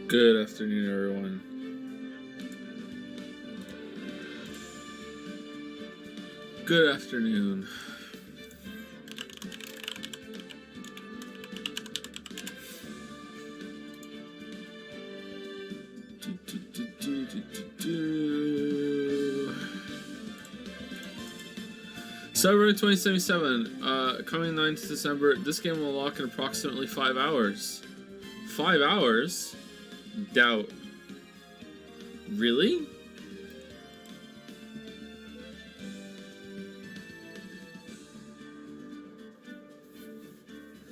Good afternoon, everyone. Good afternoon. Cyberpunk 2077, coming 9th December. This game will unlock in approximately 5 hours. 5 hours? Doubt. Really?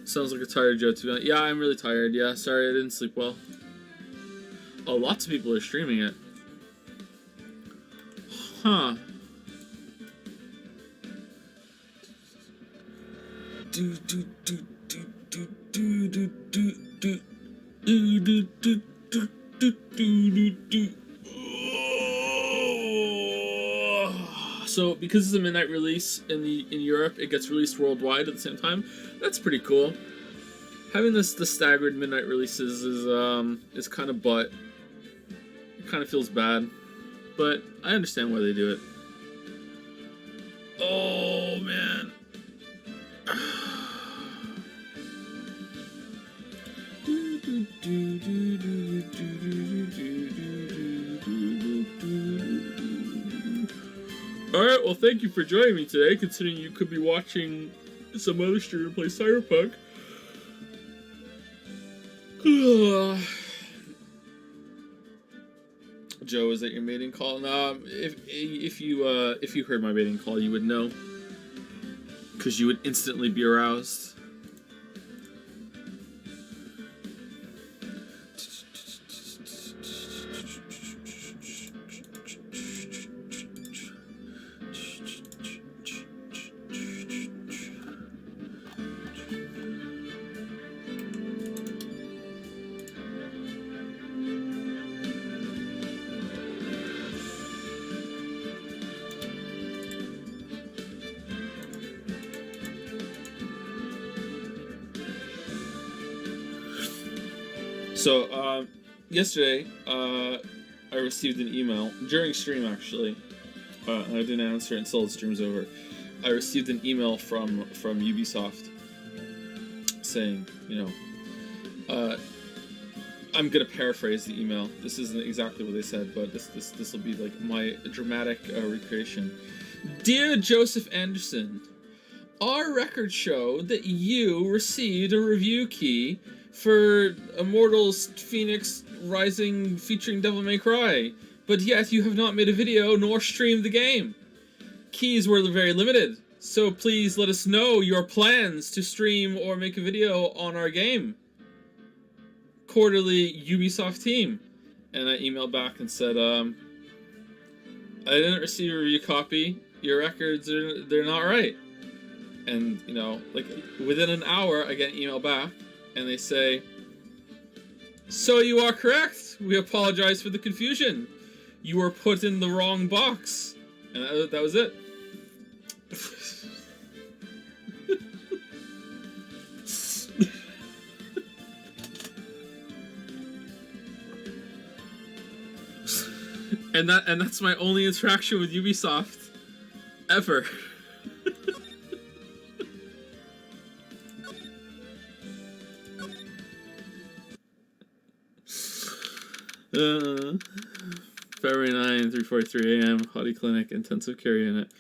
Sounds like a tired Joe, to be honest. Yeah, I'm really tired. Yeah, sorry, I didn't sleep well. Oh, lots of people are streaming it. Huh. So because it's a midnight release in Europe, it gets released worldwide at the same time. That's pretty cool. Having the staggered midnight releases is kind of butt. It kind of feels bad, but I understand why they do it. Oh man. Alright, well thank you for joining me today, considering you could be watching some other streamer play Cyberpunk. Joe, is that your mating call? No, if you heard my mating call, you would know, because you would instantly be aroused. So, yesterday, I received an email, during stream actually, I didn't answer it until the stream's over. I received an email from Ubisoft saying, you know, I'm gonna paraphrase the email. This isn't exactly what they said, but this will be like my dramatic recreation. Dear Joseph Anderson, our records show that you received a review key for Immortals Phoenix Rising featuring Devil May Cry, but yet you have not made a video nor streamed the game. Keys were very limited, so please let us know your plans to stream or make a video on our game. Quarterly Ubisoft team. And I emailed back and said, I didn't receive a review copy. Your records they're not right. And, you know, like within an hour I get an email back. And they say, so you are correct. We apologize for the confusion. You were put in the wrong box. And that was it. and that's my only interaction with Ubisoft ever. February 9, 3:43 a.m. Hottie Clinic, intensive care unit.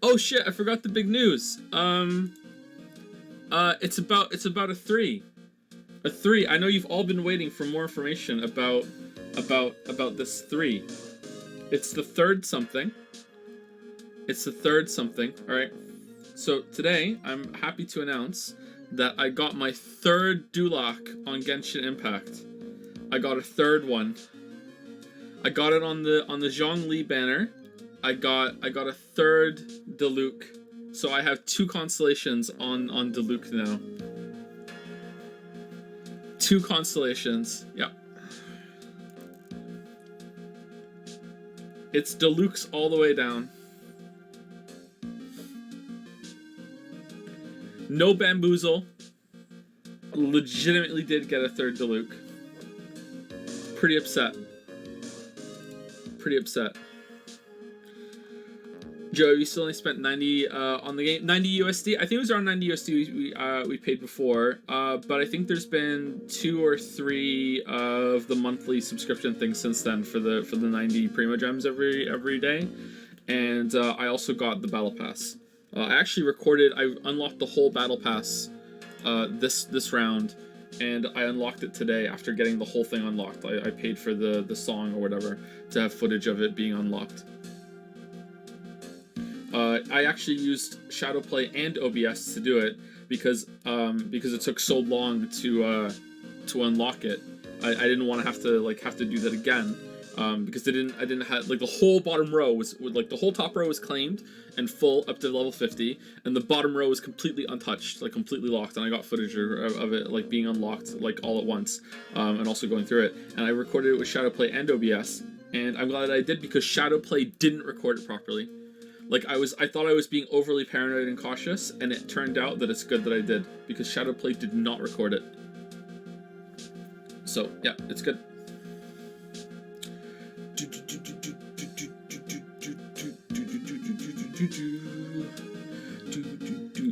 Oh shit! I forgot the big news. It's about a 3. A 3. I know you've all been waiting for more information about this 3. It's the third something. It's the third something, alright? So today, I'm happy to announce that I got my third Duloc on Genshin Impact. I got a third one. I got it on the Zhongli banner. I got a third Diluc. So I have 2 constellations on Diluc now. 2 constellations, yeah. It's Dilucs all the way down. No bamboozle. Legitimately did get a third Diluc. Pretty upset. Joe, you still only spent 90 on the game. 90 USD. I think it was around 90 USD we paid before. But I think there's been 2 or 3 of the monthly subscription things since then for the 90 Primo Gems every day. And I also got the Battle Pass. I actually I unlocked the whole Battle Pass this round, and I unlocked it today after getting the whole thing unlocked. I paid for the song or whatever to have footage of it being unlocked. I actually used Shadowplay and OBS to do it because it took so long to unlock it. I didn't want to have to do that again. Because I didn't have the whole bottom row was the whole top row was claimed and full up to level 50, and the bottom row was completely untouched, completely locked, and I got footage of it being unlocked all at once, and also going through it, and I recorded it with Shadowplay and OBS, and I'm glad I did because Shadowplay didn't record it properly. I thought I was being overly paranoid and cautious, and it turned out that it's good that I did because Shadowplay did not record it. So yeah, it's good.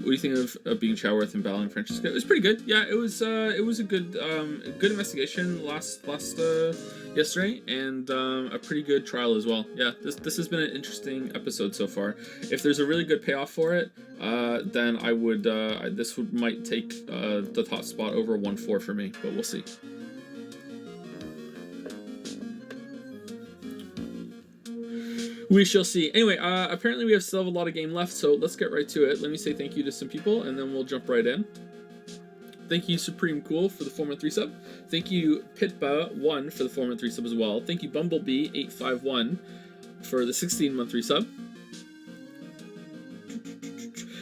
What do you think of being Choworth and battling Francesca? It was pretty good. Yeah, it was a good investigation yesterday, and a pretty good trial as well. Yeah, this has been an interesting episode so far. If there's a really good payoff for it, then I would might take the top spot over 1-4 for me, but we'll see. We shall see. Anyway, apparently we still have a lot of game left, so let's get right to it. Let me say thank you to some people, and then we'll jump right in. Thank you, Supreme Cool, for the 4-month 3 sub. Thank you, Pitba1 for the 4-month 3 sub as well. Thank you, Bumblebee851 for the 16-month 3 sub.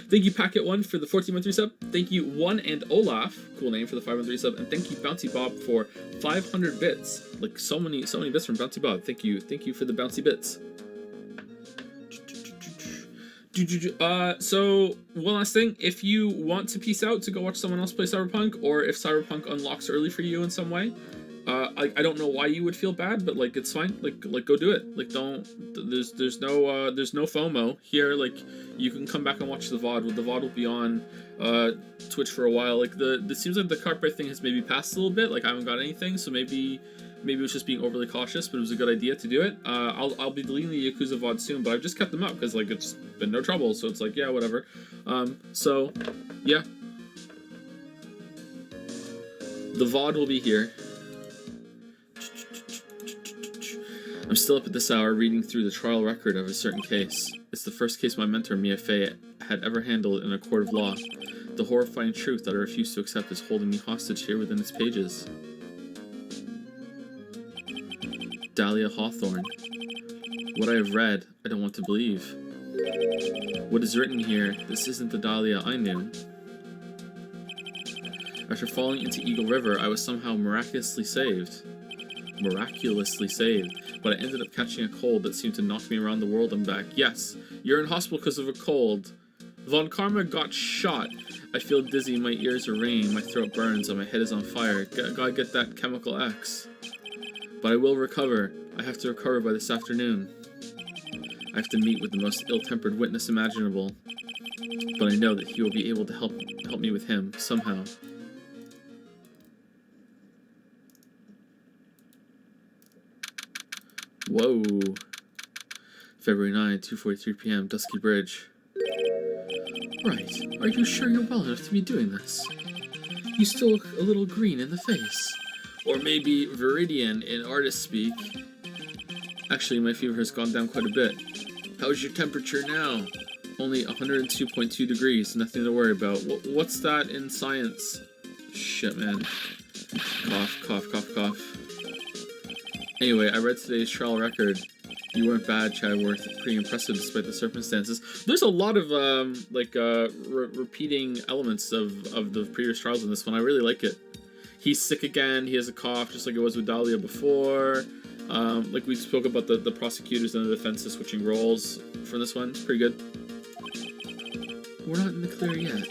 Thank you, Packet1 for the 14-month 3 sub. Thank you, One and Olaf, cool name, for the 5-month 3 sub. And thank you, Bouncy Bob, for 500 bits. So many bits from Bouncy Bob. Thank you for the bouncy bits. So one last thing, if you want to peace out to go watch someone else play Cyberpunk, or if Cyberpunk unlocks early for you in some way, I don't know why you would feel bad, but it's fine. Go do it. There's no FOMO here. You can come back and watch the VOD. The VOD will be on Twitch for a while. It seems like the carpet thing has maybe passed a little bit. I haven't got anything, so maybe it was just being overly cautious, but it was a good idea to do it. I'll be deleting the Yakuza VOD soon, but I've just kept them up because it's been no trouble, so it's yeah, whatever. So yeah, the VOD will be here. I'm still up at this hour reading through the trial record of a certain case. It's the first case my mentor Mia Fey had ever handled in a court of law. The horrifying truth that I refuse to accept is holding me hostage here within its pages. Dahlia Hawthorne. What I have read, I don't want to believe. What is written here, this isn't the Dahlia I knew. After falling into Eagle River, I was somehow miraculously saved, but I ended up catching a cold that seemed to knock me around the world and back. Yes, you're in hospital because of a cold. Von Karma got shot. I feel dizzy, my ears are ringing, my throat burns, and my head is on fire. Gotta get that chemical X. But I will recover. I have to recover by this afternoon. I have to meet with the most ill-tempered witness imaginable. But I know that he will be able to help me with him, somehow. Whoa. February 9, 2:43 p.m., Dusky Bridge. Right. Are you sure you're well enough to be doing this? You still look a little green in the face. Or maybe Viridian in artist speak. Actually, my fever has gone down quite a bit. How's your temperature now? Only 102.2 degrees, nothing to worry about. What's that in science? Shit, man. Cough, cough, cough, cough. Anyway, I read today's trial record. You weren't bad, Chadworth. Pretty impressive despite the circumstances. There's a lot of, repeating elements of the previous trials in this one. I really like it. He's sick again, he has a cough, just like it was with Dahlia before. We spoke about the prosecutors and the defenses switching roles for this one. It's pretty good. We're not in the clear yet.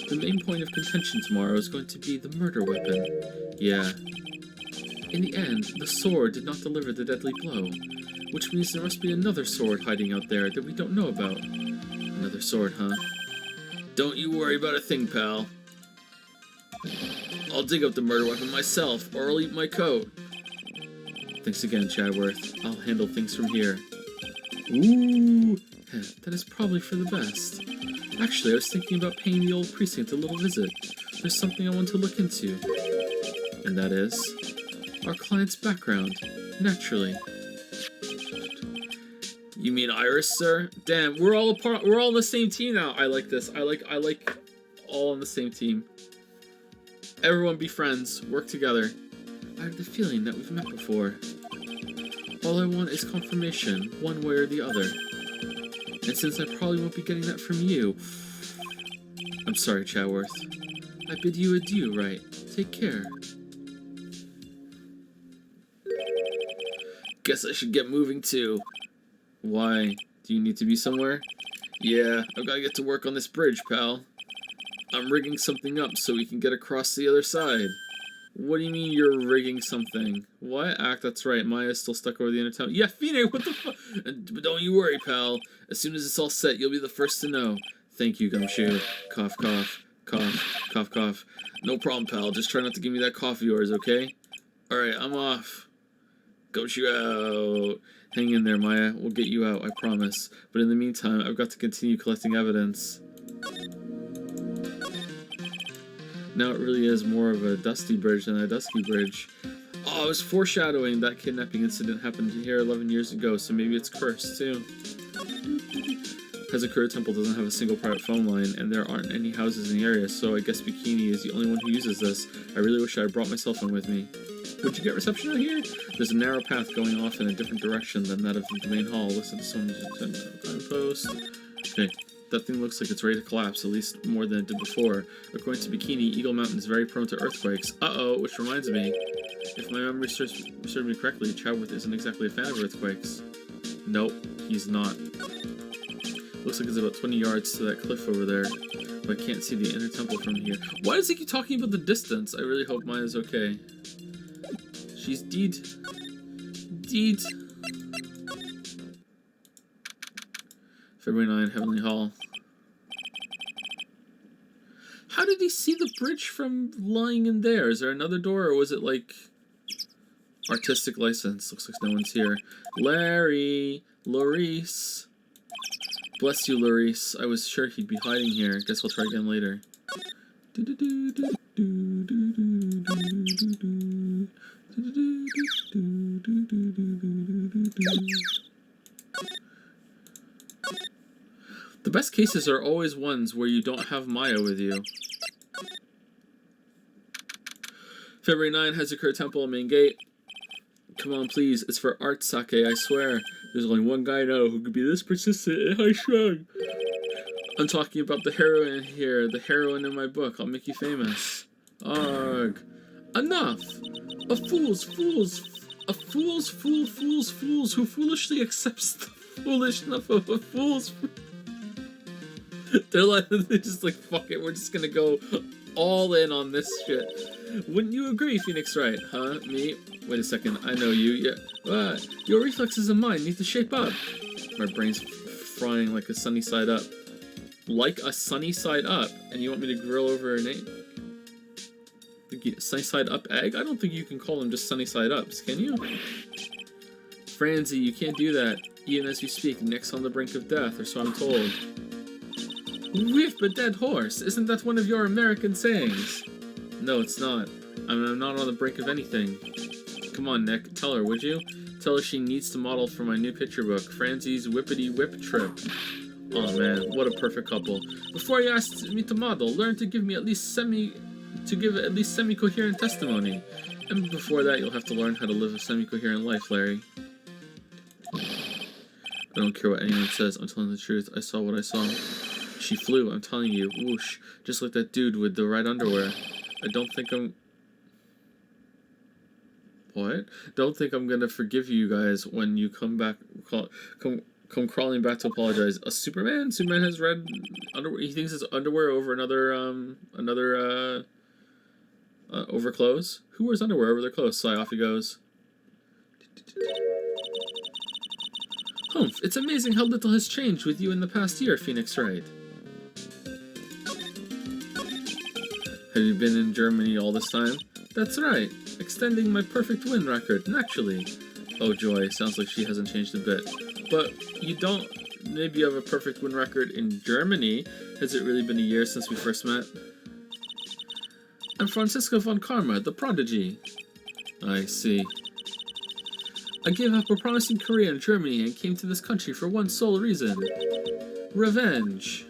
The main point of contention tomorrow is going to be the murder weapon. Yeah. In the end, the sword did not deliver the deadly blow, which means there must be another sword hiding out there that we don't know about. Another sword, huh? Don't you worry about a thing, pal. I'll dig up the murder weapon myself, or I'll eat my coat. Thanks again, Chadworth. I'll handle things from here. Ooh, that is probably for the best. Actually, I was thinking about paying the old precinct a little visit. There's something I want to look into. And that is our client's background, naturally. You mean Iris, sir? Damn, we're all on the same team now. I like this. I like all on the same team. Everyone be friends, work together. I have the feeling that we've met before. All I want is confirmation, one way or the other. And since I probably won't be getting that from you... I'm sorry, Chadworth. I bid you adieu, Wright. Take care. Guess I should get moving too. Why? Do you need to be somewhere? Yeah, I've got to get to work on this bridge, pal. I'm rigging something up so we can get across the other side. What do you mean you're rigging something? What? That's right. Maya's still stuck over the end of town. Yeah, Phoenix, what the fuck? But don't you worry, pal. As soon as it's all set, you'll be the first to know. Thank you, Gumshoe. Cough, cough. Cough, cough, cough. No problem, pal. Just try not to give me that cough of yours, okay? Alright, I'm off. Gumshoe out. Hang in there, Maya. We'll get you out, I promise. But in the meantime, I've got to continue collecting evidence. Now it really is more of a dusty bridge than a dusky bridge. Oh, I was foreshadowing that kidnapping incident happened here 11 years ago, so maybe it's cursed too. Hazakura Temple doesn't have a single private phone line, and there aren't any houses in the area, so I guess Bikini is the only one who uses this. I really wish I had brought my cell phone with me. Would you get reception out here? There's a narrow path going off in a different direction than that of the main hall. Listen to someone's post. Okay. That thing looks like it's ready to collapse, at least more than it did before. According to Bikini, Eagle Mountain is very prone to earthquakes. Uh-oh, which reminds me, if my memory serves me correctly, Chadworth isn't exactly a fan of earthquakes. Nope, he's not. Looks like it's about 20 yards to that cliff over there, but I can't see the inner temple from here. Why does he keep talking about the distance? I really hope Maya's okay. She's deed. Deed. February 9, Heavenly Hall. How did he see the bridge from lying in there? Is there another door, or was it like artistic license? Looks like no one's here. Larry! Laurice! Bless you, Laurice. I was sure he'd be hiding here. Guess I'll try again later. The best cases are always ones where you don't have Maya with you. February 9, Hazakura Temple, main gate. Come on, please. It's for art sake, I swear. There's only one guy I know who could be this persistent and high strung. I'm talking about the heroine here, the heroine in my book. I'll make you famous. Arg. Enough! A fool's fool who foolishly accepts the foolishness of a fool's fool. They're just like, fuck it, we're just gonna go all in on this shit. Wouldn't you agree, Phoenix Wright? Huh? Me? Wait a second, I know you. Yeah. What? Your reflexes and mine need to shape up. My brain's frying like a sunny side up. Like a sunny side up? And you want me to grill over an egg? Sunny side up egg? I don't think you can call them just sunny side ups, can you? Franzi, you can't do that. Even as you speak, Nick's on the brink of death, or so I'm told. Whiff a dead horse! Isn't that one of your American sayings? No, it's not. I'm not on the brink of anything. Come on, Nick. Tell her, would you? Tell her she needs to model for my new picture book, Franzi's Whippity Whip Trip. Oh man, what a perfect couple. Before you ask me to model, learn to give at least semi-coherent testimony. And before that, you'll have to learn how to live a semi-coherent life, Larry. I don't care what anyone says, I'm telling the truth. I saw what I saw. She flew, I'm telling you. Whoosh. Just like that dude with the red underwear. I don't think I'm... What? Don't think I'm gonna forgive you guys when you come come crawling back to apologize. A Superman? Superman has red underwear. He thinks it's underwear over another over clothes. Who wears underwear over their clothes? So off he goes. Humph, it's amazing how little has changed with you in the past year, Phoenix Wright. Have you been in Germany all this time? That's right, extending my perfect win record, naturally. Oh joy, sounds like she hasn't changed a bit. But you don't... Maybe you have a perfect win record in Germany. Has it really been a year since we first met? I'm Francisco von Karma, the prodigy. I see. I gave up a promising career in Germany and came to this country for one sole reason. Revenge.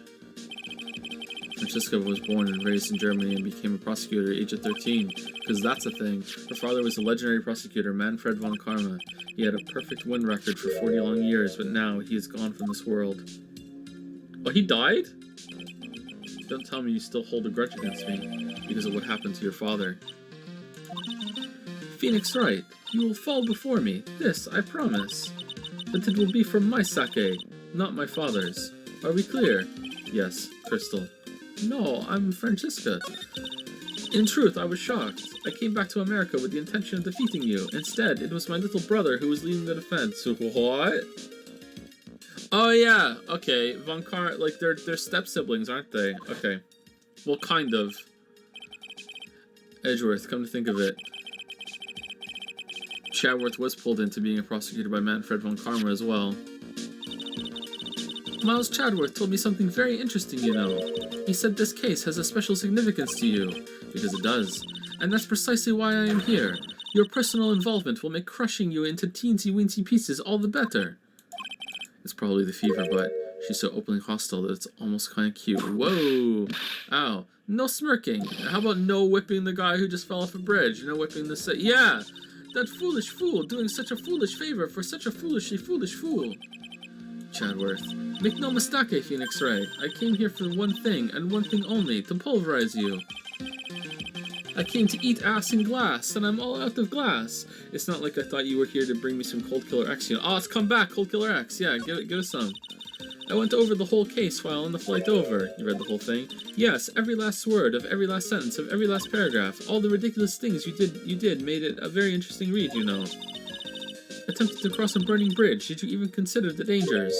Francisco was born and raised in Germany and became a prosecutor at the age of 13, because that's a thing. Her father was a legendary prosecutor, Manfred von Karma. He had a perfect win record for 40 long years, but now he is gone from this world. Oh, he died? Don't tell me you still hold a grudge against me, because of what happened to your father. Phoenix Wright, you will fall before me, this I promise. But it will be from my sake, not my father's. Are we clear? Yes, Crystal. No, I'm Francisca. In truth, I was shocked. I came back to America with the intention of defeating you. Instead, it was my little brother who was leading the defense. What? Oh yeah, okay. Von Car, like they're step-siblings, aren't they? Okay. Well, kind of. Edgeworth, come to think of it. Chadworth was pulled into being a prosecutor by Manfred von Karma as well. Miles Chadworth told me something very interesting, you know. He said this case has a special significance to you, because it does. And that's precisely why I am here. Your personal involvement will make crushing you into teensy-weensy pieces all the better. It's probably the fever, but she's so openly hostile that it's almost kind of cute. Whoa! Ow. No smirking. How about no whipping the guy who just fell off a bridge? No whipping the yeah! That foolish fool doing such a foolish favor for such a foolishly foolish fool. Chadworth, make no mistake, Phoenix Wright. I came here for one thing, and one thing only, to pulverize you. I came to eat ass in glass, and I'm all out of glass. It's not like I thought you were here to bring me some Cold Killer X. You know, oh, it's come back, Cold Killer X. Yeah, give us some. I went over the whole case while on the flight over. You read the whole thing? Yes, every last word of every last sentence of every last paragraph. All the ridiculous things you did made it a very interesting read, you know. Attempted to cross a burning bridge. Did you even consider the dangers?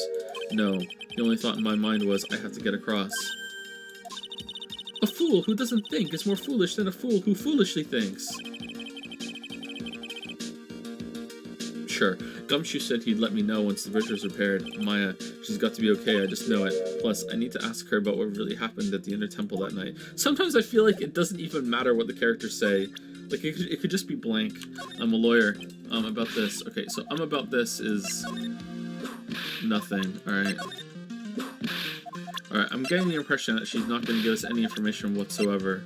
No. The only thought in my mind was, I have to get across. A fool who doesn't think is more foolish than a fool who foolishly thinks. Sure. Gumshoe said he'd let me know once the bridge was repaired. Maya, she's got to be okay, I just know it. Plus, I need to ask her about what really happened at the Inner Temple that night. Sometimes I feel like it doesn't even matter what the characters say. Like, it could just be blank. I'm a lawyer. About this. Okay, so about this is... nothing. Alright. Alright, I'm getting the impression that she's not going to give us any information whatsoever.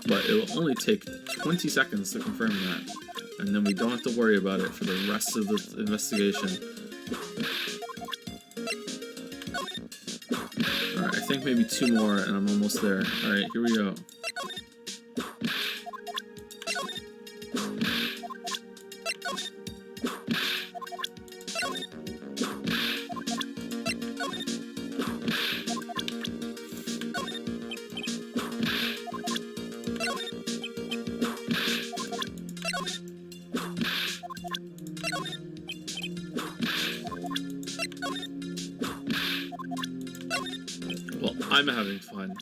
But it will only take 20 seconds to confirm that. And then we don't have to worry about it for the rest of the investigation. Alright, I think maybe 2 more and I'm almost there. Alright, here we go. Well, I'm having fun.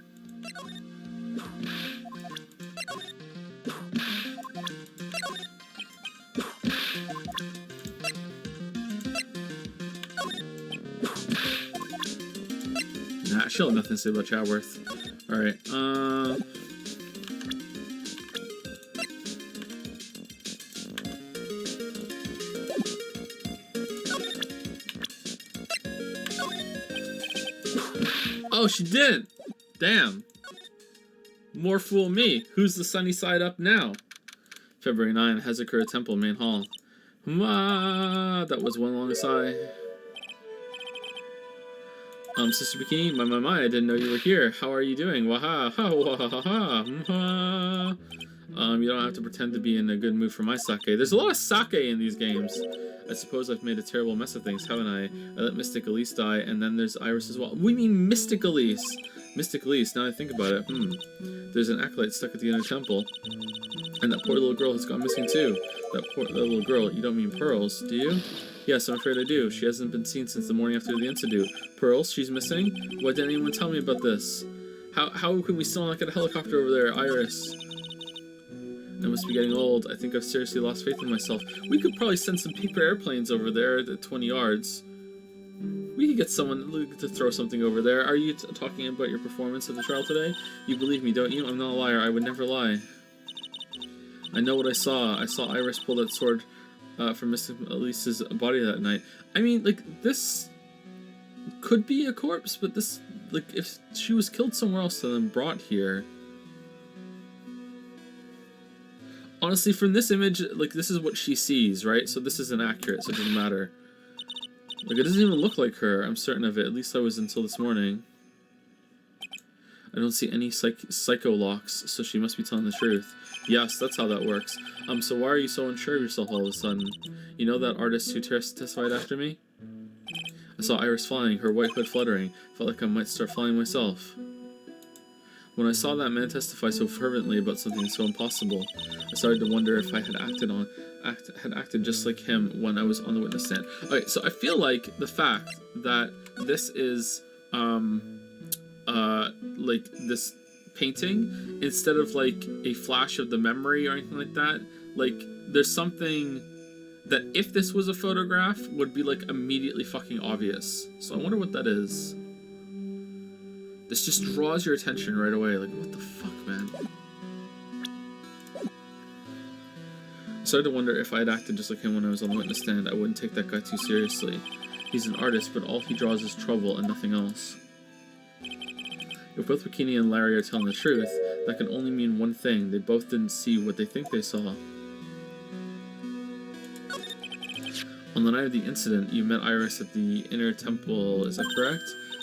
Nah, she'll have nothing to say about Chadworth. Alright, oh, she did! Damn. More fool me. Who's the sunny side up now? February 9, Hezekiah Temple, Main Hall. That was one long sigh. Sister Bikini, my, I didn't know you were here. How are you doing? Waha, ha, waha, ha, ha. You don't have to pretend to be in a good mood for my sake. There's a lot of sake in these games. I suppose I've made a terrible mess of things, haven't I? I let Mystic Elise die, and then there's Iris as well. We mean Mystic Elise! Mystic Elise, now I think about it. There's an acolyte stuck at the inner temple. And that poor little girl has gone missing too. That little girl, you don't mean Pearls, do you? Yes, I'm afraid I do. She hasn't been seen since the morning after the incident. Pearls, she's missing? Why didn't anyone tell me about this? How can we still not get a helicopter over there, Iris? I must be getting old. I think I've seriously lost faith in myself. We could probably send some paper airplanes over there at 20 yards. We could get someone to throw something over there. Are you talking about your performance at the trial today? You believe me, don't you? I'm not a liar. I would never lie. I know what I saw. I saw Iris pull that sword from Miss Elise's body that night. I mean, like, this could be a corpse, but this, like, if she was killed somewhere else and then brought here... Honestly, from this image, like, this is what she sees, right? So this isn't accurate, so it doesn't matter. Like, it doesn't even look like her, I'm certain of it. At least I was until this morning. I don't see any psycho locks, so she must be telling the truth. Yes, that's how that works. So why are you so unsure of yourself all of a sudden? You know that artist who testified after me? I saw Iris flying, her white hood fluttering. Felt like I might start flying myself. When I saw that man testify so fervently about something so impossible, I started to wonder if I had acted just like him when I was on the witness stand. Okay, so I feel like the fact that this is like this painting instead of like a flash of the memory or anything like that, like there's something that if this was a photograph would be like immediately fucking obvious. So I wonder what that is. This just draws your attention right away. Like, what the fuck, man? I started to wonder if I had acted just like him when I was on the witness stand. I wouldn't take that guy too seriously. He's an artist, but all he draws is trouble and nothing else. If both Bikini and Larry are telling the truth, that can only mean one thing. They both didn't see what they think they saw. On the night of the incident, you met Iris at the inner temple, is that correct?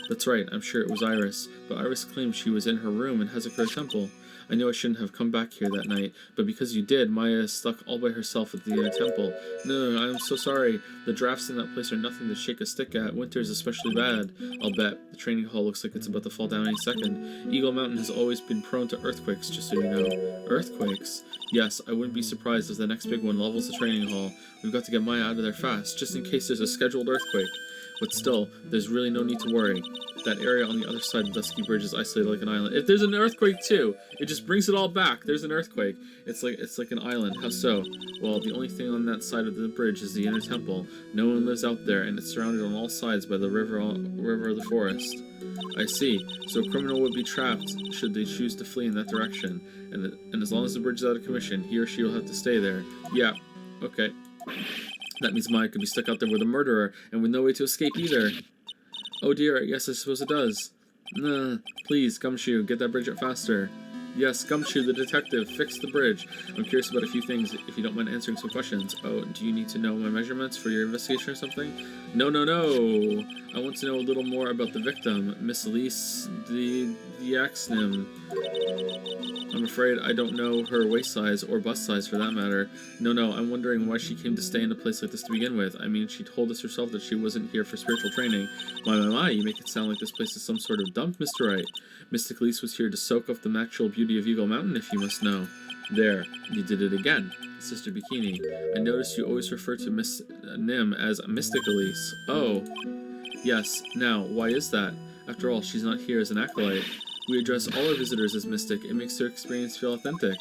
That's right, I'm sure it was Iris, but Iris claims she was in her room in Hezekiah Temple. I know I shouldn't have come back here that night, but because you did, Maya is stuck all by herself at the inner temple. No, I'm so sorry. The drafts in that place are nothing to shake a stick at. Winter is especially bad. I'll bet. The training hall looks like it's about to fall down any second. Eagle Mountain has always been prone to earthquakes, just so you know. Earthquakes? Yes, I wouldn't be surprised if the next big one levels the training hall. We've got to get Maya out of there fast, just in case there's a scheduled earthquake. But still, there's really no need to worry. That area on the other side of Dusky Bridge is isolated like an island. If there's an earthquake too, it just brings it all back. There's an earthquake. It's like an island. How so? Well, the only thing on that side of the bridge is the inner temple. No one lives out there, and it's surrounded on all sides by the river or the forest. I see. So a criminal would be trapped should they choose to flee in that direction. And as long as the bridge is out of commission, he or she will have to stay there. Yeah. Okay. That means Maya could be stuck out there with a murderer, and with no way to escape either. Oh dear, yes I suppose it does. Nah, please, Gumshoe, get that bridge up faster. Yes, Gumshoe, the detective, fix the bridge. I'm curious about a few things, if you don't mind answering some questions. Oh, do you need to know my measurements for your investigation or something? No. I want to know a little more about the victim, Miss Elise Diaxnim. I'm afraid I don't know her waist size, or bust size for that matter. No, I'm wondering why she came to stay in a place like this to begin with. I mean, she told us herself that she wasn't here for spiritual training. My, you make it sound like this place is some sort of dump, Mr. Wright. Mystic Elise was here to soak up the natural beauty of Eagle Mountain, if you must know. There, you did it again, Sister Bikini. I noticed you always refer to Miss Nim as Mystic Elise. Oh, yes. Now, why is that? After all, she's not here as an acolyte. We address all our visitors as Mystic. It makes their experience feel authentic.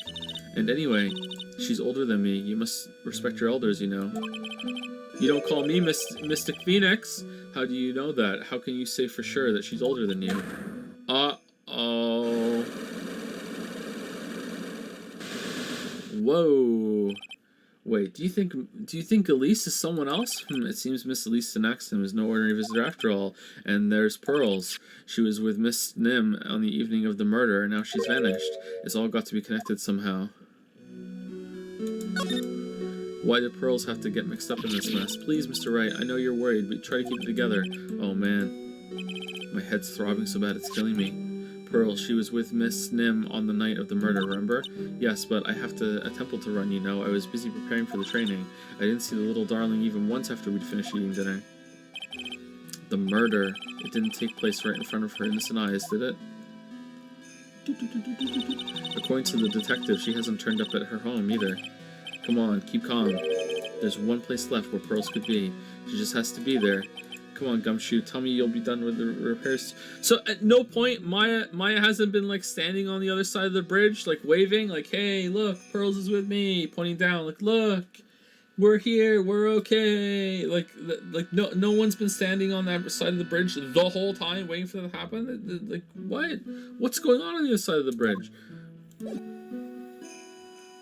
And anyway, she's older than me. You must respect your elders, you know. You don't call me Mystic Phoenix. How do you know that? How can you say for sure that she's older than you? Uh-oh. Whoa. Wait, do you think Elise is someone else? It seems Miss Elise Naxton is no ordinary visitor after all. And there's Pearls. She was with Miss Nim on the evening of the murder, and now she's vanished. It's all got to be connected somehow. Why did Pearls have to get mixed up in this mess? Please, Mr. Wright, I know you're worried, but try to keep it together. Oh man. My head's throbbing so bad it's killing me. Pearl, she was with Miss Nim on the night of the murder, remember? Yes, but I have a temple to run, you know. I was busy preparing for the training. I didn't see the little darling even once after we'd finished eating dinner. The murder. It didn't take place right in front of her innocent eyes, did it? According to the detective, she hasn't turned up at her home either. Come on, keep calm. There's one place left where pearls could be. She just has to be there. Come on, Gumshoe, tell me you'll be done with the repairs. So at no point Maya hasn't been like standing on the other side of the bridge, like waving, like, hey, look, Pearls is with me, pointing down, like, look, we're here, we're okay. Like no one's been standing on that side of the bridge the whole time waiting for that to happen. Like, what? What's going on the other side of the bridge?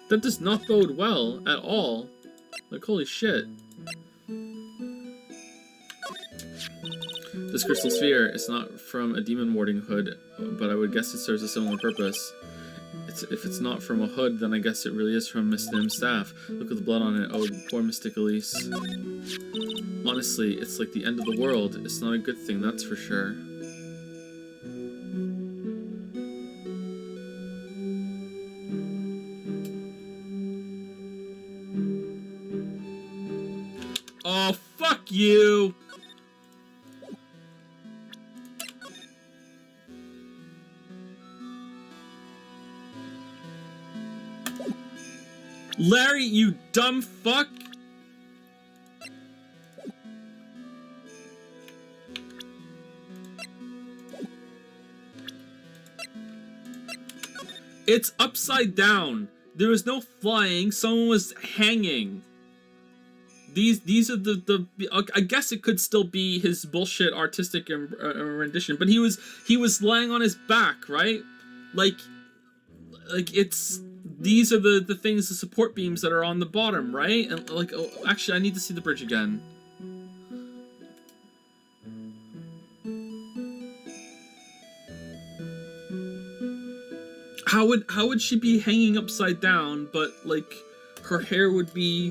That does not bode well at all. Like, holy shit. This crystal sphere is not from a demon warding hood, but I would guess it serves a similar purpose. If it's not from a hood, then I guess it really is from Miss Nim's staff. Look at the blood on it. Oh, poor Mystic Elise. Honestly, it's like the end of the world. It's not a good thing, that's for sure. Oh, fuck you! Larry, you dumb fuck! It's upside down. There was no flying. Someone was hanging. These are the I guess it could still be his bullshit artistic rendition, but he was lying on his back, right? Like it's. These are the things, the support beams that are on the bottom, right? And like, oh, actually, I need to see the bridge again. How would she be hanging upside down, but like her hair would be?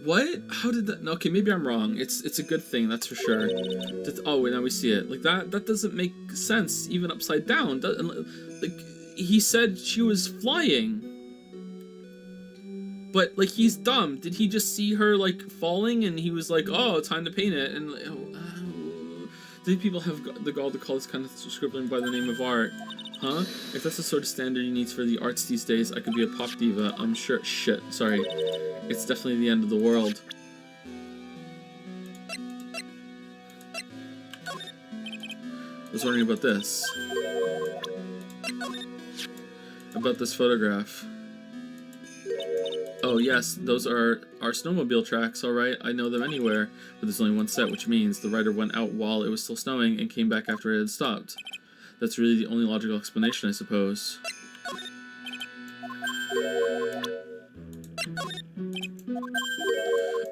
What? How did that? Okay, maybe I'm wrong. It's a good thing, that's for sure. Oh wait, now we see it. Like that doesn't make sense even upside down. Like. He said she was flying. But, like, he's dumb. Did he just see her, like, falling and he was like, oh, time to paint it? And, do people have the gall to call this kind of scribbling by the name of art? Huh? If that's the sort of standard he needs for the arts these days, I could be a pop diva. I'm sure. Shit, sorry. It's definitely the end of the world. I was wondering about this. About this photograph. Oh yes, those are our snowmobile tracks, alright, I know them anywhere, but there's only one set, which means the writer went out while it was still snowing and came back after it had stopped. That's really the only logical explanation, I suppose.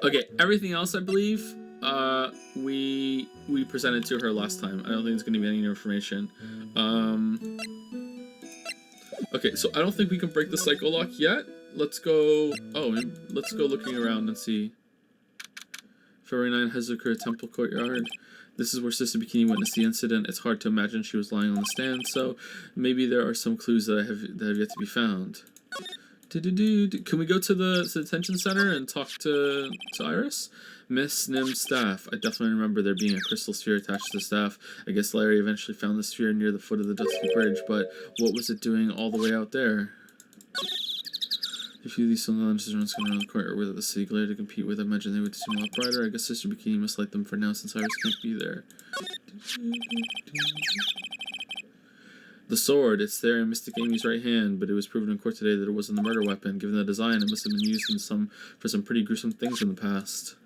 Okay, everything else, I believe, we presented to her last time. I don't think there's going to be any new information. Okay, so I don't think we can break the psycho lock yet. Let's go... Oh, let's go looking around and see. February 9, Hazukura Temple Courtyard. This is where Sister Bikini witnessed the incident. It's hard to imagine she was lying on the stand, so maybe there are some clues that have yet to be found. Can we go to the detention center and talk to Iris? Miss Nim's staff. I definitely remember there being a crystal sphere attached to the staff. I guess Larry eventually found the sphere near the foot of the dusty bridge, but what was it doing all the way out there? If you these some lunches runs coming around the corner with the city glare to compete with, I imagine they would seem a lot brighter. I guess Sister Bikini must like them for now since Iris can't be there. The sword, it's there in Mystic Amy's right hand, but it was proven in court today that it wasn't the murder weapon. Given the design, it must have been used for some pretty gruesome things in the past.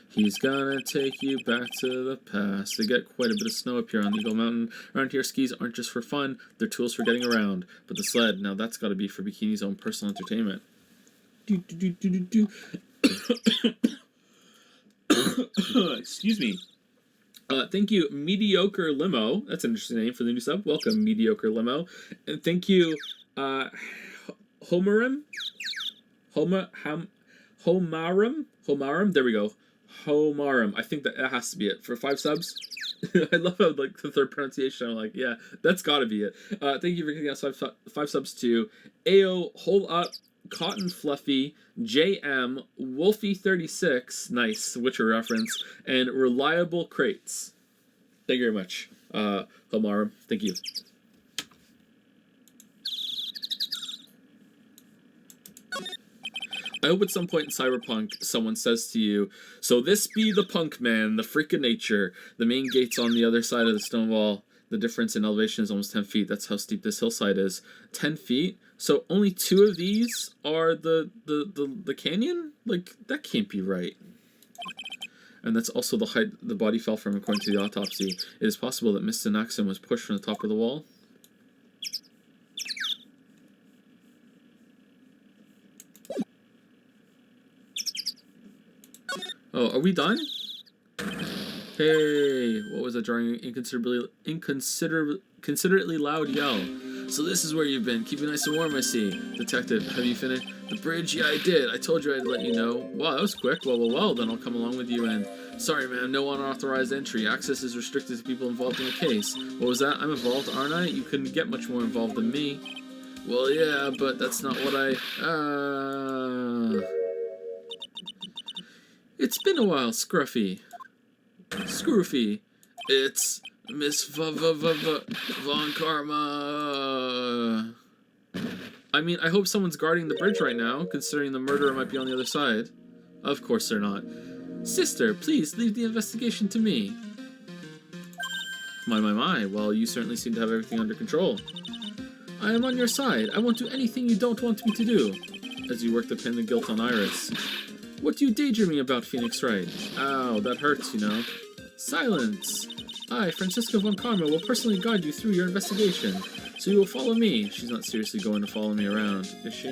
He's gonna take you back to the past. They get quite a bit of snow up here on Eagle Mountain. Around here, skis aren't just for fun, they're tools for getting around. But the sled, now that's gotta be for Bikini's own personal entertainment. Excuse me. Thank you, Mediocre Limo. That's an interesting name for the new sub. Welcome, Mediocre Limo. And thank you, Homarum. Homarum. There we go. Homarum. I think that has to be it. For 5 subs. I love how like the third pronunciation. I'm like, yeah, that's got to be it. Thank you for giving us five subs to Ao, Hold Up, Cotton Fluffy, JM, Wolfie36, nice Witcher reference, and Reliable Crates. Thank you very much, Homara. Thank you. I hope at some point in Cyberpunk someone says to you, "So this be the punk man, the freak of nature. The main gate's on the other side of the stone wall. The difference in elevation is almost 10 feet. That's how steep this hillside is. 10 feet? So only 2 of these are the canyon? Like, that can't be right." And that's also the height the body fell from according to the autopsy. It is possible that Mr. Naxon was pushed from the top of the wall. Oh, are we done? Hey, what was that drawing? Considerately loud yell. So this is where you've been. Keep it nice and warm, I see. Detective, have you finished? The bridge? Yeah, I did. I told you I'd let you know. Wow, that was quick. Well, then I'll come along with you and... Sorry, ma'am, no unauthorized entry. Access is restricted to people involved in the case. What was that? I'm involved, aren't I? You couldn't get much more involved than me. Well, yeah, but that's not what I... It's been a while, Scruffy. Scroofy. It's Miss Von Karma. I mean, I hope someone's guarding the bridge right now, considering the murderer might be on the other side. Of course they're not. Sister, please leave the investigation to me. My. Well, you certainly seem to have everything under control. I am on your side. I won't do anything you don't want me to do. As you work to pin the guilt on Iris. What do you daydreaming about, Phoenix Wright? Ow, that hurts, you know. Silence! I, Francisco Von Karma, will personally guide you through your investigation, so you will follow me. She's not seriously going to follow me around, is she?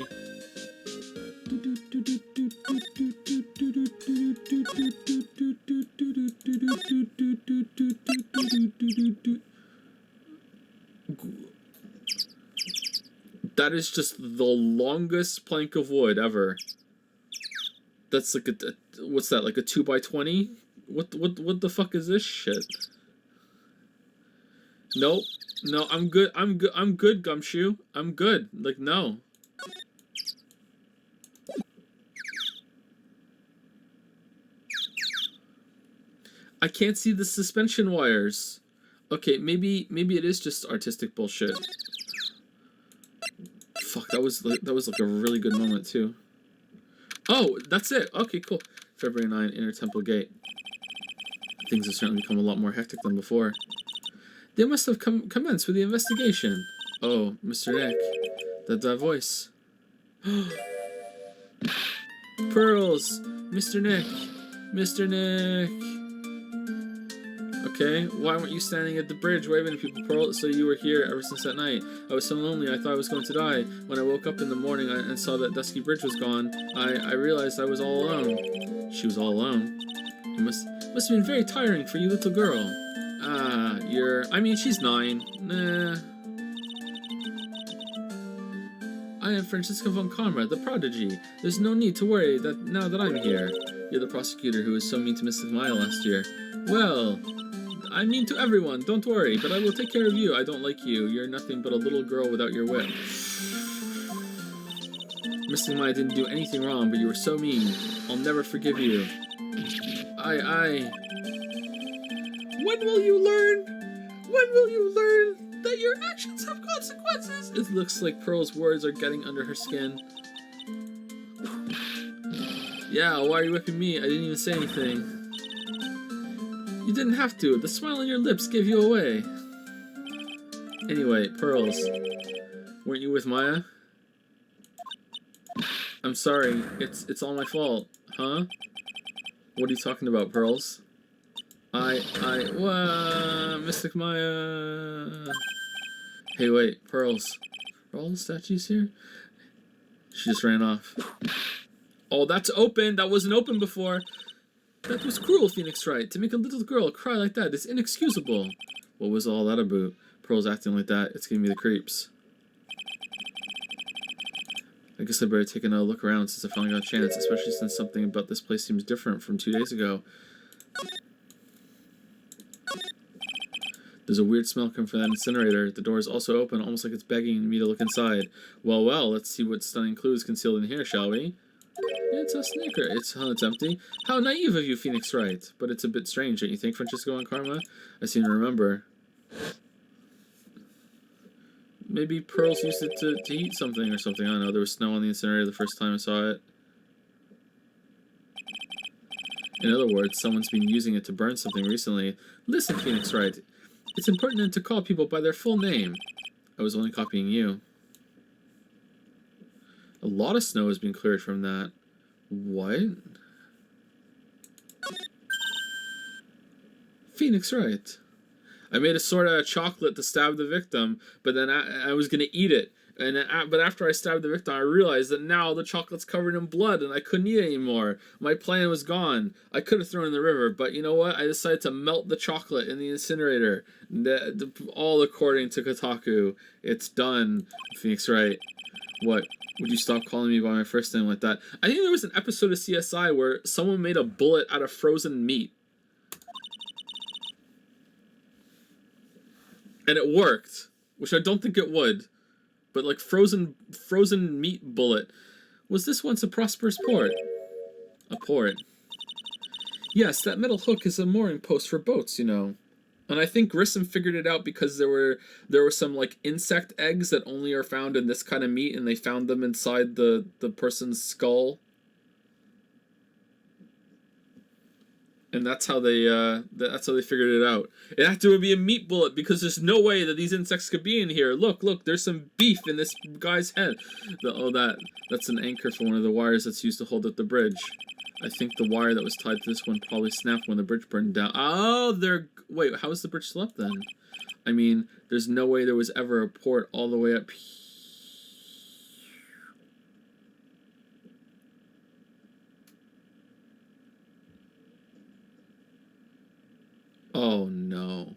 That is just the longest plank of wood ever. That's like what's that, like a 2x20? What the fuck is this shit? Nope. No, I'm good, Gumshoe. I'm good. Like, no. I can't see the suspension wires. Okay, maybe it is just artistic bullshit. Fuck, that was like a really good moment too. Oh, that's it. Okay, cool. February 9, Inner Temple Gate. Things have certainly become a lot more hectic than before. They must have commenced with the investigation. Oh, Mr. Nick. That voice. Pearls! Mr. Nick! Mr. Nick! Okay, why weren't you standing at the bridge waving at people, Pearl? So you were here ever since that night. I was so lonely, I thought I was going to die. When I woke up in the morning and saw that dusky bridge was gone, I realized I was all alone. She was all alone. It must have been very tiring for you, little girl. I mean, she's 9. Nah. I am Francisco Von Karma, the prodigy. There's no need to worry that now that I'm here. You're the prosecutor who was so mean to Mrs. Maya last year. Well, I mean to everyone, don't worry, but I will take care of you. I don't like you. You're nothing but a little girl without your whip. Mrs. Maya didn't do anything wrong, but you were so mean. I'll never forgive you. When will you learn? When will you learn that your actions have consequences? It looks like Pearl's words are getting under her skin. Yeah, why are you whipping me? I didn't even say anything. You didn't have to. The smile on your lips gave you away. Anyway, Pearls. Weren't you with Maya? I'm sorry. It's all my fault. Huh? What are you talking about, Pearls? Mystic Maya. Hey, wait, Pearls. Are all the statues here? She just ran off. Oh, that's open. That wasn't open before. That was cruel, Phoenix Wright. To make a little girl cry like that is inexcusable. What was all that about? Pearl's acting like that. It's giving me the creeps. I guess I better take another look around since I finally got a chance, especially since something about this place seems different from 2 days ago. There's a weird smell coming from that incinerator. The door is also open, almost like it's begging me to look inside. Well, well, let's see what stunning clues concealed in here, shall we? It's a sneaker. It's empty. How naive of you, Phoenix Wright. But it's a bit strange, don't you think, Francisco and Karma? I seem to remember. Maybe Pearls used it to eat something or something. I don't know. There was snow on the incinerator the first time I saw it. In other words, someone's been using it to burn something recently. Listen, Phoenix Wright. It's important to call people by their full name. I was only copying you. A lot of snow has been cleared from that. What? Phoenix Wright. I made a sword out of chocolate to stab the victim, but then I was going to eat it. But after I stabbed the victim, I realized that now the chocolate's covered in blood and I couldn't eat it anymore. My plan was gone. I could have thrown it in the river, but you know what? I decided to melt the chocolate in the incinerator. All according to Kotaku. It's done, Phoenix Wright. What? Would you stop calling me by my first name like that? I think there was an episode of CSI where someone made a bullet out of frozen meat. And it worked, which I don't think it would. But like frozen meat bullet. Was this once a prosperous port? A port. Yes, that metal hook is a mooring post for boats, you know. And I think Grissom figured it out because there were some like insect eggs that only are found in this kind of meat, and they found them inside the person's skull. And that's how they figured it out. It had to be a meat bullet because there's no way that these insects could be in here. Look, there's some beef in this guy's head. That's an anchor for one of the wires that's used to hold up the bridge. I think the wire that was tied to this one probably snapped when the bridge burned down. Oh, wait, how is the bridge still up then? I mean, there's no way there was ever a port all the way up here. Oh no.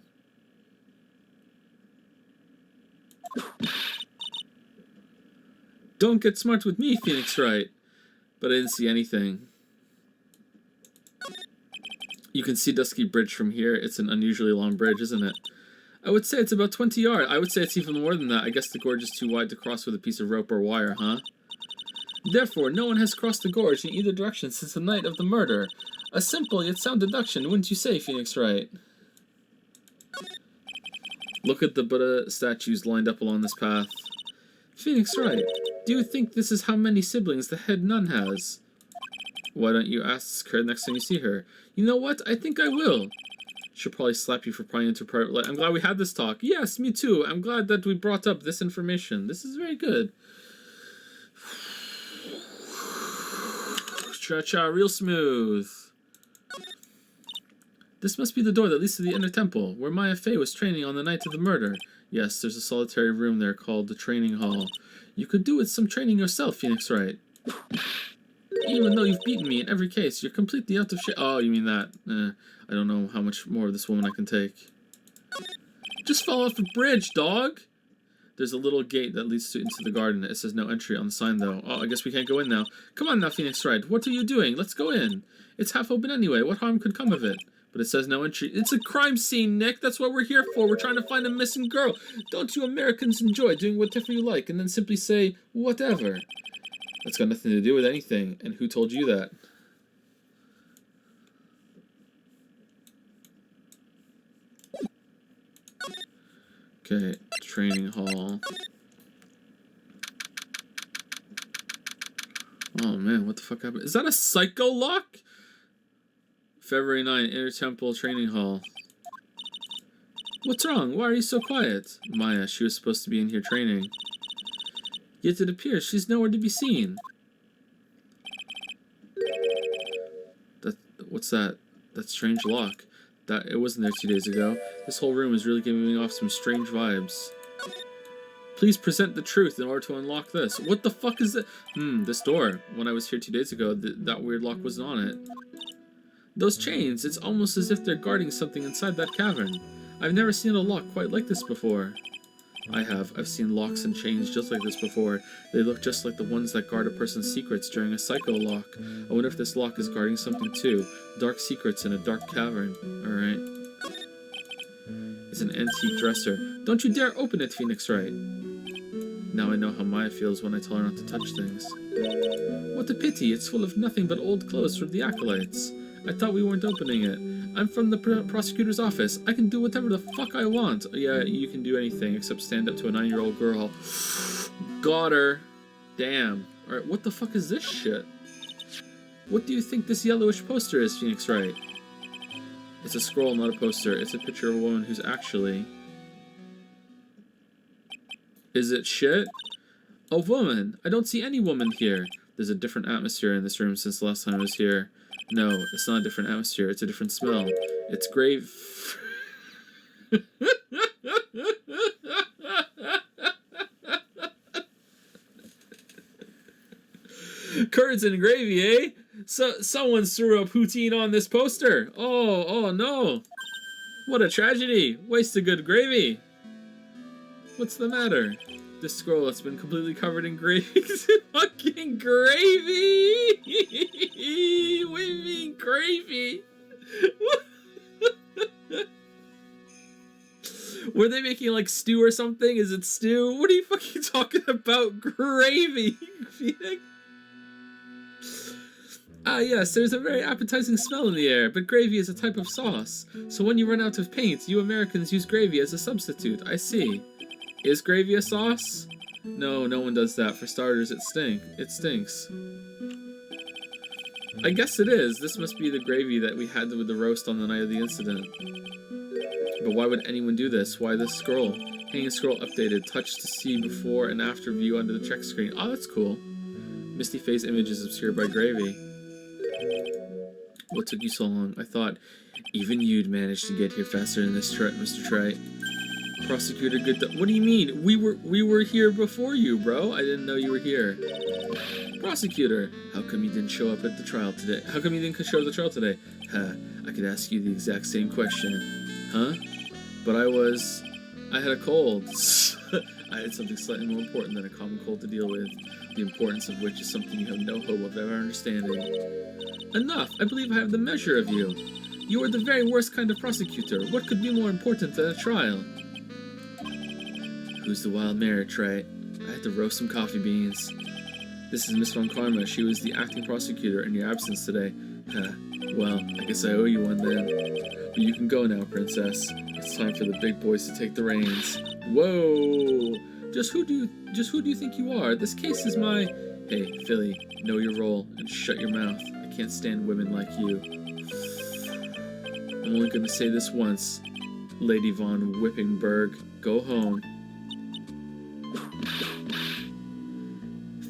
Don't get smart with me, Phoenix Wright. But I didn't see anything. You can see Dusky Bridge from here. It's an unusually long bridge, isn't it? I would say it's about 20 yards. I would say it's even more than that. I guess the gorge is too wide to cross with a piece of rope or wire, huh? Therefore, no one has crossed the gorge in either direction since the night of the murder. A simple yet sound deduction, wouldn't you say, Phoenix Wright? Look at the Buddha statues lined up along this path. Phoenix Wright, do you think this is how many siblings the head nun has? Why don't you ask her next time you see her? You know what? I think I will. She'll probably slap you for prying into private life. I'm glad we had this talk. Yes, me too. I'm glad that we brought up this information. This is very good. Cha-cha, real smooth. This must be the door that leads to the inner temple, where Maya Fey was training on the night of the murder. Yes, there's a solitary room there called the training hall. You could do with some training yourself, Phoenix Wright. Even though you've beaten me in every case, you're completely out of shape. Oh, you mean that? I don't know how much more of this woman I can take. Just fall off the bridge, dog! There's a little gate that leads into the garden. It says no entry on the sign, though. Oh, I guess we can't go in now. Come on now, Phoenix Wright. What are you doing? Let's go in. It's half open anyway. What harm could come of it? But it says no entry. It's a crime scene, Nick. That's what we're here for. We're trying to find a missing girl. Don't you Americans enjoy doing whatever you like and then simply say, whatever? That's got nothing to do with anything. And who told you that? Okay, training hall. Oh man, what the fuck happened? Is that a psycho lock? February 9, Inner Temple Training Hall. What's wrong? Why are you so quiet? Maya, she was supposed to be in here training. Yet it appears she's nowhere to be seen. What's that? That strange lock. It wasn't there 2 days ago. This whole room is really giving me off some strange vibes. Please present the truth in order to unlock this. What the fuck is it? This door. When I was here 2 days ago, that weird lock wasn't on it. Those chains, it's almost as if they're guarding something inside that cavern. I've never seen a lock quite like this before. I have. I've seen locks and chains just like this before. They look just like the ones that guard a person's secrets during a psycho lock. I wonder if this lock is guarding something too. Dark secrets in a dark cavern. Alright. It's an antique dresser. Don't you dare open it, Phoenix Wright. Now I know how Maya feels when I tell her not to touch things. What a pity, it's full of nothing but old clothes from the acolytes. I thought we weren't opening it. I'm from the prosecutor's office. I can do whatever the fuck I want. Yeah, you can do anything except stand up to a 9-year-old girl. Got her. Damn. Alright, what the fuck is this shit? What do you think this yellowish poster is, Phoenix Wright? It's a scroll, not a poster. It's a picture of a woman who's actually... Is it shit? A woman! I don't see any woman here. There's a different atmosphere in this room since the last time I was here. No, it's not a different atmosphere. It's a different smell. It's grave... Curds and gravy, eh? Someone threw a poutine on this poster. Oh no. What a tragedy. Waste of good gravy. What's the matter? This scroll has been completely covered in gravy. Fucking gravy! What do you mean gravy? Were they making like stew or something? Is it stew? What are you fucking talking about? Gravy, Phoenix? Ah yes, there's a very appetizing smell in the air, but gravy is a type of sauce. So when you run out of paint, you Americans use gravy as a substitute. I see. Is gravy a sauce? No, no one does that. For starters, it stinks. I guess it is. This must be the gravy that we had with the roast on the night of the incident. But why would anyone do this? Why this scroll? Hanging scroll updated. Touch to see before and after view under the check screen. Oh, that's cool. Misty face image is obscured by gravy. What took you so long? I thought even you'd manage to get here faster than this, Mr. Trey. Prosecutor, what do you mean? We were here before you, bro. I didn't know you were here. Prosecutor, how come you didn't show up at the trial today? How come you didn't show up at the trial today? I could ask you the exact same question. Huh? But I had a cold. I had something slightly more important than a common cold to deal with, the importance of which is something you have no hope of ever understanding. Enough! I believe I have the measure of you. You are the very worst kind of prosecutor. What could be more important than a trial? Who's the wild mare, Trey? I had to roast some coffee beans. This is Miss Von Karma. She was the acting prosecutor in your absence today. Well, I guess I owe you one then. But you can go now, Princess. It's time for the big boys to take the reins. Whoa! Just who do you think you are? This case is my... Hey, Philly, know your role and shut your mouth. I can't stand women like you. I'm only gonna say this once. Lady Von Whippingberg, go home.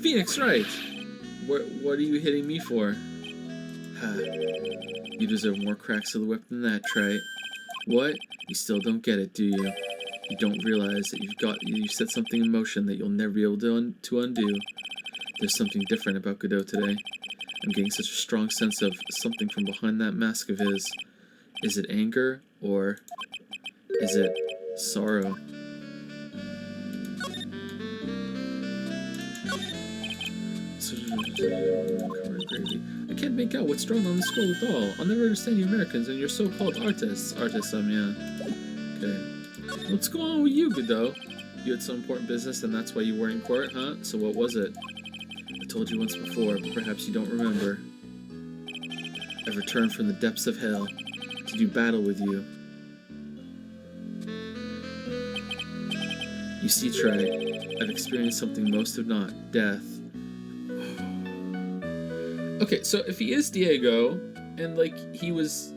Phoenix Wright! What are you hitting me for? You deserve more cracks of the whip than that, Trey. What? You still don't get it, do you? You don't realize that you set something in motion that you'll never be able to undo. There's something different about Godot today. I'm getting such a strong sense of something from behind that mask of his. Is it anger, or is it sorrow? I can't make out what's drawn on the scroll at all. I'll never understand you Americans and your so-called artists. Yeah. Okay. What's going on with you, Godot? You had some important business and that's why you were in court, huh? So what was it? I told you once before, but perhaps you don't remember. I've returned from the depths of hell to do battle with you. You see, Trey, I've experienced something most have not. Death. Okay, so if he is Diego, and like he was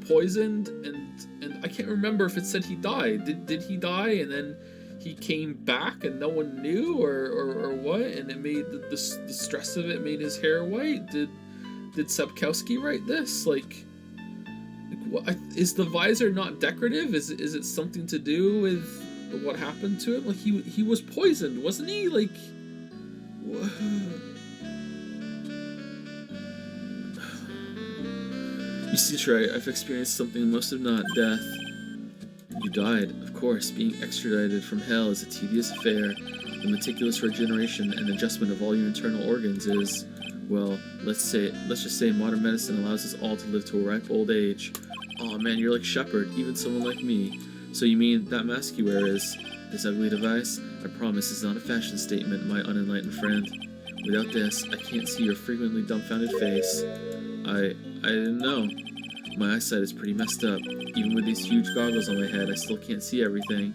poisoned, and I can't remember if it said he died. Did he die and then he came back and no one knew, or what? And it made the stress of it made his hair white. Did Sapkowski write this? Like what, is the visor not decorative? Is it something to do with what happened to him? Like he was poisoned, wasn't he? Like. You see, Trey, I've experienced something most have not. Death. You died, of course. Being extradited from hell is a tedious affair. The meticulous regeneration and adjustment of all your internal organs is, well, let's just say modern medicine allows us all to live to a ripe old age. Oh man, you're like Shepard, even someone like me. So you mean that mask you wear is... This ugly device? I promise is not a fashion statement, my unenlightened friend. Without this, I can't see your frequently dumbfounded face. I didn't know. My eyesight is pretty messed up. Even with these huge goggles on my head, I still can't see everything.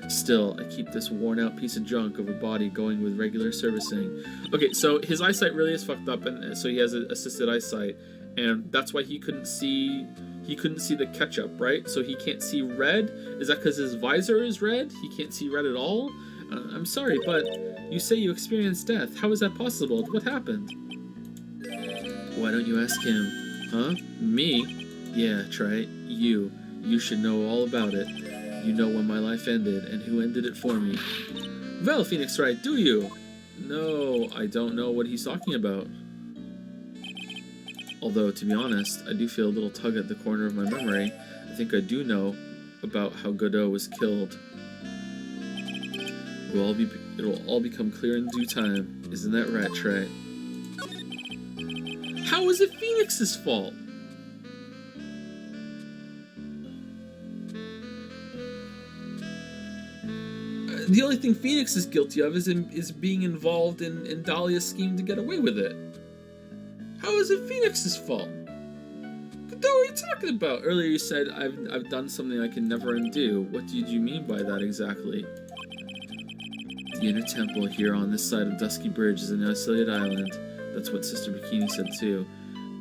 Still, I keep this worn-out piece of junk of a body going with regular servicing. Okay, so his eyesight really is fucked up, and so he has assisted eyesight, and that's why he couldn't see the ketchup, right? So he can't see red? Is that because his visor is red? He can't see red at all? I'm sorry, but you say you experienced death. How is that possible? What happened? Why don't you ask him? Huh? Me? Yeah, try it. You. You should know all about it. You know when my life ended, and who ended it for me. Well, Phoenix Wright, do you? No, I don't know what he's talking about. Although, to be honest, I do feel a little tug at the corner of my memory. I think I do know about how Godot was killed. It'll all become clear in due time. Isn't that right, Trey? How is it Phoenix's fault? The only thing Phoenix is guilty of is being involved in Dahlia's scheme to get away with it. How is it Phoenix's fault? What are you talking about? Earlier you said I've done something I can never undo. What did you mean by that exactly? The inner temple here on this side of Dusky Bridge is an isolated island. That's what Sister Bikini said too.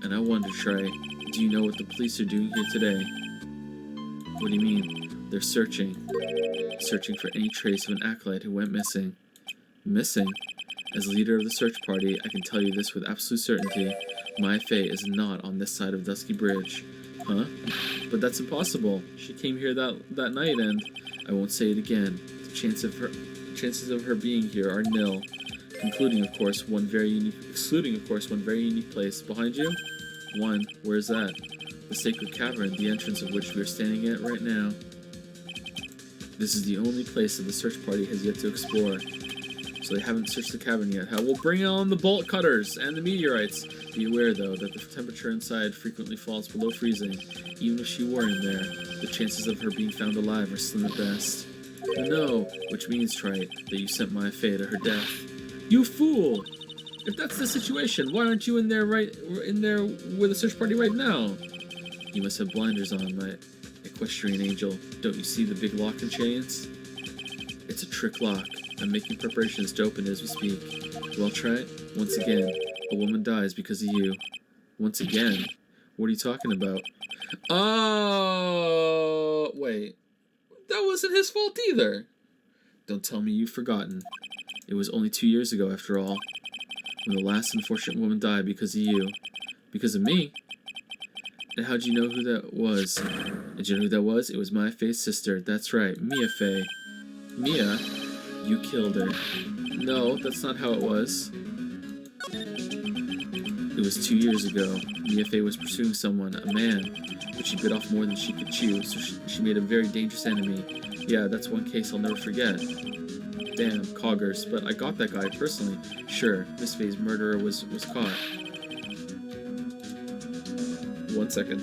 And I wonder, Trey, do you know what the police are doing here today? What do you mean? They're searching. Searching for any trace of an acolyte who went missing. Missing? As leader of the search party, I can tell you this with absolute certainty. My Faye is not on this side of Dusky Bridge. Huh? But that's impossible. She came here that night and... I won't say it again. The chances of her being here are nil. Excluding, of course, one very unique place. Behind you? One. Where's that? The Sacred Cavern, the entrance of which we are standing at right now. This is the only place that the search party has yet to explore. So they haven't searched the cavern yet. We'll bring on the bolt cutters and the meteorites. Be aware, though, that the temperature inside frequently falls below freezing. Even if she were in there, the chances of her being found alive are slim at best. No, which means, Trite, that you sent my Faye to her death. You fool! If that's the situation, why aren't you in there with the search party right now? You must have blinders on, my equestrian angel. Don't you see the big lock and chains? It's a trick lock. I'm making preparations to open it as we speak. Well, Trent, once again, a woman dies because of you. Once again? What are you talking about? Oh, wait. That wasn't his fault either. Don't tell me you've forgotten. It was only 2 years ago, after all, when the last unfortunate woman died because of you. Because of me? And how'd you know who that was? Did you know who that was? It was my Faye's sister. That's right, Mia Faye. Mia? You killed her. No, that's not how it was. It was 2 years ago. Mia Faye was pursuing someone, a man, but she bit off more than she could chew, so she made a very dangerous enemy. Yeah, that's one case I'll never forget. Damn, Coggers, but I got that guy personally. Sure, Miss Faye's murderer was caught. 1 second.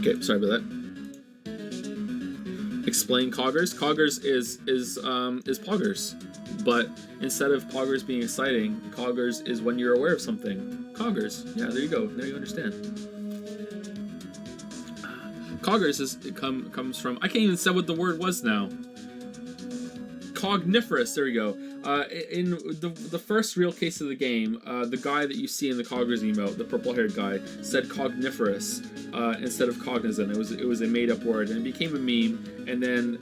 Okay, sorry about that. Explain Coggers. Coggers is Poggers, but instead of Poggers being exciting, Coggers is when you're aware of something. Coggers. Yeah, there you go. Now you understand. Coggers comes from, I can't even say what the word was now. Cogniferous. There we go. In the first real case of the game, the guy that you see in the Coggers emote, the purple-haired guy, said cogniferous instead of cognizant. It was a made-up word, and it became a meme. And then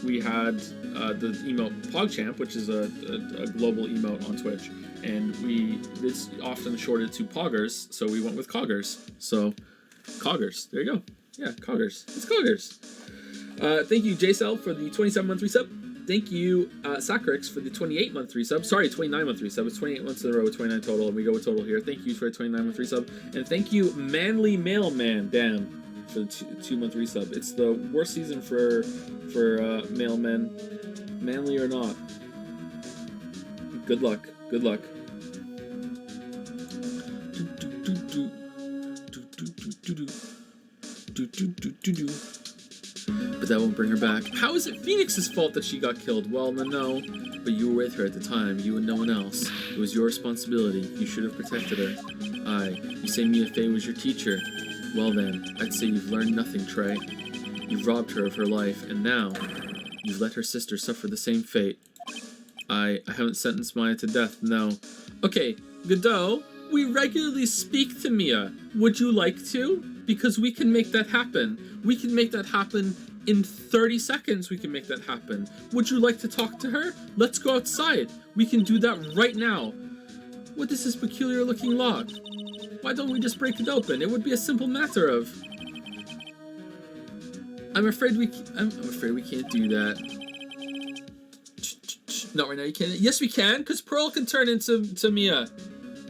we had the emote PogChamp, which is a global emote on Twitch, and it's often shorted to Poggers, so we went with Coggers. So Coggers. There you go. Yeah, Coggers. It's Coggers. Thank you, JSL, for the 27-month resub. Thank you, Sacrix, for the 28-month resub. Sorry, 29-month resub. It's 28 months in a row with 29 total, and we go with total here. Thank you for a 29-month resub. And thank you, Manly Mailman, damn, for the 2-month resub. It's the worst season for mailmen, manly or not. Good luck. Good luck. But that won't bring her back. How is it Phoenix's fault that she got killed? Well, no. But you were with her at the time, you and no one else. It was your responsibility. You should have protected her. Aye, you say Mia Fey was your teacher. Well then, I'd say you've learned nothing, Trey. You've robbed her of her life, and now you've let her sister suffer the same fate. I haven't sentenced Maya to death, no. Okay, Godot, we regularly speak to Mia. Would you like to? Because we can make that happen. We can make that happen in 30 seconds. We can make that happen. Would you like to talk to her? Let's go outside. We can do that right now. What is this peculiar looking lock? Why don't we just break it open? It would be a simple matter of... I'm afraid we can't do that. Not right now, you can't. Yes, we can, because Pearl can turn into Mia.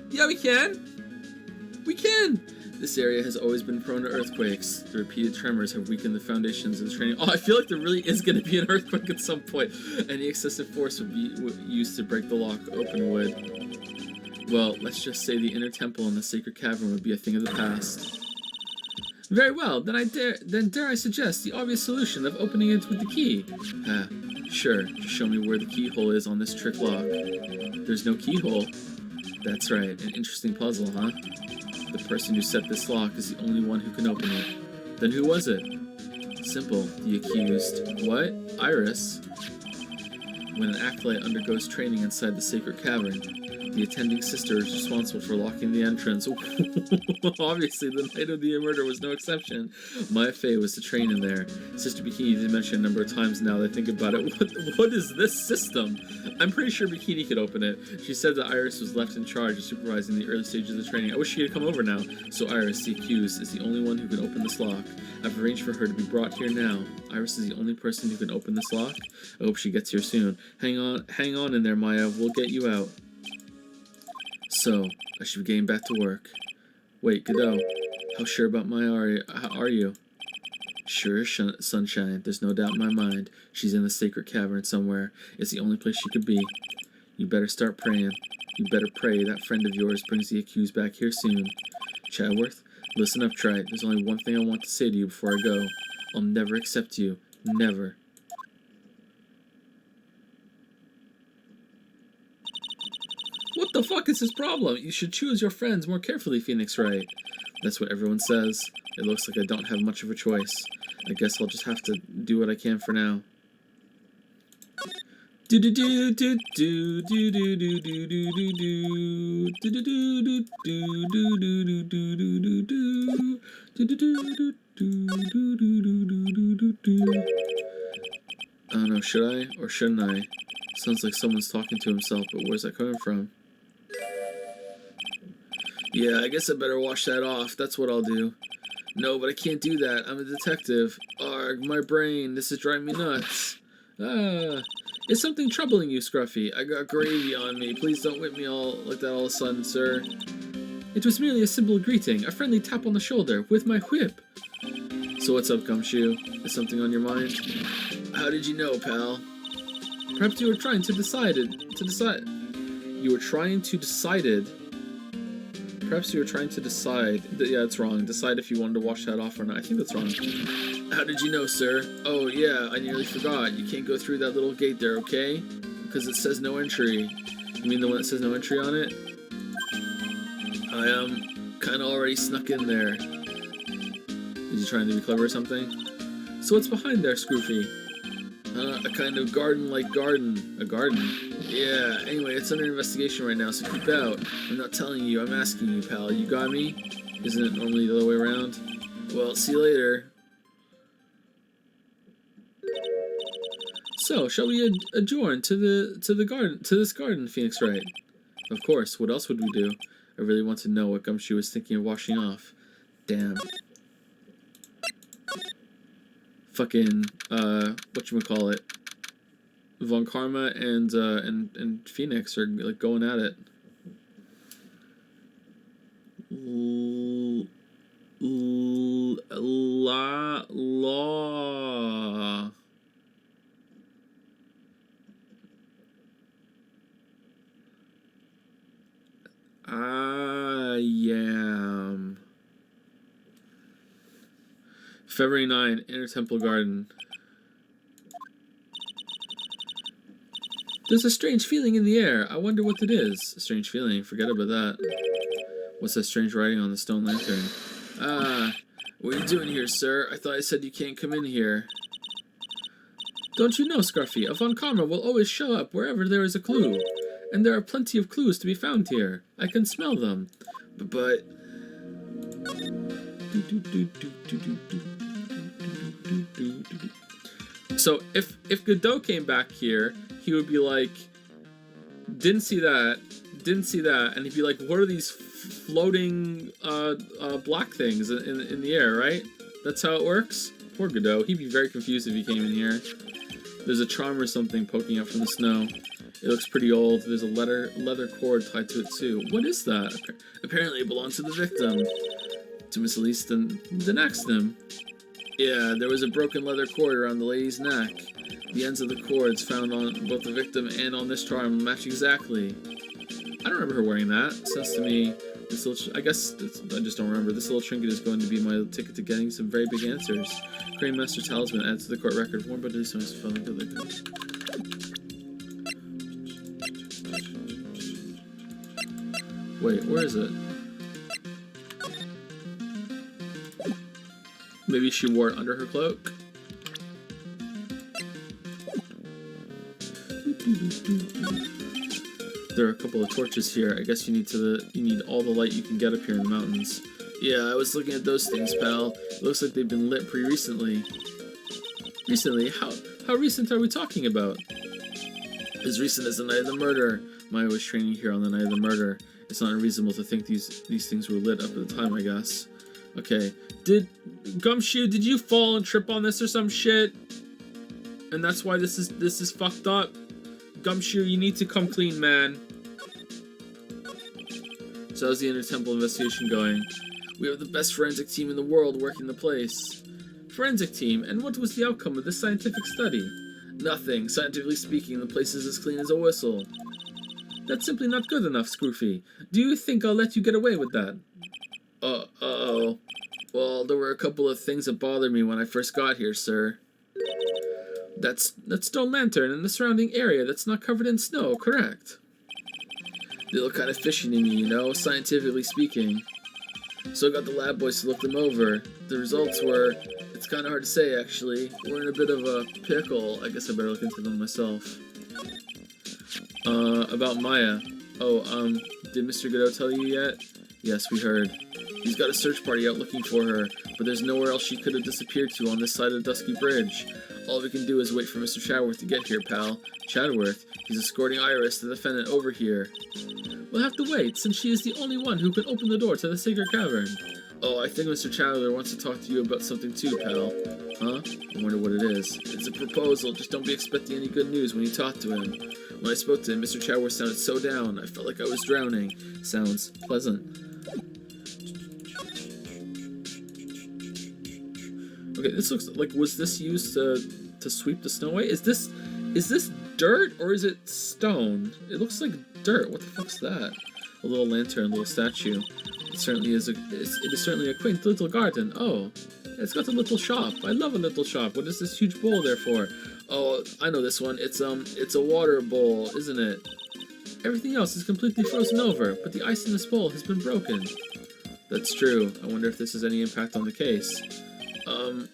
Yeah, we can. We can. This area has always been prone to earthquakes. The repeated tremors have weakened the foundations of the training. Oh, I feel like there really is going to be an earthquake at some point. Any excessive force would be used to break the lock open would. Well, let's just say the inner temple in the sacred cavern would be a thing of the past. Very well, then dare I suggest the obvious solution of opening it with the key. Sure, just show me where the keyhole is on this trick lock. There's no keyhole. That's right, an interesting puzzle, huh? The person who set this lock is the only one who can open it. Then who was it? Simple, the accused. What? Iris? When an acolyte undergoes training inside the sacred cavern, the attending sister is responsible for locking the entrance. Obviously, the night of the murder was no exception. Maya Fey was to train in there. Sister Bikini did mention a number of times now that I think about it. What is this system? I'm pretty sure Bikini could open it. She said that Iris was left in charge of supervising the early stages of the training. I wish she had come over now. So Iris, the accused, is the only one who can open this lock. I've arranged for her to be brought here now. Iris is the only person who can open this lock. I hope she gets here soon. Hang on in there, Maya. We'll get you out. So, I should be getting back to work. Wait, Godot, how sure about Maya are you? Sure as sunshine, there's no doubt in my mind. She's in the sacred cavern somewhere. It's the only place she could be. You better start praying. You better pray that friend of yours brings the accused back here soon. Chadworth, listen up, Trite. There's only one thing I want to say to you before I go. I'll never accept you. Never. What the fuck is his problem? You should choose your friends more carefully, Phoenix Wright. That's what everyone says. It looks like I don't have much of a choice. I guess I'll just have to do what I can for now. I don't know, should I or shouldn't I? Sounds like someone's talking to himself, but where's that coming from? Yeah, I guess I better wash that off. That's what I'll do. No, but I can't do that. I'm a detective. Arg, my brain. This is driving me nuts. Is something troubling you, Scruffy? I got gravy on me. Please don't whip me all like that all of a sudden, sir. It was merely a simple greeting, a friendly tap on the shoulder with my whip. So what's up, Gumshoe? Is something on your mind? How did you know, pal? Perhaps you were trying to decide. You were trying to decide. Perhaps you were trying to decide. Yeah, it's wrong. Decide if you wanted to wash that off or not. I think that's wrong. How did you know, sir? Oh, yeah, I nearly forgot. You can't go through that little gate there, okay? Because it says no entry. You mean the one that says no entry on it? I am kind of already snuck in there. Is he trying to be clever or something? So what's behind there, Scroofy? A kind of garden-like garden. A garden? Yeah, anyway, it's under investigation right now, so keep out. I'm not telling you, I'm asking you, pal. You got me? Isn't it normally the other way around? Well, see you later. So, shall we adjourn to this garden, Phoenix Wright? Of course, what else would we do? I really want to know what Gumshoe was thinking of washing off. Damn. fucking whatchamacallit, Von Karma and Phoenix are like going at it. Law. I am. February 9, Inner Temple Garden. There's a strange feeling in the air. I wonder what it is. A strange feeling. Forget about that. What's that strange writing on the stone lantern? Ah, what are you doing here, sir? I thought I said you can't come in here. Don't you know, Scruffy, a Von Karma will always show up wherever there is a clue. And there are plenty of clues to be found here. I can smell them. But... So, if Godot came back here, he would be like, didn't see that, and he'd be like, what are these floating black things in the air, right? That's how it works? Poor Godot. He'd be very confused if he came in here. There's a charm or something poking up from the snow. It looks pretty old. There's a leather cord tied to it too. What is that? Apparently it belongs to the victim. To Miss Elise, then ask them. Yeah, there was a broken leather cord around the lady's neck. The ends of the cords found on both the victim and on this charm match exactly. I don't remember her wearing that. Sounds to me, this little, I just don't remember. This little trinket is going to be my ticket to getting some very big answers. Crane Master Talisman adds to the court record. Warned by the songs falling to the victims. Wait, where is it? Maybe she wore it under her cloak? There are a couple of torches here. I guess you need all the light you can get up here in the mountains. Yeah, I was looking at those things, pal. It looks like they've been lit pretty recently. Recently? How recent are we talking about? As recent as the night of the murder. Maya was training here on the night of the murder. It's not unreasonable to think these things were lit up at the time, I guess. Okay. Gumshoe, did you fall and trip on this or some shit? And that's why this is fucked up? Gumshoe, you need to come clean, man. So how's the Inner Temple investigation going? We have the best forensic team in the world working the place. Forensic team? And what was the outcome of this scientific study? Nothing. Scientifically speaking, the place is as clean as a whistle. That's simply not good enough, Scroofy. Do you think I'll let you get away with that? Uh-oh. Well, there were a couple of things that bothered me when I first got here, sir. That stone lantern and the surrounding area that's not covered in snow, correct? They look kind of fishy to me, you know, scientifically speaking. So I got the lab boys to look them over. The results were... It's kind of hard to say, actually. We're in a bit of a pickle. I guess I better look into them myself. About Maya. Oh, did Mr. Godot tell you yet? Yes, we heard. He's got a search party out looking for her, but there's nowhere else she could have disappeared to on this side of the Dusky Bridge. All we can do is wait for Mr. Chadworth to get here, pal. Chadworth? He's escorting Iris, the defendant, over here. We'll have to wait, since she is the only one who can open the door to the Sacred Cavern. Oh, I think Mr. Chandler wants to talk to you about something too, pal. Huh? I wonder what it is. It's a proposal, just don't be expecting any good news when you talk to him. When I spoke to him, Mr. Chadworth sounded so down, I felt like I was drowning. Sounds pleasant. Okay, this looks like, was this used to sweep the snow away? Is this dirt or is it stone? It looks like dirt. What the fuck's that? A little lantern, a little statue. It certainly is it is certainly a quaint little garden. Oh, it's got a little shop. I love a little shop. What is this huge bowl there for? Oh, I know this one. It's a water bowl, isn't it? Everything else is completely frozen over, but the ice in this bowl has been broken. That's true. I wonder if this has any impact on the case.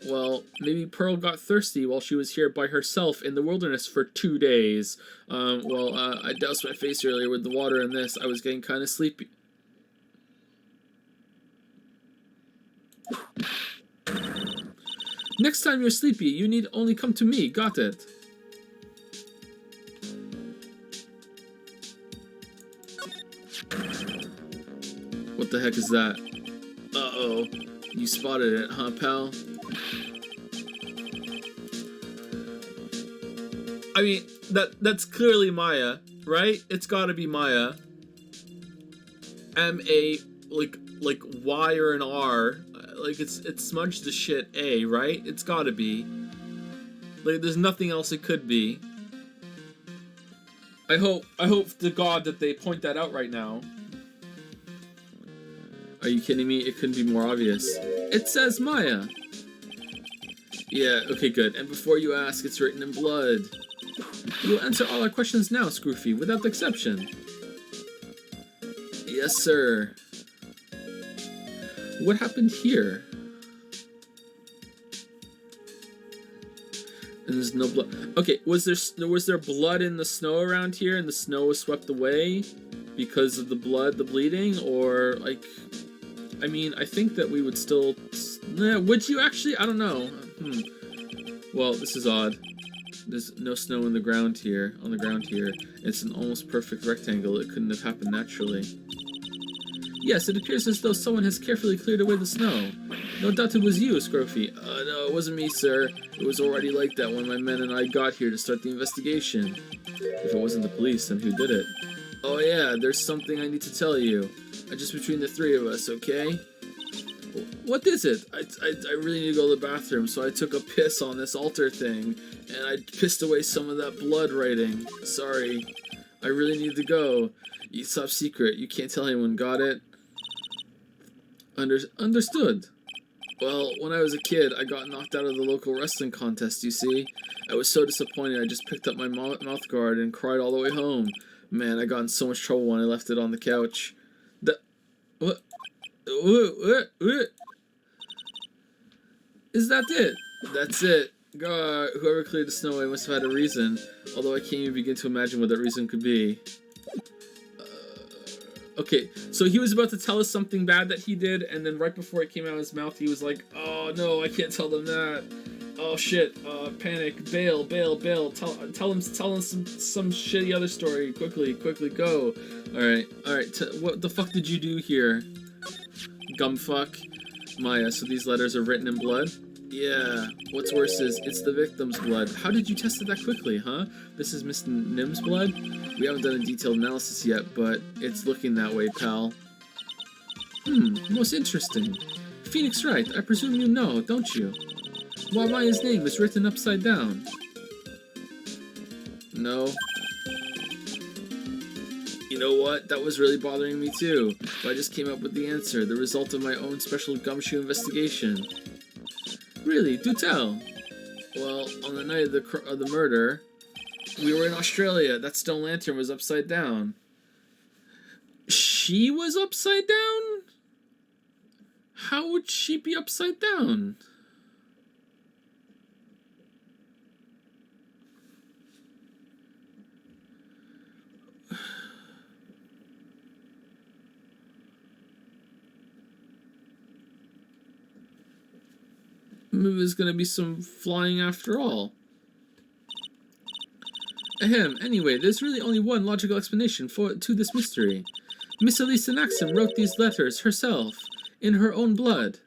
Well, maybe Pearl got thirsty while she was here by herself in the wilderness for 2 days. I doused my face earlier with the water in this. I was getting kind of sleepy. Next time you're sleepy, you need only come to me. Got it? What the heck is that? Uh-oh. You spotted it, huh, pal? I mean, that's clearly Maya, right? It's gotta be Maya. M-A, like Y or an R. Like, it's smudged the shit A, right? It's gotta be. Like, there's nothing else it could be. I hope to God that they point that out right now. Are you kidding me? It couldn't be more obvious. It says Maya. Yeah, okay, good. And before you ask, it's written in blood. You'll answer all our questions now, Scroofy, without exception. Yes, sir. What happened here? And there's no blood. Okay, was there blood in the snow around here, and the snow was swept away because of the blood, the bleeding, or like? I mean, I think that we would still. Would you actually? I don't know. Well, this is odd. There's no snow on the ground here. It's an almost perfect rectangle. It couldn't have happened naturally. Yes, it appears as though someone has carefully cleared away the snow. No doubt it was you, Scroofy. No, it wasn't me, sir. It was already like that when my men and I got here to start the investigation. If it wasn't the police, then who did it? Oh yeah, there's something I need to tell you. Just between the three of us, okay? What is it? I really need to go to the bathroom, so I took a piss on this altar thing, and I pissed away some of that blood writing. Sorry. I really need to go. It's top secret. You can't tell anyone. Got it? Understood. Well, when I was a kid, I got knocked out of the local wrestling contest, you see? I was so disappointed I just picked up my mouth guard and cried all the way home. Man, I got in so much trouble when I left it on the couch. What? Is that it? That's it. God, whoever cleared the snow away must have had a reason, although I can't even begin to imagine what that reason could be. Okay, so he was about to tell us something bad that he did, and then right before it came out of his mouth, he was like, oh no, I can't tell them that. Oh shit, panic, bail. Tell him some shitty other story. Quickly, go. Alright, what the fuck did you do here? Gumfuck. Maya, so these letters are written in blood? Yeah, what's worse is, it's the victim's blood. How did you test it that quickly, huh? This is Miss Nim's blood? We haven't done a detailed analysis yet, but it's looking that way, pal. Most interesting. Phoenix Wright, I presume you know, don't you? Why Maya's name is written upside down? No. You know what? That was really bothering me too. But I just came up with the answer, the result of my own special gumshoe investigation. Really? Do tell. Well, on the night of the murder, we were in Australia. That stone lantern was upside down. She was upside down? How would she be upside down? Maybe there's gonna be some flying after all. Ahem, anyway, there's really only one logical explanation to this mystery. Miss Elisa Naxon wrote these letters herself, in her own blood.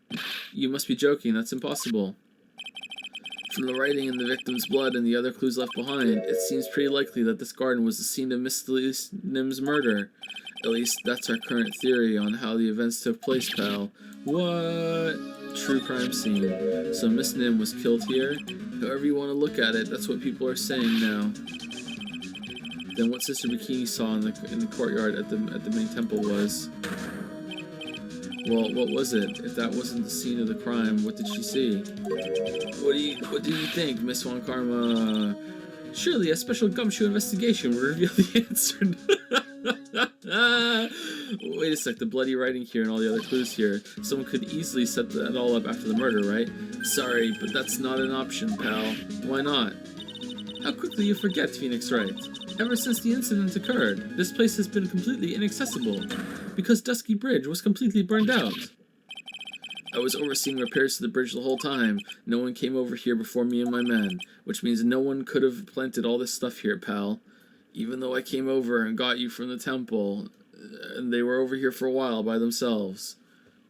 You must be joking, that's impossible. From the writing in the victim's blood and the other clues left behind, it seems pretty likely that this garden was the scene of Miss Elisa Nim's murder. At least, that's our current theory on how the events took place, pal. What? True crime scene. So Miss Nim was killed here? However you want to look at it, that's what people are saying now. Then what Sister Bikini saw in the courtyard at the main temple was... Well, what was it? If that wasn't the scene of the crime, what did she see? What do you think, Miss Von Karma? Surely a special gumshoe investigation will reveal the answer. Wait a sec, the bloody writing here and all the other clues here. Someone could easily set that all up after the murder, right? Sorry, but that's not an option, pal. Why not? How quickly you forget, Phoenix Wright. Ever since the incident occurred, this place has been completely inaccessible, because Dusky Bridge was completely burned out. I was overseeing repairs to the bridge the whole time. No one came over here before me and my men, which means no one could have planted all this stuff here, pal. Even though I came over and got you from the temple, and they were over here for a while by themselves.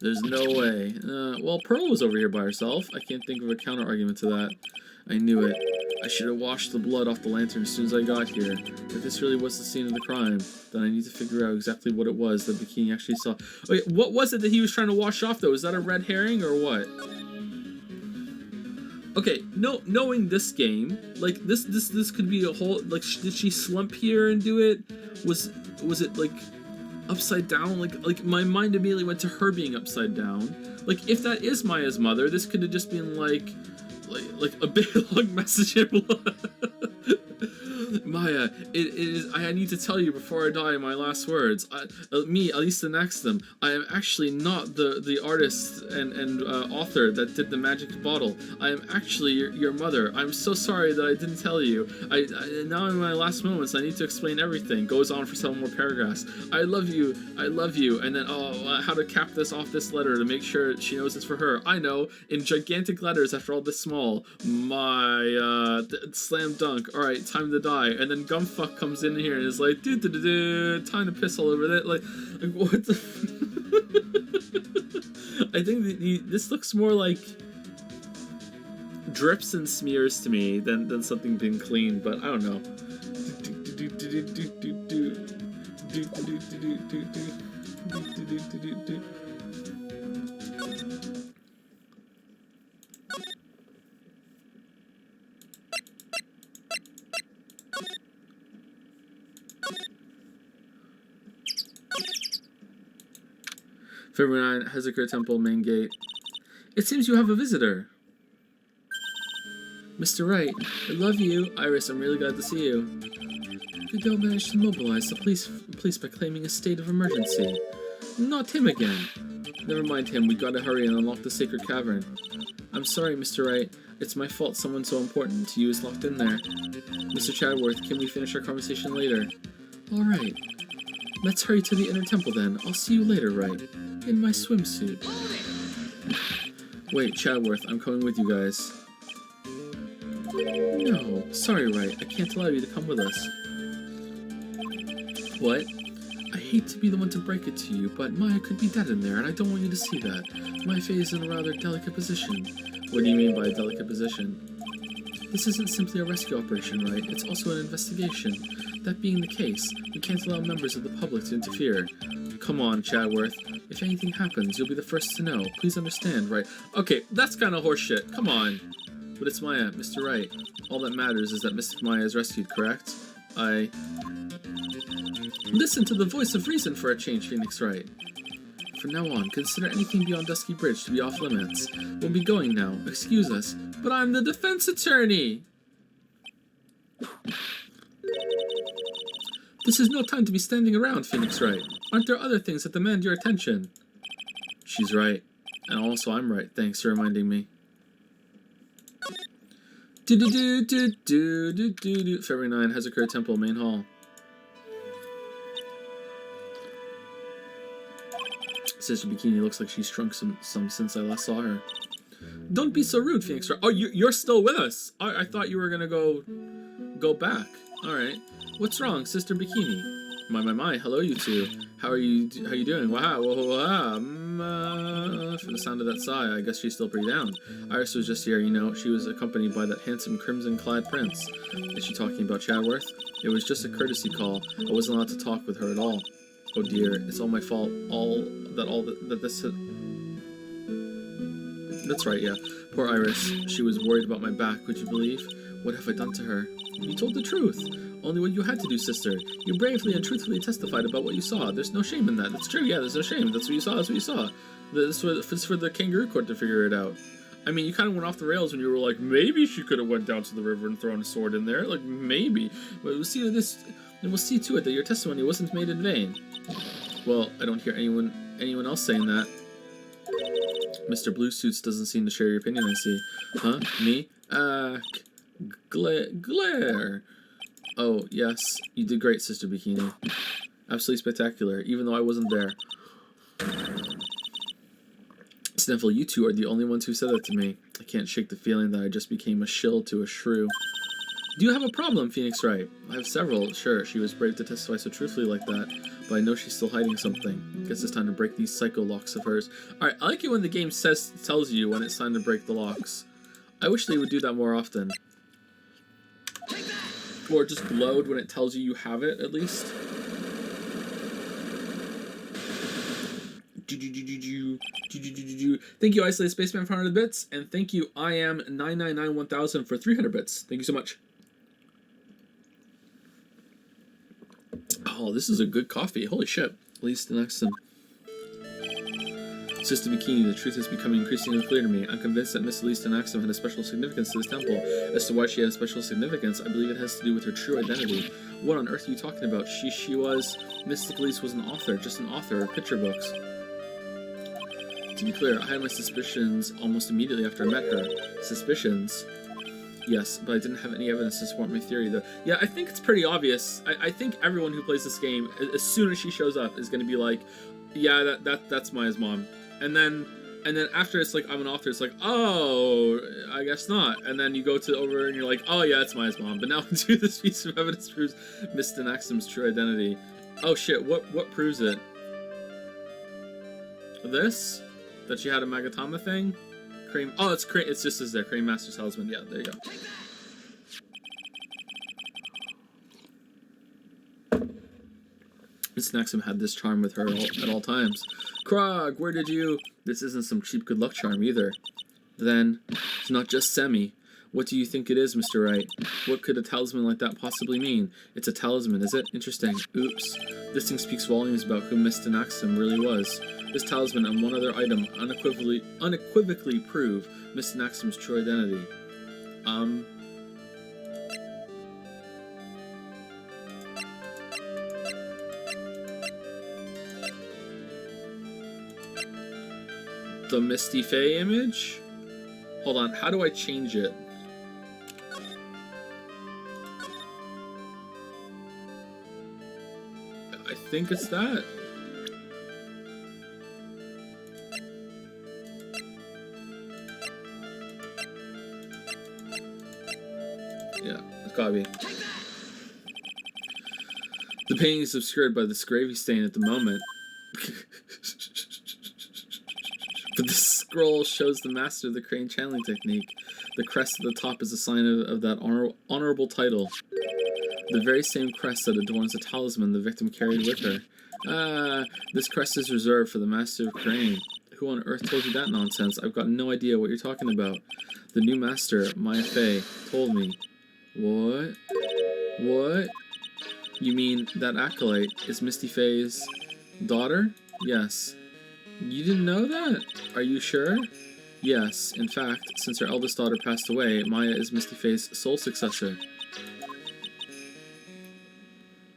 There's no way. Well, Pearl was over here by herself. I can't think of a counter-argument to that. I knew it. I should have washed the blood off the lantern as soon as I got here. If this really was the scene of the crime, then I need to figure out exactly what it was that Bikini actually saw. Wait, what was it that he was trying to wash off, though? Is that a red herring or what? Okay, knowing this game, like, this could be a whole, like, did she slump here and do it? Was it, like, upside down? Like, my mind immediately went to her being upside down. Like, if that is Maya's mother, this could have just been, like a big long message in blood. Maya, it is. I need to tell you before I die my last words. Me, at least the next to them. I am actually not the artist and author that did the magic bottle. I am actually your mother. I'm so sorry that I didn't tell you. I now in my last moments I need to explain everything. Goes on for some more paragraphs. I love you. And then how to cap this off this letter to make sure she knows it's for her. I know, in gigantic letters after all this small. My slam dunk. All right, time to die. And then Gumfuck comes in here and is like, time to piss all over that. Like what the? I think this looks more like drips and smears to me than something being clean, but I don't know. February 9, Hezekiah Temple, main gate. It seems you have a visitor. Mr. Wright, I love you. Iris, I'm really glad to see you. The girl managed to mobilize the police by claiming a state of emergency. Not him again. Never mind him, we gotta hurry and unlock the sacred cavern. I'm sorry, Mr. Wright. It's my fault someone so important to you is locked in there. Mr. Chadworth, can we finish our conversation later? Alright. Let's hurry to the inner temple then. I'll see you later, Wright. In my swimsuit. Wait, Chadworth, I'm coming with you guys. No, sorry, Wright. I can't allow you to come with us. What? I hate to be the one to break it to you, but Maya could be dead in there, and I don't want you to see that. My fate is in a rather delicate position. What do you mean by a delicate position? This isn't simply a rescue operation, right? It's also an investigation. That being the case, we can't allow members of the public to interfere. Come on, Chadworth. If anything happens, you'll be the first to know. Please understand, right? Okay, that's kind of horseshit. Come on. But it's Maya, Mr. Wright. All that matters is that Mystic Maya is rescued, correct? Listen to the voice of reason for a change, Phoenix Wright. From now on, consider anything beyond Dusky Bridge to be off limits. We'll be going now. Excuse us. But I'm the defense attorney! This is no time to be standing around, Phoenix Wright. Aren't there other things that demand your attention? She's right. And also I'm right. Thanks for reminding me. February 9, Hezekiah Temple, main hall. Sister Bikini looks like she's shrunk some since I last saw her. Don't be so rude, Phoenix Wright. Oh, you're still with us. I thought you were gonna go back. All right. What's wrong, Sister Bikini? My. Hello, you two. How are you doing? Wow. For the sound of that sigh, I guess she's still pretty down. Iris was just here, you know. She was accompanied by that handsome crimson-clad prince. Is she talking about Chadworth? It was just a courtesy call. I wasn't allowed to talk with her at all. Oh dear, it's all my fault. That's right, yeah. Poor Iris. She was worried about my back, would you believe? What have I done to her? You told the truth. Only what you had to do, sister. You bravely and truthfully testified about what you saw. There's no shame in that. That's true, yeah, there's no shame. That's what you saw, that's what you saw. This was for the kangaroo court to figure it out. I mean, you kind of went off the rails when you were like, maybe she could have went down to the river and thrown a sword in there. Like, maybe. But we'll see this, and we'll see to it that your testimony wasn't made in vain. Well, I don't hear anyone else saying that. Mr. Blue Suits doesn't seem to share your opinion, I see. Huh? Me? Glare. Oh, yes. You did great, Sister Bikini. Absolutely spectacular, even though I wasn't there. Sniffle, you two are the only ones who said that to me. I can't shake the feeling that I just became a shill to a shrew. Do you have a problem, Phoenix Wright? I have several, sure. She was brave to testify so truthfully like that, but I know she's still hiding something. Guess it's time to break these psycho locks of hers. Alright, I like it when the game tells you when it's time to break the locks. I wish they would do that more often. Or just glowed when it tells you have it, at least. Thank you, Isolated Spaceman, for 100 bits, and thank you, I am 9991000 for 300 bits. Thank you so much. Oh, this is a good coffee. Holy shit. At least the next one. Sister Bikini, the truth is becoming increasingly clear to me. I'm convinced that Miss Elise Anaxum had a special significance to this temple. As to why she had a special significance, I believe it has to do with her true identity. What on earth are you talking about? She was... Mystic Elise was an author, just an author of picture books. To be clear, I had my suspicions almost immediately after I met her. Suspicions? Yes, but I didn't have any evidence to support my theory, though. Yeah, I think it's pretty obvious. I think everyone who plays this game, as soon as she shows up, is going to be like, yeah, that's Maya's mom. And then after it's like, I'm an author, it's like, oh, I guess not. And then you go to over and you're like, oh yeah, it's Maya's mom. But now this piece of evidence proves Miss Anaxum's true identity. Oh shit, what proves it? This? That she had a Magatama thing? Cream. Oh, it's just as there. Crane Master Talisman. Yeah, there you go. Miss Anaxum had this charm with her at all times. Krog, where did you... This isn't some cheap good luck charm either. Then, it's not just semi. What do you think it is, Mr. Wright? What could a talisman like that possibly mean? It's a talisman, is it? Interesting. Oops. This thing speaks volumes about who Miss Anaxum really was. This talisman and one other item unequivocally prove Miss Anaxum's true identity. The Misty Fae image? Hold on, how do I change it? I think it's that. Yeah, it's gotta be. The painting is obscured by this gravy stain at the moment. But the scroll shows the master of the crane channeling technique. The crest at the top is a sign of that honorable title. The very same crest that adorns the talisman the victim carried with her. Ah, this crest is reserved for the master of crane. Who on earth told you that nonsense? I've got no idea what you're talking about. The new master, Maya Fey, told me. What? What? You mean that acolyte is Misty Faye's daughter? Yes. You didn't know that? Are you sure? Yes. In fact, since her eldest daughter passed away, Maya is Misty Faye's sole successor.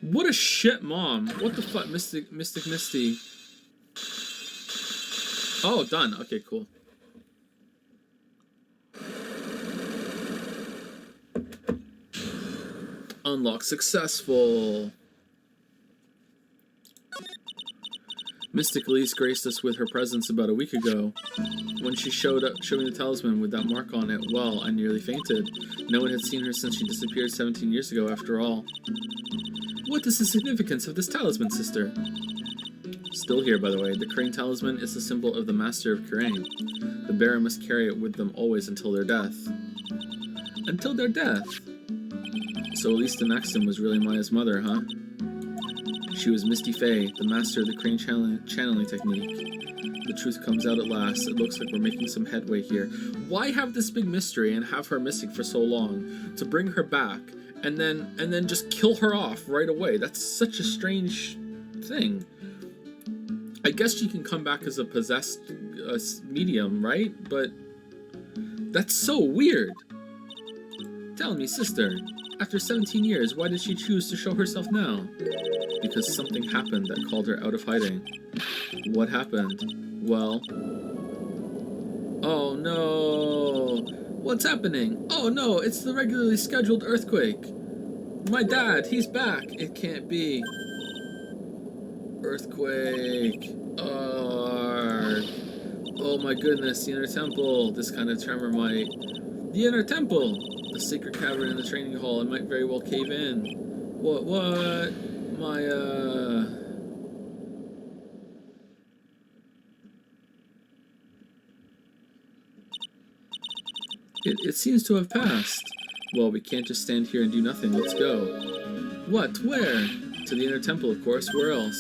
What a shit mom. What the fuck? Mystic Misty. Oh, done. Okay, cool. Unlock successful. Mystic Elise graced us with her presence about a week ago. When she showed up showing the talisman with that mark on it, well, I nearly fainted. No one had seen her since she disappeared 17 years ago, after all. What is the significance of this talisman, sister? Still here, by the way. The crane talisman is the symbol of the master of Crane. The bearer must carry it with them always until their death. Until their death? So Elise Anaxum was really Maya's mother, huh? She was Misty Faye, the master of the crane channeling technique. The truth comes out at last. It looks like we're making some headway here. Why have this big mystery and have her missing for so long? To bring her back and then just kill her off right away. That's such a strange thing. I guess she can come back as a possessed medium, right? But that's so weird. Tell me, sister, after 17 years, why did she choose to show herself now? Because something happened that called her out of hiding. What happened? Well... Oh no! What's happening? Oh no, it's the regularly scheduled earthquake! My dad, he's back! It can't be. Earthquake. Oh my goodness, the inner temple. This kind of tremor might... The inner temple! The secret cavern in the training hall. It might very well cave in. What? Maya... It seems to have passed. Well, we can't just stand here and do nothing. Let's go. What? Where? To the inner temple, of course. Where else?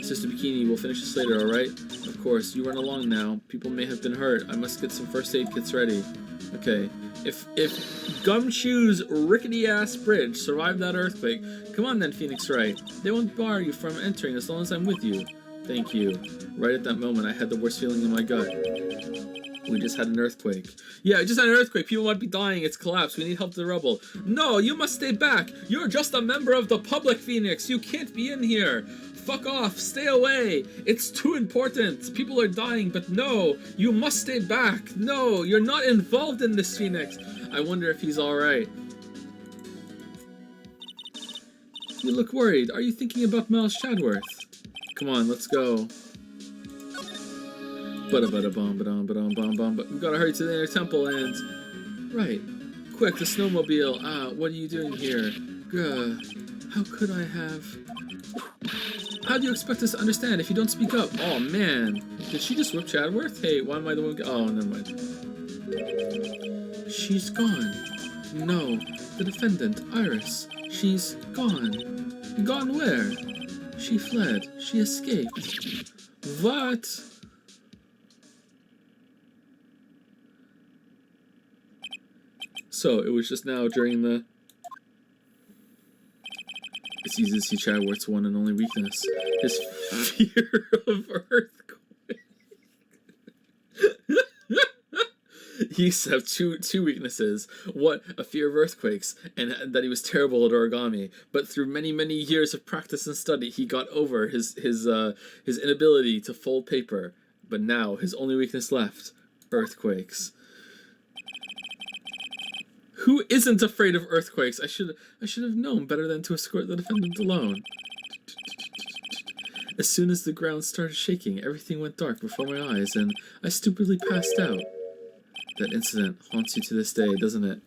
Sister Bikini, we'll finish this later, alright? Of course, you run along now. People may have been hurt. I must get some first aid kits ready. Okay. If Gumshoe's rickety-ass bridge survived that earthquake, come on then, Phoenix Wright. They won't bar you from entering as long as I'm with you. Thank you. Right at that moment, I had the worst feeling in my gut. We just had an earthquake. Yeah, I just had an earthquake. People might be dying. It's collapsed. We need help to the rubble. No, you must stay back. You're just a member of the public, Phoenix. You can't be in here. Fuck off. Stay away. It's too important. People are dying, but no. You must stay back. No, you're not involved in this, Phoenix. I wonder if he's alright. You look worried. Are you thinking about Miles Chadworth? Come on, let's go. But we gotta hurry to the inner temple and... Right. Quick, the snowmobile. Ah, what are you doing here? How could I have... How do you expect us to understand if you don't speak up? Oh, man. Did she just whip Chadworth? Hey, why am I the one... Oh, never mind. She's gone. No. The defendant, Iris. She's gone. Gone where? She fled. She escaped. What? So, it was just now during the... It's easy to see Chadworth's one and only weakness. His fear of earthquake. He used to have two weaknesses. One, a fear of earthquakes, and that he was terrible at origami. But through many years of practice and study, he got over his inability to fold paper. But now, his only weakness left, earthquakes. Who isn't afraid of earthquakes? I should have known better than to escort the defendant alone. As soon as the ground started shaking, everything went dark before my eyes, and I stupidly passed out. That incident haunts you to this day, doesn't it?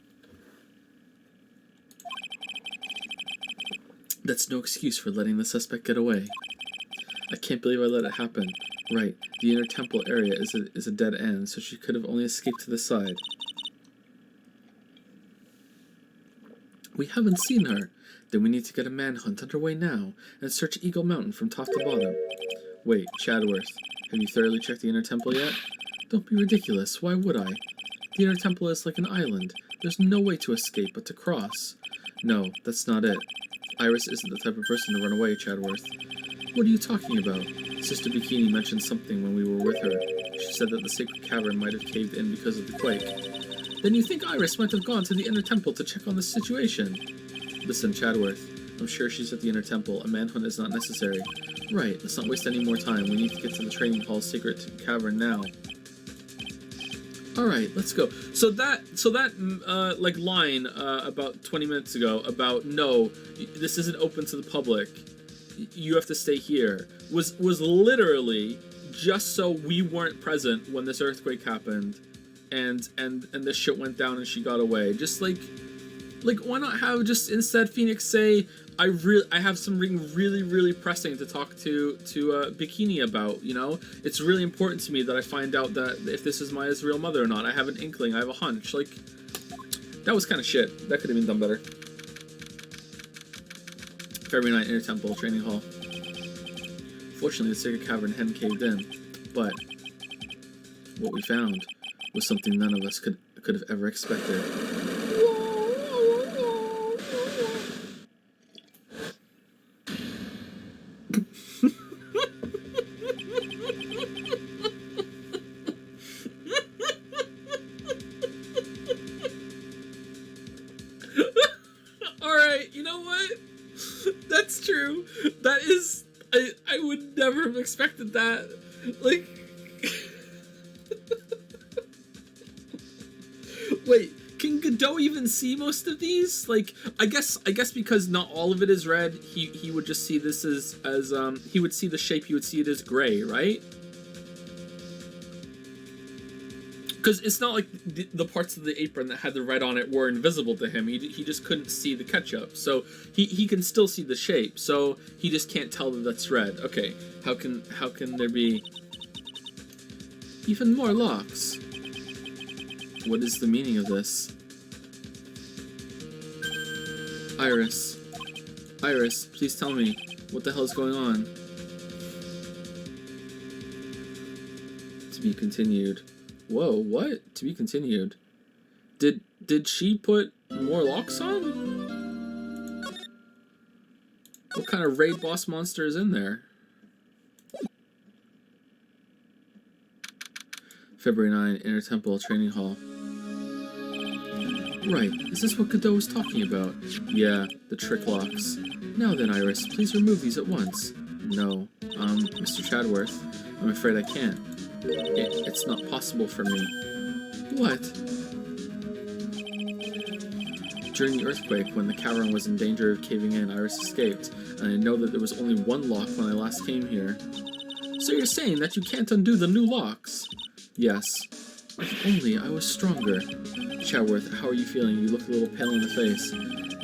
That's no excuse for letting the suspect get away. I can't believe I let it happen. Right, the inner temple area is a dead end, so she could have only escaped to the side. We haven't seen her. Then we need to get a manhunt underway now, and search Eagle Mountain from top to bottom. Wait, Chadworth, have you thoroughly checked the inner temple yet? Don't be ridiculous, why would I? The inner temple is like an island. There's no way to escape but to cross. No, that's not it. Iris isn't the type of person to run away, Chadworth. What are you talking about? Sister Bikini mentioned something when we were with her. She said that the sacred cavern might have caved in because of the quake. Then you think Iris might have gone to the inner temple to check on the situation? Listen, Chadworth, I'm sure she's at the inner temple. A manhunt is not necessary. Right, let's not waste any more time. We need to get to the training hall's secret cavern now. Alright, let's go. So that like line about 20 minutes ago about no, this isn't open to the public. You have to stay here. Was literally just so we weren't present when this earthquake happened. And this shit went down and she got away. Just like why not have just instead Phoenix say I have something really pressing to talk to Bikini about, you know? It's really important to me that I find out that if this is Maya's real mother or not. I have an inkling, I have a hunch. Like, that was kind of shit. That could have been done better. February night, Inner Temple, Training Hall. Fortunately, the Sacred Cavern hadn't caved in, but what we found was something none of us could have ever expected. Alright, you know what? That's true. That is... I would never have expected that. Like... Wait, can Godot even see most of these? Like, I guess because not all of it is red, he would just see this as he would see the shape, he would see it as gray, right? Because it's not like the parts of the apron that had the red on it were invisible to him. He just couldn't see the ketchup. So he can still see the shape. So he just can't tell that that's red. Okay, how can there be even more locks? What is the meaning of this? Iris. Iris, please tell me. What the hell is going on? To be continued. Whoa, what? To be continued. Did she put more locks on? What kind of raid boss monster is in there? February 9, Inner Temple Training Hall. Right, is this what Godot was talking about? Yeah, the trick locks. Now then, Iris, please remove these at once. No, Mr. Chadworth, I'm afraid I can't. It's not possible for me. What? During the earthquake, when the cavern was in danger of caving in, Iris escaped, and I know that there was only one lock when I last came here. So you're saying that you can't undo the new locks? Yes. If only I was stronger. Chadworth, how are you feeling? You look a little pale in the face.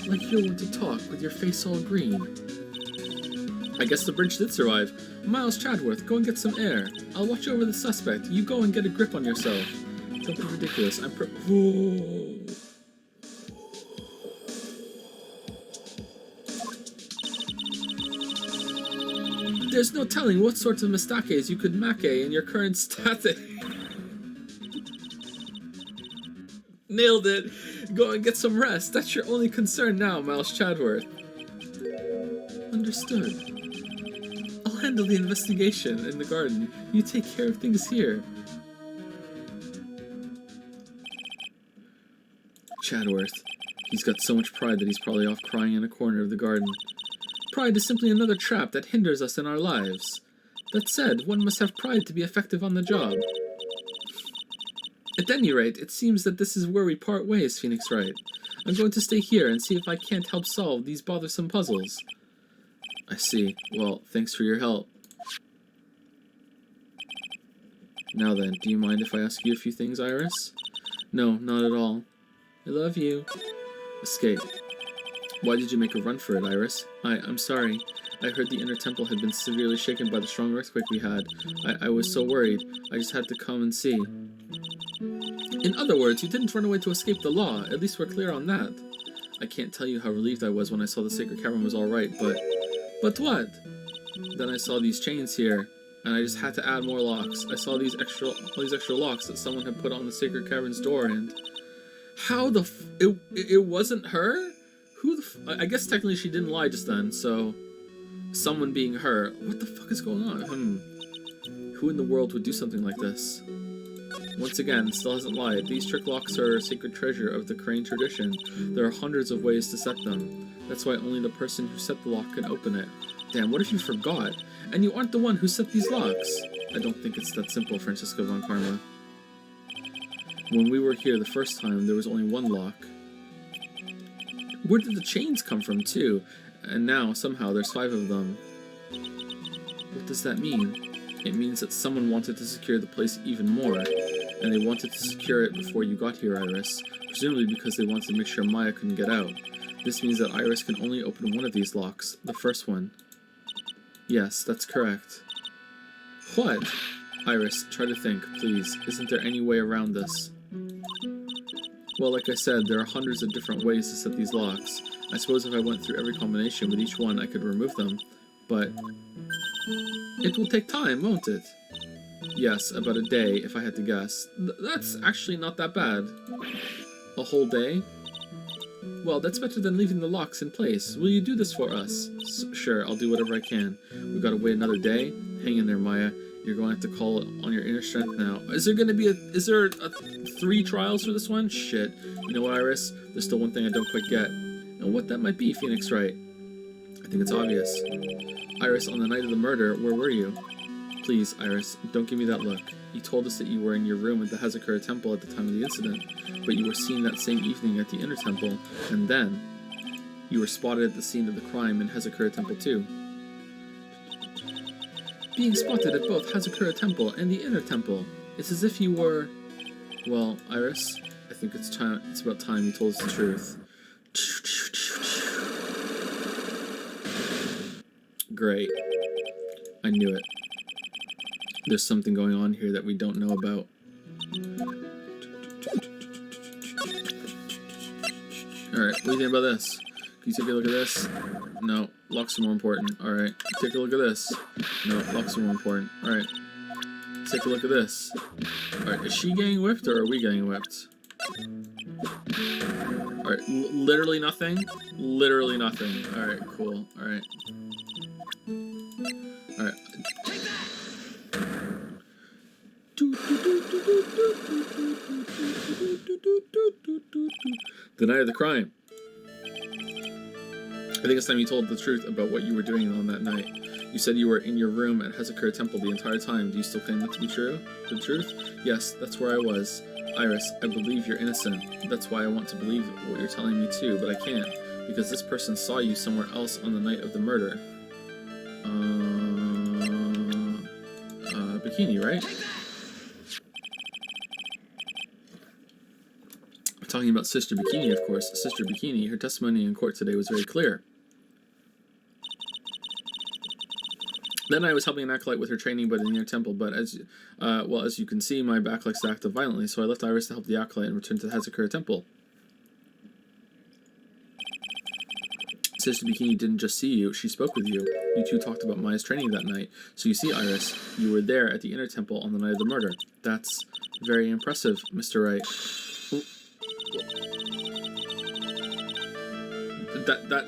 Like you want to talk with your face all green. I guess the bridge did survive. Miles Chadworth, go and get some air. I'll watch over the suspect. You go and get a grip on yourself. Don't be ridiculous. Whoa. There's no telling what sorts of mistakes you could make in your current status. Nailed it. Go and get some rest. That's your only concern now, Miles Chadworth. Understood. I'll handle the investigation in the garden. You take care of things here. Chadworth. He's got so much pride that he's probably off crying in a corner of the garden. Pride is simply another trap that hinders us in our lives. That said, one must have pride to be effective on the job. At any rate, it seems that this is where we part ways, Phoenix Wright. I'm going to stay here and see if I can't help solve these bothersome puzzles. I see. Well, thanks for your help. Now then, do you mind if I ask you a few things, Iris? No, not at all. I love you. Escape. Why did you make a run for it, Iris? I'm sorry. I heard the Inner Temple had been severely shaken by the strong earthquake we had. I was so worried. I just had to come and see. In other words, you didn't run away to escape the law. At least we're clear on that. I can't tell you how relieved I was when I saw the sacred cavern was all right, but... But what? Then I saw these chains here, and I just had to add more locks. I saw all these extra locks that someone had put on the sacred cavern's door, and... How the it wasn't her? Who the I guess technically she didn't lie just then, so... Someone being her. What the fuck is going on? Who in the world would do something like this? Once again, still hasn't lied. These trick locks are a sacred treasure of the Crane tradition. There are hundreds of ways to set them. That's why only the person who set the lock can open it. Damn, what if you forgot? And you aren't the one who set these locks? I don't think it's that simple, Francisco von Karma. When we were here the first time, there was only one lock. Where did the chains come from, too? And now, somehow, there's 5 of them. What does that mean? It means that someone wanted to secure the place even more, and they wanted to secure it before you got here, Iris, presumably because they wanted to make sure Maya couldn't get out. This means that Iris can only open one of these locks, the first one. Yes, that's correct. What? Iris, try to think, please. Isn't there any way around this? Well, like I said, there are hundreds of different ways to set these locks. I suppose if I went through every combination with each one, I could remove them, but... It will take time, won't it? Yes, about a day, if I had to guess. That's actually not that bad. A whole day? Well, that's better than leaving the locks in place. Will you do this for us? Sure, I'll do whatever I can. We've got to wait another day? Hang in there, Maya. You're going to have to call on your inner strength now. Is there 3 trials for this one? Shit. You know what, Iris? There's still one thing I don't quite get. And what that might be, Phoenix Wright. I think it's obvious. Iris, on the night of the murder, where were you? Please, Iris, don't give me that look. You told us that you were in your room at the Hazakura Temple at the time of the incident, but you were seen that same evening at the Inner Temple, and then you were spotted at the scene of the crime in Hazakura Temple too. Being spotted at both Hazakura Temple and the Inner Temple. It's as if you were... Well, Iris, I think it's about time you told us the truth. Great. I knew it. There's something going on here that we don't know about. Alright, what do you think about this? Can you take a look at this? No, locks are more important. Alright, take a look at this. No, locks are more important. Alright, take a look at this. Alright, is she getting whipped or are we getting whipped? Alright, literally nothing? Literally nothing. Alright, cool. Alright. Alright. The night of the crime. I think it's time you told the truth about what you were doing on that night. You said you were in your room at Hezekiah Temple the entire time. Do you still claim that to be true? The truth? Yes, that's where I was. Iris, I believe you're innocent. That's why I want to believe what you're telling me too, but I can't. Because this person saw you somewhere else on the night of the murder. Bikini, right? I'm talking about Sister Bikini, of course. Sister Bikini, her testimony in court today was very clear. Then I was helping an acolyte with her training by the near temple, but as you can see, my back likes to act up violently, so I left Iris to help the acolyte and returned to the Hezekiah Temple. Sister Bikini didn't just see you, she spoke with you. You two talked about Maya's training that night. So you see, Iris, you were there at the inner temple on the night of the murder. That's very impressive, Mr. Wright.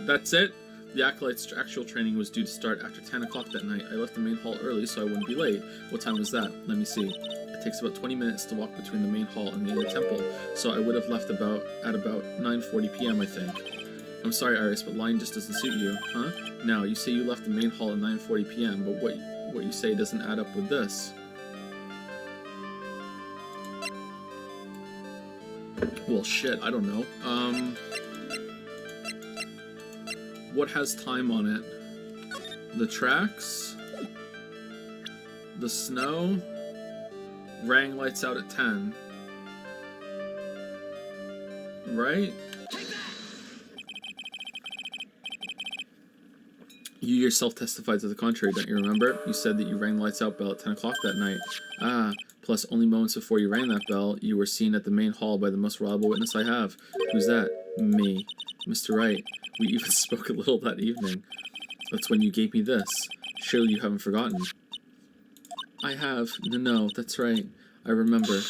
That's it? The acolyte's actual training was due to start after 10 o'clock that night. I left the main hall early so I wouldn't be late. What time was that? Let me see. It takes about 20 minutes to walk between the main hall and the inner temple, so I would have left at about 9:40 p.m. I think. I'm sorry, Iris, but lying just doesn't suit you, huh? Now, you say you left the main hall at 9:40 p.m., but what you say doesn't add up with this. Well, shit, I don't know. What has time on it? The tracks? The snow? Rang lights out at 10. Right? You yourself testified to the contrary, don't you remember? You said that you rang the lights out bell at 10 o'clock that night. Ah, plus only moments before you rang that bell, you were seen at the main hall by the most reliable witness I have. Who's that? Me. Mr. Wright. We even spoke a little that evening. That's when you gave me this. Surely you haven't forgotten. I have. No, that's right. I remember.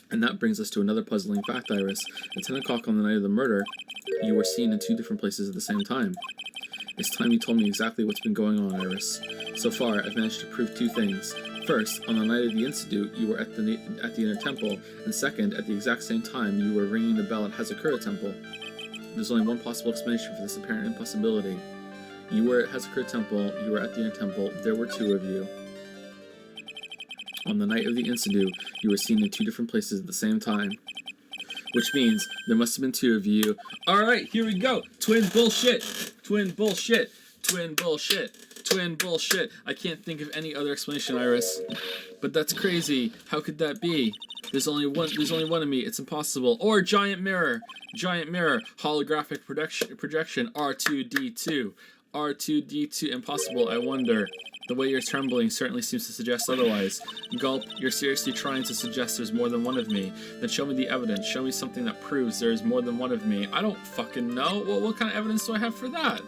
And that brings us to another puzzling fact, Iris. At 10 o'clock on the night of the murder, you were seen in 2 different places at the same time. It's time you told me exactly what's been going on, Iris. So far, I've managed to prove 2 things. First, on the night of the incident, you were at the inner temple, and second, at the exact same time, you were ringing the bell at Hezekiah Temple. There's only one possible explanation for this apparent impossibility. You were at Hezekiah Temple, you were at the inner temple, there were 2 of you. On the night of the incident, you were seen in 2 different places at the same time. Which means there must have been 2 of you. Alright, here we go. Twin bullshit. Twin bullshit. Twin bullshit. Twin bullshit. I can't think of any other explanation, Iris. But that's crazy. How could that be? There's only one of me. It's impossible. Or giant mirror. Giant mirror. Holographic projection. R2D2. R2D2. Impossible, I wonder. The way you're trembling certainly seems to suggest otherwise. Gulp, you're seriously trying to suggest there's more than one of me. Then show me the evidence. Show me something that proves there is more than one of me. I don't fucking know. Well, what kind of evidence do I have for that?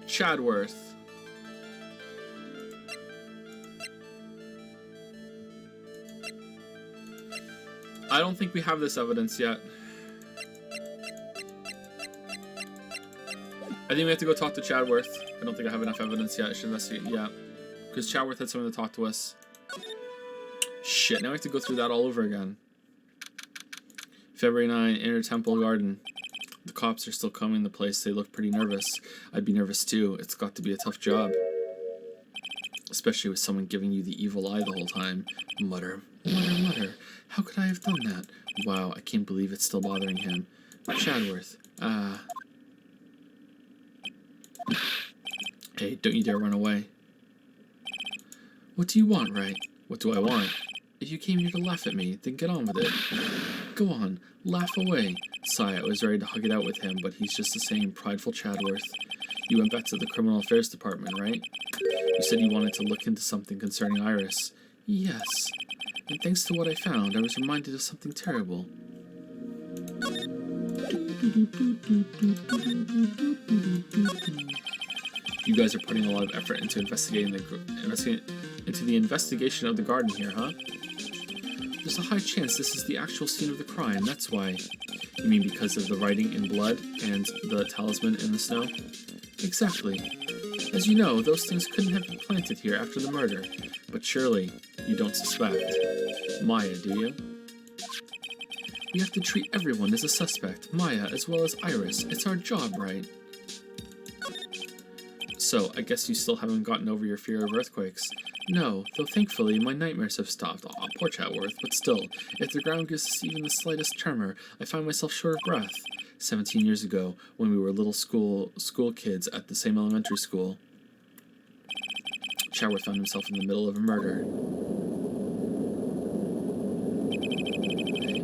Chadworth. I don't think we have this evidence yet. I think we have to go talk to Chadworth. I don't think I have enough evidence yet. I should investigate. Yeah. Because Chadworth had someone to talk to us. Shit, now we have to go through that all over again. February 9, Inner Temple Garden. The cops are still combing the place. They look pretty nervous. I'd be nervous too. It's got to be a tough job. Especially with someone giving you the evil eye the whole time. Mutter, mutter, mutter. How could I have done that? Wow, I can't believe it's still bothering him. Chadworth. Hey, don't you dare run away. What do you want, Wright? What do I want? If you came here to laugh at me, then get on with it. Go on, laugh away. Sigh, I was ready to hug it out with him, but he's just the same prideful Chadworth. You went back to the Criminal Affairs Department, right? You said you wanted to look into something concerning Iris. Yes. And thanks to what I found, I was reminded of something terrible. You guys are putting a lot of effort into into the investigation of the garden here, huh? There's a high chance this is the actual scene of the crime, that's why. You mean because of the writing in blood and the talisman in the snow? Exactly. As you know, those things couldn't have been planted here after the murder. But surely, you don't suspect Maya, do you? We have to treat everyone as a suspect, Maya as well as Iris. It's our job, right? So, I guess you still haven't gotten over your fear of earthquakes. No, though thankfully my nightmares have stopped. Aw, poor Chatworth, but still, if the ground gives us even the slightest tremor, I find myself short of breath. 17 years ago, when we were little school kids at the same elementary school, Chatworth found himself in the middle of a murder.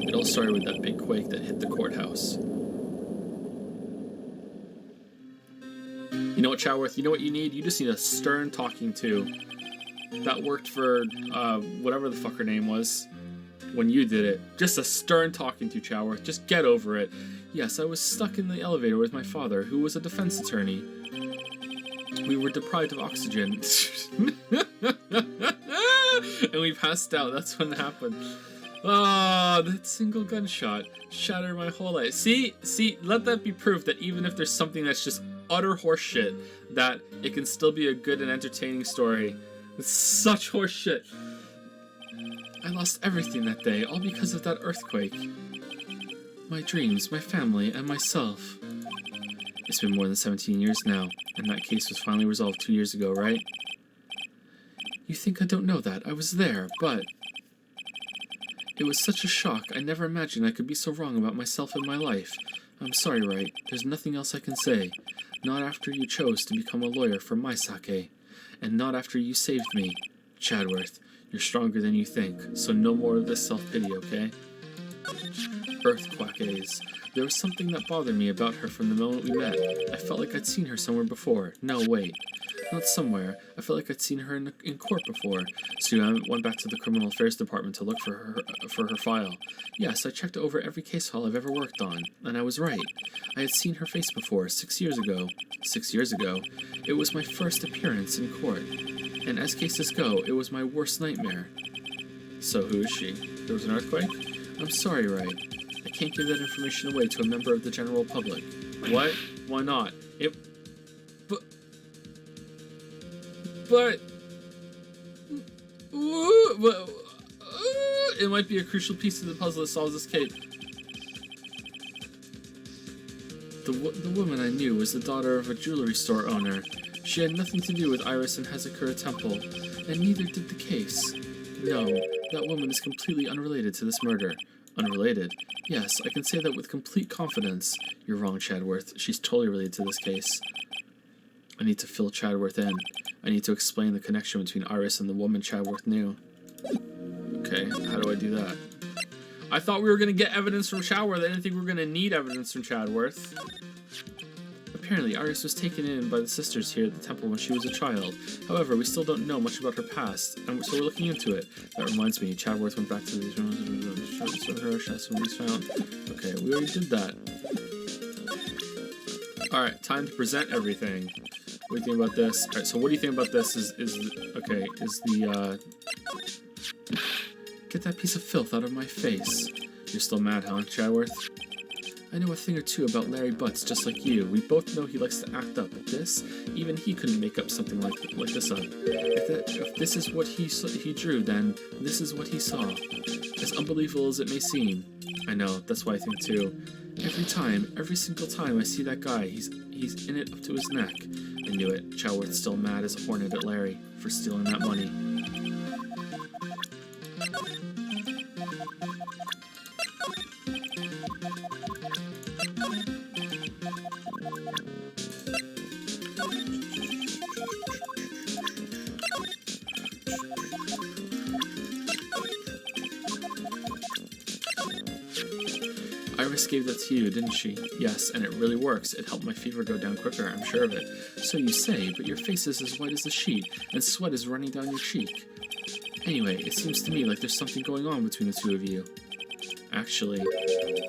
It all started with that big quake that hit the courthouse. You know what, Chatworth? You know what you need? You just need a stern talking to. That worked for whatever the fuck her name was when you did it. Just a stern talking to, Chatworth. Just get over it. Yes, I was stuck in the elevator with my father, who was a defense attorney. We were deprived of oxygen. And we passed out. That's what happened. Ah, that single gunshot shattered my whole life. See, let that be proof that even if there's something that's just utter horseshit, that it can still be a good and entertaining story. It's such horseshit. I lost everything that day, all because of that earthquake. My dreams, my family, and myself. It's been more than 17 years now, and that case was finally resolved 2 years ago, right? You think I don't know that? I was there, but... It was such a shock, I never imagined I could be so wrong about myself and my life. I'm sorry, Wright. There's nothing else I can say. Not after you chose to become a lawyer for my sake. And not after you saved me. Chatworth, you're stronger than you think, so no more of this self-pity, okay? Earthquakes. There was something that bothered me about her from the moment we met. I felt like I'd seen her somewhere before. No, wait. Not somewhere. I felt like I'd seen her in court before. So I went back to the criminal affairs department to look for her file. Yes, I checked over every case file I've ever worked on, and I was right. I had seen her face before, 6 years ago. 6 years ago. It was my first appearance in court. And as cases go, it was my worst nightmare. So who is she? There was an earthquake? I'm sorry, Wright. I can't give that information away to a member of the general public. What? Why not? But it might be a crucial piece of the puzzle that solves this case. The woman I knew was the daughter of a jewelry store owner. She had nothing to do with Iris and Hezekiah Temple, and neither did the case. No, that woman is completely unrelated to this murder. Unrelated? Yes, I can say that with complete confidence. You're wrong, Chatworth. She's totally related to this case. I need to fill Chatworth in. I need to explain the connection between Iris and the woman Chatworth knew. Okay, how do I do that? I thought we were going to get evidence from Chatworth. I didn't think we were going to need evidence from Chatworth. Apparently, Iris was taken in by the sisters here at the temple when she was a child. However, we still don't know much about her past, and so we're looking into it. That reminds me, Chatworth went back to these rooms and found. Okay, we already did that. Alright, time to present everything. What do you think about this? Alright, so what do you think about this Get that piece of filth out of my face. You're still mad, huh, Chatworth? I know a thing or two about Larry Butts, just like you. We both know he likes to act up, but this, even he couldn't make up something like this up. If this is what he drew, then this is what he saw. As unbelievable as it may seem. I know, that's what I think too. Every single time I see that guy, he's in it up to his neck. I knew it. Chatworth's still mad as a hornet at Larry for stealing that money. Iris gave that to you, didn't she? Yes, and it really works. It helped my fever go down quicker, I'm sure of it. So you say, but your face is as white as a sheet, and sweat is running down your cheek. Anyway, it seems to me like there's something going on between the two of you. Actually,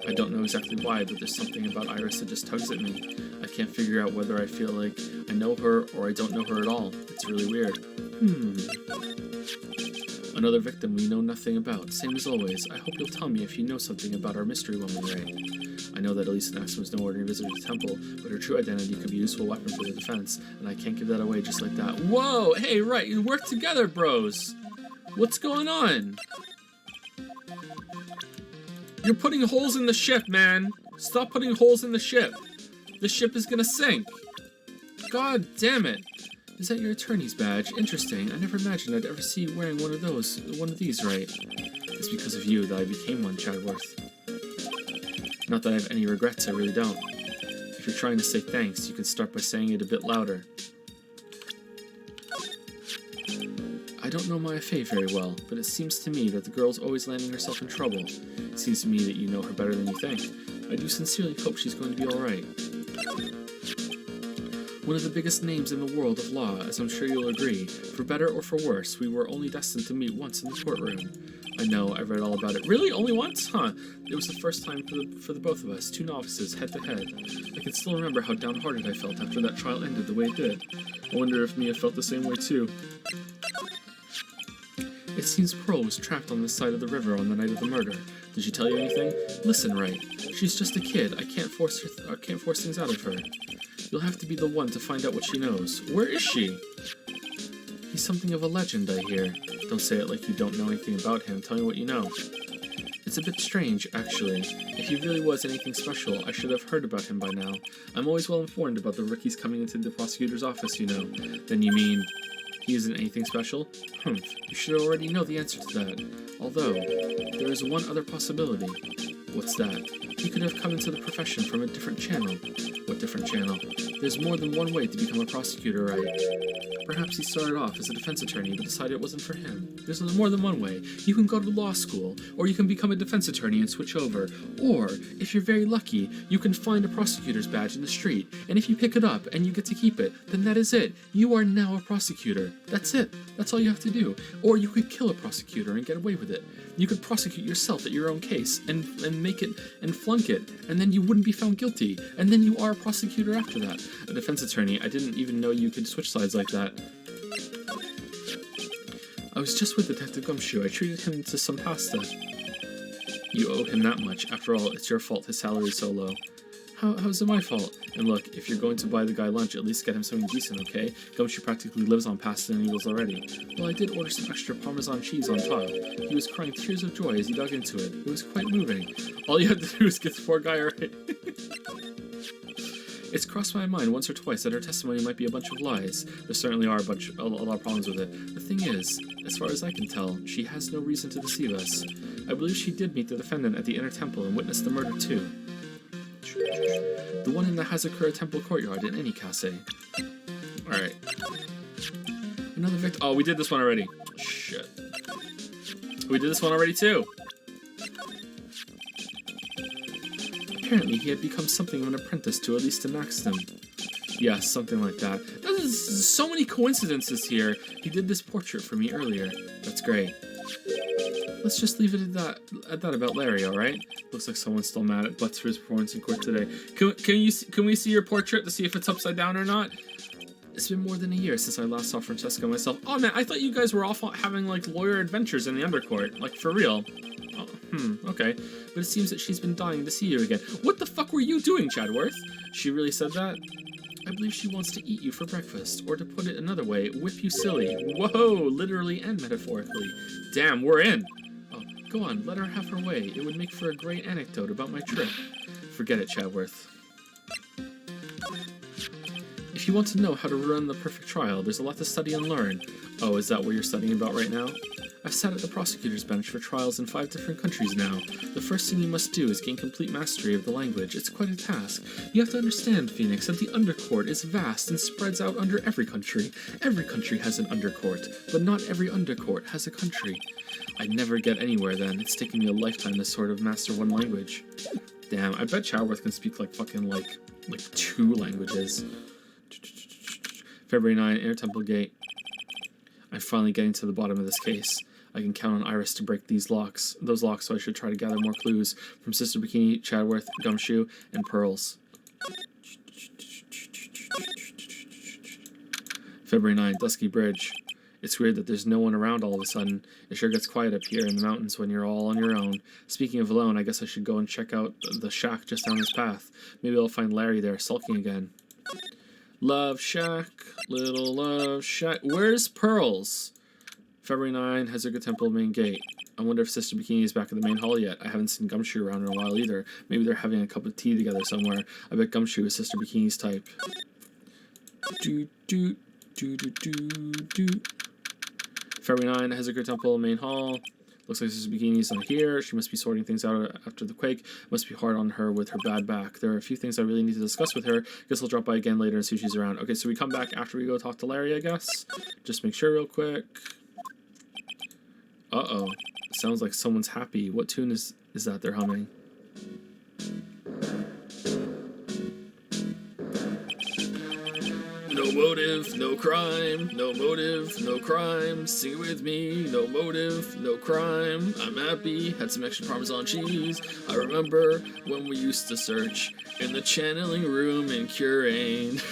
I don't know exactly why, but there's something about Iris that just tugs at me. I can't figure out whether I feel like I know her or I don't know her at all. It's really weird. Another victim we know nothing about. Same as always. I hope you'll tell me if you know something about our mystery woman, Ray. I know that Elisa Naxton was no ordinary visitor to the temple, but her true identity could be a useful weapon for the defense, and I can't give that away just like that. Whoa! Hey, Wright, you work together, bros! What's going on? You're putting holes in the ship, man! Stop putting holes in the ship! The ship is gonna sink! God damn it! Is that your attorney's badge? Interesting. I never imagined I'd ever see you wearing one of these, right? It's because of you that I became one, Chadworth. Not that I have any regrets, I really don't. If you're trying to say thanks, you can start by saying it a bit louder. I don't know Maya Fey very well, but it seems to me that the girl's always landing herself in trouble. It seems to me that you know her better than you think. I do sincerely hope she's going to be alright. One of the biggest names in the world of law, as I'm sure you'll agree. For better or for worse, we were only destined to meet once in the courtroom. I know, I read all about it. Really? Only once? Huh. It was the first time for the both of us, two novices, head to head. I can still remember how downhearted I felt after that trial ended the way it did. I wonder if Mia felt the same way too. It seems Pearl was trapped on this side of the river on the night of the murder. Did she tell you anything? Listen, Wright. She's just a kid. I can't force things out of her. You'll have to be the one to find out what she knows. Where is she? He's something of a legend, I hear. Don't say it like you don't know anything about him. Tell me what you know. It's a bit strange, actually. If he really was anything special, I should have heard about him by now. I'm always well informed about the rookies coming into the prosecutor's office, you know. Then you mean he isn't anything special? Humph. You should already know the answer to that. Although, there is one other possibility. What's that? He could have come into the profession from a different channel. What different channel? There's more than one way to become a prosecutor, right? Perhaps he started off as a defense attorney but decided it wasn't for him. There's more than one way. You can go to law school, or you can become a defense attorney and switch over. Or, if you're very lucky, you can find a prosecutor's badge in the street, and if you pick it up and you get to keep it, then that is it. You are now a prosecutor. That's it. That's all you have to do. Or you could kill a prosecutor and get away with it. You could prosecute yourself at your own case and make it and flunk it, and then you wouldn't be found guilty, and then you are a prosecutor after that. A defense attorney. I didn't even know you could switch sides like that. I was just with Detective Gumshoe. I treated him to some pasta. You owe him that much. After all, it's your fault his salary's so low. How's it my fault? And look, if you're going to buy the guy lunch, at least get him something decent, okay? Gumshoe practically lives on pasta and noodles already. Well, I did order some extra Parmesan cheese on top. He was crying tears of joy as he dug into it. It was quite moving. All you had to do is get the poor guy right. It's crossed my mind once or twice that her testimony might be a bunch of lies. There certainly are a lot of problems with it. The thing is, as far as I can tell, she has no reason to deceive us. I believe she did meet the defendant at the Inner Temple and witnessed the murder too. The one in the Hazakura Temple courtyard in any case. Alright. Another victim. Oh, we did this one already. Shit. We did this one already too. Apparently, he had become something of an apprentice to Elisa Naxton. Yeah, something like that. There's so many coincidences here. He did this portrait for me earlier. That's great. Let's just leave it at that about Larry, alright? Looks like someone's still mad at Butts for his performance in court today. Can we see your portrait to see if it's upside down or not? It's been more than a year since I last saw Francesca myself. Oh man, I thought you guys were all having like lawyer adventures in the undercourt. Like for real. Oh, okay. But it seems that she's been dying to see you again. What the fuck were you doing, Chadworth? She really said that? I believe she wants to eat you for breakfast, or to put it another way, whip you silly. Whoa, literally and metaphorically. Damn, we're in. Oh, go on, let her have her way. It would make for a great anecdote about my trip. Forget it, Chadworth. If you want to know how to run the perfect trial, there's a lot to study and learn. Oh, is that what you're studying about right now? I've sat at the prosecutor's bench for trials in 5 different countries now. The first thing you must do is gain complete mastery of the language. It's quite a task. You have to understand, Phoenix, that the undercourt is vast and spreads out under every country. Every country has an undercourt, but not every undercourt has a country. I'd never get anywhere then. It's taken me a lifetime to sort of master one language. Damn, I bet Chadworth can speak like fucking like 2 languages. February 9, Inner Temple Gate. I'm finally getting to the bottom of this case. I can count on Iris to break those locks, so I should try to gather more clues from Sister Bikini, Chadworth, Gumshoe, and Pearls. February 9, Dusky Bridge. It's weird that there's no one around all of a sudden. It sure gets quiet up here in the mountains when you're all on your own. Speaking of alone, I guess I should go and check out the shack just down this path. Maybe I'll find Larry there sulking again. Love Shack, little Love Shack. Where's Pearls? February 9, Hezekiah Temple main gate. I wonder if Sister Bikini is back in the main hall yet. I haven't seen Gumshoe around in a while either. Maybe they're having a cup of tea together somewhere. I bet Gumshoe is Sister Bikini's type. February 9, Hezekiah Temple main hall. Looks like Sister Bikini's not here. She must be sorting things out after the quake. Must be hard on her with her bad back. There are a few things I really need to discuss with her. Guess I'll drop by again later and see if she's around. Okay, so we come back after we go talk to Larry, I guess. Just make sure real quick. Uh-oh. Sounds like someone's happy. What tune is that they're humming? No motive, no crime. No motive, no crime. Sing it with me. No motive, no crime. I'm happy. Had some extra Parmesan cheese. I remember when we used to search in the channeling room in Curane.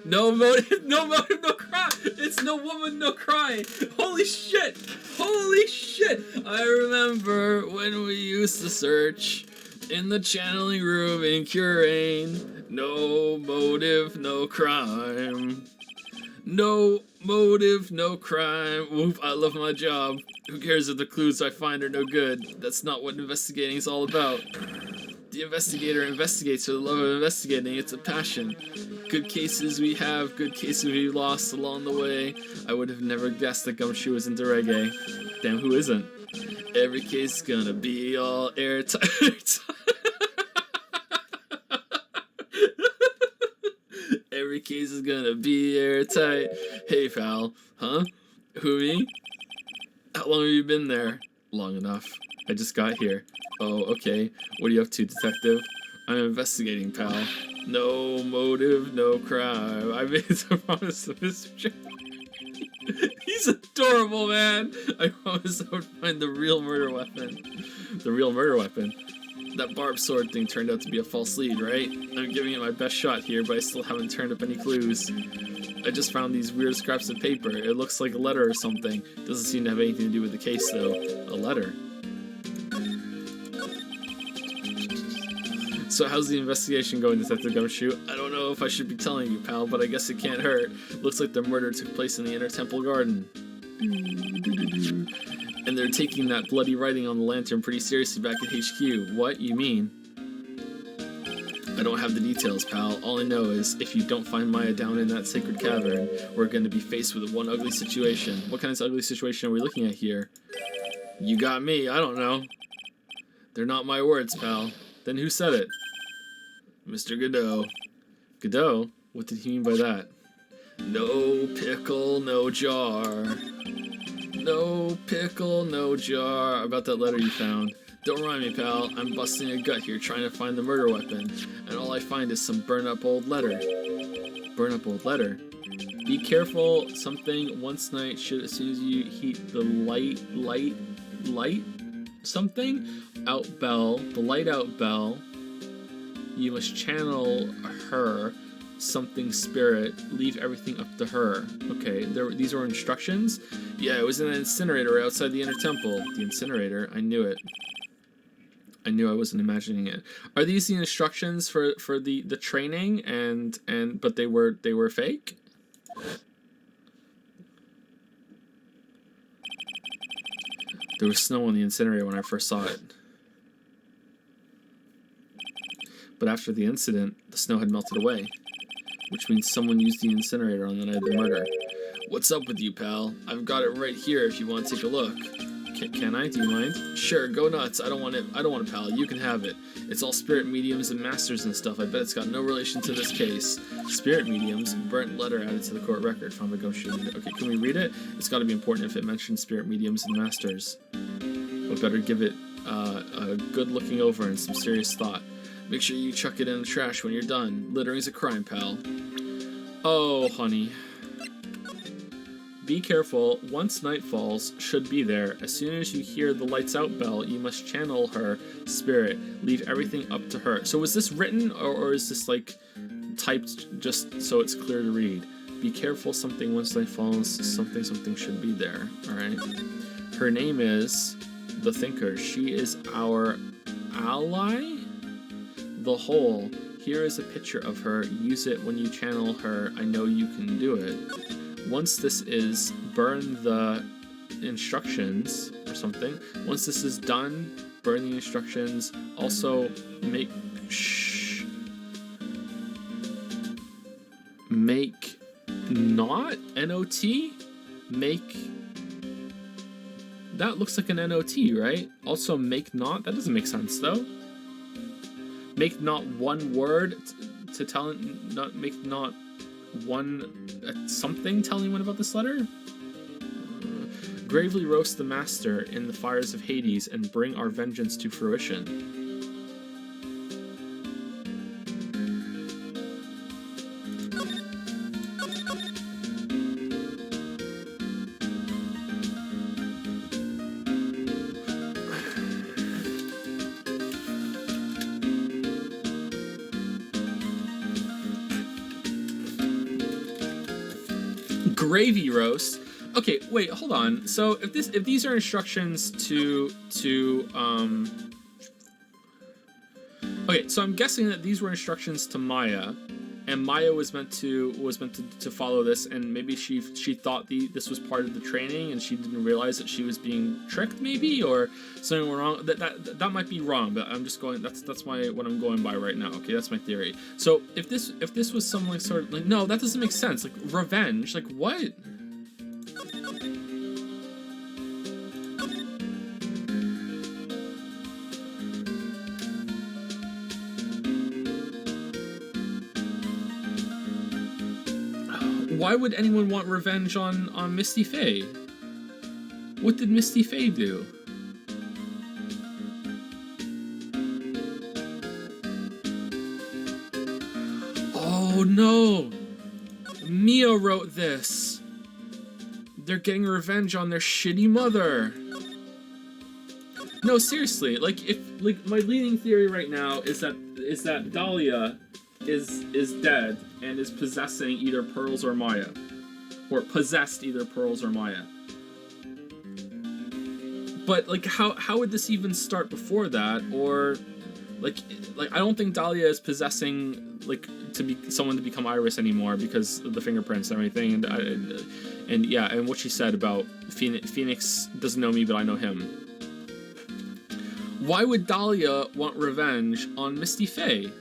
No motive, no crime. It's no woman, no cry. Holy shit. Holy shit. I remember when we used to search in the channeling room in Curane. No motive, no crime. No motive, no crime. Oof, I love my job. Who cares if the clues I find are no good? That's not what investigating is all about. The investigator investigates for the love of investigating. It's a passion. Good cases we have, good cases we lost along the way. I would have never guessed that Gumshoe was into reggae. Damn, who isn't? Every case is gonna be all airtight. Every case is gonna be airtight. Hey, pal. Huh? Who, me? How long have you been there? Long enough. I just got here. Oh, okay. What are you up to, detective? I'm investigating, pal. No motive, no crime. I made a promise to Mr. J. He's adorable, man. I promised I would find the real murder weapon. The real murder weapon. That barbed sword thing turned out to be a false lead, right? I'm giving it my best shot here, but I still haven't turned up any clues. I just found these weird scraps of paper. It looks like a letter or something. Doesn't seem to have anything to do with the case, though. A letter. So how's the investigation going, Detective Gumshoe? I don't know if I should be telling you, pal, but I guess it can't hurt. Looks like the murder took place in the inner temple garden. And they're taking that bloody writing on the lantern pretty seriously back at HQ. What? You mean? I don't have the details, pal. All I know is, if you don't find Maya down in that sacred cavern, we're going to be faced with one ugly situation. What kind of ugly situation are we looking at here? You got me. I don't know. They're not my words, pal. Then who said it? Mr. Godot. Godot? What did he mean by that? No pickle, no jar. No pickle, no jar. About that letter you found. Don't remind me, pal. I'm busting a gut here trying to find the murder weapon, and all I find is some burn-up old letter. Burn-up old letter? Be careful, something once night should, as soon as you heat the light? Something? Out bell. The light out bell. You must channel her. Something spirit. Leave everything up to her. Okay, these were instructions? Yeah, it was in an incinerator outside the inner temple. The incinerator? I knew it. I knew I wasn't imagining it. Are these the instructions for the training but they were fake? There was snow on the incinerator when I first saw it. But after the incident, the snow had melted away, which means someone used the incinerator on the night of the murder. What's up with you, pal? I've got it right here if you want to take a look. Can I? Do you mind? Sure, go nuts. I don't want it, pal. You can have it. It's all spirit mediums and masters and stuff. I bet it's got no relation to this case. Spirit mediums, burnt letter added to the court record. Found by Gumshoe. Okay, can we read it? It's got to be important if it mentions spirit mediums and masters. But better give it a good looking over and some serious thought. Make sure you chuck it in the trash when you're done. Littering's a crime, pal. Oh, honey. Be careful. Once night falls, should be there. As soon as you hear the lights out bell, you must channel her spirit. Leave everything up to her. So was this written, or is this like typed just so it's clear to read? Be careful, something once night falls, something should be there. Alright. Her name is the Thinker. She is our ally? The Whole. Here is a picture of her. Use it when you channel her. I know you can do it. Once this is, burn the instructions or something. Once this is done, burn the instructions. Also, make not N-O-T? Make... That looks like an N-O-T, right? Also, make not? That doesn't make sense, though. Make not one word to tell... Not make not one... something tell anyone about this letter? Gravely roast the master in the fires of Hades and bring our vengeance to fruition. Gravy roast. Okay, wait, hold on. So if these are instructions to okay, so I'm guessing that these were instructions to Maya, and Maya was meant to follow this, and maybe she thought this was part of the training, and she didn't realize that she was being tricked, maybe, or something went wrong. That might be wrong, but I'm just going. That's what I'm going by right now. Okay, that's my theory. So if this was some like sort of like, no, that doesn't make sense. Like revenge, like what? Why would anyone want revenge on Misty Faye? What did Misty Faye do? Oh no! Mia wrote this. They're getting revenge on their shitty mother. No, seriously, like my leading theory right now is that Dahlia is dead and is possessing either Pearls or Maya. Or possessed either Pearls or Maya. But like how would this even start before that? Or like I don't think Dahlia is possessing like to be someone to become Iris anymore because of the fingerprints and everything, and yeah, and what she said about Phoenix doesn't know me but I know him. Why would Dahlia want revenge on Misty Faye?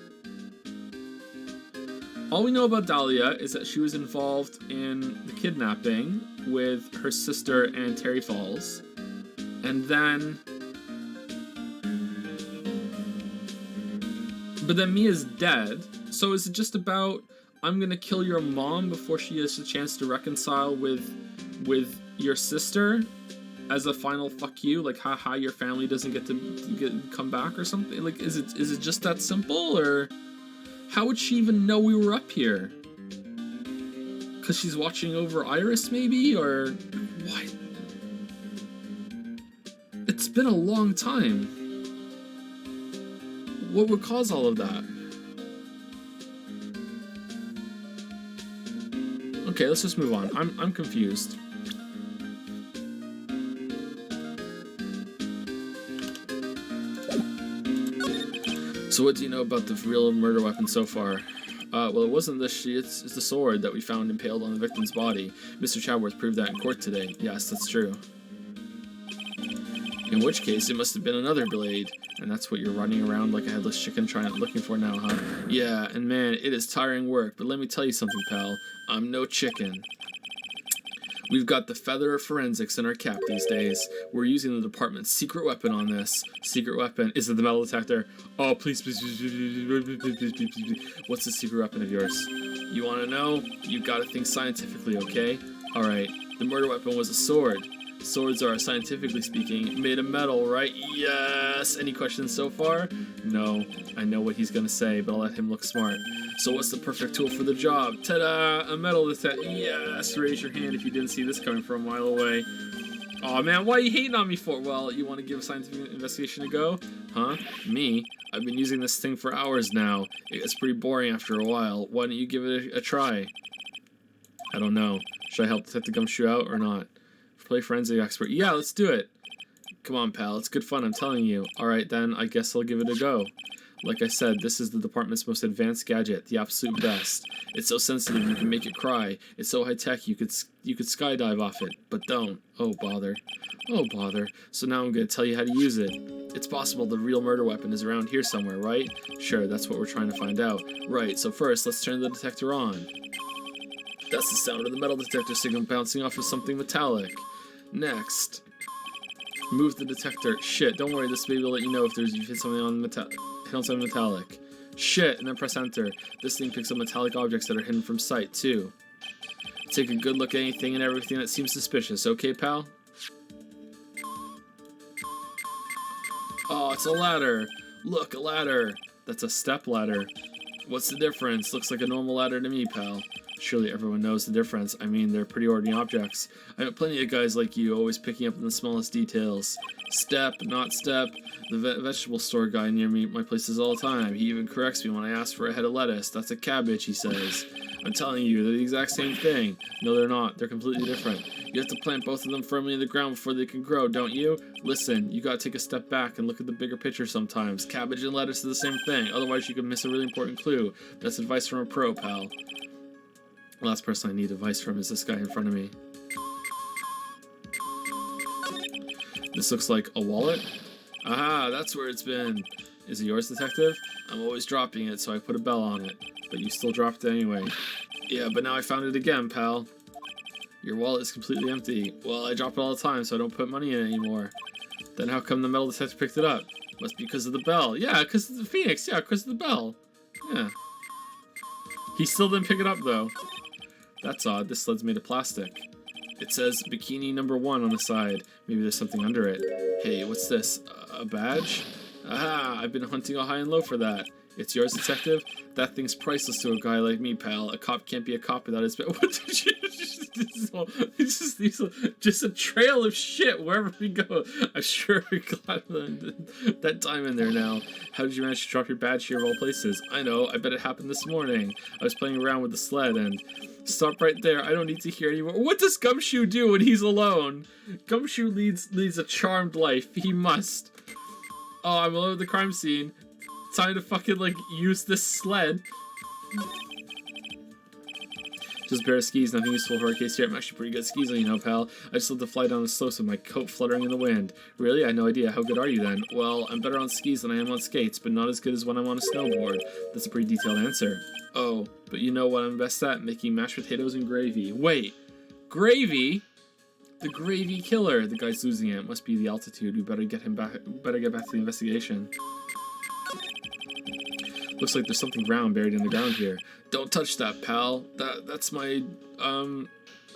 All we know about Dahlia is that she was involved in the kidnapping with her sister and Terry Falls. And then... But then Mia's dead. So is it just about, I'm gonna kill your mom before she has a chance to reconcile with your sister? As a final fuck you? Like, haha, your family doesn't get to come back or something? Like, is it just that simple? Or... How would she even know we were up here? Because she's watching over Iris, maybe? Or what? It's been a long time. What would cause all of that? Okay, let's just move on. I'm confused. So what do you know about the real murder weapon so far? Well, it wasn't this. It's the sword that we found impaled on the victim's body. Mr. Chadworth proved that in court today. Yes, that's true. In which case, it must have been another blade. And that's what you're running around like a headless chicken looking for now, huh? Yeah, and man, it is tiring work. But let me tell you something, pal. I'm no chicken. We've got the feather of forensics in our cap these days. We're using the department's secret weapon on this. Secret weapon? Is it the metal detector? Oh, please. What's the secret weapon of yours? You want to know? You gotta think scientifically, okay? Alright, the murder weapon was a sword. Swords are, scientifically speaking, made of metal, right? Yes! Any questions so far? No. I know what he's gonna say, but I'll let him look smart. So what's the perfect tool for the job? Ta-da! A metal detector. Yes! Raise your hand if you didn't see this coming from a mile away. Aw, man, why are you hating on me for? Well, you want to give a scientific investigation a go? Huh? Me? I've been using this thing for hours now. It's pretty boring after a while. Why don't you give it a try? I don't know. Should I help Detective Gumshoe out or not? Play forensic expert. Yeah, let's do it. Come on, pal. It's good fun, I'm telling you. Alright, then, I guess I'll give it a go. Like I said, this is the department's most advanced gadget, the absolute best. It's so sensitive you can make it cry. It's so high-tech you could skydive off it. But don't. Oh, bother. Oh, bother. So now I'm going to tell you how to use it. It's possible the real murder weapon is around here somewhere, right? Sure, that's what we're trying to find out. Right, so first, let's turn the detector on. That's the sound of the metal detector signal bouncing off of something metallic. Next, move the detector. Shit, don't worry, this baby will let you know if you've hit something on something metallic. Shit, and then press enter. This thing picks up metallic objects that are hidden from sight, too. Take a good look at anything and everything that seems suspicious, okay, pal? Oh, it's a ladder. Look, a ladder. That's a step ladder. What's the difference? Looks like a normal ladder to me, pal. Surely everyone knows the difference. I mean, they're pretty ordinary objects. I know plenty of guys like you, always picking up on the smallest details. Step, not step. The vegetable store guy near me my place is all the time. He even corrects me when I ask for a head of lettuce. That's a cabbage, he says. I'm telling you, they're the exact same thing. No, they're not. They're completely different. You have to plant both of them firmly in the ground before they can grow, don't you? Listen, you gotta take a step back and look at the bigger picture sometimes. Cabbage and lettuce are the same thing. Otherwise, you could miss a really important clue. That's advice from a pro, pal. The last person I need advice from is this guy in front of me. This looks like a wallet. Aha, that's where it's been. Is it yours, detective? I'm always dropping it, so I put a bell on it. But you still dropped it anyway. Yeah, but now I found it again, pal. Your wallet is completely empty. Well, I drop it all the time, so I don't put money in it anymore. Then how come the metal detector picked it up? Must be because of the bell. Yeah, because of the Phoenix. Yeah, because of the bell. Yeah. He still didn't pick it up, though. That's odd. This sled's made of plastic. It says Bikini number 1 on the side. Maybe there's something under it. Hey, what's this? A badge? Aha! I've been hunting a high and low for that. It's yours, detective? That thing's priceless to a guy like me, pal. A cop can't be a cop without his... What did you... It's just a trail of shit wherever we go. I'm sure we got that time in there now. How did you manage to drop your badge here of all places? I know. I bet it happened this morning. I was playing around with the sled and... Stop right there. I don't need to hear anymore. What does Gumshoe do when he's alone? Gumshoe leads a charmed life. He must. Oh, I'm all over the crime scene. Time to fucking, like, use this sled. Just a pair of skis, nothing useful for our case here. I'm actually pretty good at skis, you know, pal. I just love to fly down the slopes with my coat fluttering in the wind. Really? I had no idea. How good are you then? Well, I'm better on skis than I am on skates, but not as good as when I'm on a snowboard. That's a pretty detailed answer. Oh, but you know what I'm best at? Making mashed potatoes and gravy. Wait, gravy? The gravy killer. The guy's losing it. Must be the altitude. We better get him back. Better get back to the investigation. Looks like there's something round buried in the ground here. Don't touch that, pal. That's my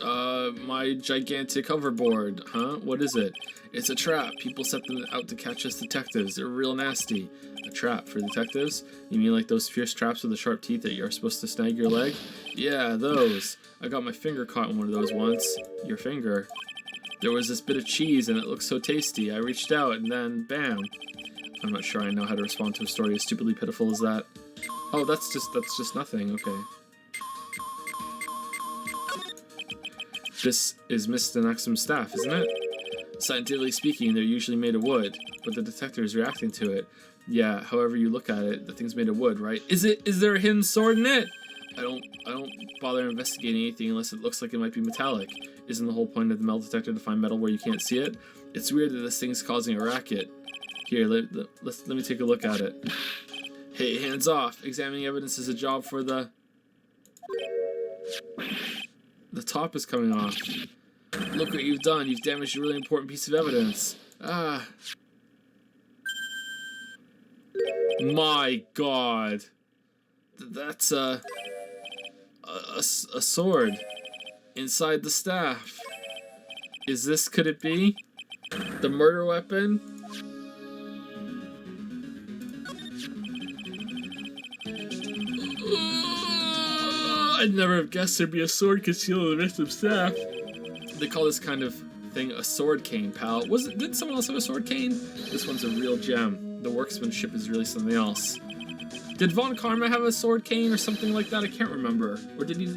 my gigantic hoverboard. Huh? What is it? It's a trap. People set them out to catch us detectives. They're real nasty. A trap for detectives? You mean like those fierce traps with the sharp teeth that you're supposed to snag your leg? Yeah, those. I got my finger caught in one of those once. Your finger? There was this bit of cheese and it looked so tasty. I reached out and then, bam. I'm not sure I know how to respond to a story as stupidly pitiful as that. Oh, that's just nothing. Okay. This is Mr. Naxum's staff, isn't it? Scientifically speaking, they're usually made of wood, but the detector is reacting to it. Yeah, however you look at it, the thing's made of wood, right? Is there a hidden sword in it? I don't bother investigating anything unless it looks like it might be metallic. Isn't the whole point of the metal detector to find metal where you can't see it? It's weird that this thing's causing a racket. Here, let me take a look at it. Hey, hands off. Examining evidence is a job for the... The top is coming off. Look what you've done. You've damaged a really important piece of evidence. Ah. My God. That's a sword inside the staff. Could it be the murder weapon? I'd never have guessed there'd be a sword concealed in the victim's staff. They call this kind of thing a sword cane, pal. Did someone else have a sword cane? This one's a real gem. The workmanship is really something else. Did Von Karma have a sword cane or something like that? I can't remember. Or did he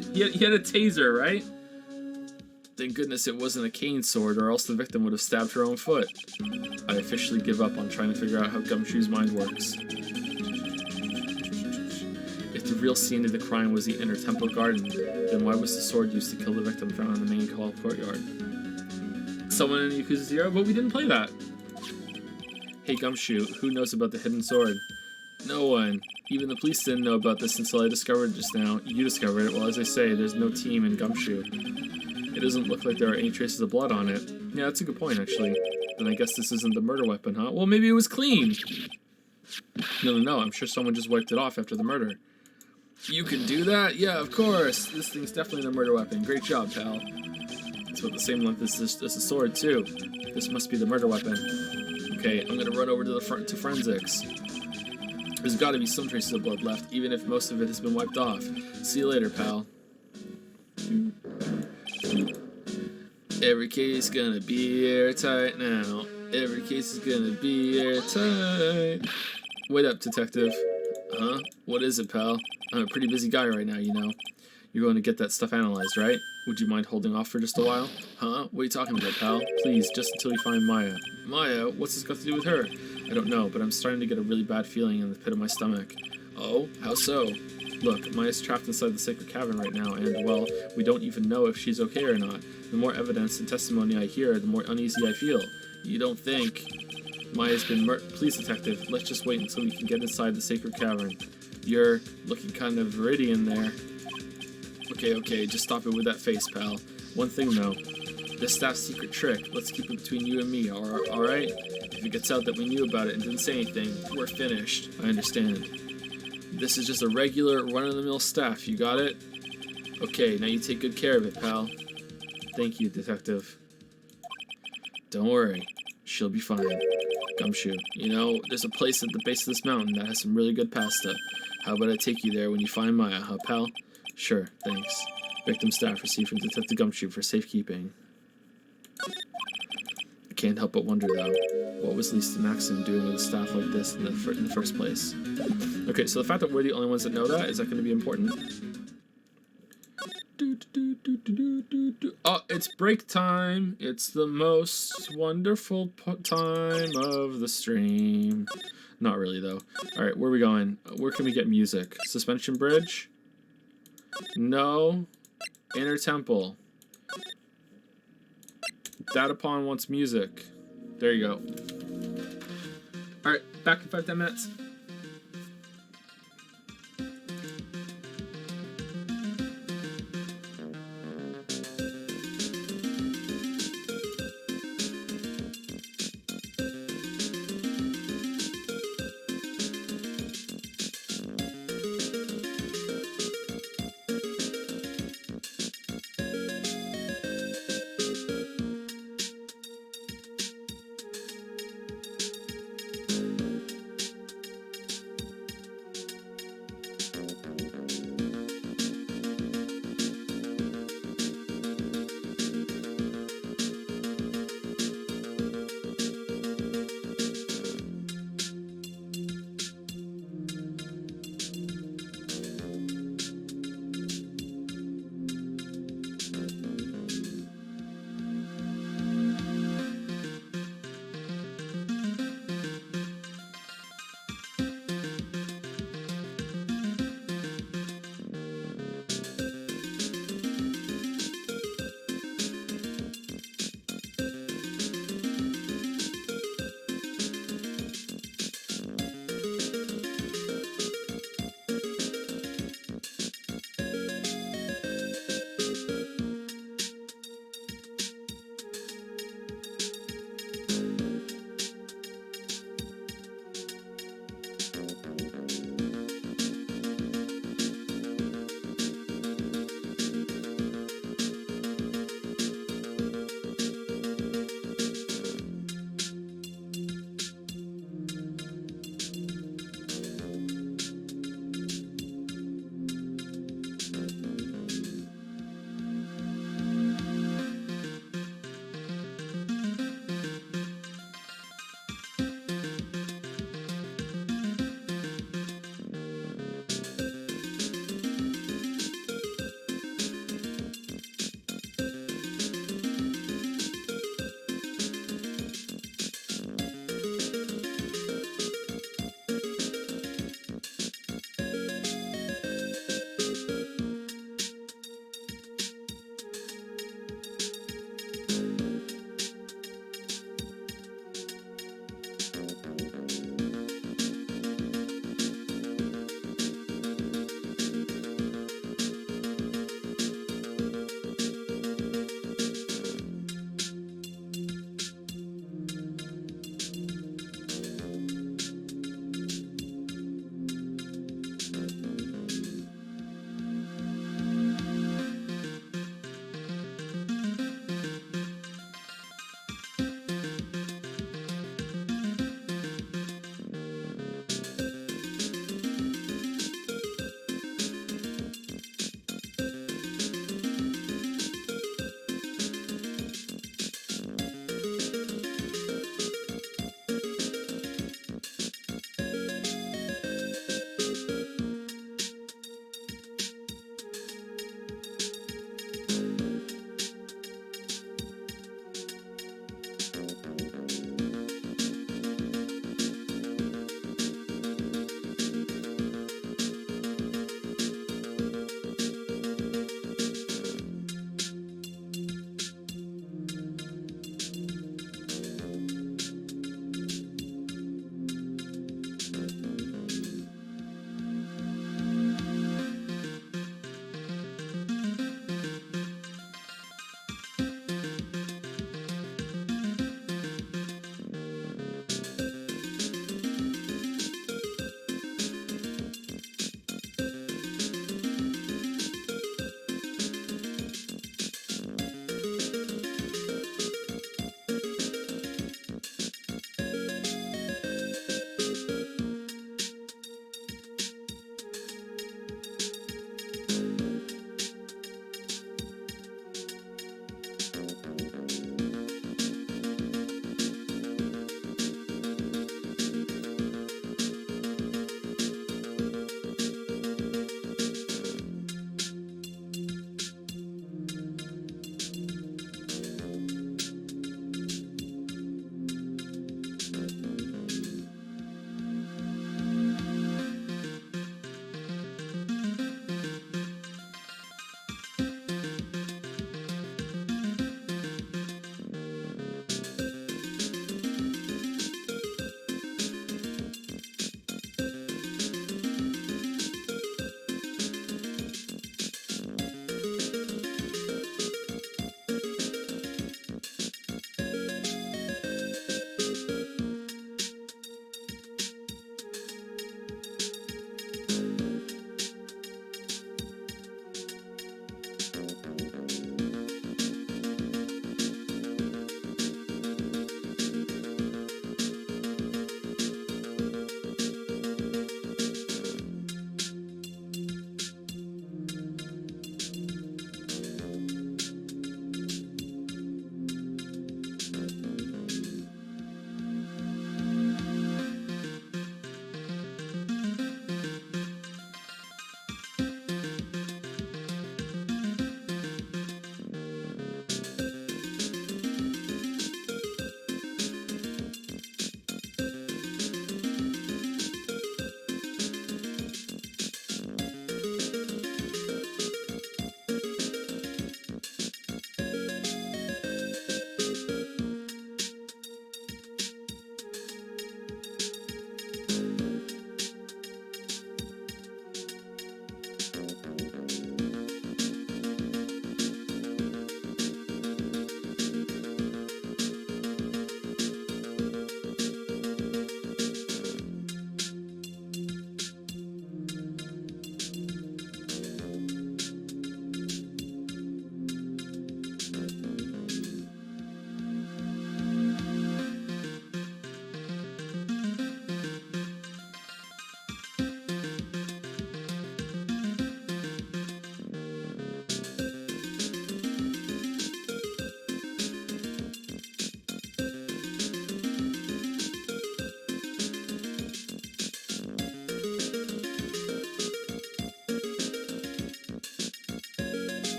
had a taser, right? Thank goodness it wasn't a cane sword, or else the victim would have stabbed her own foot. I officially give up on trying to figure out how Gumshoe's mind works. If the real scene of the crime was the inner temple garden, then why was the sword used to kill the victim found in the main hall courtyard? Someone in Yakuza 0, but we didn't play that. Hey Gumshoe, who knows about the hidden sword? No one. Even the police didn't know about this until I discovered it just now. You discovered it. Well, as I say, there's no team in Gumshoe. It doesn't look like there are any traces of blood on it. Yeah, that's a good point, actually. Then I guess this isn't the murder weapon, huh? Well, maybe it was clean. No. I'm sure someone just wiped it off after the murder. You can do that? Yeah, of course. This thing's definitely the murder weapon. Great job, pal. It's about the same length as the sword, too. This must be the murder weapon. Okay, I'm gonna run over to to forensics. There's gotta be some traces of blood left, even if most of it has been wiped off. See you later, pal. Every case gonna be airtight now. Every case is gonna be airtight. Wait up, detective. Huh? What is it, pal? I'm a pretty busy guy right now, you know. You're going to get that stuff analyzed, right? Would you mind holding off for just a while? Huh? What are you talking about, pal? Please, just until we find Maya. Maya? What's this got to do with her? I don't know, but I'm starting to get a really bad feeling in the pit of my stomach. Oh? How so? Look, Maya's trapped inside the sacred cavern right now, and, well, we don't even know if she's okay or not. The more evidence and testimony I hear, the more uneasy I feel. You don't think... Maya's been Please, detective, let's just wait until we can get inside the sacred cavern. You're looking kind of viridian there. Okay, just stop it with that face, pal. One thing, though. This staff's secret trick, let's keep it between you and me, alright? If it gets out that we knew about it and didn't say anything, we're finished. I understand. This is just a regular, run-of-the-mill staff, you got it? Okay, now you take good care of it, pal. Thank you, detective. Don't worry. She'll be fine. Gumshoe, you know, there's a place at the base of this mountain that has some really good pasta. How about I take you there when you find Maya, huh, pal? Sure, thanks. Victim staff received from Detective Gumshoe for safekeeping. I can't help but wonder, though, what was Lisa Maxim doing with a staff like this in the first place? Okay, so the fact that we're the only ones that know that, is that going to be important? Oh, it's break time. It's the most wonderful time of the stream. Not really, though. Alright, where are we going? Where can we get music? Suspension Bridge? No. Inner Temple. Datapon wants music. There you go. Alright, back in 5-10 minutes.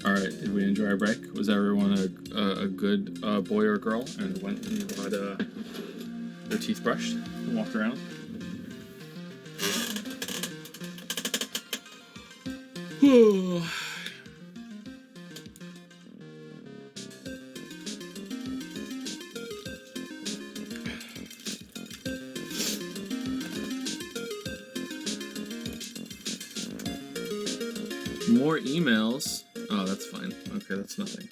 All right. Did we enjoy our break? Was everyone a good boy or girl and went and got their teeth brushed and walked around? More emails. Oh, that's fine. Okay, that's nothing.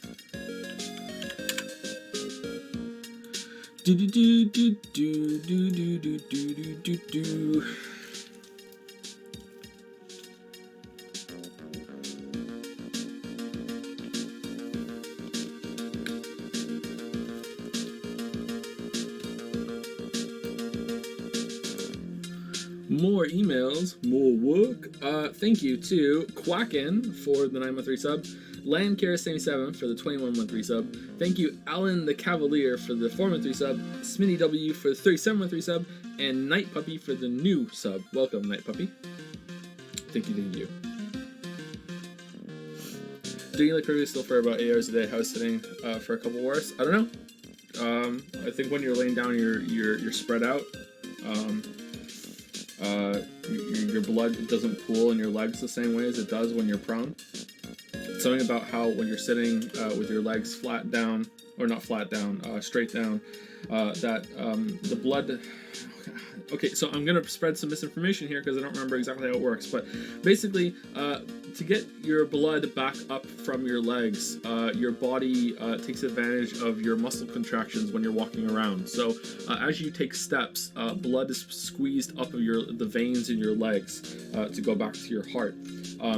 Do do do do do do do do do do do. More emails, more work. Thank you to Quacken for the 9-month resub, Landcare77 for the 21-month resub. Thank you, Alan the Cavalier for the 4-month resub, Smitty W for the 37-month resub, and Night Puppy for the new sub. Welcome, Night Puppy. Thank you. Doing like previous still for about 8 hours a day, house sitting for a couple hours. I don't know. I think when you're laying down, you're spread out. Your blood doesn't pool in your legs the same way as it does when you're prone. Something about how when you're sitting with your legs flat down, or not flat down, straight down, that the blood... Okay, so I'm going to spread some misinformation here because I don't remember exactly how it works, but basically, to get your blood back up from your legs, your body takes advantage of your muscle contractions when you're walking around. So as you take steps, blood is squeezed up of the veins in your legs to go back to your heart.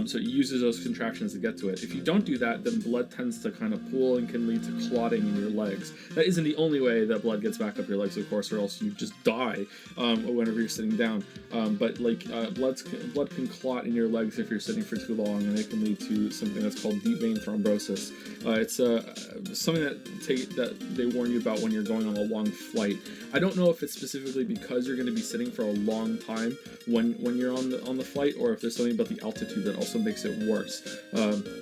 So it uses those contractions to get to it. If you don't do that, then blood tends to kind of pool and can lead to clotting in your legs. That isn't the only way that blood gets back up your legs, of course, or else you just die whenever you're sitting down. But like blood can clot in your legs if you're sitting for too long, and it can lead to something that's called deep vein thrombosis. It's something that they warn you about when you're going on a long flight. I don't know if it's specifically because you're going to be sitting for a long time when you're on the flight, or if there's something about the altitude that also makes it worse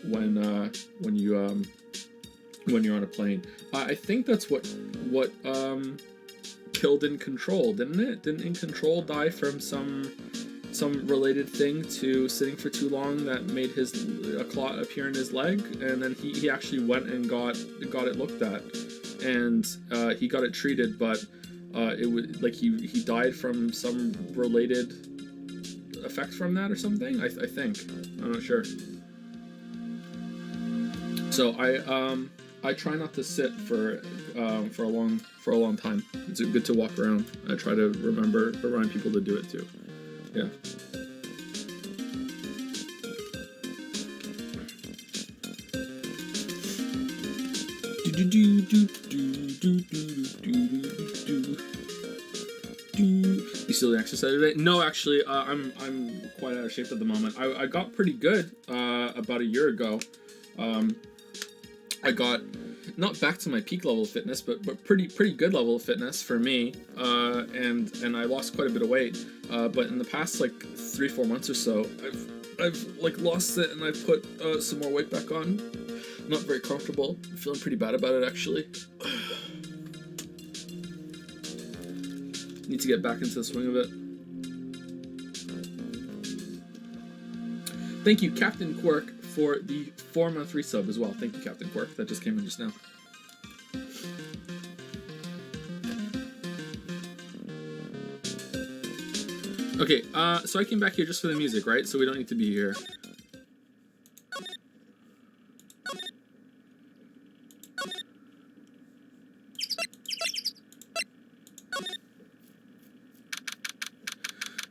when you're on a plane. I think that's what killed In Control, didn't it? Didn't In Control die from some related thing to sitting for too long that made a clot appear in his leg, and then he actually went and got it looked at, and he got it treated, but it was like he died from some related effect from that or something. I think, I'm not sure. So I try not to sit for a long time. It's good to walk around. I try to remind people to do it too. Yeah. You still doing exercise today? No, actually, I'm quite out of shape at the moment. I got pretty good about a year ago. I got not back to my peak level of fitness, but pretty good level of fitness for me. And I lost quite a bit of weight. But in the past like 3-4 months or so, I've like lost it, and I've put some more weight back on. Not very comfortable. I'm feeling pretty bad about it actually. Need to get back into the swing of it. Thank you, Captain Quirk, for the 4-month resub as well. Thank you, Captain Quirk. That just came in just now. Okay, so I came back here just for the music, right? So we don't need to be here.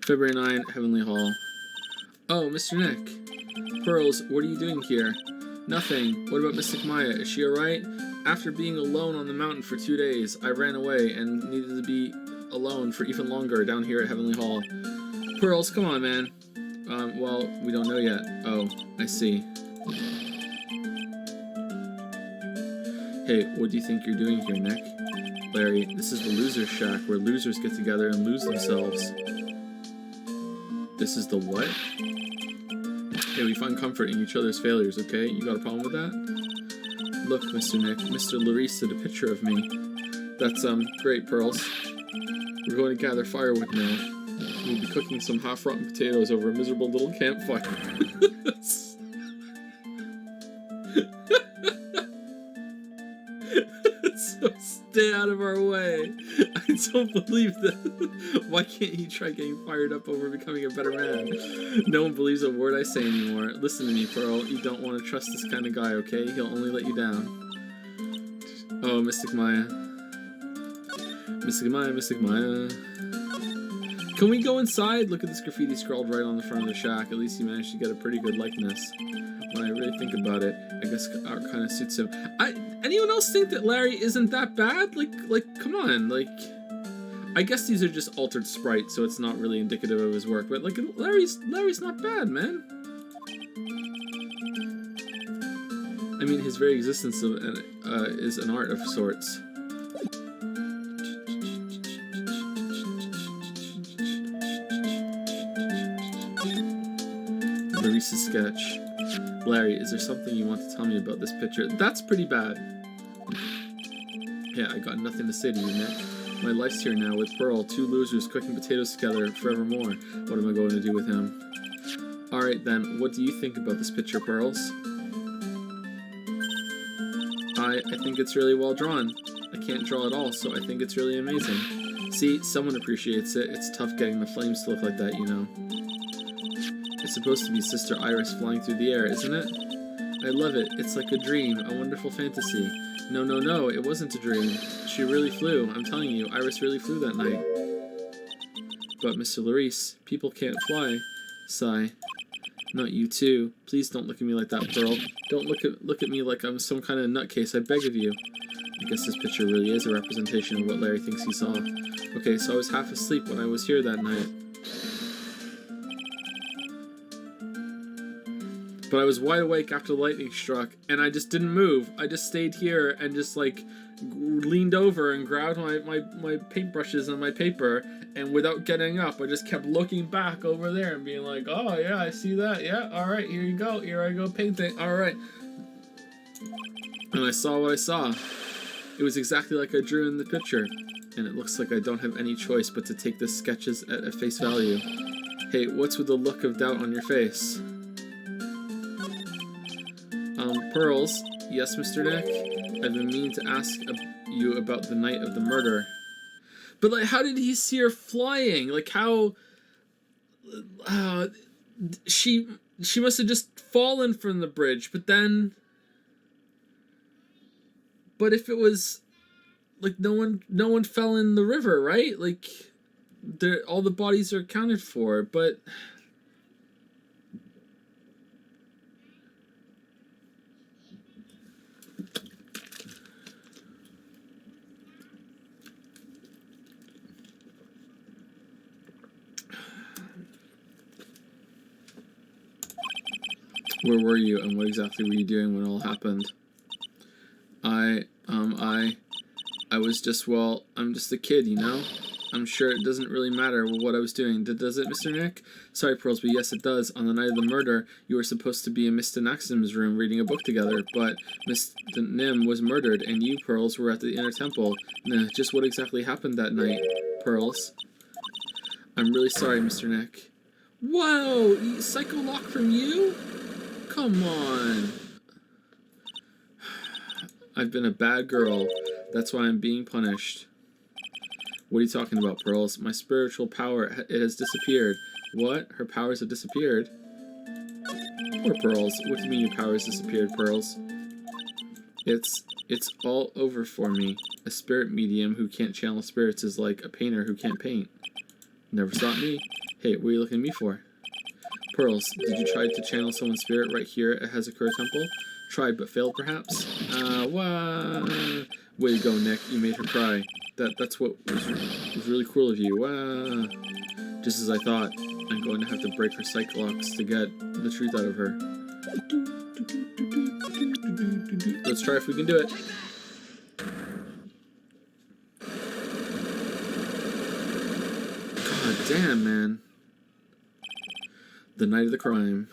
February 9, Heavenly Hall. Oh, Mr. Nick. Pearls, what are you doing here? Nothing. What about Mystic Maya? Is she alright? After being alone on the mountain for 2 days, I ran away and needed to be alone for even longer down here at Heavenly Hall. Pearls, come on, man. Well, we don't know yet. Oh, I see. Hey, what do you think you're doing here, Nick? Larry, this is the Loser's Shack, where losers get together and lose themselves. This is the what? Hey, we find comfort in each other's failures, okay? You got a problem with that? Look, Mr. Nick, Mr. Larice did a picture of me. That's, great, Pearls. We're going to gather firewood now. We'll be cooking some half-rotten potatoes over a miserable little campfire. So stay out of our way. I don't believe that. Why can't you try getting fired up over becoming a better man? No one believes a word I say anymore. Listen to me, Pearl. You don't want to trust this kind of guy, okay? He'll only let you down. Oh, Mystic Maya. Mystic Maya, Mystic Maya. Can we go inside? Look at this graffiti scrawled right on the front of the shack. At least he managed to get a pretty good likeness. When I really think about it, I guess art kind of suits him. Anyone else think that Larry isn't that bad? Like, come on, like... I guess these are just altered sprites, so it's not really indicative of his work, but, like, Larry's not bad, man. I mean, his very existence is an art of sorts. Larice's sketch. Larry, is there something you want to tell me about this picture? That's pretty bad. Yeah, I got nothing to say to you, Nick. My life's here now with Pearl, two losers cooking potatoes together forevermore. What am I going to do with him? Alright then, what do you think about this picture, Pearls? I think it's really well drawn. I can't draw at all, so I think it's really amazing. See, someone appreciates it. It's tough getting the flames to look like that, you know. It's supposed to be Sister Iris flying through the air, isn't it? I love it. It's like a dream, a wonderful fantasy. No, it wasn't a dream. She really flew. I'm telling you, Iris really flew that night. But, Mr. Larice, people can't fly. Sigh. Not you too. Please don't look at me like that, Pearl. Don't look at me like I'm some kind of nutcase, I beg of you. I guess this picture really is a representation of what Larry thinks he saw. Okay, so I was half asleep when I was here that night. But I was wide awake after the lightning struck, and I just didn't move. I just stayed here and just, like, leaned over and grabbed my paintbrushes and my paper, and without getting up, I just kept looking back over there and being like, oh, yeah, I see that. Yeah, all right, here you go. Here I go painting. All right. And I saw what I saw. It was exactly like I drew in the picture, and it looks like I don't have any choice but to take the sketches at face value. Hey, what's with the look of doubt on your face? Pearls, yes, Mr. Nick? I've been meaning to ask you about the night of the murder. But, like, how did he see her flying? Like, how... she must have just fallen from the bridge, but then... But if it was... Like, no one fell in the river, right? Like, all the bodies are accounted for, but... Where were you, and what exactly were you doing when it all happened? I was just, well, I'm just a kid, you know? I'm sure it doesn't really matter what I was doing. Does it, Mr. Nick? Sorry, Pearls, but yes, it does. On the night of the murder, you were supposed to be in Mr. Naxim's room reading a book together, but Mr. Nim was murdered, and you, Pearls, were at the inner temple. Nah, just what exactly happened that night, Pearls? I'm really sorry, Mr. Nick. Whoa! Psycho lock from you? Come on. I've been a bad girl. That's why I'm being punished. What are you talking about, Pearls? My spiritual power, it has disappeared. What? Her powers have disappeared? Poor Pearls. What do you mean your powers disappeared, Pearls? It's all over for me. A spirit medium who can't channel spirits is like a painter who can't paint. Never stopped me. Hey, what are you looking at me for? Pearls, did you try to channel someone's spirit right here at Hazakura Temple? Tried but failed, perhaps? Wow. Way to go, Nick. You made her cry. That's what was really cruel of you. Wow. Just as I thought. I'm going to have to break her psycholocks to get the truth out of her. Let's try if we can do it. God damn, man. The night of the crime.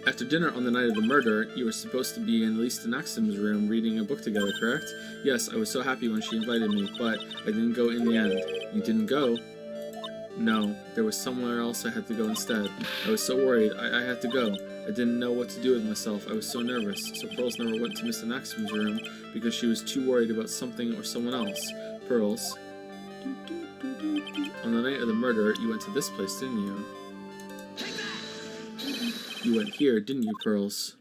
After dinner on the night of the murder, you were supposed to be in Lisa Naxum's room reading a book together, correct? Yes, I was so happy when she invited me, but I didn't go in the end. You didn't go? No, there was somewhere else I had to go instead. I was so worried, I had to go. I didn't know what to do with myself. I was so nervous. So Pearls never went to Mr. Naxum's room because she was too worried about something or someone else. Pearls. On the night of the murder, you went to this place, didn't you? You went here, didn't you, Pearls?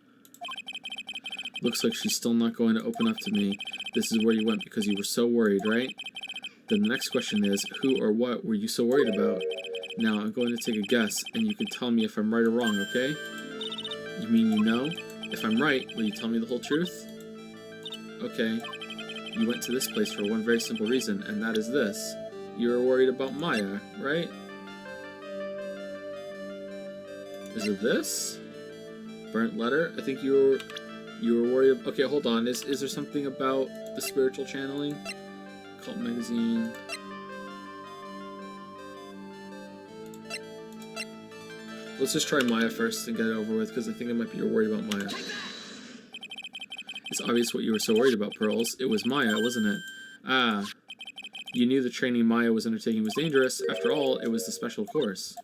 Looks like she's still not going to open up to me. This is where you went because you were so worried, right? Then the next question is, who or what were you so worried about? Now, I'm going to take a guess, and you can tell me if I'm right or wrong, okay? You mean you know? If I'm right, will you tell me the whole truth? Okay. You went to this place for one very simple reason, and that is this. You were worried about Maya, right? Is it this? Burnt letter? I think you were worried. Okay, hold on. Is there something about the spiritual channeling? Cult magazine. Let's just try Maya first and get it over with, because I think it might be you're worried about Maya. It's obvious what you were so worried about, Pearls. It was Maya, wasn't it? Ah. You knew the training Maya was undertaking was dangerous. After all, it was the special course.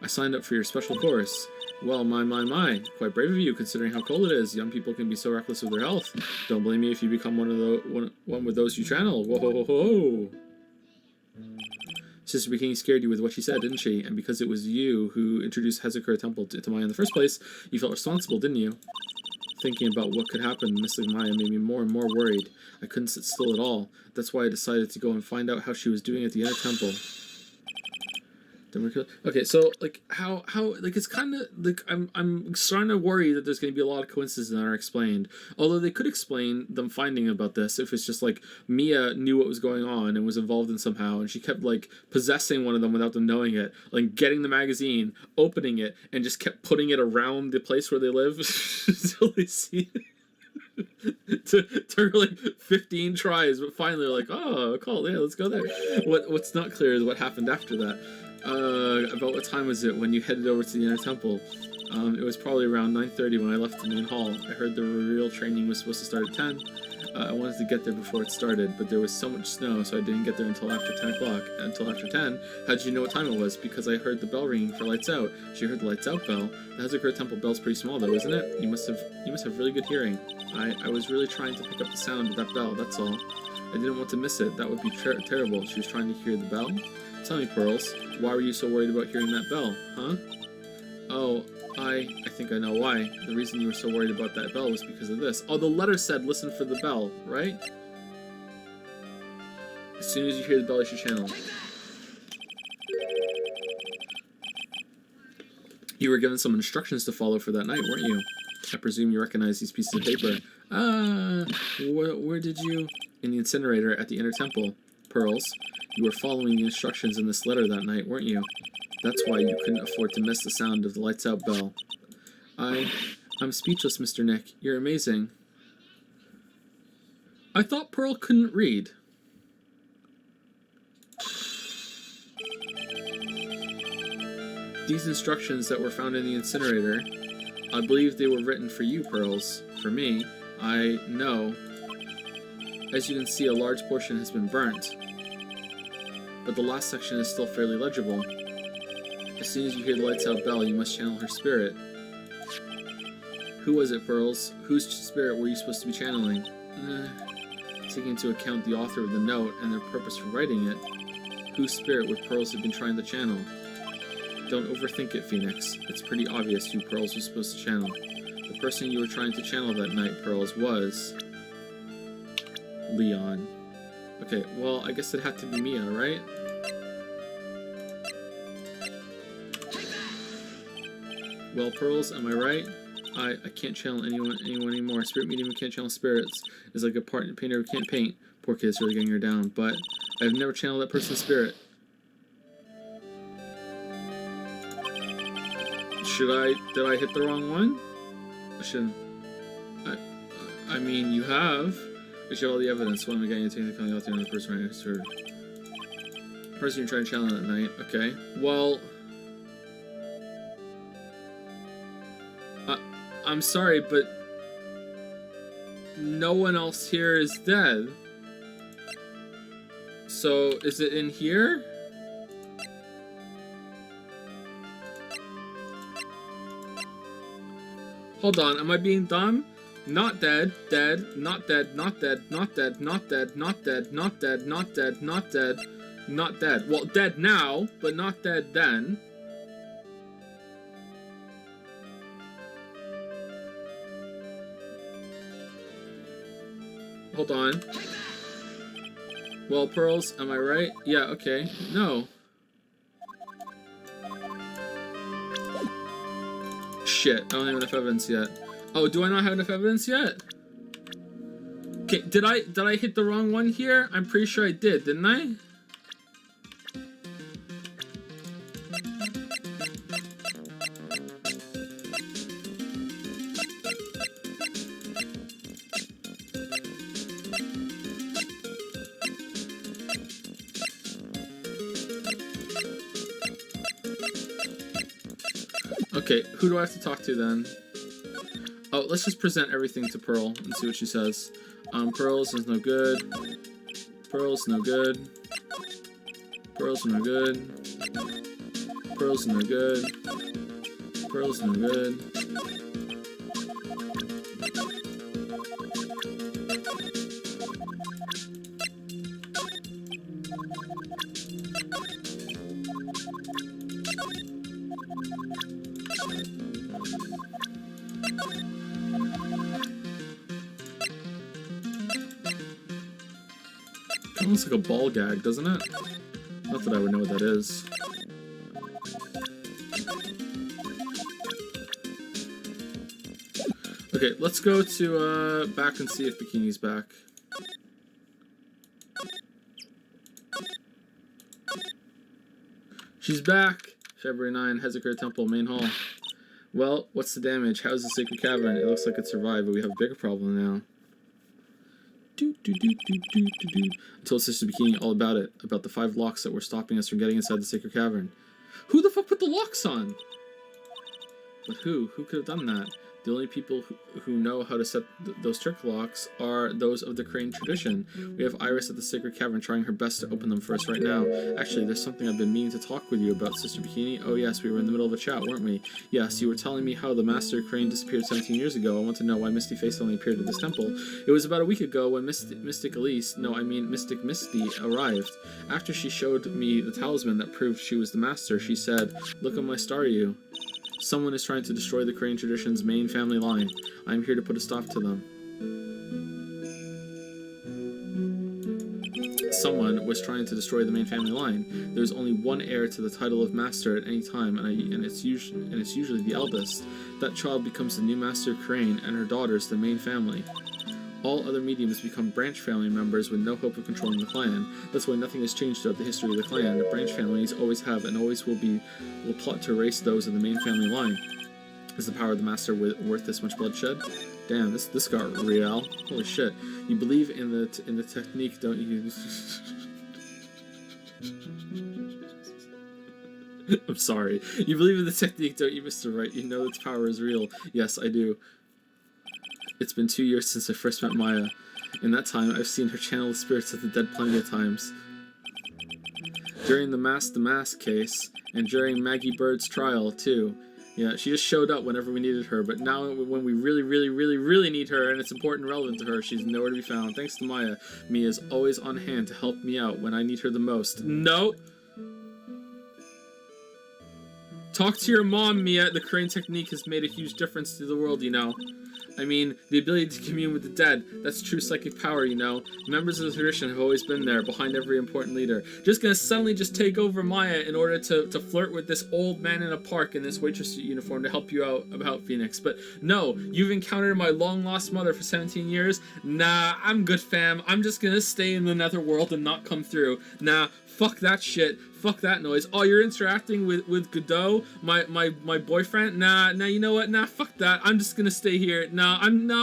I signed up for your special course. Well, my. Quite brave of you, considering how cold it is. Young people can be so reckless with their health. Don't blame me if you become one with those you channel. Whoa, ho, ho, ho. Sister Bikini scared you with what she said, didn't she? And because it was you who introduced Hazakura Temple to Maya in the first place, you felt responsible, didn't you? Thinking about what could happen, missing Maya made me more and more worried. I couldn't sit still at all. That's why I decided to go and find out how she was doing at the inner temple. Okay, so like how like it's kind of like I'm starting to worry that there's going to be a lot of coincidences that aren't explained. Although they could explain them finding about this if it's just like Mia knew what was going on and was involved in somehow, and she kept like possessing one of them without them knowing it, like getting the magazine, opening it, and just kept putting it around the place where they live until they see it. to like 15 tries, but finally they're like, oh, cool, yeah, let's go there. What's not clear is what happened after that. About what time was it when you headed over to the inner temple? It was probably around 9:30 when I left the main hall. I heard the real training was supposed to start at 10. I wanted to get there before it started, but there was so much snow, so I didn't get there until after 10 o'clock. Until after 10, how did you know what time it was? Because I heard the bell ringing for lights out. She heard the lights out bell. The Hazakura Temple bell's pretty small though, isn't it? You must have really good hearing. I was really trying to pick up the sound of that bell, that's all. I didn't want to miss it. That would be terrible. She was trying to hear the bell. Tell me, Pearls, why were you so worried about hearing that bell, huh? Oh, I think I know why. The reason you were so worried about that bell was because of this. Oh, the letter said listen for the bell, right? As soon as you hear the bell, you should channel. You were given some instructions to follow for that night, weren't you? I presume you recognize these pieces of paper. Where did you... In the incinerator at the inner temple. Pearls, you were following the instructions in this letter that night, weren't you? That's why you couldn't afford to miss the sound of the lights out bell. I'm speechless, Mr. Nick. You're amazing. I thought Pearl couldn't read. These instructions that were found in the incinerator, I believe they were written for you, Pearls. For me, I know. As you can see, a large portion has been burnt, but the last section is still fairly legible. As soon as you hear the lights out bell, you must channel her spirit. Who was it, Pearls? Whose spirit were you supposed to be channeling? Taking into account the author of the note and their purpose for writing it, whose spirit would Pearls have been trying to channel? Don't overthink it, Phoenix. It's pretty obvious who Pearls was supposed to channel. The person you were trying to channel that night, Pearls, was... Leon. Okay, well, I guess it had to be Mia, right? Well, Pearls, am I right? I can't channel anyone anymore. Spirit medium who can't channel spirits is like a painter who can't paint. Poor kid's really getting her down, but I've never channeled that person's spirit. Did I hit the wrong one? I mean, you have. We should have all the evidence. One again, you take the family out there and the person right next to her. The person you're trying to channel that night. Okay. Well, I'm sorry, but no one else here is dead. So, is it in here? Hold on, am I being dumb? Not dead, dead, not dead, not dead, not dead, not dead, not dead, not dead, not dead, not dead, not dead. Well, dead now, but not dead then. Hold on. Well, pearls, am I right? Yeah, okay. No. Shit, I don't have enough evidence yet. Oh, do I not have enough evidence yet? Okay, did I hit the wrong one here? I'm pretty sure I did, didn't I? Okay, who do I have to talk to then? Oh, let's just present everything to Pearl and see what she says. Pearls is no good. Pearls no good. Pearls no good. Pearls no good. Pearls no good. It looks like a ball gag, doesn't it? Not that I would know what that is. Okay, let's go to back and see if Bikini's back. She's back! February 9, Hezekiah Temple, main hall. Well, what's the damage? How's the sacred cavern? It looks like it survived, but we have a bigger problem now. I told Sister Bikini all about it, about the 5 locks that were stopping us from getting inside the sacred cavern. Who the fuck put the locks on? But who? Who could have done that? The only people who know how to set those trick locks are those of the Crane tradition. We have Iris at the sacred cavern trying her best to open them for us right now. Actually, there's something I've been meaning to talk with you about, Sister Bikini. Oh yes, we were in the middle of a chat, weren't we? Yes, you were telling me how the Master Crane disappeared 17 years ago. I want to know why Misty Face only appeared at this temple. It was about a week ago when Mystic Misty arrived. After she showed me the talisman that proved she was the Master, she said, "Look at my star, you. Someone is trying to destroy the Crane tradition's main family line. I am here to put a stop to them." Someone was trying to destroy the main family line. There's only one heir to the title of Master at any time, and it's usually the eldest. That child becomes the new Master Crane, and her daughters the main family. All other mediums become branch family members with no hope of controlling the clan. That's why nothing has changed throughout the history of the clan. The branch families always have and always will plot to erase those of the main family line. Is the power of the Master worth this much bloodshed? Damn, this got real. Holy shit! You believe in the technique, don't you? I'm sorry. You believe in the technique, don't you, Mr. Wright? You know its power is real. Yes, I do. It's been 2 years since I first met Maya. In that time, I've seen her channel the spirits of the dead plenty of times. During the Mask case, and during Maggie Bird's trial, too. Yeah, she just showed up whenever we needed her, but now when we really need her, and it's important and relevant to her, she's nowhere to be found. Thanks to Maya, Mia's always on hand to help me out when I need her the most. No! Talk to your mom, Mia. The Crane technique has made a huge difference to the world, you know. I mean, the ability to commune with the dead, that's true psychic power, you know. Members of the tradition have always been there, behind every important leader. Just gonna suddenly just take over Maya in order to flirt with this old man in a park in this waitress uniform to help you out about Phoenix. But no, you've encountered my long-lost mother for 17 years? Nah, I'm good, fam. I'm just gonna stay in the netherworld and not come through. Nah, fuck that shit. fuck that noise. Oh, you're interacting with Godot, my boyfriend? Nah, you know what? Nah, fuck that. I'm just gonna stay here. No,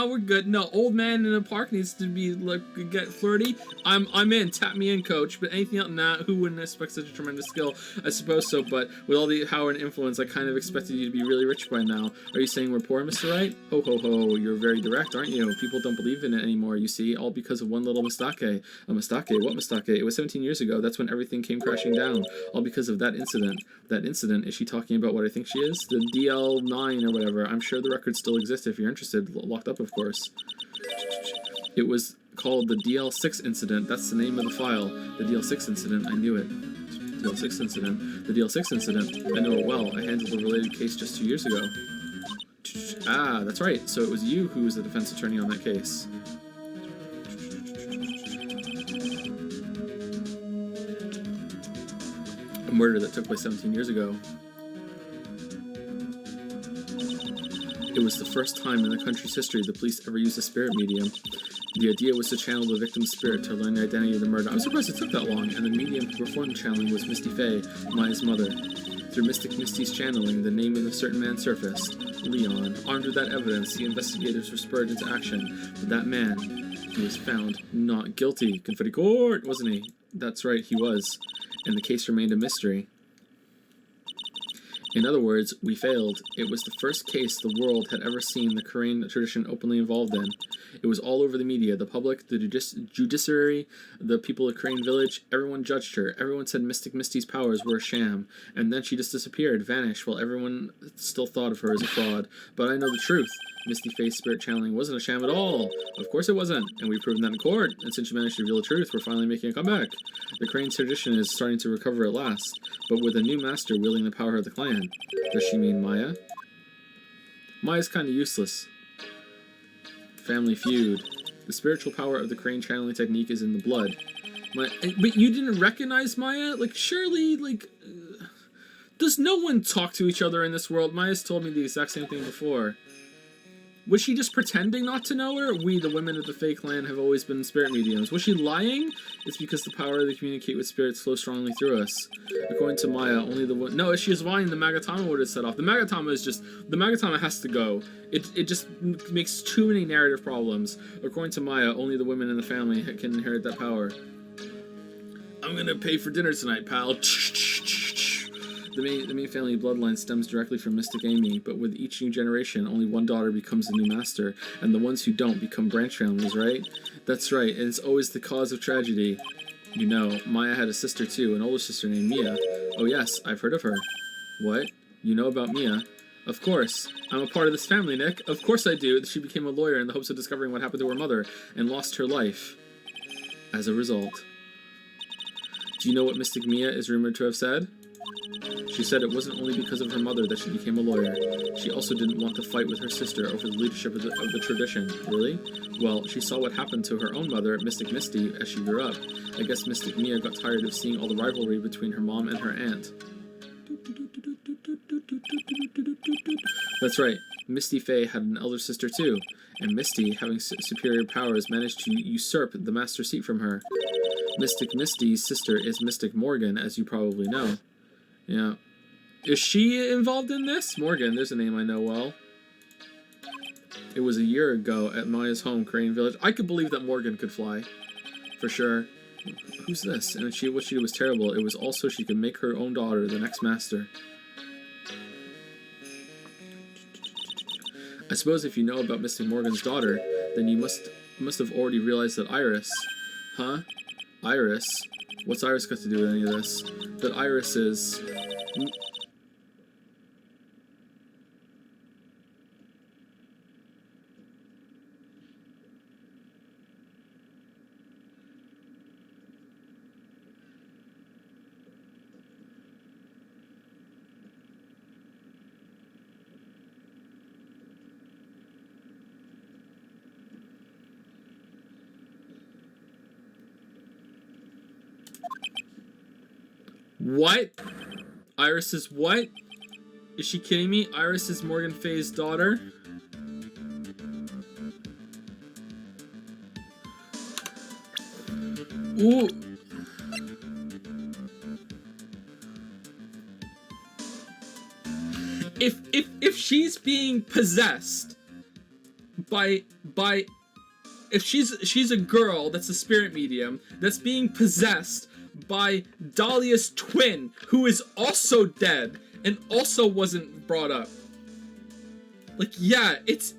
we're good. No, old man in a park needs to be, like, get flirty. I'm in. Tap me in, coach. But anything else? Nah, who wouldn't expect such a tremendous skill? I suppose so, but with all the power and influence, I kind of expected you to be really rich by now. Are you saying we're poor, Mr. Wright? Ho, ho, ho. You're very direct, aren't you? People don't believe in it anymore, you see, all because of one little mistake. A mistake? What mistake? It was 17 years ago. That's when everything came crashing down. All because of that incident. That incident? Is she talking about what I think she is? The DL9 or whatever. I'm sure the records still exist if you're interested. Locked up, of course. It was called the DL6 incident. That's the name of the file. The DL6 incident. I knew it. DL6 incident. The DL6 incident. I know it well. I handled a related case just 2 years ago. Ah, that's right. So it was you who was the defense attorney on that case. A murder that took place 17 years ago. It was the first time in the country's history the police ever used a spirit medium. The idea was to channel the victim's spirit to learn the identity of the murder. I'm surprised it took that long, and the medium who performed the channeling was Misty Faye, Maya's mother. Through Mystic Misty's channeling, the name of a certain man surfaced. Leon. Armed with that evidence, the investigators were spurred into action. But that man, he was found not guilty. Confetti court, wasn't he? That's right, he was. And the case remained a mystery. In other words, we failed. It was the first case the world had ever seen the Korean tradition openly involved in. It was all over the media, the public, the judiciary, the people of Korean Village. Everyone judged her. Everyone said Mystic Misty's powers were a sham. And then she just disappeared, vanished, while everyone still thought of her as a fraud. But I know the truth. Misty Faye's spirit channeling wasn't a sham at all. Of course it wasn't, and we've proven that in court. And since you managed to reveal the truth, we're finally making a comeback. The Korean tradition is starting to recover at last, but with a new master wielding the power of the clan. Does she mean Maya? Maya's kind of useless. Family feud. The spiritual power of the Korean channeling technique is in the blood. But you didn't recognize Maya? Like, surely, like... does no one talk to each other in this world? Maya's told me the exact same thing before. Was she just pretending not to know her? We, the women of the Fae clan, have always been spirit mediums. Was she lying? It's because the power to communicate with spirits flows strongly through us. According to Maya, only the one... No, if she was lying, the Magatama would have set off. The Magatama is just... The Magatama has to go. It just makes too many narrative problems. According to Maya, only the women in the family can inherit that power. I'm gonna pay for dinner tonight, pal. The main family bloodline stems directly from Mystic Amy, but with each new generation, only one daughter becomes the new master, and the ones who don't become branch families, right? That's right, and it's always the cause of tragedy. You know, Maya had a sister too, an older sister named Mia. Oh yes, I've heard of her. What? You know about Mia? Of course. I'm a part of this family, Nick. Of course I do. She became a lawyer in the hopes of discovering what happened to her mother, and lost her life as a result. Do you know what Mystic Mia is rumored to have said? She said it wasn't only because of her mother that she became a lawyer. She also didn't want to fight with her sister over the leadership of the tradition. Really? Well, she saw what happened to her own mother, Mystic Misty, as she grew up. I guess Mystic Mia got tired of seeing all the rivalry between her mom and her aunt. That's right. Misty Faye had an elder sister too, and Misty, having superior powers, managed to usurp the master seat from her. Mystic Misty's sister is Mystic Morgan, as you probably know. Yeah. Is she involved in this? Morgan, there's a name I know well. It was a year ago at Maya's home, Korean Village. I could believe that Morgan could fly. For sure. Who's this? And what she did was terrible. It was also she could make her own daughter the next master. I suppose if you know about Mystic Morgan's daughter, then you must have already realized that Iris... Huh? Iris? What's Iris got to do with any of this? That Iris is... What? Iris is what? Is she kidding me? Iris is Morgan Faye's daughter? Ooh. if she's being possessed by if she's a girl that's a spirit medium that's being possessed by Dahlia's twin, who is also dead and also wasn't brought up. Like, yeah, it's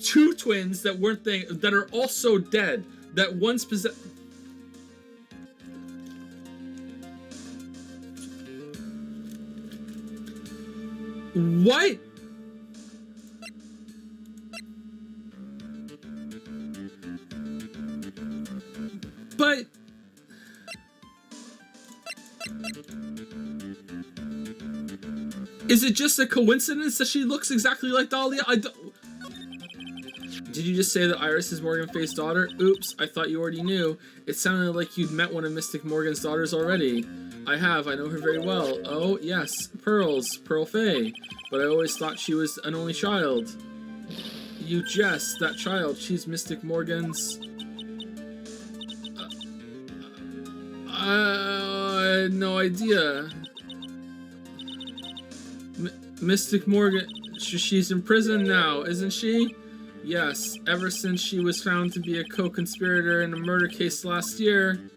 two twins that weren't that are also dead. That one's possessed. What? But is it just a coincidence that she looks exactly like Dahlia? Did you just say that Iris is Morgan Fay's daughter? Oops, I thought you already knew. It sounded like you'd met one of Mystic Morgan's daughters already. I have, I know her very well. Oh, yes, Pearl Fay. But I always thought she was an only child. You jest, that child, she's Mystic Morgan's... I had no idea. Mystic Morgan, she's in prison now, isn't she? Yes, ever since she was found to be a co-conspirator in a murder case last year.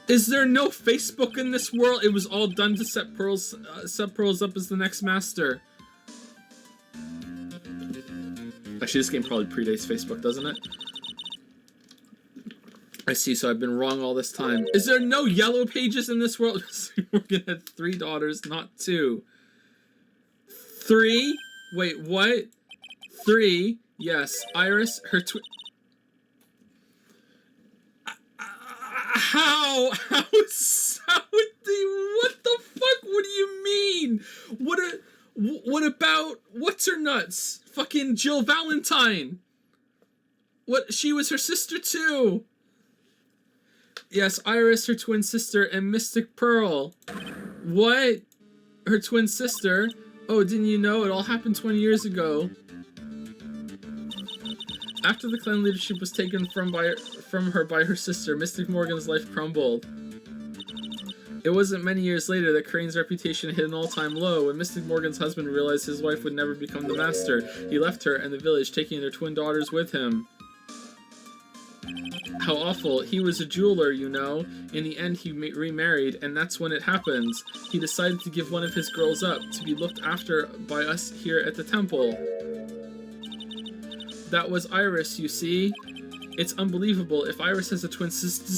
Is there no Facebook in this world? It was all done to set Pearls up as the next master. Actually, this game probably predates Facebook, doesn't it? I see, so I've been wrong all this time. Is there no yellow pages in this world? Morgan had 3 daughters, not 2. 3? Wait, what? 3? Yes. Iris, her twin... How what the fuck? What do you mean? What about... What's her nuts? Fucking Jill Valentine. What? She was her sister too. Yes, Iris, her twin sister, and Mystic Pearl. What? Her twin sister? Oh, didn't you know? It all happened 20 years ago. After the clan leadership was taken from her by her sister, Mystic Morgan's life crumbled. It wasn't many years later that Crane's reputation hit an all-time low. When Mystic Morgan's husband realized his wife would never become the master, he left her and the village, taking their twin daughters with him. How awful. He was a jeweler, you know. In the end, he remarried, and that's when it happened. He decided to give one of his girls up, to be looked after by us here at the temple. That was Iris, you see. It's unbelievable. If Iris has a twin sister...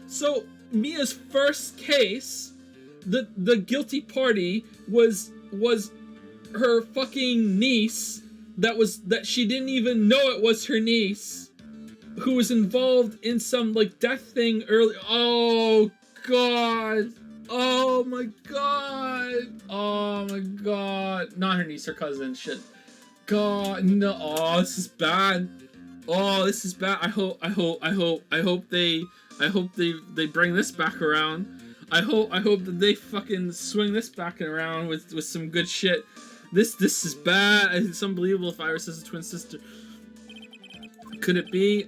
So Mia's first case, the guilty party was her fucking niece that she didn't even know it was her niece, who was involved in some like death thing early. Oh god. Oh my god. Oh my god. Not her niece, her cousin. Shit. God, no. Oh, this is bad. Oh, this is bad. I hope they bring this back around. I hope that they fucking swing this back around with some good shit. This is bad. It's unbelievable if Iris has a twin sister. Could it be?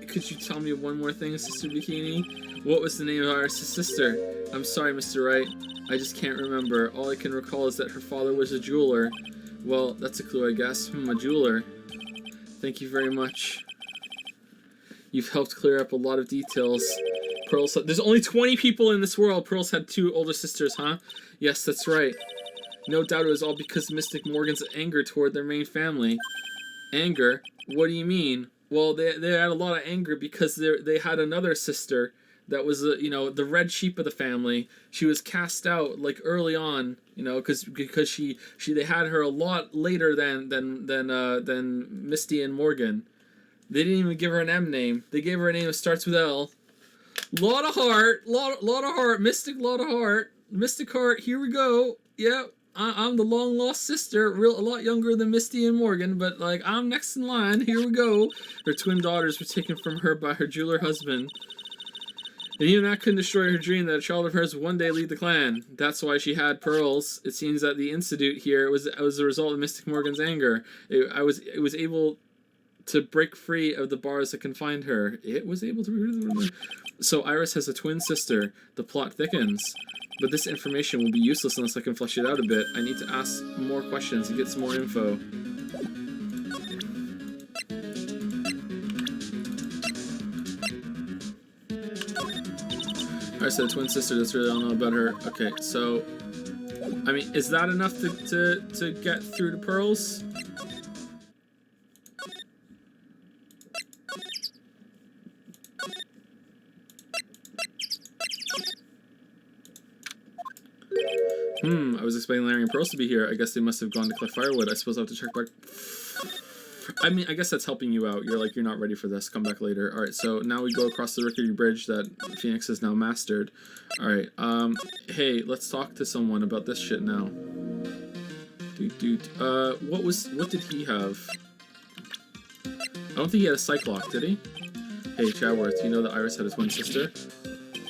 Could you tell me one more thing, Sister Bikini? What was the name of Iris' sister? I'm sorry, Mr. Wright. I just can't remember. All I can recall is that her father was a jeweler. Well, that's a clue, I guess. A jeweler. Thank you very much. You've helped clear up a lot of details. Pearl's... There's only 20 people in this world. Pearl's had 2 older sisters, huh? Yes, that's right. No doubt it was all because of Mystic Morgan's anger toward their main family. Anger? What do you mean? Well, they had a lot of anger because they had another sister that was, the red sheep of the family. She was cast out, like, early on, because they had her a lot later than Misty and Morgan. They didn't even give her an M name. They gave her a name that starts with L. Lot of heart, lot of heart, Mystic, lot of heart, Mystic heart. Here we go. Yep, I'm the long lost sister, a lot younger than Misty and Morgan, but like I'm next in line. Here we go. Her twin daughters were taken from her by her jeweler husband. And even that couldn't destroy her dream that a child of hers would one day lead the clan. That's why she had pearls. It seems that the incident here was a result of Mystic Morgan's anger. It was able to break free of the bars that confined her. It was able to... So Iris has a twin sister. The plot thickens. But this information will be useless unless I can flesh it out a bit. I need to ask more questions and get some more info. Iris had a twin sister. That's really all I know about her. Okay, so... I mean, is that enough to get through to Pearls? I was expecting Larry and Pearls to be here. I guess they must have gone to collect firewood. I suppose I'll have to check back. I mean, I guess that's helping you out. You're like, you're not ready for this. Come back later. Alright, so now we go across the rickety bridge that Phoenix has now mastered. Alright, hey, let's talk to someone about this shit now. What did he have? I don't think he had a psych lock, did he? Hey, Chadworth, you know that Iris had a twin sister?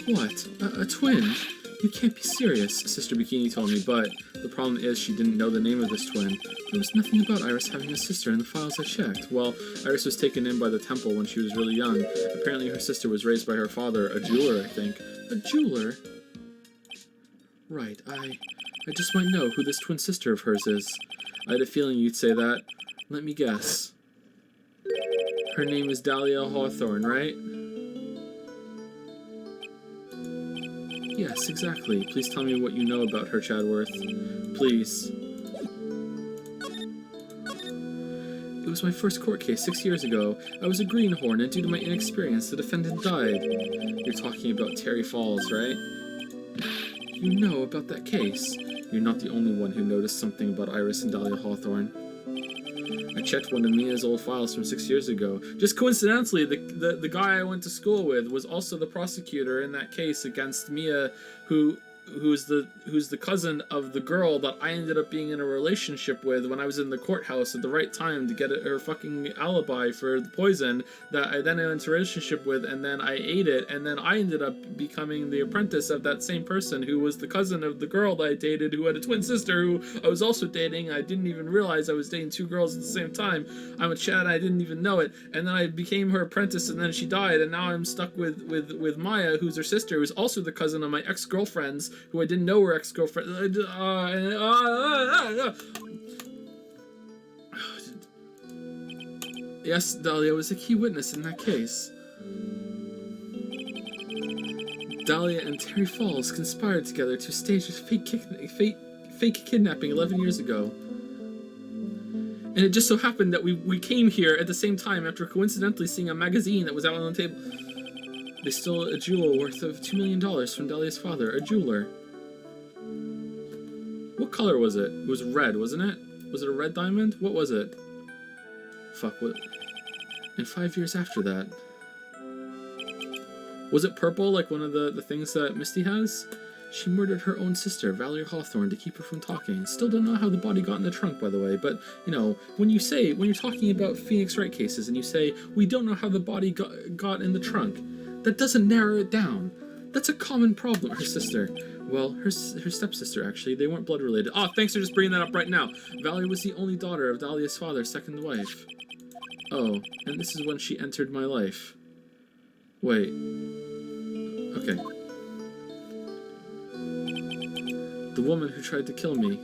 What? A twin? You can't be serious, Sister Bikini told me, but the problem is she didn't know the name of this twin. There was nothing about Iris having a sister in the files I checked. Well, Iris was taken in by the temple when she was really young. Apparently her sister was raised by her father, a jeweler, I think. A jeweler? Right, I just might know who this twin sister of hers is. I had a feeling you'd say that. Let me guess. Her name is Dahlia Hawthorne, right? Yes, exactly. Please tell me what you know about her, Chadworth. Please. It was my first court case 6 years ago. I was a greenhorn, and due to my inexperience, the defendant died. You're talking about Terry Falls, right? You know about that case. You're not the only one who noticed something about Iris and Dahlia Hawthorne. I checked one of Mia's old files from 6 years ago. Just coincidentally, the guy I went to school with was also the prosecutor in that case against Mia, who's the cousin of the girl that I ended up being in a relationship with when I was in the courthouse at the right time to get her fucking alibi for the poison that I then went into a relationship with, and then I ate it, and then I ended up becoming the apprentice of that same person who was the cousin of the girl that I dated, who had a twin sister who I was also dating. I didn't even realize I was dating two girls at the same time. I'm a Chad, I didn't even know it, and then I became her apprentice, and then she died, and now I'm stuck with Maya, who's her sister, who's also the cousin of my ex-girlfriends, who I didn't know were ex-girlfriend. Yes, Dahlia was a key witness in that case. Dahlia and Terry Falls conspired together to stage a fake kidnapping 11 years ago. And it just so happened that we came here at the same time after coincidentally seeing a magazine that was out on the table. They stole a jewel worth of $2 million from Dahlia's father, a jeweler. What color was it? It was red, wasn't it? Was it a red diamond? What was it? Fuck, what? And 5 years after that. Was it purple, like one of the things that Misty has? She murdered her own sister, Valerie Hawthorne, to keep her from talking. Still don't know how the body got in the trunk, by the way, but, you know, when you're talking about Phoenix Wright cases and you say, we don't know how the body got in the trunk, that doesn't narrow it down. That's a common problem. Her sister. Well, her stepsister, actually. They weren't blood related. Oh, thanks for just bringing that up right now. Valerie was the only daughter of Dahlia's father's second wife. Oh, and this is when she entered my life. Wait. Okay. The woman who tried to kill me.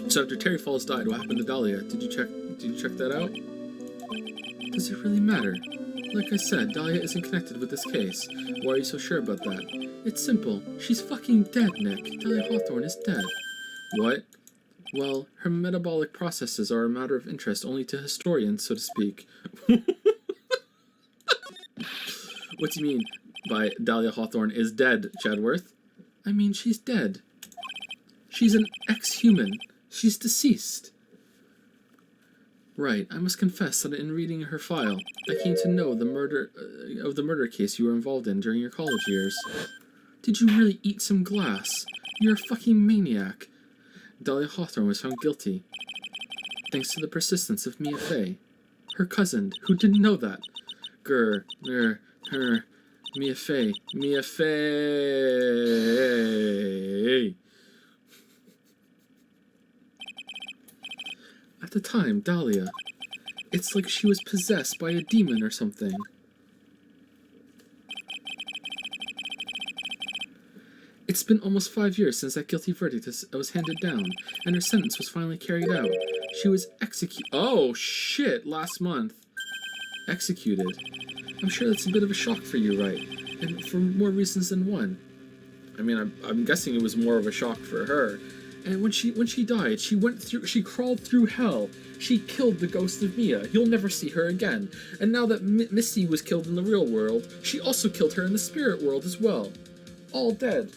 So after Terry Falls died, what happened to Dahlia? Did you check that out? Does it really matter? Like I said, Dahlia isn't connected with this case. Why are you so sure about that? It's simple. She's fucking dead, Nick. Dahlia Hawthorne is dead. What? Well, her metabolic processes are a matter of interest only to historians, so to speak. What do you mean by Dahlia Hawthorne is dead, Chadworth? I mean, she's dead. She's an ex-human. She's deceased. Right, I must confess that in reading her file, I came to know the murder case you were involved in during your college years. Did you really eat some glass? You're a fucking maniac. Dahlia Hawthorne was found guilty, thanks to the persistence of Mia Fey, her cousin, who didn't know that. Mia Fey. Mia Fey. At the time, Dahlia. It's like she was possessed by a demon or something. It's been almost 5 years since that guilty verdict was handed down, and her sentence was finally carried out. She was executed. Oh, shit, last month. Executed. I'm sure that's a bit of a shock for you, Wright, and for more reasons than one. I mean, I'm guessing it was more of a shock for her. And when she died, she crawled through hell. She killed the ghost of Mia. You'll never see her again. And now that Misty was killed in the real world, she also killed her in the spirit world as well. All dead.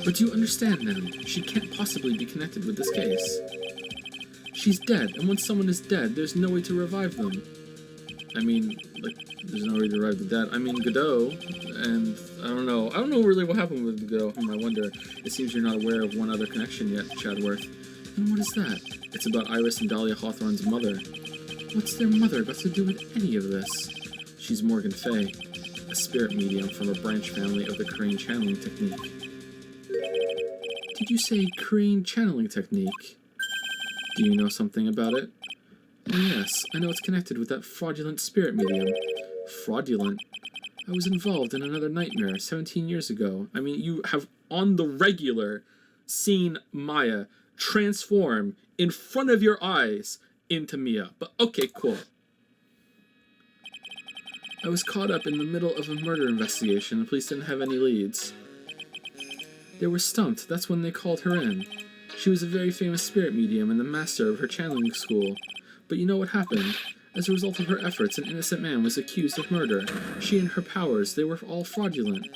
But you understand now, she can't possibly be connected with this case. She's dead, and when someone is dead, there's no way to revive them. I mean, like, there's no way to revive the dead. I mean, Godot, and I don't know really what happened with Godot. I wonder. It seems you're not aware of one other connection yet, Chadworth. And what is that? It's about Iris and Dahlia Hawthorne's mother. What's their mother got to do with any of this? She's Morgan Fey, a spirit medium from a branch family of the Crane channeling technique. Did you say Crane channeling technique? Do you know something about it? Oh yes, I know it's connected with that fraudulent spirit medium. Fraudulent? I was involved in another nightmare 17 years ago. I mean, you have on the regular seen Maya transform in front of your eyes into Mia. But okay, cool. I was caught up in the middle of a murder investigation. The police didn't have any leads. They were stumped. That's when they called her in. She was a very famous spirit medium and the master of her channeling school. But you know what happened? As a result of her efforts, an innocent man was accused of murder. She and her powers, they were all fraudulent.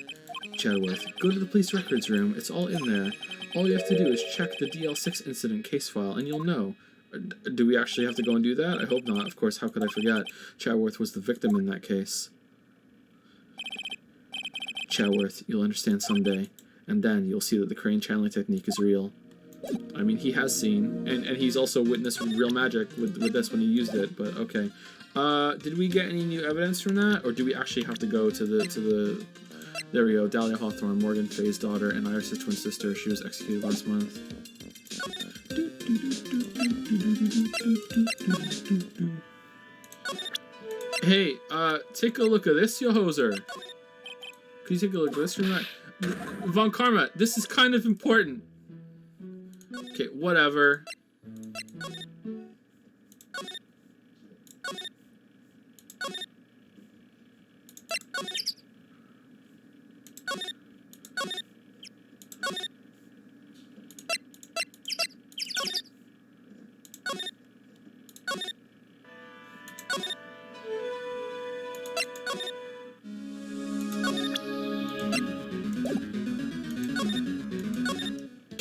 Chadworth, go to the police records room. It's all in there. All you have to do is check the DL6 incident case file, and you'll know. Do we actually have to go and do that? I hope not. Of course, how could I forget? Chadworth was the victim in that case. Chadworth, you'll understand someday. And then you'll see that the Crane channeling technique is real. I mean, he has seen, and he's also witnessed real magic with this when he used it, but okay. Did we get any new evidence from that, or do we actually have to go to the there we go, Dahlia Hawthorne, Morgan Fey's daughter, and Iris' twin sister. She was executed last month. Hey, take a look at this, yo hoser. Can you take a look at this from that? Von Karma, this is kind of important. Okay, whatever.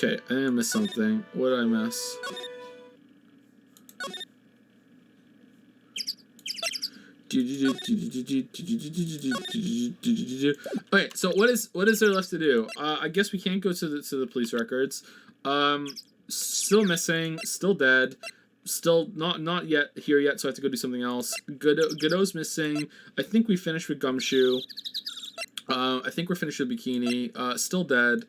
Okay, I think I missed something. What did I miss? Okay, so what is there left to do? I guess we can't go to the police records. Still missing, still dead, still not yet here yet, so I have to go do something else. Godot's missing. I think we finished with Gumshoe. I think we're finished with Bikini. Still dead.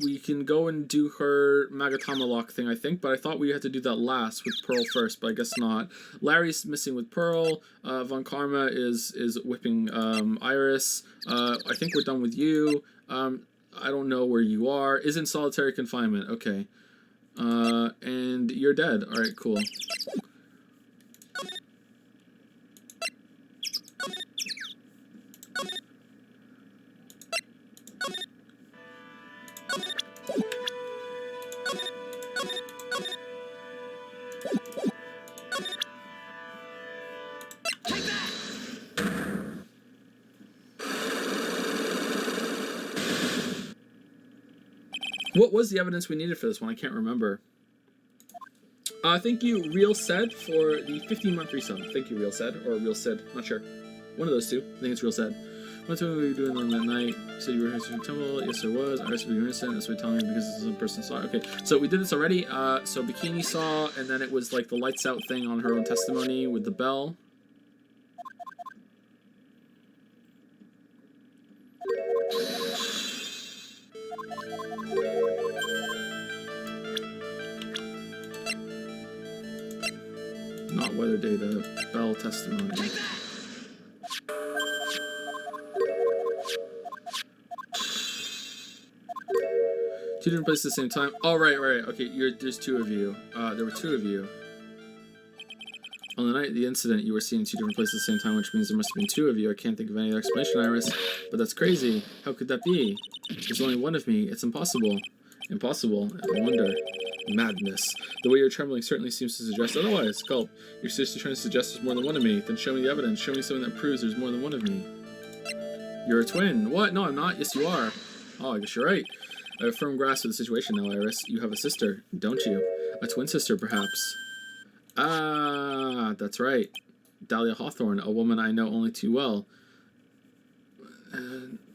We can go and do her Magatama lock thing, I think, but I thought we had to do that last with Pearl first, but I guess not. Larry's missing with Pearl. Von Karma is whipping Iris. I think we're done with you. I don't know where you are. Is in solitary confinement. Okay. And you're dead. All right, cool. What was the evidence we needed for this one? I can't remember. Thank you, Real Said, for the 15-month resub. Thank you, Real Said, or Real Said, not sure. One of those two. I think it's Real Said. What were you doing on that night? You said you were rehearsing for temple. Yes, there was. Iris would be innocent. That's what you're telling me because this is a person saw. Okay, so we did this already. So Bikini saw, and then it was like the lights out thing on her own testimony with the bell. Not weather data, bell testimony. Two different places at the same time. Oh, right. Okay, there's two of you. There were two of you. On the night of the incident, you were seen in two different places at the same time, which means there must have been two of you. I can't think of any other explanation, Iris. But that's crazy. How could that be? There's only one of me. It's impossible. Impossible? I wonder. Madness. The way you're trembling certainly seems to suggest otherwise. Gulp. Your sister's trying to suggest there's more than one of me. Then show me the evidence. Show me something that proves there's more than one of me. You're a twin. What? No, I'm not. Yes, you are. Oh, I guess you're right. I have a firm grasp of the situation now, Iris. You have a sister, don't you? A twin sister, perhaps. Ah, that's right. Dahlia Hawthorne, a woman I know only too well.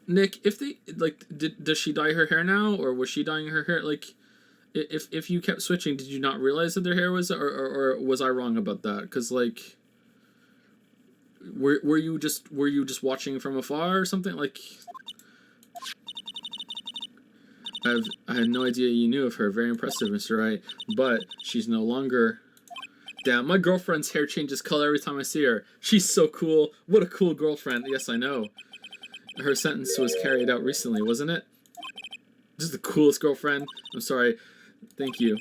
Nick, if they, like, does she dye her hair now? Or was she dyeing her hair? Like, if you kept switching, did you not realize that their hair was, or was I wrong about that? Because, like, were you just watching from afar or something? Like, I had no idea you knew of her. Very impressive, Mr. Wright. But she's no longer... Damn, my girlfriend's hair changes color every time I see her. She's so cool. What a cool girlfriend. Yes, I know. Her sentence was carried out recently, wasn't it? This is the coolest girlfriend. I'm sorry. Thank you.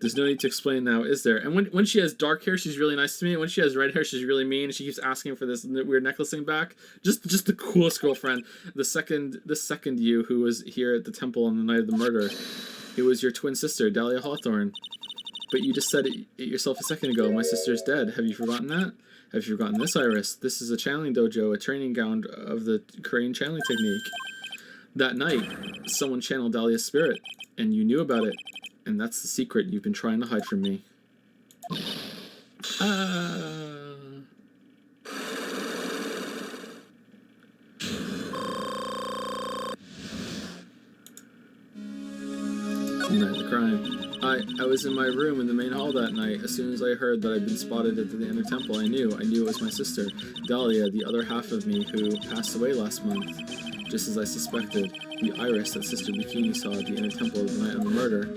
There's no need to explain now, is there? And when she has dark hair, she's really nice to me. When she has red hair, she's really mean. She keeps asking for this weird necklace thing back. Just the coolest girlfriend. The second you who was here at the temple on the night of the murder. It was your twin sister, Dahlia Hawthorne. But you just said it yourself a second ago. My sister's dead. Have you forgotten that? Have you forgotten this, Iris? This is a channeling dojo, a training ground of the Korean channeling technique. That night, someone channeled Dahlia's spirit, and you knew about it. And that's the secret you've been trying to hide from me. Night of the crime. I was in my room in the main hall that night. As soon as I heard that I'd been spotted at the inner temple, I knew it was my sister, Dahlia, the other half of me, who passed away last month. Just as I suspected, the Iris that Sister Bikini saw at the inner temple the night of the murder.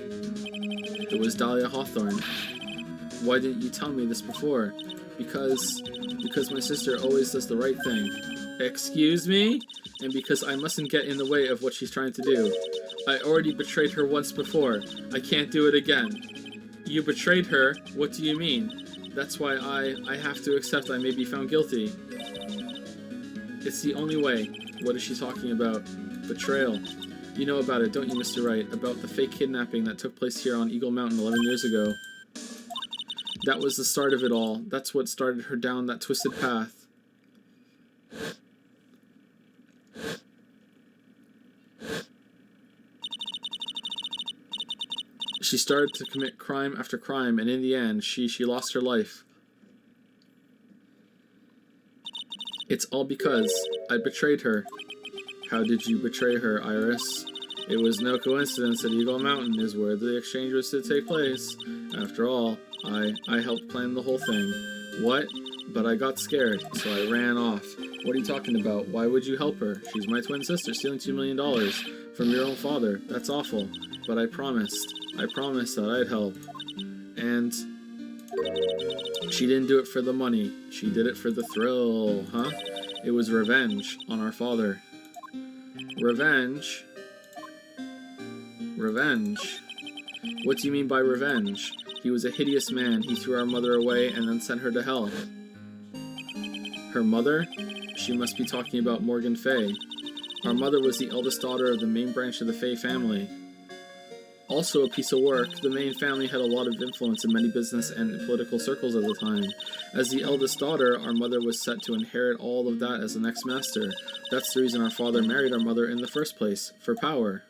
It was Dahlia Hawthorne. Why didn't you tell me this before? Because my sister always does the right thing. Excuse me? And because I mustn't get in the way of what she's trying to do. I already betrayed her once before. I can't do it again. You betrayed her? What do you mean? That's why I have to accept I may be found guilty. It's the only way. What is she talking about? Betrayal. You know about it, don't you, Mr. Wright? About the fake kidnapping that took place here on Eagle Mountain 11 years ago. That was the start of it all. That's what started her down that twisted path. She started to commit crime after crime, and in the end, she lost her life. It's all because I betrayed her. How did you betray her, Iris? It was no coincidence that Eagle Mountain is where the exchange was to take place. After all, I helped plan the whole thing. What? But I got scared, so I ran off. What are you talking about? Why would you help her? She's my twin sister, stealing $2 million from your own father. That's awful. But I promised that I'd help. And she didn't do it for the money. She did it for the thrill, huh? It was revenge on our father. Revenge? Revenge? What do you mean by revenge? He was a hideous man. He threw our mother away and then sent her to hell. Her mother? She must be talking about Morgan Fay. Our mother was the eldest daughter of the main branch of the Fay family. Also a piece of work, the Main family had a lot of influence in many business and political circles at the time. As the eldest daughter, our mother was set to inherit all of that as the next master. That's the reason our father married our mother in the first place, for power.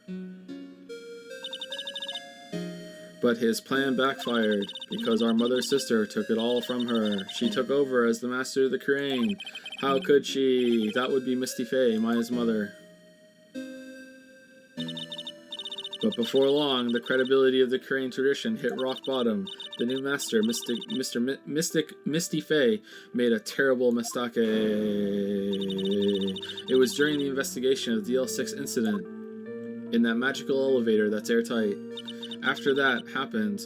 But his plan backfired, because our mother's sister took it all from her. She took over as the master of the Crane. How could she? That would be Misty Faye, Maya's mother. But before long, the credibility of the Korean tradition hit rock bottom. The new master, Mystic Misty Faye, made a terrible mistake. It was during the investigation of the L6 incident, in that magical elevator that's airtight. After that happened,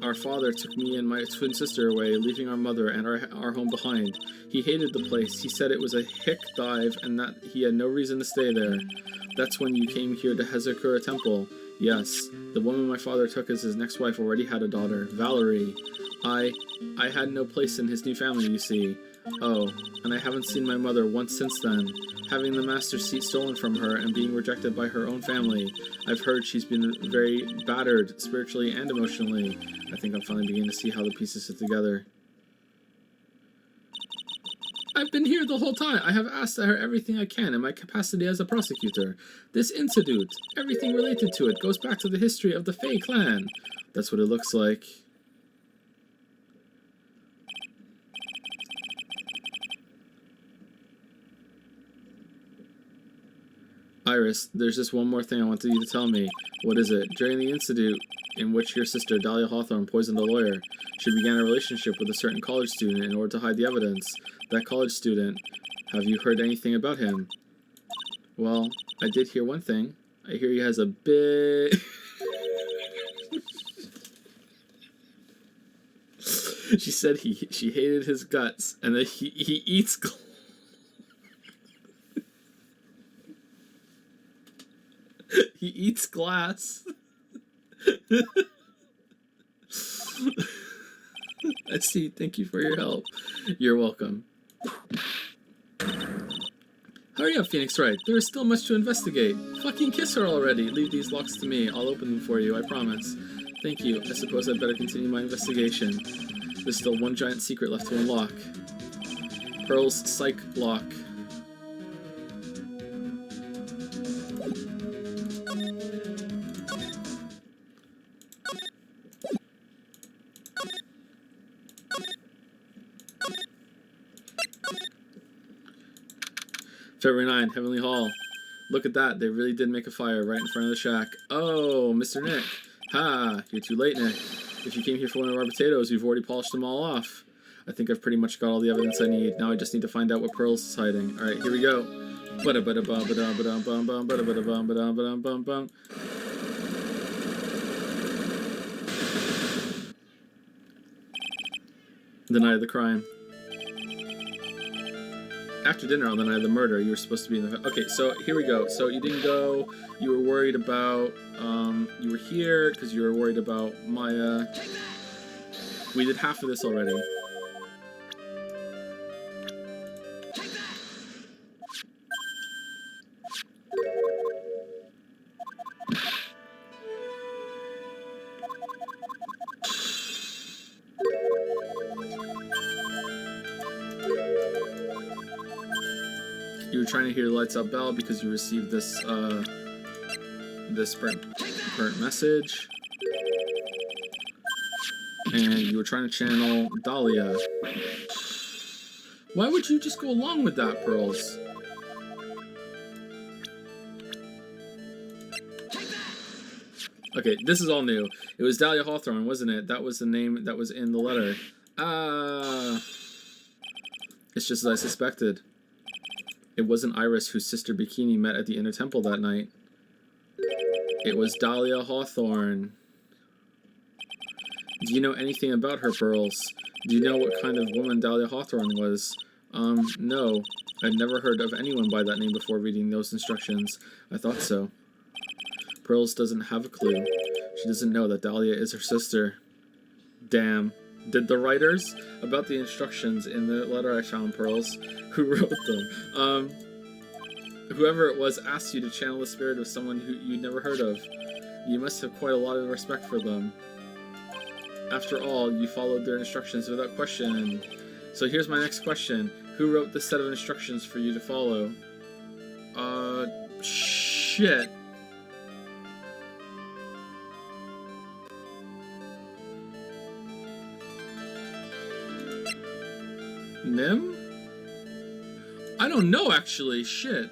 our father took me and my twin sister away, leaving our mother and our home behind. He hated the place. He said it was a hick dive and that he had no reason to stay there. That's when you came here to Hazakura Temple. Yes, the woman my father took as his next wife already had a daughter, Valerie. I had no place in his new family, you see. Oh, and I haven't seen my mother once since then. Having the master's seat stolen from her and being rejected by her own family, I've heard she's been very battered, spiritually and emotionally. I think I'm finally beginning to see how the pieces fit together. I've been here the whole time. I have asked her everything I can in my capacity as a prosecutor. This institute, everything related to it, goes back to the history of the Fae clan. That's what it looks like. Iris, there's just one more thing I wanted you to tell me. What is it? During the incident in which your sister, Dahlia Hawthorne, poisoned a lawyer, she began a relationship with a certain college student in order to hide the evidence. That college student, have you heard anything about him? Well, I did hear one thing. I hear he has a big... She said she hated his guts, and that he eats... He eats glass. I see. Thank you for your help. You're welcome. Hurry up, Phoenix Wright. There is still much to investigate. Fucking kiss her already. Leave these locks to me. I'll open them for you, I promise. Thank you. I suppose I'd better continue my investigation. There's still one giant secret left to unlock. Pearl's psych lock. February 9, Heavenly Hall. Look at that, they really did make a fire right in front of the shack. Oh, Mr. Nick. Ha, you're too late, Nick. If you came here for one of our potatoes, we've already polished them all off. I think I've pretty much got all the evidence I need. Now I just need to find out what Pearls is hiding. Alright, here we go. Deny the crime. After dinner on the night of the murder, you were supposed to be in the... Okay, so here we go. So you didn't go. You were worried about... you were here because you were worried about Maya. We did half of this already. You were trying to hear the lights out bell because you received this this burnt message, and you were trying to channel Dahlia. Why would you just go along with that, Pearls? Okay, this is all new. It was Dahlia Hawthorne, wasn't it? That was the name that was in the letter. It's just as I suspected. It wasn't Iris whose sister Bikini met at the Inner Temple that night. It was Dahlia Hawthorne. Do you know anything about her, Pearls? Do you know what kind of woman Dahlia Hawthorne was? No. I've never heard of anyone by that name before reading those instructions. I thought so. Pearls doesn't have a clue. She doesn't know that Dahlia is her sister. Damn. Did the writers about the instructions in the letter I found, Pearls, who wrote them, whoever it was asked you to channel the spirit of someone who you'd never heard of. You must have quite a lot of respect for them. After all, you followed their instructions without question. So here's my next question. Who wrote this set of instructions for you to follow? Shit. Nim? I don't know, actually. Shit.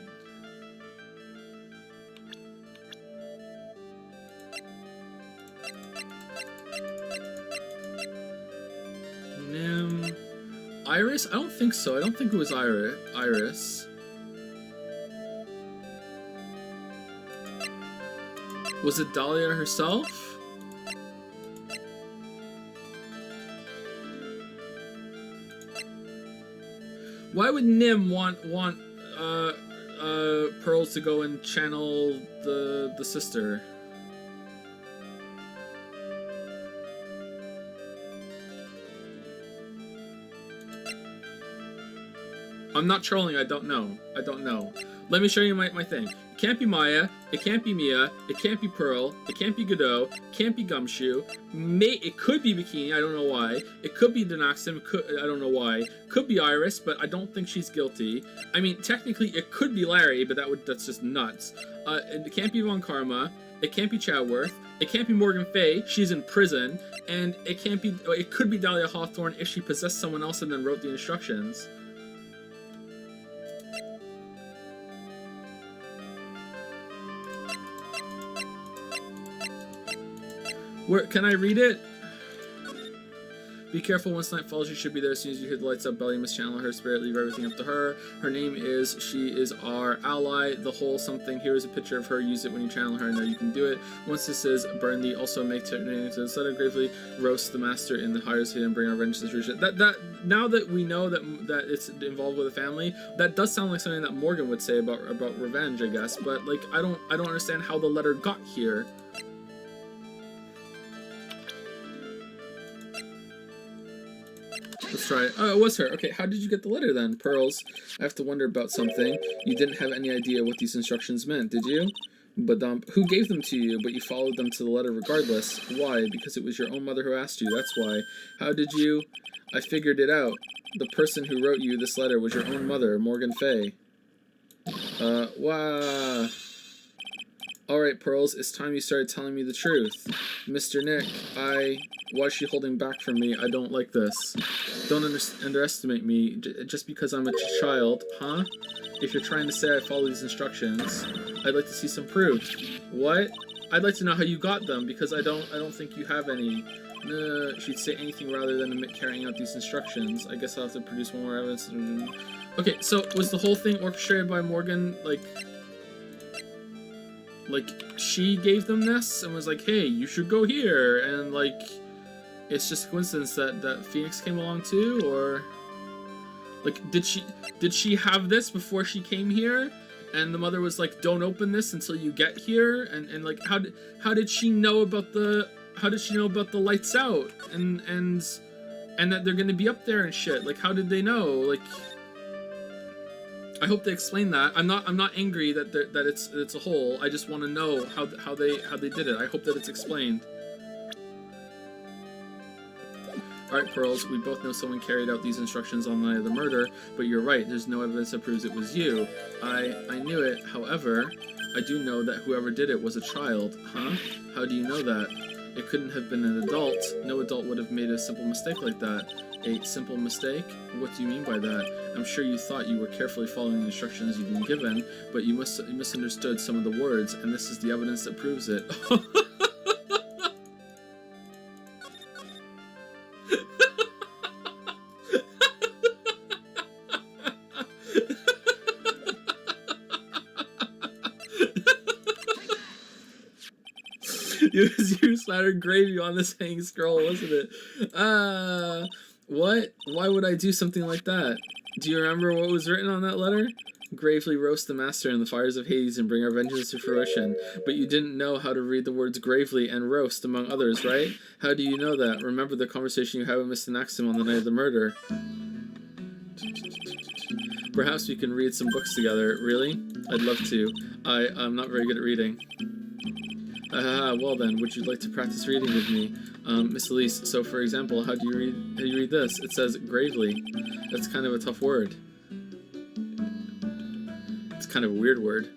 Nim... Iris? I don't think so. I don't think it was Iris. Was it Dahlia herself? Why would Nim want Pearls to go and channel the sister? I'm not trolling, I don't know. I don't know. Let me show you my thing. It can't be Maya, it can't be Mia, it can't be Pearl, it can't be Godot, it can't be Gumshoe. It could be Bikini, I don't know why. It could be Denaxim, I don't know why. Could be Iris, but I don't think she's guilty. I mean, technically it could be Larry, but that's just nuts. It can't be Von Karma, it can't be Chadworth, it can't be Morgan Fay, she's in prison, and it could be Dahlia Hawthorne if she possessed someone else and then wrote the instructions. Where can I read it? Be careful, once night falls, you should be there as soon as you hear the lights up. Belly must channel her spirit, leave everything up to her. Her name is, she is our ally, the whole something. Here is a picture of her, use it when you channel her, and know you can do it. Once this is, burn the, also make her name into the letter, gravely roast the master in the higher city and bring our vengeance to fruition. Now that we know that it's involved with a family, that does sound like something that Morgan would say about revenge, I guess. But like, I don't understand how the letter got here. Let's try it. Oh, it was her. Okay, how did you get the letter then? Pearls, I have to wonder about something. You didn't have any idea what these instructions meant, did you? Badump. Who gave them to you, but you followed them to the letter regardless? Why? Because it was your own mother who asked you, that's why. How did you... I figured it out. The person who wrote you this letter was your own mother, Morgan Fay. Wow. Alright, Pearls, it's time you started telling me the truth. Mr. Nick, why is she holding back from me? I don't like this. Don't underestimate me just because I'm a child, huh? If you're trying to say I follow these instructions, I'd like to see some proof. What? I'd like to know how you got them, because I don't think you have any. She'd say anything rather than carrying out these instructions. I guess I'll have to produce more evidence. Okay, so was the whole thing orchestrated by Morgan, like she gave them this and was like, hey, you should go here, and like it's just a coincidence that Phoenix came along too? Or like did she have this before she came here and the mother was like, don't open this until you get here? And like how did she know about the lights out and that they're gonna be up there and shit? Like, how did they know? Like, I hope they explain that. I'm not angry that it's a hole. I just want to know how they did it. I hope that it's explained. Alright, Pearls, we both know someone carried out these instructions on the night of the murder, but you're right, there's no evidence that proves it was you. I knew it, however, I do know that whoever did it was a child. Huh? How do you know that? It couldn't have been an adult. No adult would have made a simple mistake like that. A simple mistake? What do you mean by that? I'm sure you thought you were carefully following the instructions you've been given, but you misunderstood some of the words, and this is the evidence that proves it. You splattered gravy on this hanging scroll, wasn't it? What? Why would I do something like that? Do you remember what was written on that letter? Gravely roast the master in the fires of Hades and bring our vengeance to fruition. But you didn't know how to read the words gravely and roast, among others, right? How do you know that? Remember the conversation you had with Mr. Naxim on the night of the murder. Perhaps we can read some books together. Really? I'd love to. I'm not very good at reading. Well then, would you like to practice reading with me? Miss Elise, so for example, how do you read this? It says gravely. That's kind of a tough word. It's kind of a weird word.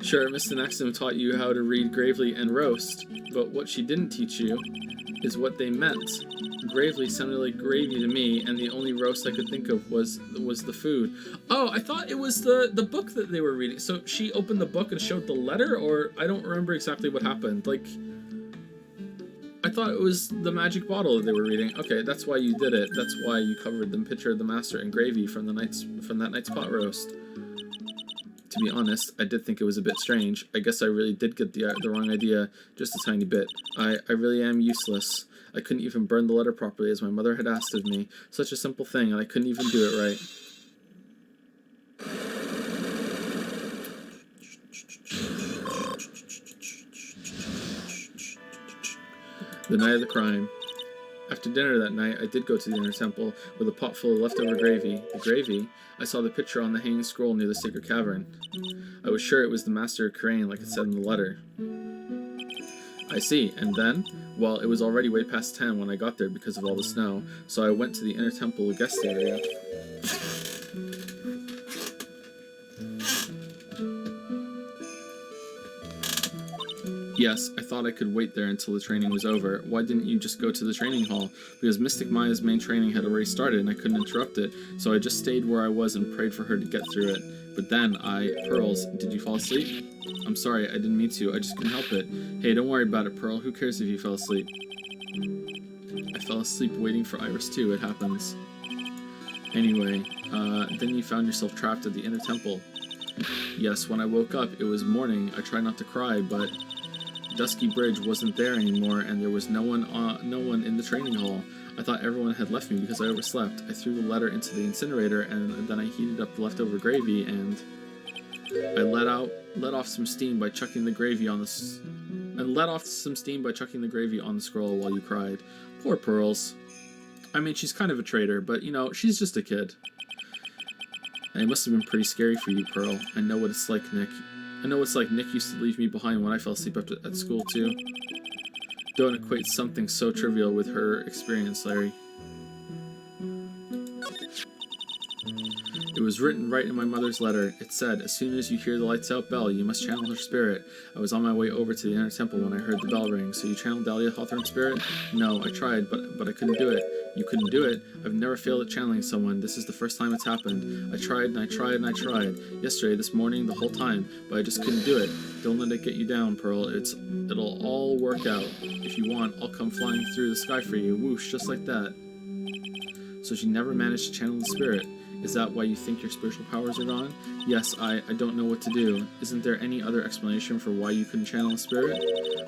Sure, Mr. Nexum taught you how to read gravely and roast, but what she didn't teach you is what they meant. Gravely sounded like gravy to me, and the only roast I could think of was the food. Oh, I thought it was the book that they were reading. So she opened the book and showed the letter, or I don't remember exactly what happened. Like, I thought it was the magic bottle that they were reading. Okay, that's why you did it. That's why you covered the picture of the master in gravy from that night's pot roast. To be honest, I did think it was a bit strange. I guess I really did get the wrong idea, just a tiny bit. I really am useless. I couldn't even burn the letter properly as my mother had asked of me. Such a simple thing, and I couldn't even do it right. The night of the crime. After dinner that night, I did go to the inner temple with a pot full of leftover gravy. The gravy? I saw the picture on the hanging scroll near the sacred cavern. I was sure it was the Master of Crane, like it said in the letter. I see, and then? Well, it was already way past 10 when I got there because of all the snow, so I went to the inner temple guest area. Yes, I thought I could wait there until the training was over. Why didn't you just go to the training hall? Because Mystic Maya's main training had already started and I couldn't interrupt it, so I just stayed where I was and prayed for her to get through it. But then Pearls, did you fall asleep? I'm sorry, I didn't mean to, I just couldn't help it. Hey, don't worry about it, Pearl, who cares if you fell asleep? I fell asleep waiting for Iris too, it happens. Anyway, then you found yourself trapped at the inner temple. Yes, when I woke up, it was morning. I tried not to cry, but Dusky Bridge wasn't there anymore, and there was no one in the training hall. I thought everyone had left me because I overslept. I threw the letter into the incinerator, and then I heated up the leftover gravy, and I let off some steam by chucking the gravy on the scroll while you cried. Poor Pearls. I mean, she's kind of a traitor, but you know, she's just a kid. And it must have been pretty scary for you, Pearl. I know what it's like, Nick. I know it's like Nick used to leave me behind when I fell asleep at school, too. Don't equate something so trivial with her experience, Larry. It was written right in my mother's letter. It said, as soon as you hear the lights out bell, you must channel her spirit. I was on my way over to the inner temple when I heard the bell ring. So you channeled Dahlia Hawthorne's spirit? No, I tried, but I couldn't do it. You couldn't do it? I've never failed at channeling someone. This is the first time it's happened. I tried and I tried and I tried. Yesterday, this morning, the whole time, but I just couldn't do it. Don't let it get you down, Pearl. It'll all work out. If you want, I'll come flying through the sky for you. Whoosh, just like that. So she never managed to channel the spirit. Is that why you think your spiritual powers are gone? Yes, I don't know what to do. Isn't there any other explanation for why you couldn't channel a spirit?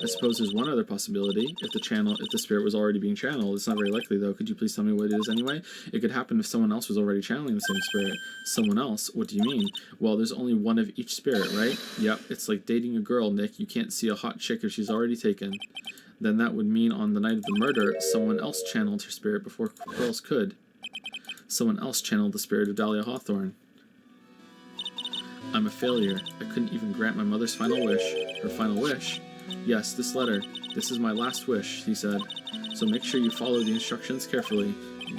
I suppose there's one other possibility. If the spirit was already being channeled. It's not very likely, though. Could you please tell me what it is anyway? It could happen if someone else was already channeling the same spirit. Someone else? What do you mean? Well, there's only one of each spirit, right? Yep, it's like dating a girl, Nick. You can't see a hot chick if she's already taken. Then that would mean on the night of the murder, someone else channeled her spirit before Pearls could. Someone else channeled the spirit of Dahlia Hawthorne. I'm a failure. I couldn't even grant my mother's final wish. Her final wish? Yes, this letter. This is my last wish, he said. So make sure you follow the instructions carefully.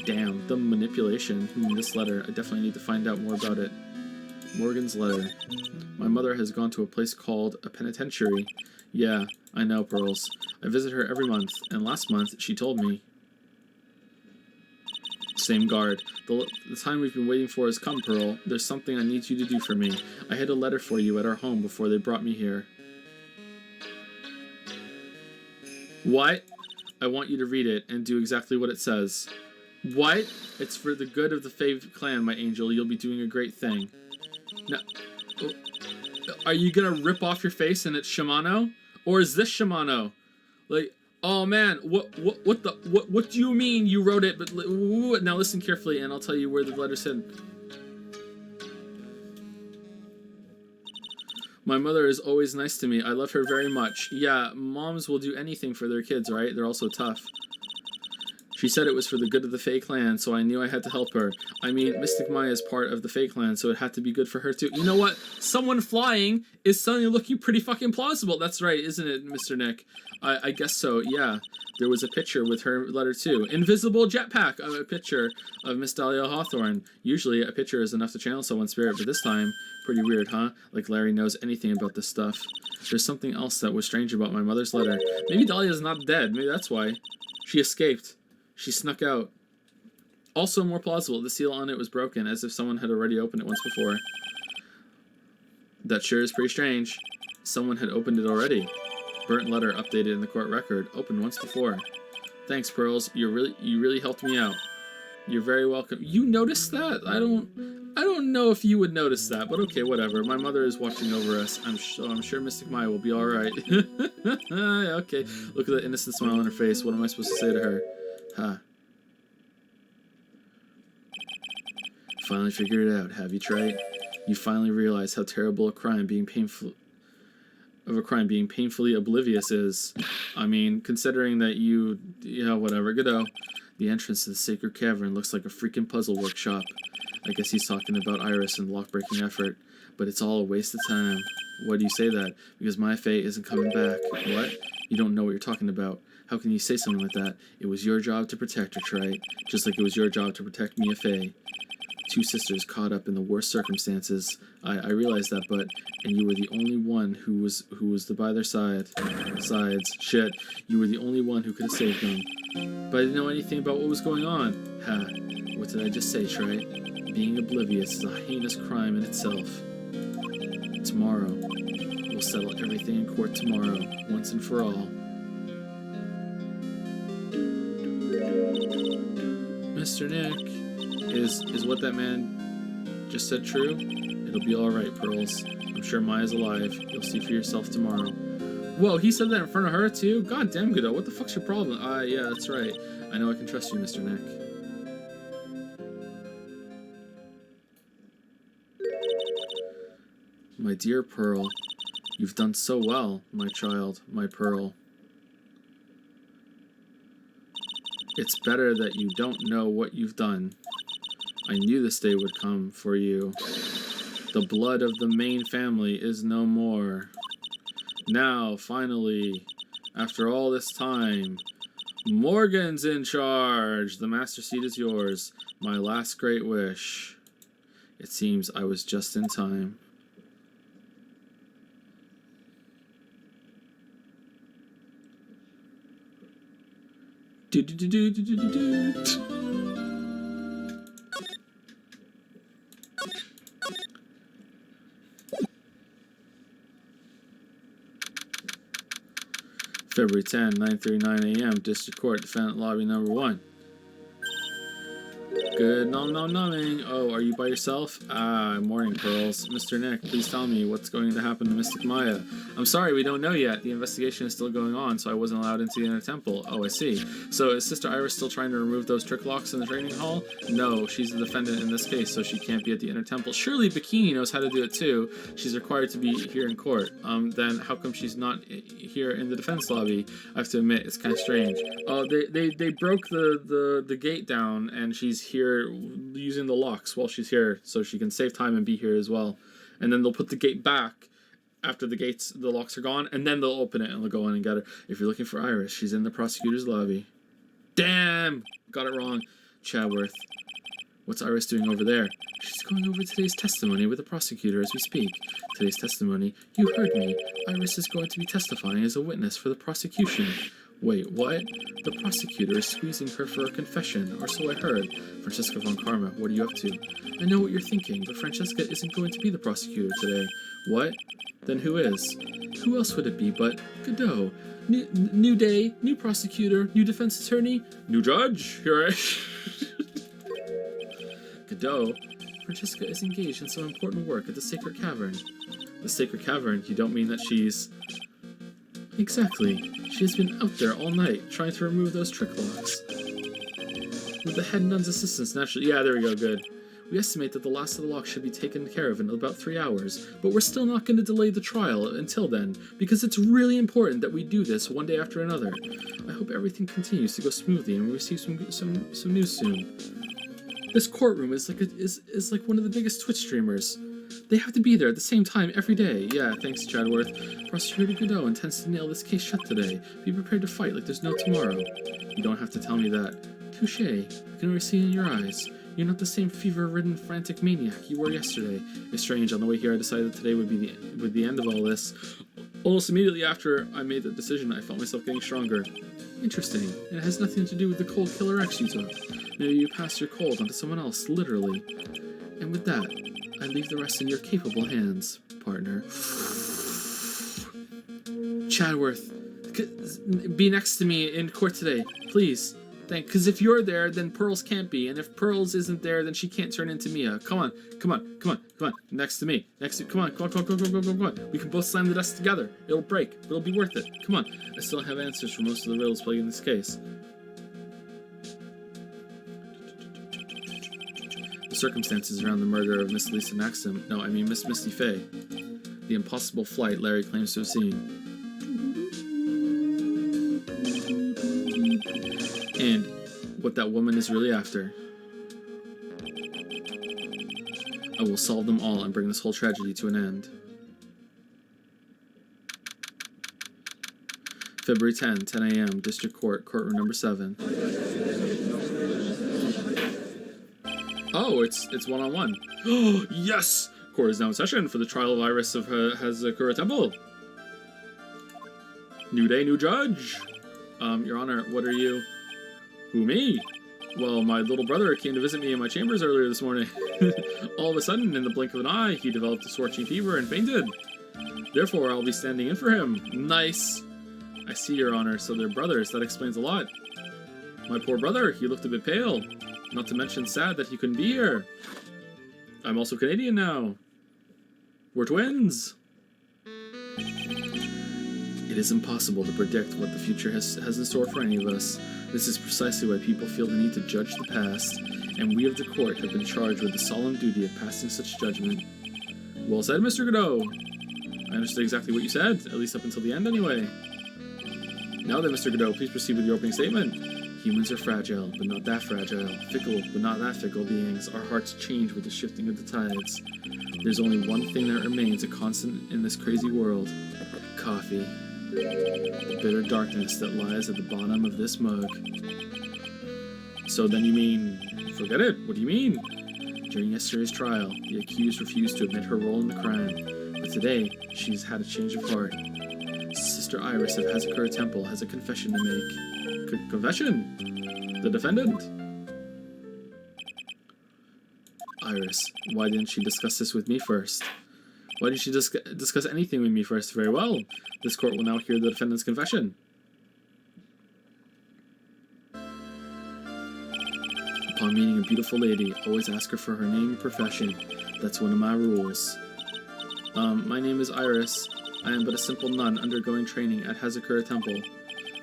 Damn, the manipulation. This letter. I definitely need to find out more about it. Morgan's letter. My mother has gone to a place called a penitentiary. Yeah, I know, Pearls. I visit her every month, and last month she told me. Same guard. The time we've been waiting for has come, Pearl. There's something I need you to do for me. I hid a letter for you at our home before they brought me here. What? I want you to read it and do exactly what it says. What? It's for the good of the Fave clan, my angel. You'll be doing a great thing. Now, are you gonna rip off your face and it's Shimano? Or is this Shimano? Like, oh man, what do you mean you wrote it? But now listen carefully, and I'll tell you where the letter said. My mother is always nice to me. I love her very much. Yeah, moms will do anything for their kids, right? They're also tough. She said it was for the good of the Fae clan, so I knew I had to help her. I mean, Mystic Maya is part of the Fae clan, so it had to be good for her too. You know what? Someone flying is suddenly looking pretty fucking plausible. That's right, isn't it, Mr. Nick? I guess so, yeah. There was a picture with her letter too. Invisible jetpack, a picture of Miss Dahlia Hawthorne. Usually a picture is enough to channel someone's spirit, but this time, pretty weird, huh? Like Larry knows anything about this stuff. There's something else that was strange about my mother's letter. Maybe Dahlia's not dead. Maybe that's why. She escaped. She snuck out. Also more plausible, the seal on it was broken, as if someone had already opened it once before. That sure is pretty strange. Someone had opened it already. Burnt letter updated in the court record. Opened once before. Thanks, Pearls. You really helped me out. You're very welcome. You noticed that? I don't know if you would notice that, but okay, whatever. My mother is watching over us. I'm sure Mystic Maya will be all right. Okay. Look at the innocent smile on her face. What am I supposed to say to her? Huh. Finally figured it out, have you, Trey? You finally realize how terrible a crime being painfully oblivious is. I mean, considering that whatever. Godot. The entrance to the sacred cavern looks like a freaking puzzle workshop. I guess he's talking about Iris and lock-breaking effort, but it's all a waste of time. Why do you say that? Because my Fae isn't coming back. What? You don't know what you're talking about. How can you say something like that? It was your job to protect her, Trey. Just like it was your job to protect Mia Fae. Two sisters caught up in the worst circumstances. I realized that, and you were the only one who was by their sides. Shit, you were the only one who could have saved them. But I didn't know anything about what was going on. Ha, what did I just say, Trey? Being oblivious is a heinous crime in itself. Tomorrow, we'll settle everything in court tomorrow, once and for all. Mr. Nick. Is what that man just said true? It'll be alright, Pearls. I'm sure Maya's alive. You'll see for yourself tomorrow. Whoa, he said that in front of her too? God damn, Godot, what the fuck's your problem? Yeah, that's right. I know I can trust you, Mr. Nick. My dear Pearl, you've done so well, my child, my Pearl. It's better that you don't know what you've done. I knew this day would come for you. The blood of the main family is no more. Now, finally, after all this time, Morgan's in charge. The master seat is yours. My last great wish. It seems I was just in time. February 10, 9:39 a.m. District Court, Defendant Lobby Number 1. Good numbing. Oh, are you by yourself? Morning, Pearls. Mr. Nick, please tell me what's going to happen to Mystic Maya. I'm sorry, we don't know yet. The investigation is still going on, so I wasn't allowed into the inner temple. Oh, I see. So is Sister Iris still trying to remove those trick locks in the training hall? No, she's the defendant in this case, so she can't be at the inner temple. Surely Bikini knows how to do it too. She's required to be here in court. Then how come she's not here in the defense lobby? I have to admit, it's kind of strange. Oh, they broke the gate down, and she's here using the locks while she's here, so she can save time and be here as well. And then they'll put the gate back after the locks are gone, and then they'll open it and they'll go in and get her. If you're looking for Iris, she's in the prosecutor's lobby. Damn! Got it wrong. Chadworth. What's Iris doing over there? She's going over today's testimony with the prosecutor as we speak. Today's testimony? You heard me. Iris is going to be testifying as a witness for the prosecution. Wait, what? The prosecutor is squeezing her for a confession, or so I heard. Francesca von Karma, what are you up to? I know what you're thinking, but Francesca isn't going to be the prosecutor today. What? Then who is? Who else would it be but Godot? New day, new prosecutor, new defense attorney, new judge. Here I Godot, Francesca is engaged in some important work at the Sacred Cavern. The Sacred Cavern? You don't mean that she's... Exactly. She has been out there all night, trying to remove those trick locks. With the head nun's assistance, naturally... Yeah, there we go, good. We estimate that the last of the lock should be taken care of in about 3 hours, but we're still not going to delay the trial until then, because it's really important that we do this one day after another. I hope everything continues to go smoothly and we receive some news soon. This courtroom is like one of the biggest Twitch streamers. They have to be there at the same time every day. Yeah, thanks, Chadworth. Prosecutor Godot intends to nail this case shut today. Be prepared to fight like there's no tomorrow. You don't have to tell me that. Touché. I can already see it in your eyes. You're not the same fever-ridden, frantic maniac you were yesterday. It's strange, on the way here I decided today would be the end of all this. Almost immediately after I made the decision, I felt myself getting stronger. Interesting. It has nothing to do with the cold killer X you took. Maybe you passed your cold onto someone else, literally. And with that, I leave the rest in your capable hands, partner. Chadworth, be next to me in court today, please. Because if you're there, then Pearls can't be, and if Pearls isn't there, then she can't turn into Mia. Come on. Next to me. Come on. We can both slam the desk together. It'll break, but it'll be worth it. Come on. I still have answers for most of the riddles plaguing this case. The circumstances around the murder of Miss Lisa Maxim, Miss Misty Fey. The impossible flight Larry claims to have seen. And what that woman is really after. I will solve them all and bring this whole tragedy to an end. February 10, 10 a.m., District Court, Courtroom number 7. Oh, it's one-on-one. Oh, yes! Court is now in session for the trial of Iris of Hazakura Temple. New day, new judge. Your Honor, what are you... Who, me? Well, my little brother came to visit me in my chambers earlier this morning. All of a sudden, in the blink of an eye, he developed a scorching fever and fainted. Therefore, I'll be standing in for him. Nice. I see, Your Honor, so they're brothers. That explains a lot. My poor brother, he looked a bit pale. Not to mention sad that he couldn't be here. I'm also Canadian now. We're twins. It is impossible to predict what the future has in store for any of us. This is precisely why people feel the need to judge the past, and we of the court have been charged with the solemn duty of passing such judgment. Well said, Mr. Godot. I understood exactly what you said, at least up until the end anyway. Now then, Mr. Godot, please proceed with your opening statement. Humans are fragile, but not that fragile. Fickle, but not that fickle beings. Our hearts change with the shifting of the tides. There's only one thing that remains a constant in this crazy world. Coffee. The bitter darkness that lies at the bottom of this mug. So then you mean... Forget it. What do you mean? During yesterday's trial, the accused refused to admit her role in the crime. But today, she's had a change of heart. Sister Iris of Hazakura Temple has a confession to make. Confession? The defendant? Iris, why didn't she discuss this with me first? Why didn't she discuss anything with me first? Very well. This court will now hear the defendant's confession. Upon meeting a beautiful lady, always ask her for her name and profession. That's one of my rules. My name is Iris. I am but a simple nun undergoing training at Hazakura Temple.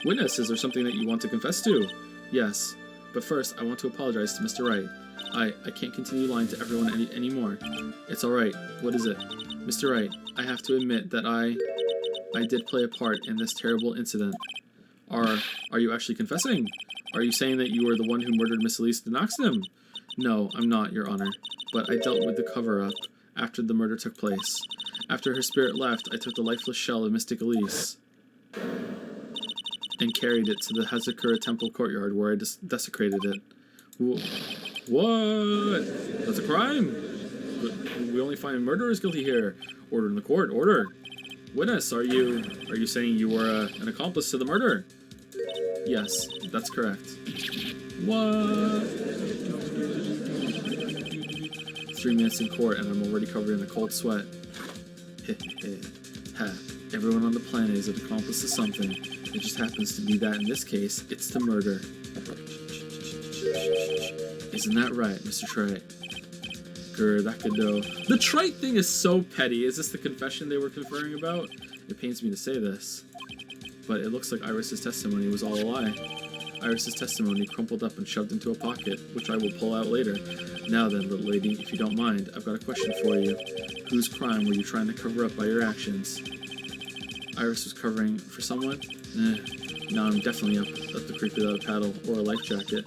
Witness, is there something that you want to confess to? Yes. But first, I want to apologize to Mr. Wright. I can't continue lying to everyone anymore. It's alright. What is it? Mr. Wright, I have to admit that I did play a part in this terrible incident. Are you actually confessing? Are you saying that you were the one who murdered Miss Elise de Noxton? No, I'm not, Your Honor. But I dealt with the cover-up after the murder took place. After her spirit left, I took the lifeless shell of Mystic Elise and carried it to the Hazakura Temple courtyard where I desecrated it. What? That's a crime. We only find murderers guilty here. Order in the court. Order. Witness, are you saying you were an accomplice to the murder? Yes, that's correct. What? 3 minutes in court and I'm already covered in a cold sweat. Ha. Everyone on the planet is an accomplice to something. It just happens to be that in this case, it's the murder. Isn't that right, Mr. Trite? Grr, that could go. The Trite thing is so petty. Is this the confession they were conferring about? It pains me to say this, but it looks like Iris's testimony was all a lie. Iris's testimony crumpled up and shoved into a pocket, which I will pull out later. Now then, little lady, if you don't mind, I've got a question for you. Whose crime were you trying to cover up by your actions? Iris was covering for someone? Now I'm definitely up the creek without a paddle or a life jacket.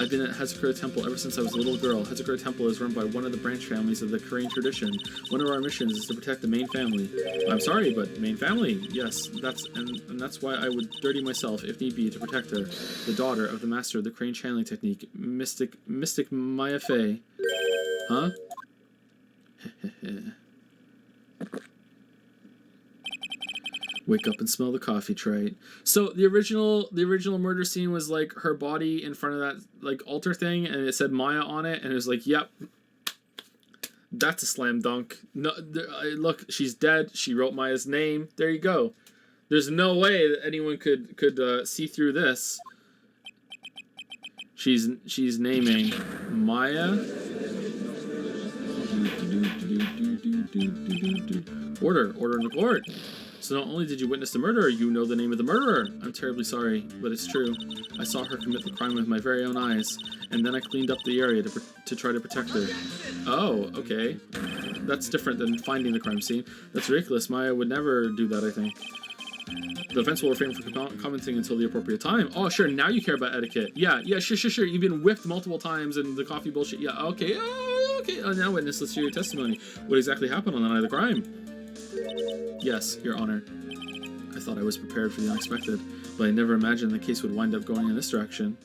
I've been at Hazakura Temple ever since I was a little girl. Hazakura Temple is run by one of the branch families of the Korean tradition. One of our missions is to protect the main family. I'm sorry, but main family? Yes, that's why I would dirty myself, if need be, to protect her. The daughter of the master of the Korean channeling technique, Mystic Maya Fey. Huh? Wake up and smell the coffee, Trite. So the original murder scene was like her body in front of that like altar thing, and it said Maya on it, and it was like, yep, that's a slam dunk. No, look, she's dead. She wrote Maya's name. There you go. There's no way that anyone could see through this. She's naming Maya. Order in the court. So not only did you witness the murder, you know the name of the murderer. I'm terribly sorry, but it's true. I saw her commit the crime with my very own eyes, and then I cleaned up the area to try to protect her. Oh, okay. That's different than finding the crime scene. That's ridiculous. Maya would never do that, I think. The defense will refrain from commenting until the appropriate time. Oh, sure, now you care about etiquette. Yeah, sure. You've been whipped multiple times and the coffee bullshit. Yeah, okay. Oh, now witness, let's hear your testimony. What exactly happened on the night of the crime? Yes, Your Honor. I thought I was prepared for the unexpected, but I never imagined the case would wind up going in this direction.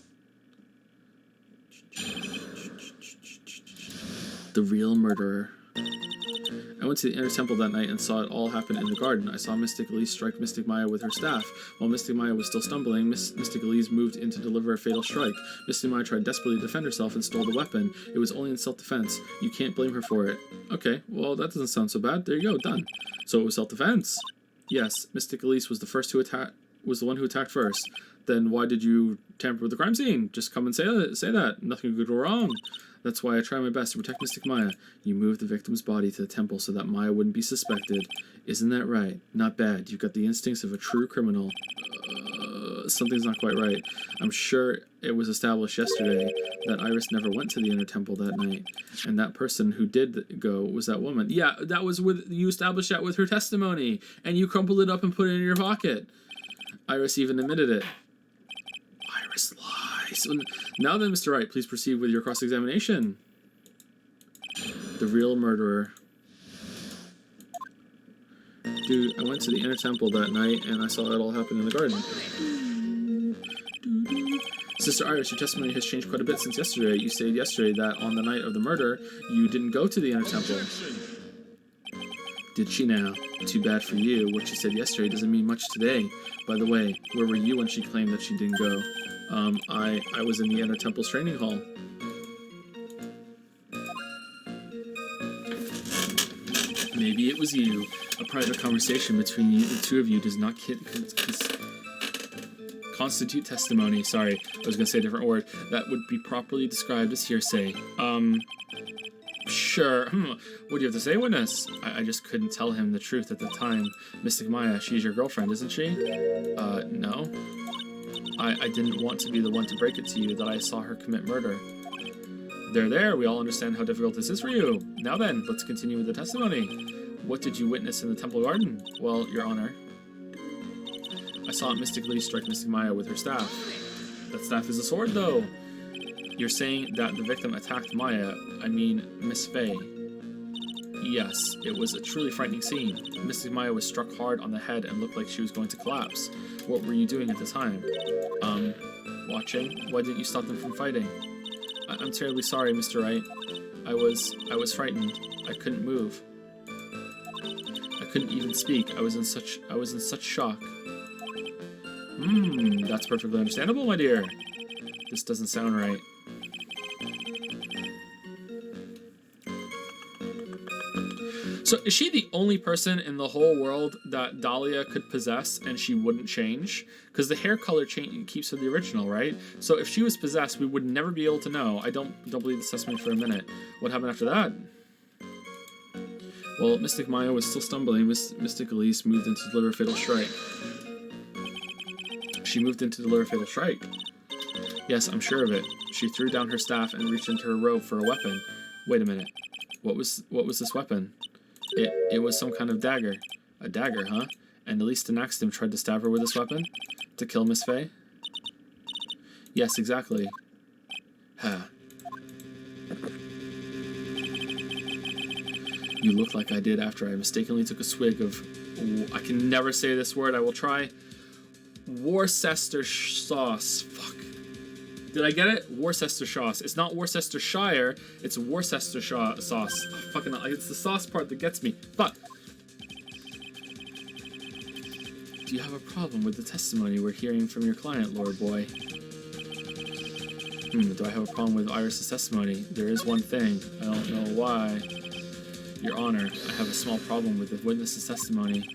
The real murderer. I went to the inner temple that night and saw it all happen in the garden. I saw Mystic Elise strike Mystic Maya with her staff. While Mystic Maya was still stumbling, Mystic Elise moved in to deliver a fatal strike. Mystic Maya tried desperately to defend herself and stole the weapon. It was only in self-defense. You can't blame her for it. Okay, well, that doesn't sound so bad. There you go, done. So it was self-defense. Yes, Mystic Elise was the one who attacked first. Then why did you tamper with the crime scene? Just come and say that. Nothing could go wrong. That's why I try my best to protect Mystic Maya. You moved the victim's body to the temple so that Maya wouldn't be suspected. Isn't that right? Not bad. You've got the instincts of a true criminal. Something's not quite right. I'm sure it was established yesterday that Iris never went to the inner temple that night. And that person who did go was that woman. Yeah, that was you established that with her testimony. And you crumpled it up and put it in your pocket. Iris even admitted it. Iris lies. So now then, Mr. Wright, please proceed with your cross-examination. The real murderer. Dude, I went to the inner temple that night, and I saw it all happen in the garden. Sister Iris, your testimony has changed quite a bit since yesterday. You said yesterday that on the night of the murder, you didn't go to the inner temple. Did she now? Too bad for you. What she said yesterday doesn't mean much today. By the way, where were you when she claimed that she didn't go? I was in the inner temple's training hall. Maybe it was you. A private conversation between the two of you does not constitute testimony. Sorry, I was going to say a different word. That would be properly described as hearsay. Sure. What do you have to say, witness? I just couldn't tell him the truth at the time. Mystic Maya, she's your girlfriend, isn't she? No. I didn't want to be the one to break it to you that I saw her commit murder. There, we all understand how difficult this is for you. Now then, let's continue with the testimony. What did you witness in the temple garden? Well, Your Honor, I saw Mystic Elise strike Mystic Maya with her staff. That staff is a sword, though. You're saying that the victim attacked Maya, I mean Miss Fey. Yes, it was a truly frightening scene. Mystic Maya was struck hard on the head and looked like she was going to collapse. What were you doing at the time? Watching. Why didn't you stop them from fighting? I'm terribly sorry, Mr. Wright. I was frightened. I couldn't move. I couldn't even speak. I was in such shock. That's perfectly understandable, my dear. This doesn't sound right. So is she the only person in the whole world that Dahlia could possess and she wouldn't change? Because the hair color keeps her the original, right? So if she was possessed, we would never be able to know. I don't believe this testimony for a minute. What happened after that? Well, Mystic Maya was still stumbling. Mystic Elise moved in to deliver a fatal strike. She moved in to deliver Fatal Strike. Yes, I'm sure of it. She threw down her staff and reached into her robe for a weapon. Wait a minute. What was this weapon? It was some kind of dagger. A dagger, huh? And Elise Naxtim tried to stab her with this weapon? To kill Miss Faye? Yes, exactly. Huh. You look like I did after I mistakenly took a swig of... I can never say this word. I will try. Worcester sauce. Fuck. Did I get it? Worcester sauce. It's not Worcestershire. It's Worcester sauce. Oh, fucking... It's the sauce part that gets me. Fuck. Do you have a problem with the testimony we're hearing from your client, Lord Boy? Do I have a problem with Iris' testimony? There is one thing. I don't know why. Your Honor, I have a small problem with the witness's testimony.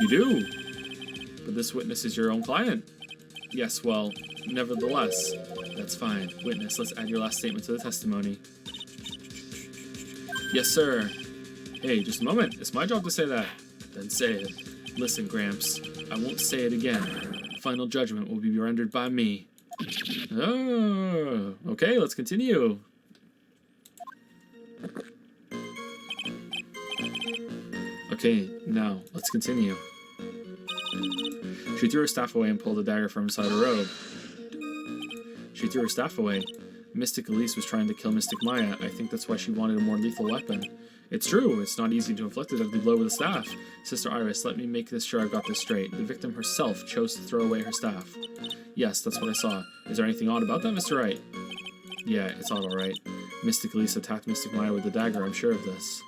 You do? But this witness is your own client. Yes, well, nevertheless. That's fine. Witness, let's add your last statement to the testimony. Yes, sir. Hey, just a moment. It's my job to say that. Then say it. Listen, Gramps. I won't say it again. Final judgment will be rendered by me. Oh, okay, let's continue. Okay, now, let's continue. She threw her staff away and pulled a dagger from inside her robe. She threw her staff away. Mystic Elise was trying to kill Mystic Maya. I think that's why she wanted a more lethal weapon. It's true, it's not easy to inflict a deadly blow with a staff. Sister Iris, let me make this sure I've got this straight. The victim herself chose to throw away her staff. Yes, that's what I saw. Is there anything odd about that, Mr. Wright? Yeah, it's odd, alright. Mystic Elise attacked Mystic Maya with the dagger, I'm sure of this.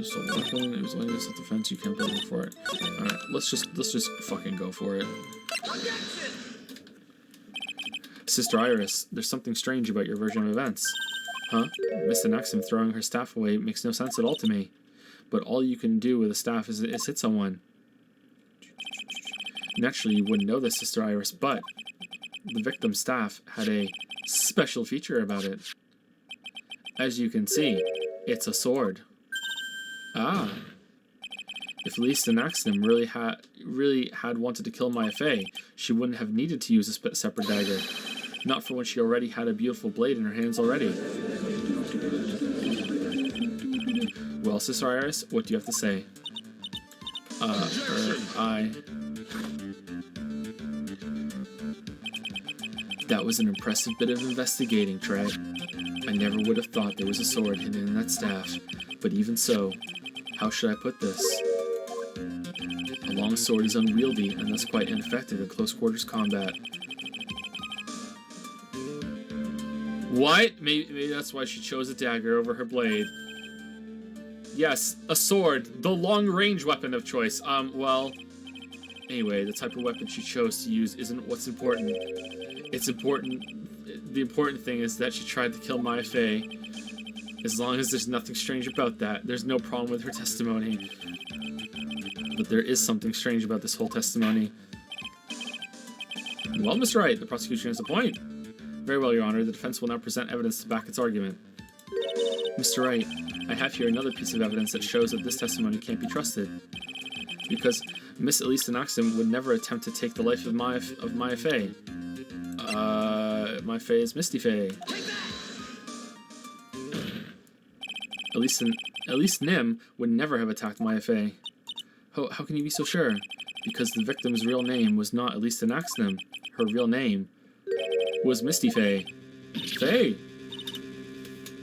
So weapon, it was laying this at the fence, you can't blame her for it. Alright, let's just fucking go for it. Sister Iris, there's something strange about your version of events. Huh? Mr. Naxim throwing her staff away makes no sense at all to me. But all you can do with a staff is hit someone. Naturally, you wouldn't know this, Sister Iris, but the victim's staff had a special feature about it. As you can see, it's a sword. Ah. If Lisa Naxim really had wanted to kill Maya Fey, she wouldn't have needed to use a separate dagger. Not for when she already had a beautiful blade in her hands already. Well, Sister Iris, what do you have to say? That was an impressive bit of investigating, Trey. I never would have thought there was a sword hidden in that staff. But even so, how should I put this? A long sword is unwieldy and thus quite ineffective in close quarters combat. What? Maybe that's why she chose a dagger over her blade. Yes, a sword, the long-range weapon of choice. Well, anyway, the type of weapon she chose to use isn't what's important. It's important. The important thing is that she tried to kill Maya Fey. As long as there's nothing strange about that, there's no problem with her testimony. But there is something strange about this whole testimony. Well, Mr. Wright, the prosecution has a point. Very well, Your Honor. The defense will now present evidence to back its argument. Mr. Wright, I have here another piece of evidence that shows that this testimony can't be trusted. Because Miss Elisa Naxim would never attempt to take the life of Maya Fey. Maya Fey is Misty Fey. Elise Nim would never have attacked Maya Fey. How can you be so sure? Because the victim's real name was not Elisa Naxim. Her real name was Misty Fey. Fey?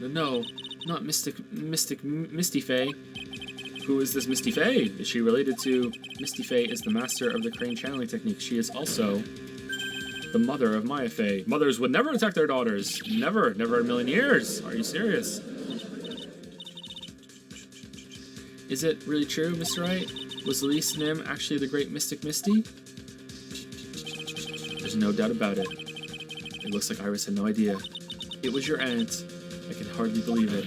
No, not Misty Fey. Who is this Misty Fey? Is she related to... Misty Fey is the master of the crane channeling technique. She is also the mother of Maya Fey. Mothers would never attack their daughters. Never in a million years. Are you serious? Is it really true, Mr. Wright? Was Elise Nim actually the great Mystic Misty? There's no doubt about it. It looks like Iris had no idea. It was your aunt. I can hardly believe it.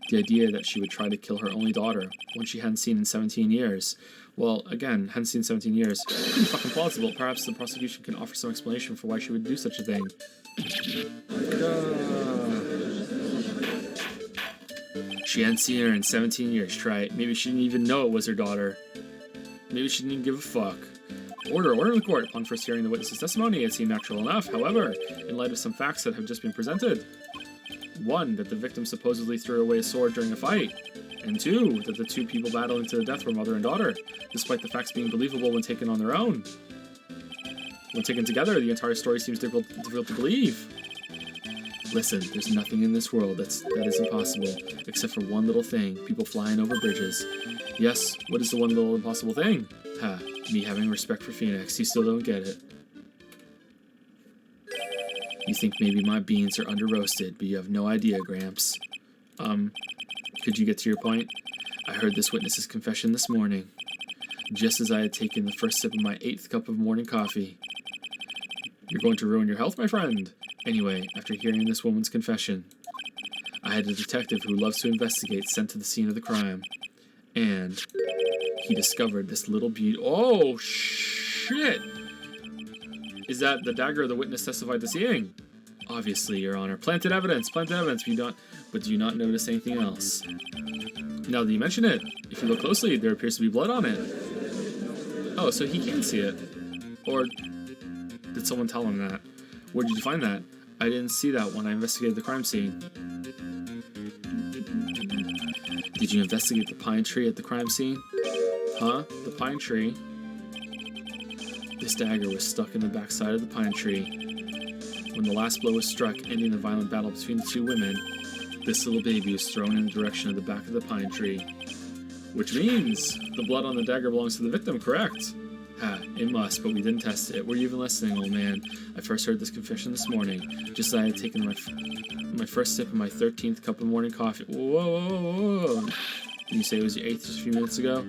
The idea that she would try to kill her only daughter, one she hadn't seen in 17 years. Well, again, hadn't seen in 17 years. Pretty fucking plausible. Perhaps the prosecution can offer some explanation for why she would do such a thing. She hadn't seen her in 17 years, try it. Maybe she didn't even know it was her daughter. Maybe she didn't give a fuck. Order in the court. Upon first hearing the witness's testimony, it seemed natural enough. However, in light of some facts that have just been presented, 1, that the victim supposedly threw away a sword during a fight, and 2, that the two people battling to the death were mother and daughter, despite the facts being believable when taken on their own. When taken together, the entire story seems difficult to believe. Listen, there's nothing in this world that is impossible, except for one little thing, people flying over bridges. Yes, what is the one little impossible thing? Ha, me having respect for Phoenix. You still don't get it. You think maybe my beans are under-roasted, but you have no idea, Gramps. Could you get to your point? I heard this witness's confession this morning, just as I had taken the first sip of my 8th cup of morning coffee. You're going to ruin your health, my friend. Anyway, after hearing this woman's confession, I had a detective who loves to investigate sent to the scene of the crime, and he discovered this little beauty. Oh, shit! Is that the dagger the witness testified to seeing? Obviously, Your Honor. Planted evidence, but do you not notice anything else? Now that you mention it, if you look closely, there appears to be blood on it. Oh, so he can see it. Or did someone tell him that? Where did you find that? I didn't see that when I investigated the crime scene. Did you investigate the pine tree at the crime scene? Huh? The pine tree? This dagger was stuck in the backside of the pine tree. When the last blow was struck, ending the violent battle between the two women, this little baby was thrown in the direction of the back of the pine tree. Which means the blood on the dagger belongs to the victim, correct? Ha, it must, but we didn't test it. Were you even listening, old man? I first heard this confession this morning, just as I had taken my first sip of my 13th cup of morning coffee. Whoa. Did you say it was your 8th just a few minutes ago?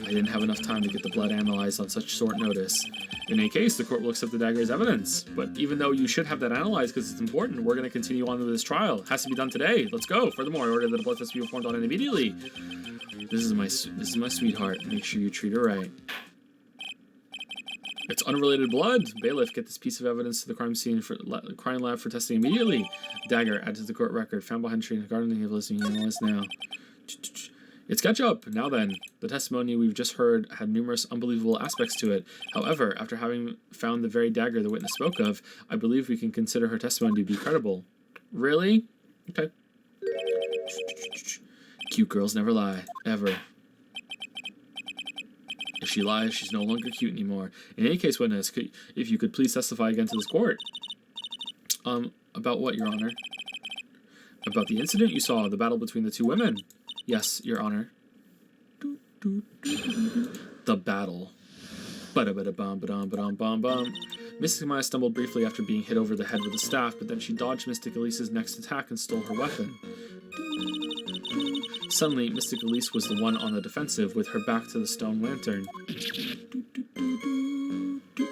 I didn't have enough time to get the blood analyzed on such short notice. In any case, the court will accept the dagger as evidence. But even though you should have that analyzed because it's important, we're going to continue on with this trial. It has to be done today. Let's go. Furthermore, I order that a blood test be performed on it immediately. This is my sweetheart. Make sure you treat her right. It's unrelated blood. Bailiff, get this piece of evidence to the crime scene for crime lab for testing immediately. Dagger, add to the court record. Found behind tree in the garden. Have listening analyzed now. It's ketchup! Now then, the testimony we've just heard had numerous unbelievable aspects to it. However, after having found the very dagger the witness spoke of, I believe we can consider her testimony to be credible. Really? Okay. Cute girls never lie. Ever. If she lies, she's no longer cute anymore. In any case, witness, if you could please testify again to this court. About what, Your Honor? About the incident you saw, the battle between the two women. Yes, Your Honor. The battle. Ba-da-ba-da-bum-ba-dum-ba-dum-bum-bum. Mystic Maya stumbled briefly after being hit over the head with a staff, but then she dodged Mystic Elise's next attack and stole her weapon. Suddenly, Mystic Elise was the one on the defensive, with her back to the stone lantern.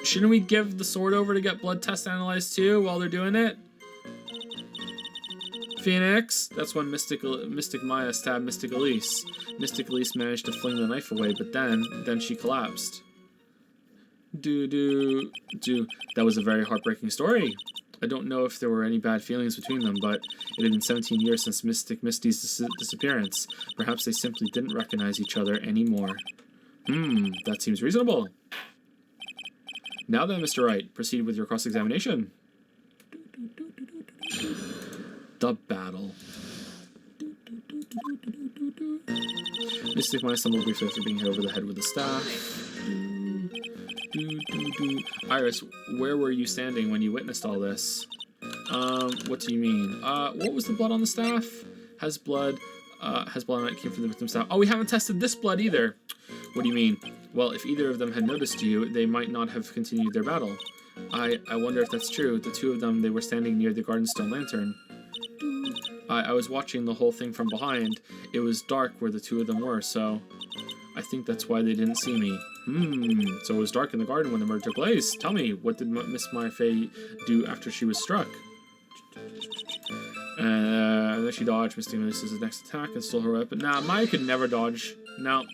Shouldn't we give the sword over to get blood test analyzed too while they're doing it? Phoenix. That's when Mystic Maya stabbed Mystic Elise. Mystic Elise managed to fling the knife away, but then she collapsed. That was a very heartbreaking story. I don't know if there were any bad feelings between them, but it had been 17 years since Mystic Misty's disappearance. Perhaps they simply didn't recognize each other anymore. That seems reasonable. Now then, Mr. Wright, proceed with your cross-examination. The battle. Mystic Maya stumbled briefly after being hit over the head with a staff. Iris, where were you standing when you witnessed all this? What do you mean? What was the blood on the staff? Has blood on it came from the victim's staff. Oh, we haven't tested this blood either. What do you mean? Well, if either of them had noticed you, they might not have continued their battle. I wonder if that's true. The two of them, they were standing near the garden stone lantern. I was watching the whole thing from behind. It was dark where the two of them were, so I think that's why they didn't see me. So it was dark in the garden when the murder took place. Tell me, what did Miss Maya do after she was struck? And then she dodged Mystic Elise's next attack and stole her weapon. Nah, Maya could never dodge. No.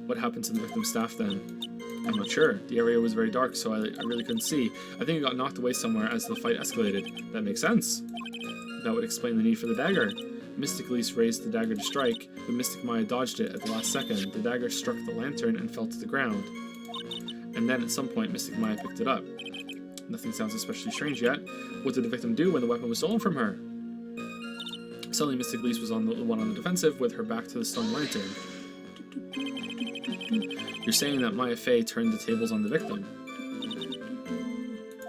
What happened to the victim's staff then? I'm not sure. The area was very dark, so I really couldn't see. I think it got knocked away somewhere as the fight escalated. That makes sense. That would explain the need for the dagger. Mystic Elise raised the dagger to strike, but Mystic Maya dodged it at the last second. The dagger struck the lantern and fell to the ground. And then at some point, Mystic Maya picked it up. Nothing sounds especially strange yet. What did the victim do when the weapon was stolen from her? Suddenly, Mystic Elise was the one on the defensive, with her back to the stone lantern. You're saying that Maya Fey turned the tables on the victim?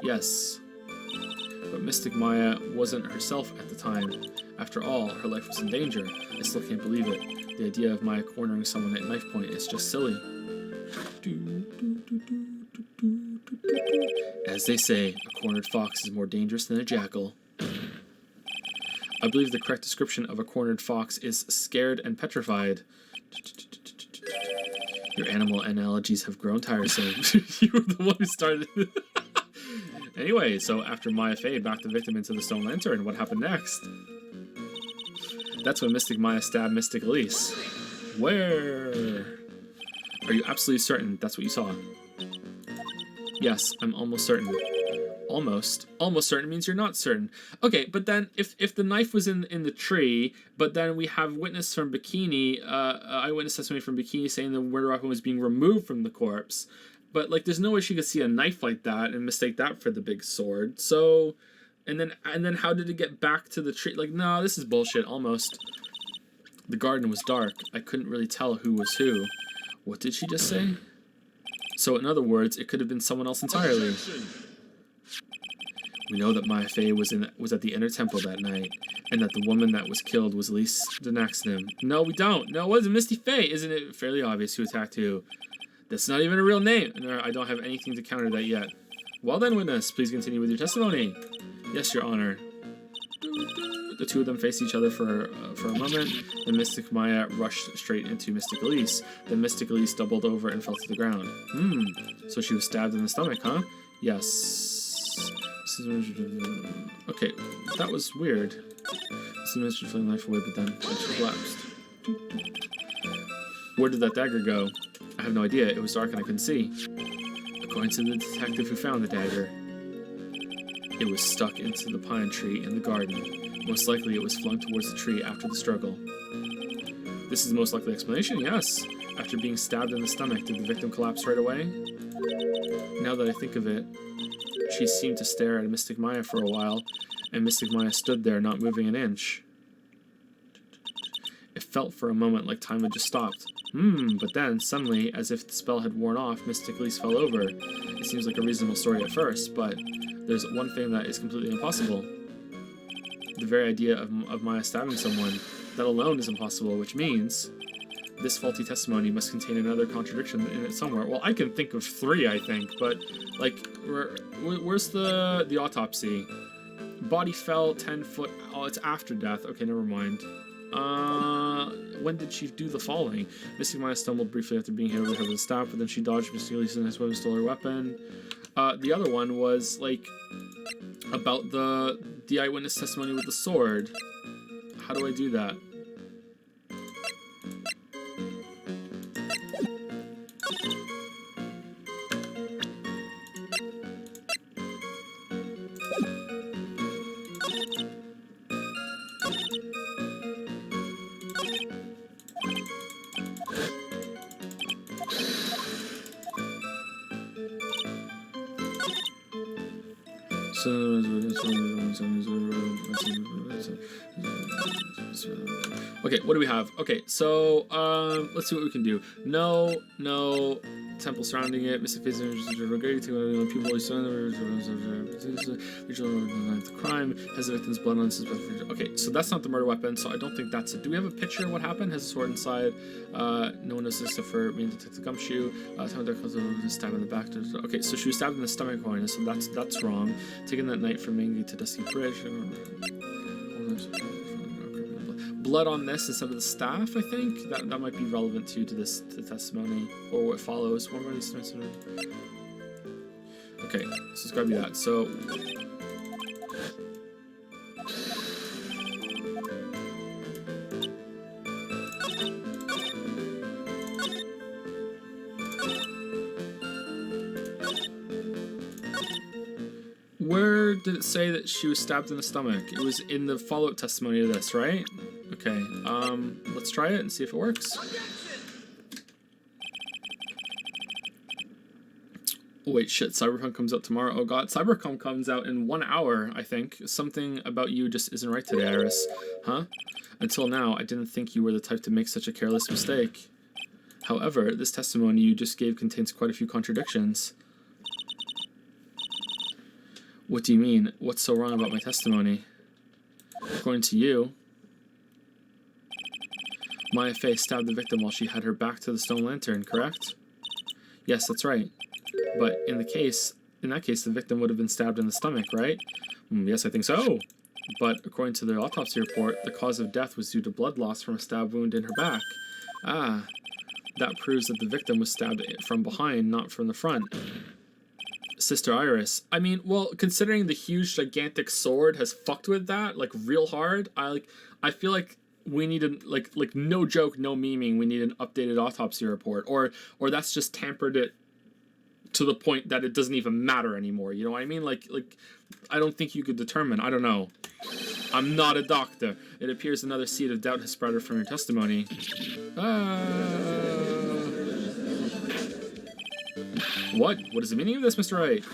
Yes. But Mystic Maya wasn't herself at the time. After all, her life was in danger. I still can't believe it. The idea of Maya cornering someone at knife point is just silly. As they say, a cornered fox is more dangerous than a jackal. I believe the correct description of a cornered fox is scared and petrified. Your animal analogies have grown tiresome. You were the one who started. Anyway, so after Maya Fey backed the victim into the stone lantern, what happened next? That's when Mystic Maya stabbed Mystic Elise. Where? Are you absolutely certain that's what you saw? Yes, I'm almost certain. Almost. Almost certain means you're not certain. Okay, but then if the knife was in the tree, but then we have witness from Bikini, eyewitness testimony from Bikini saying the murder weapon was being removed from the corpse. But like, there's no way she could see a knife like that and mistake that for the big sword. So, and then how did it get back to the tree? Like, no, this is bullshit. Almost. The garden was dark. I couldn't really tell who was who. What did she just say? So, in other words, it could have been someone else entirely. We know that Maya Fey was at the inner temple that night, and that the woman that was killed was Elise de Naxnim. No, we don't. No, it wasn't Misty Fey. Isn't it fairly obvious who attacked who? That's not even a real name. No, I don't have anything to counter that yet. Well then, witness, please continue with your testimony. Yes, Your Honor. The two of them faced each other for a moment. Then Mystic Maya rushed straight into Mystic Elise. Then Mystic Elise doubled over and fell to the ground. So she was stabbed in the stomach, huh? Yes. Okay, that was weird. This image was feeling life away, but then she collapsed. Where did that dagger go? I have no idea. It was dark and I couldn't see. According to the detective who found the dagger, it was stuck into the pine tree in the garden. Most likely it was flung towards the tree after the struggle. This is the most likely explanation, yes. After being stabbed in the stomach, did the victim collapse right away? Now that I think of it, she seemed to stare at Mystic Maya for a while, and Mystic Maya stood there not moving an inch. It felt for a moment like time had just stopped. But then, suddenly, as if the spell had worn off, Mystic Elise fell over. It seems like a reasonable story at first, but there's one thing that is completely impossible. The very idea of Maya stabbing someone, that alone is impossible, which means this faulty testimony must contain another contradiction in it somewhere. Well, I can think of 3, I think, but, like, where's the autopsy? Body fell 10 foot... Oh, it's after death. Okay, never mind. When did she do the falling? Mystic Maya stumbled briefly after being hit over the head with a staff, but then she dodged Mystic Elise and his weapon stole her weapon. The other one was, like, about the eyewitness testimony with the sword. How do I do that? Okay, what do we have? Okay, so let's see what we can do. No, temple surrounding it. Mystic Face people the crime has the victim's blood on his. Okay, so that's not the murder weapon. So I don't think that's it. Do we have a picture of what happened? Has a sword inside. No one knows this except for me and Detective Gumshoe. Stab in the back. Okay, so she was stabbed in the stomach corner. So that's wrong. Taking that night from Mangi to Dusty Bridge. Blood on this instead of the staff, I think. That might be relevant to this testimony, or what follows. Okay, so let's grab you that. So where did it say that she was stabbed in the stomach? It was in the follow-up testimony to this, right? Okay, let's try it and see if it works. Wait, shit, Cyberpunk comes out tomorrow. Oh god, Cyberpunk comes out in 1 hour, I think. Something about you just isn't right today, Iris. Huh? Until now, I didn't think you were the type to make such a careless mistake. However, this testimony you just gave contains quite a few contradictions. What do you mean? What's so wrong about my testimony? According to you, Maya Fey stabbed the victim while she had her back to the stone lantern, correct? Yes, that's right. But in that case, the victim would have been stabbed in the stomach, right? Yes, I think so. But according to the autopsy report, the cause of death was due to blood loss from a stab wound in her back. Ah, that proves that the victim was stabbed from behind, not from the front. Sister Iris. I mean, well, considering the huge, gigantic sword has fucked with that, real hard, I feel like we need no joke, no memeing, we need an updated autopsy report. Or that's just tampered it to the point that it doesn't even matter anymore. You know what I mean? I don't think you could determine. I don't know. I'm not a doctor. It appears another seed of doubt has sprouted from your testimony. What? What is the meaning of this, Mr. Wright?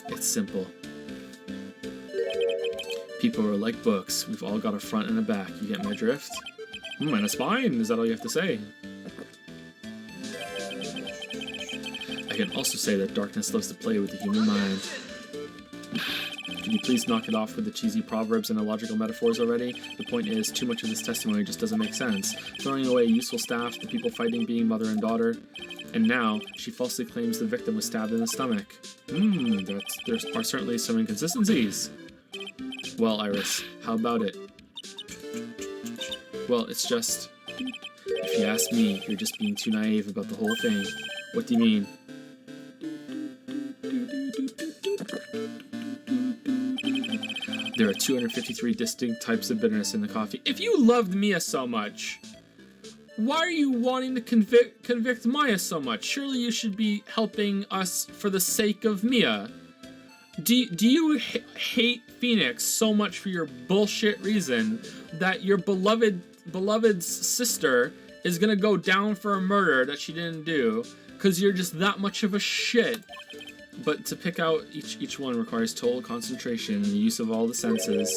It's simple. People are like books. We've all got a front and a back. You get my drift? And a spine. Is that all you have to say? I can also say that darkness loves to play with the human mind. Could you please knock it off with the cheesy proverbs and illogical metaphors already? The point is, too much of this testimony just doesn't make sense. Throwing away useful staff, the people fighting being mother and daughter, and now she falsely claims the victim was stabbed in the stomach. There are certainly some inconsistencies. Well, Iris, how about it? Well, it's just, if you ask me, you're just being too naive about the whole thing. What do you mean? There are 253 distinct types of bitterness in the coffee. If you loved Mia so much, why are you wanting to convict Maya so much? Surely you should be helping us for the sake of Mia. Do you hate Phoenix so much for your bullshit reason that your beloved's sister is gonna go down for a murder that she didn't do because you're just that much of a shit? But to pick out each one requires total concentration and the use of all the senses.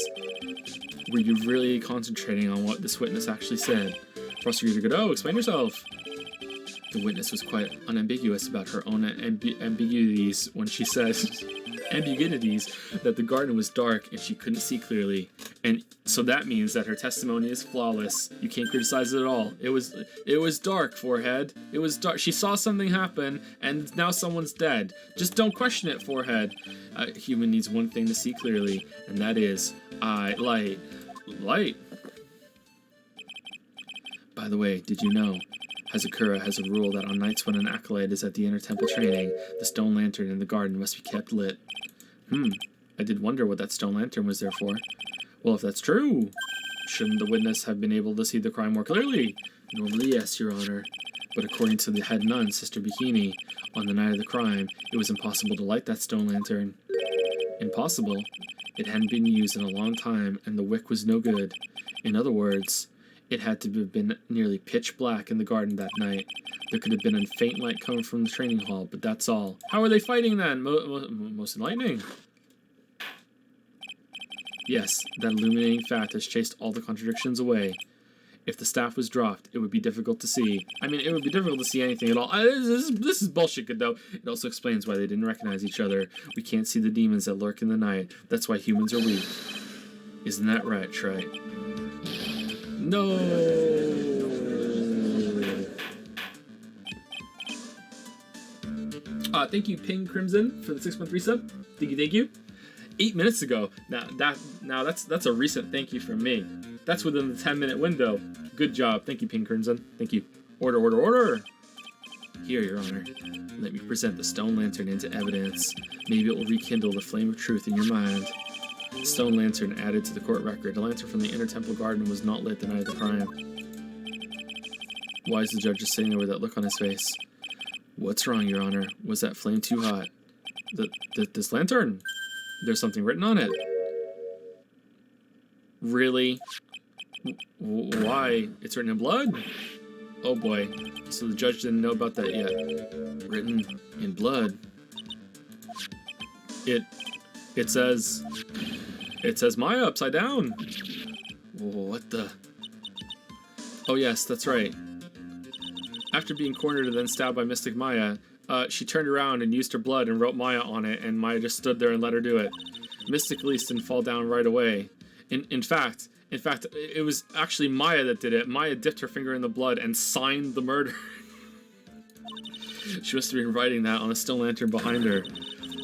Were you really concentrating on what this witness actually said? Prosecutor Godot, explain yourself. The witness was quite unambiguous about her own ambiguities when she said that the garden was dark and she couldn't see clearly. And so that means that her testimony is flawless. You can't criticize it at all. It was dark, Forehead. It was dark. She saw something happen and now someone's dead. Just don't question it, Forehead. A human needs one thing to see clearly, and that is light. Light. By the way, did you know Hazakura has a rule that on nights when an acolyte is at the inner temple training, the stone lantern in the garden must be kept lit. I did wonder what that stone lantern was there for. Well, if that's true, shouldn't the witness have been able to see the crime more clearly? Normally, yes, Your Honor. But according to the head nun, Sister Bikini, on the night of the crime, it was impossible to light that stone lantern. Impossible? It hadn't been used in a long time, and the wick was no good. In other words, it had to have been nearly pitch black in the garden that night. There could have been a faint light coming from the training hall, but that's all. How are they fighting then? Most enlightening. Yes, that illuminating fact has chased all the contradictions away. If the staff was dropped, it would be difficult to see. I mean, it would be difficult to see anything at all. This is bullshit, Godot. It also explains why they didn't recognize each other. We can't see the demons that lurk in the night. That's why humans are weak. Isn't that right, Trey? No. Thank you, Ping Crimson, for the 6.3 sub. Thank you. 8 minutes ago. Now that's a recent thank you from me. That's within the 10-minute window. Good job. Thank you, Ping Crimson. Thank you. Order. Here, Your Honor. Let me present the stone lantern into evidence. Maybe it will rekindle the flame of truth in your mind. The stone lantern added to the court record. The lantern from the inner temple garden was not lit the night of the crime. Why is the judge just sitting there with that look on his face? What's wrong, Your Honor? Was that flame too hot? This lantern? There's something written on it. Really? Why? It's written in blood? Oh boy. So the judge didn't know about that yet. Written in blood. It says Maya upside down. What the? Oh yes, that's right. After being cornered and then stabbed by Mystic Maya, she turned around and used her blood and wrote Maya on it, and Maya just stood there and let her do it. Mystic at least didn't fall down right away. In fact, it was actually Maya that did it. Maya dipped her finger in the blood and signed the murder. She must have been writing that on a stone lantern behind her,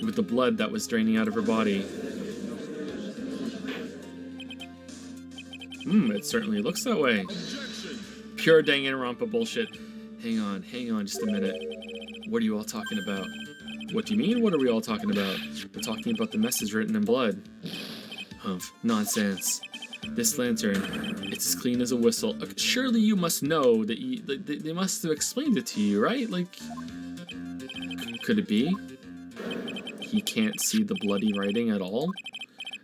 with the blood that was draining out of her body. It certainly looks that way. Pure Danganronpa bullshit. Hang on just a minute. What are you all talking about? What do you mean, what are we all talking about? We're talking about the message written in blood. Humph, nonsense. This lantern, it's as clean as a whistle. Surely you must know that they must have explained it to you, right? Like, could it be? He can't see the bloody writing at all?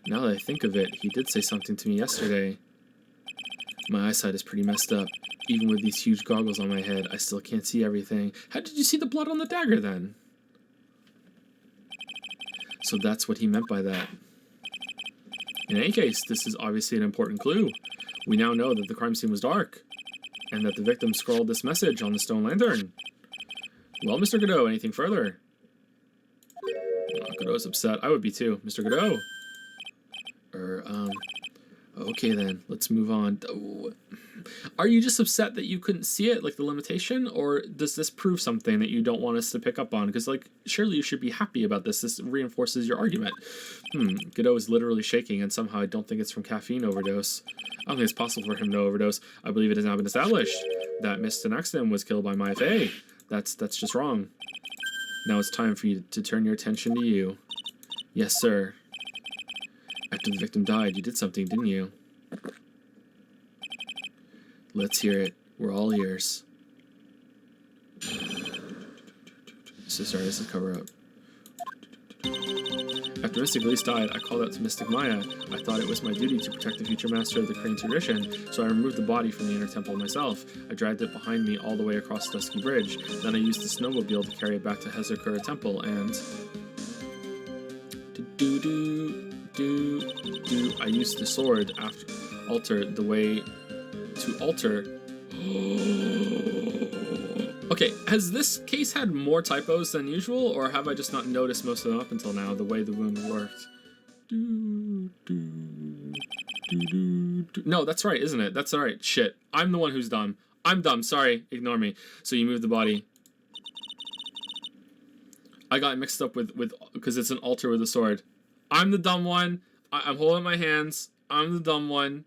Now that I think of it, he did say something to me yesterday. My eyesight is pretty messed up. Even with these huge goggles on my head, I still can't see everything. How did you see the blood on the dagger then? So that's what he meant by that. In any case, this is obviously an important clue. We now know that the crime scene was dark, and that the victim scrawled this message on the stone lantern. Well, Mr. Godot, anything further? Godot's upset. I would be too, Mr. Godot. Okay then, let's move on. Are you just upset that you couldn't see it, like the limitation, or does this prove something that you don't want us to pick up on? Because, like, surely you should be happy about this. This reinforces your argument. Godot is literally shaking, and somehow I don't think it's from caffeine overdose. I don't think it's possible for him to overdose. I believe it has now been established that Miss Tenaxton was killed by my FA. That's just wrong. Now it's time for you to turn your attention to you. Yes, sir. After the victim died, you did something, didn't you? Let's hear it. We're all ears. This is cover up. After Mystic Elise died, I called out to Mystic Maya. I thought it was my duty to protect the future master of the Crane tradition, so I removed the body from the inner temple myself. I dragged it behind me all the way across the Dusky Bridge. Then I used the snowmobile to carry it back to Hazakura Temple, and... I used the sword after alter the way to alter. Okay, has this case had more typos than usual, or have I just not noticed most of them up until now, the way the wound worked? No, that's right, isn't it? That's alright. Shit. I'm the one who's dumb. I'm dumb. Sorry. Ignore me. So you moved the body. I got mixed up with because it's an altar with a sword. I'm the dumb one. I'm holding my hands. I'm the dumb one.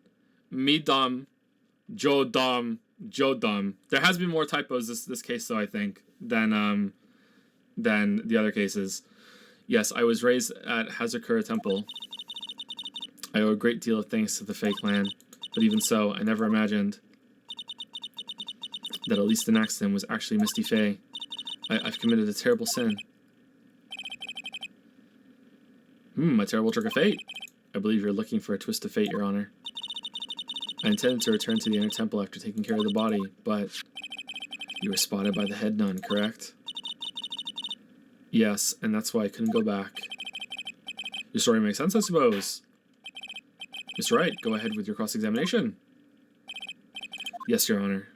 Me dumb. Joe dumb. Joe dumb. There has been more typos this case though, I think, than the other cases. Yes, I was raised at Hazakura Temple. I owe a great deal of thanks to the Fae Clan, but even so, I never imagined that Elise the Naxton was actually Misty Fae. I've committed a terrible sin. A terrible trick of fate. I believe you're looking for a twist of fate, Your Honor. I intended to return to the inner temple after taking care of the body, but you were spotted by the head nun, correct? Yes, and that's why I couldn't go back. Your story makes sense, I suppose. Mr. Wright, go ahead with your cross-examination. Yes, Your Honor.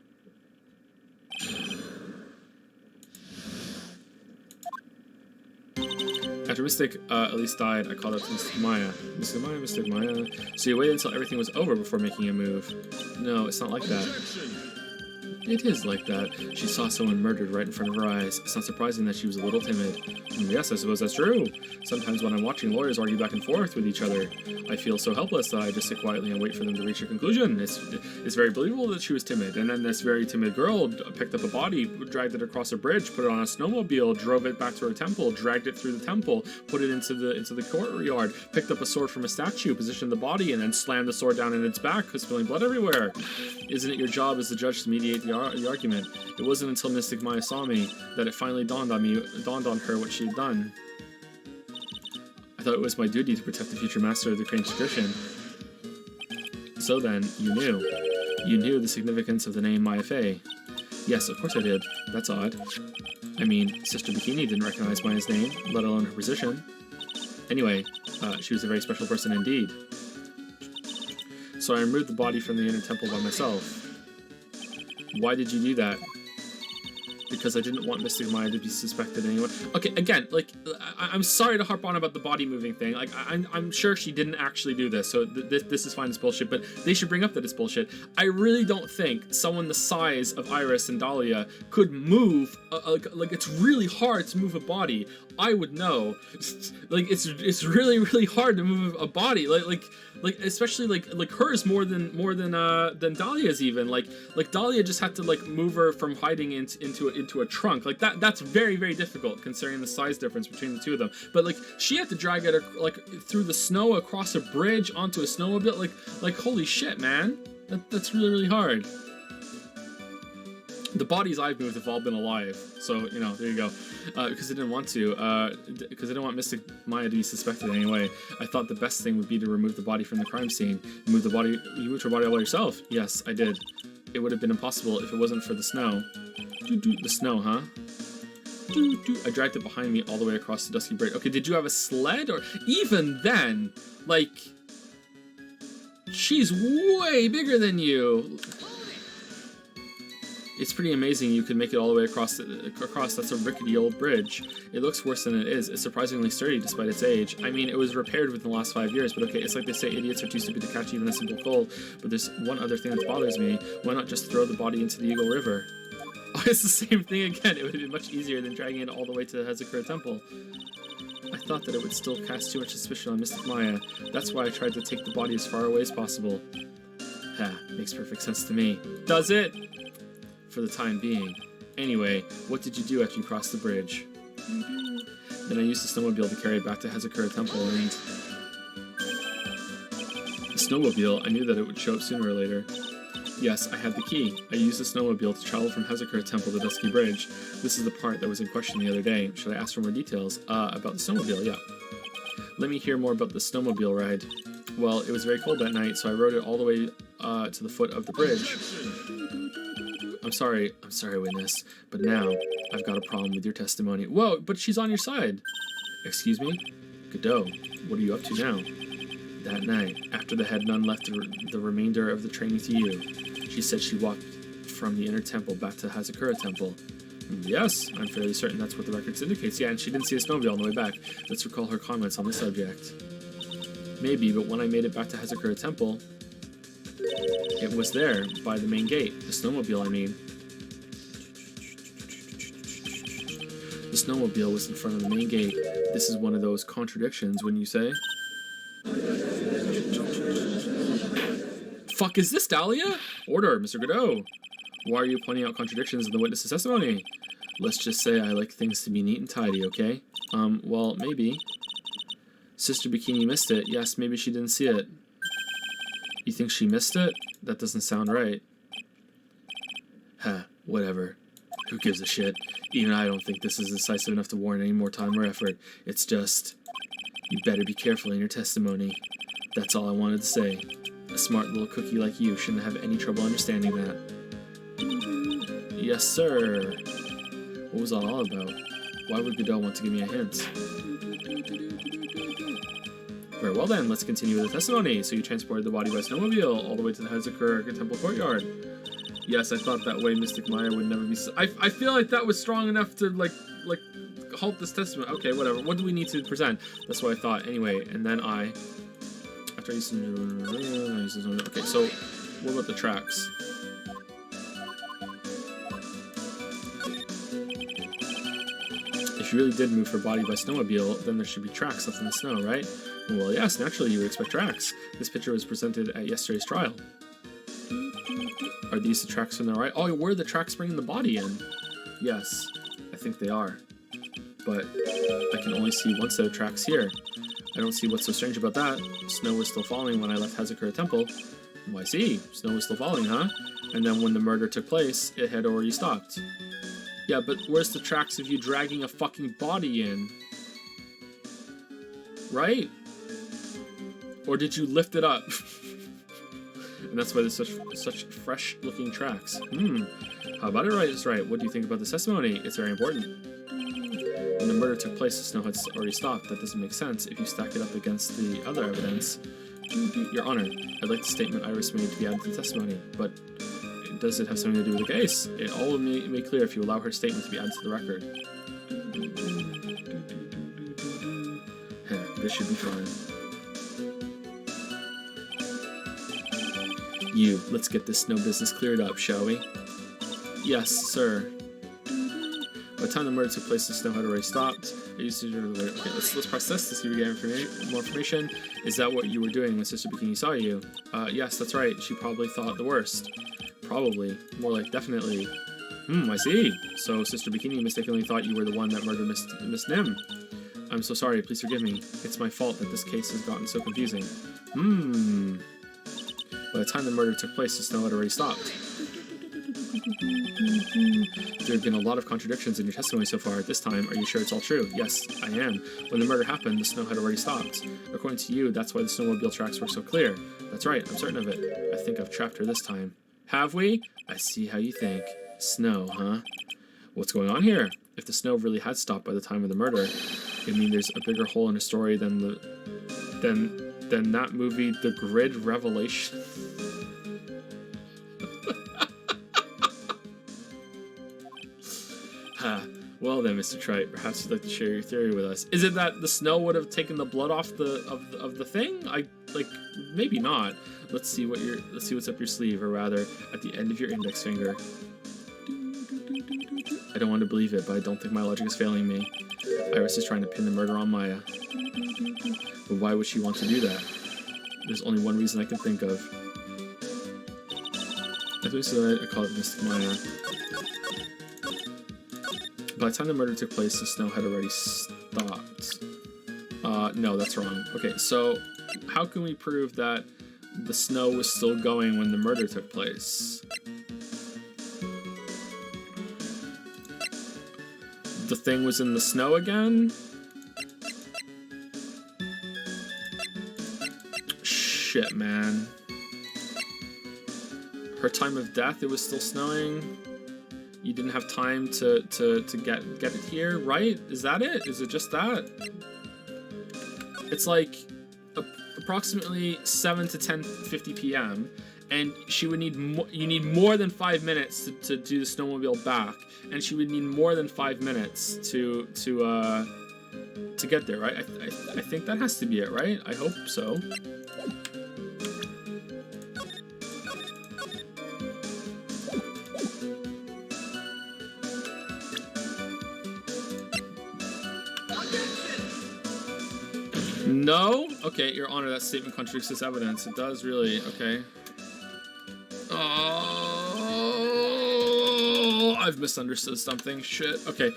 After Mystic Elise died, I called out to Mystic Maya. Mystic Maya. So you waited until everything was over before making a move. No, it's not like that. It is like that. She saw someone murdered right in front of her eyes. It's not surprising that she was a little timid. Yes, I suppose that's true. Sometimes when I'm watching lawyers argue back and forth with each other, I feel so helpless that I just sit quietly and wait for them to reach a conclusion. It's very believable that she was timid. And then this very timid girl picked up a body, dragged it across a bridge, put it on a snowmobile, drove it back to her temple, dragged it through the temple, put it into the courtyard, picked up a sword from a statue, positioned the body, and then slammed the sword down in its back, spilling blood everywhere. Isn't it your job as the judge to mediate the argument? It wasn't until Mystic Maya saw me that it finally dawned on her what she had done. I thought it was my duty to protect the future master of the Crane tradition. So then, you knew. You knew the significance of the name Maya Fey. Yes, of course I did. That's odd. I mean, Sister Bikini didn't recognize Maya's name, let alone her position. Anyway, she was a very special person indeed. So I removed the body from the inner temple by myself. Why did you do that? Because I didn't want Mystic Maya to be suspected anyway. Okay, again, like, I'm sorry to harp on about the body moving thing. Like, I'm sure she didn't actually do this, so this is fine, it's bullshit, but they should bring up that it's bullshit. I really don't think someone the size of Iris and Dahlia could move, like, it's really hard to move a body. I would know. Like, it's really, really hard to move a body. Like especially like hers more than Dahlia's even. Like Dahlia just had to like move her from hiding into a trunk. Like that's very, very difficult considering the size difference between the two of them. But like she had to drag it like through the snow across a bridge onto a snowmobile. Like holy shit, man. That's really, really hard. The bodies I've moved have all been alive, so, you know, there you go. Because I didn't want to, because I didn't want Mystic Maya to be suspected anyway. I thought the best thing would be to remove the body from the crime scene. You moved her body all by yourself? Yes, I did. It would have been impossible if it wasn't for the snow. The snow, huh? I dragged it behind me all the way across the dusky bridge. Okay, did you have a sled? Or even then, like, she's way bigger than you. It's pretty amazing you could make it all the way across. That's a rickety old bridge. It looks worse than it is. It's surprisingly sturdy despite its age. I mean, it was repaired within the last 5 years, but okay, it's like they say idiots are too stupid to catch even a simple cold. But there's one other thing that bothers me. Why not just throw the body into the Eagle River? Oh, it's the same thing again. It would have been much easier than dragging it all the way to the Hazakura Temple. I thought that it would still cast too much suspicion on Mystic Maya. That's why I tried to take the body as far away as possible. Ha, makes perfect sense to me. Does it? For the time being. Anyway, what did you do after you crossed the bridge? Then I used the snowmobile to carry it back to Hazakura Temple, and... The snowmobile, I knew that it would show up sooner or later. Yes, I had the key. I used the snowmobile to travel from Hazakura Temple to Dusky Bridge. This is the part that was in question the other day. Should I ask for more details? About the snowmobile, yeah. Let me hear more about the snowmobile ride. Well, it was very cold that night, so I rode it all the way to the foot of the bridge. I'm sorry, witness, but now I've got a problem with your testimony. Whoa, but she's on your side. Excuse me? Godot, what are you up to now? That night, after the head nun left the remainder of the training to you, she said she walked from the inner temple back to Hazakura Temple. Yes, I'm fairly certain that's what the records indicates. Yeah, and she didn't see a snowmobile on the way back. Let's recall her comments on the subject. Maybe, but when I made it back to Hazakura Temple, it was there, by the main gate. The snowmobile, I mean. The snowmobile was in front of the main gate. This is one of those contradictions, wouldn't you say? Fuck is this, Dahlia? Order, Mr. Godot. Why are you pointing out contradictions in the witness's testimony? Let's just say I like things to be neat and tidy, okay? Well, maybe. Sister Bikini missed it. Yes, maybe she didn't see it. You think she missed it? That doesn't sound right. Whatever. Who gives a shit? Even I don't think this is decisive enough to warrant any more time or effort. It's just... You better be careful in your testimony. That's all I wanted to say. A smart little cookie like you shouldn't have any trouble understanding that. Yes, sir. What was that all about? Why would Godot want to give me a hint? Very well then, let's continue with the testimony. So you transported the body by snowmobile all the way to the Hazakura Temple courtyard. Yes, I thought that way Mystic Maya would never be... I feel like that was strong enough to, like halt this testimony. Okay, whatever. What do we need to present? That's what I thought. Anyway, and then after I used to... Okay, so what about the tracks? If you really did move her body by snowmobile, then there should be tracks left in the snow, right? Well, yes, naturally you would expect tracks. This picture was presented at yesterday's trial. Are these the tracks from the right? Oh, where are the tracks bringing the body in? Yes, I think they are. But I can only see one set of tracks here. I don't see what's so strange about that. Snow was still falling when I left Hazakura Temple. Oh, I see. Snow was still falling, huh? And then when the murder took place, it had already stopped. Yeah, but where's the tracks of you dragging a fucking body in? Right? Or did you lift it up? and that's why there's such fresh-looking tracks. How about it, Wright? It's right. What do you think about this testimony? It's very important. When the murder took place, the snow had already stopped. That doesn't make sense if you stack it up against the other evidence. Your Honor, I'd like the statement Iris made to be added to the testimony, but does it have something to do with the case? It all will be made clear if you allow her statement to be added to the record. This should be fine. Let's get this snow business cleared up, shall we? Yes, sir. By the time the murder took place, the snow had already stopped. Okay, let's press this to see if we get more information. Is that what you were doing when Sister Bikini saw you? Yes, that's right. She probably thought the worst. Probably. More like definitely. I see. So Sister Bikini mistakenly thought you were the one that murdered Miss Nim. I'm so sorry. Please forgive me. It's my fault that this case has gotten so confusing. By the time the murder took place, the snow had already stopped. There have been a lot of contradictions in your testimony so far. This time, are you sure it's all true? Yes, I am. When the murder happened, the snow had already stopped. According to you, that's why the snowmobile tracks were so clear. That's right, I'm certain of it. I think I've trapped her this time. Have we? I see how you think. Snow, huh? What's going on here? If the snow really had stopped by the time of the murder, it means there's a bigger hole in the story than that movie, The Grid Revelation. Well then, Mr. Trite, perhaps you'd like to share your theory with us. Is it that the snow would have taken the blood off the thing? Maybe not. Let's see what's up your sleeve, or rather, at the end of your index finger. I don't want to believe it, but I don't think my logic is failing me. Iris is trying to pin the murder on Maya. But why would she want to do that? There's only one reason I can think of. I think so. I call it Mystic Maya. By the time the murder took place, the snow had already stopped. No, that's wrong. Okay, so how can we prove that the snow was still going when the murder took place? The thing was in the snow again? Shit, man. Her time of death, it was still snowing. You didn't have time to get it here, right? Is that it? Is it just that? It's like approximately 7 to 10:50 p.m. and she would need you need more than 5 minutes to do the snowmobile back, and she would need more than 5 minutes to get there, right? I think that has to be it, right? I hope so. No? Okay, Your Honor, that statement contradicts this evidence. It does, really. Okay. Oh, I've misunderstood something. Shit. Okay.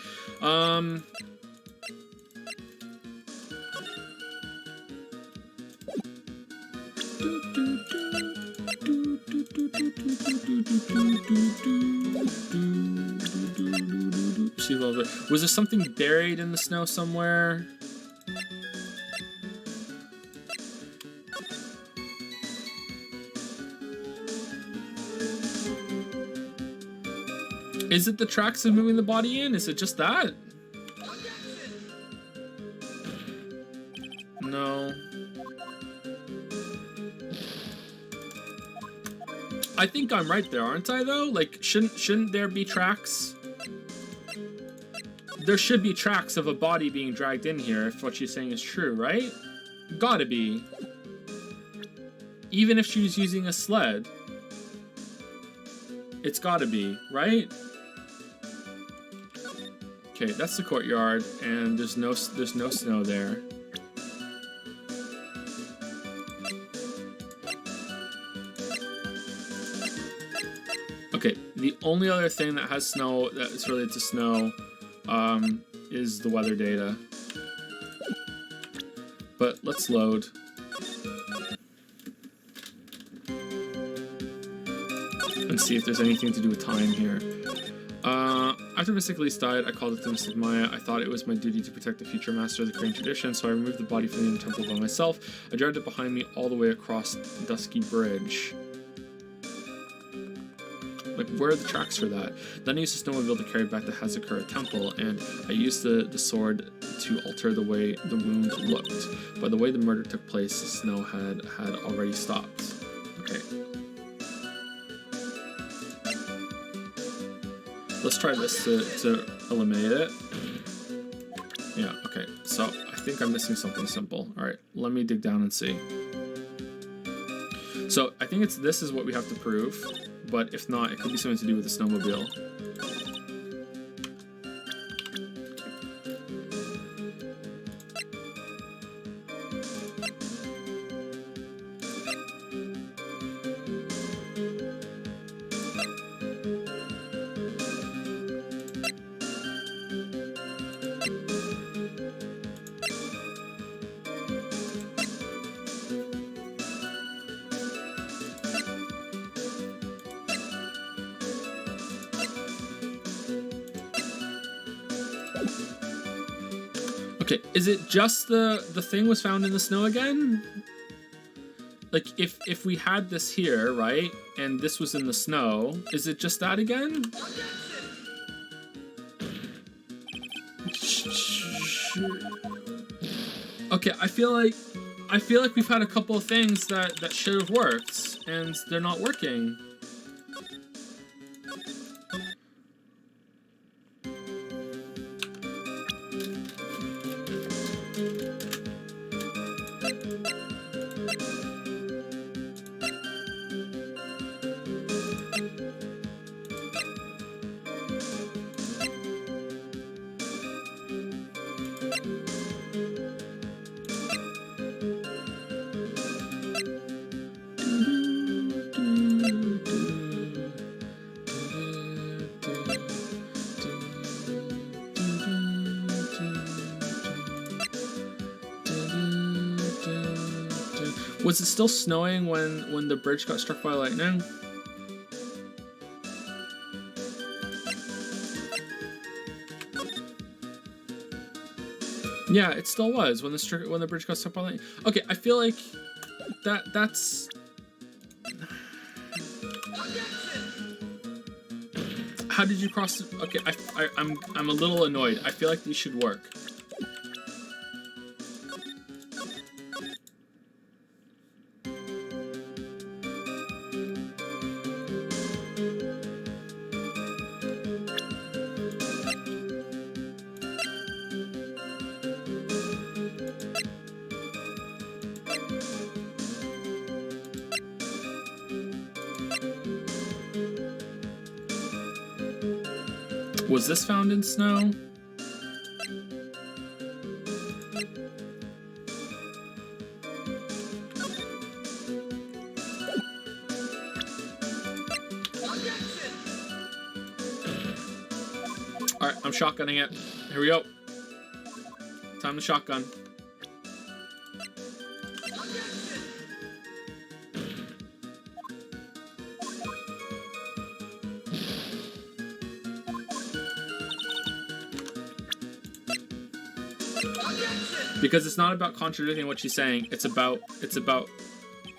Was there something buried in the snow somewhere? Is it the tracks of moving the body in? Is it just that? No. I think I'm right there, aren't I, though? Like, shouldn't there be tracks? There should be tracks of a body being dragged in here if what she's saying is true, right? Gotta be. Even if she was using a sled. It's gotta be, right? Okay, that's the courtyard, and there's no snow there. Okay, the only other thing that has snow that is related to snow is the weather data. But let's load. And see if there's anything to do with time here. After Mystic Elise died, I called it to Mystic Maya. I thought it was my duty to protect the future master of the Korean tradition, so I removed the body from the temple by myself. I dragged it behind me all the way across Dusky Bridge. Like, where are the tracks for that? Then I used the snowmobile to carry back to Hazakura Temple, and I used the sword to alter the way the wound looked. By the way the murder took place, the snow had already stopped. Okay. Let's try this to eliminate it. Yeah, okay. So I think I'm missing something simple. All right, let me dig down and see. So I think this is what we have to prove, but if not, it could be something to do with the snowmobile. Okay, is it just the thing was found in the snow again? Like, if we had this here, right, and this was in the snow, is it just that again? Okay, I feel like we've had a couple of things that should have worked, and they're not working. Was it still snowing when the bridge got struck by lightning? Yeah, it still was when the bridge got struck by lightning. Okay, I feel like that's. How did you cross? Okay, I'm a little annoyed. I feel like these should work. Was this found in snow? Alright, I'm shotgunning it. Here we go. Time to shotgun. Because it's not about contradicting what she's saying, it's about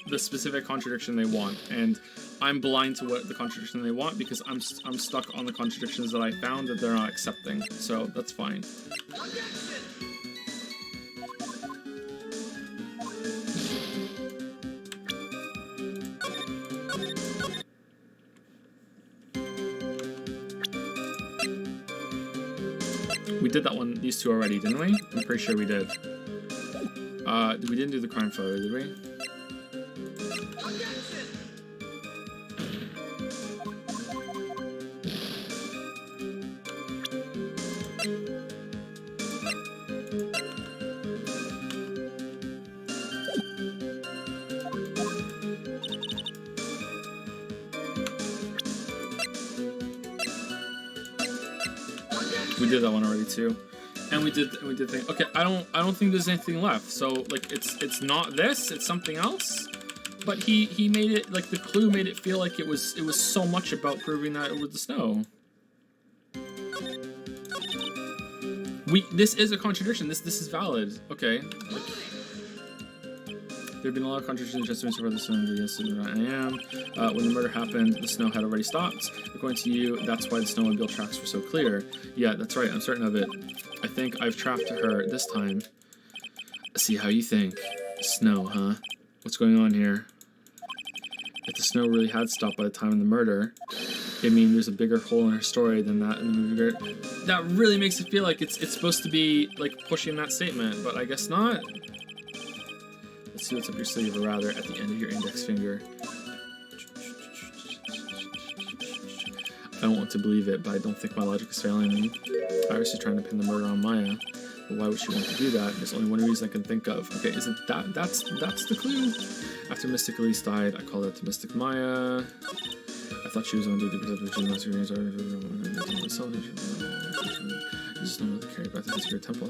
the specific contradiction they want, and I'm blind to what the contradiction they want because I'm stuck on the contradictions that I found that they're not accepting, so that's fine. We did that one, these two already, didn't we? I'm pretty sure we did. We didn't do the crime photo, did we? We did that one already too, and we did think. Okay, I don't think there's anything left. So like it's not this, it's something else. But he made it like the clue made it feel like it was so much about proving that it was the snow. This is a contradiction. This is valid. Okay. There had been a lot of contradictions just to for the snow. Yes, I am. When the murder happened, the snow had already stopped. According to you, that's why the snowmobile tracks were so clear. Yeah, that's right. I'm certain of it. I think I've trapped her this time. See how you think. Snow, huh? What's going on here? If the snow really had stopped by the time of the murder, I mean, there's a bigger hole in her story than that in the movie. That really makes it feel like it's supposed to be like pushing that statement, but I guess not. Let's see what's up your sleeve, or rather, at the end of your index finger. I don't want to believe it, but I don't think my logic is failing me. Iris is trying to pin the murder on Maya, but why would she want to do that? There's only one reason I can think of. Okay, isn't that's the clue? After Mystic Elise died, I called out to Mystic Maya. I thought she was on duty because of the gymnast myself. I just don't really care about the Secret Temple.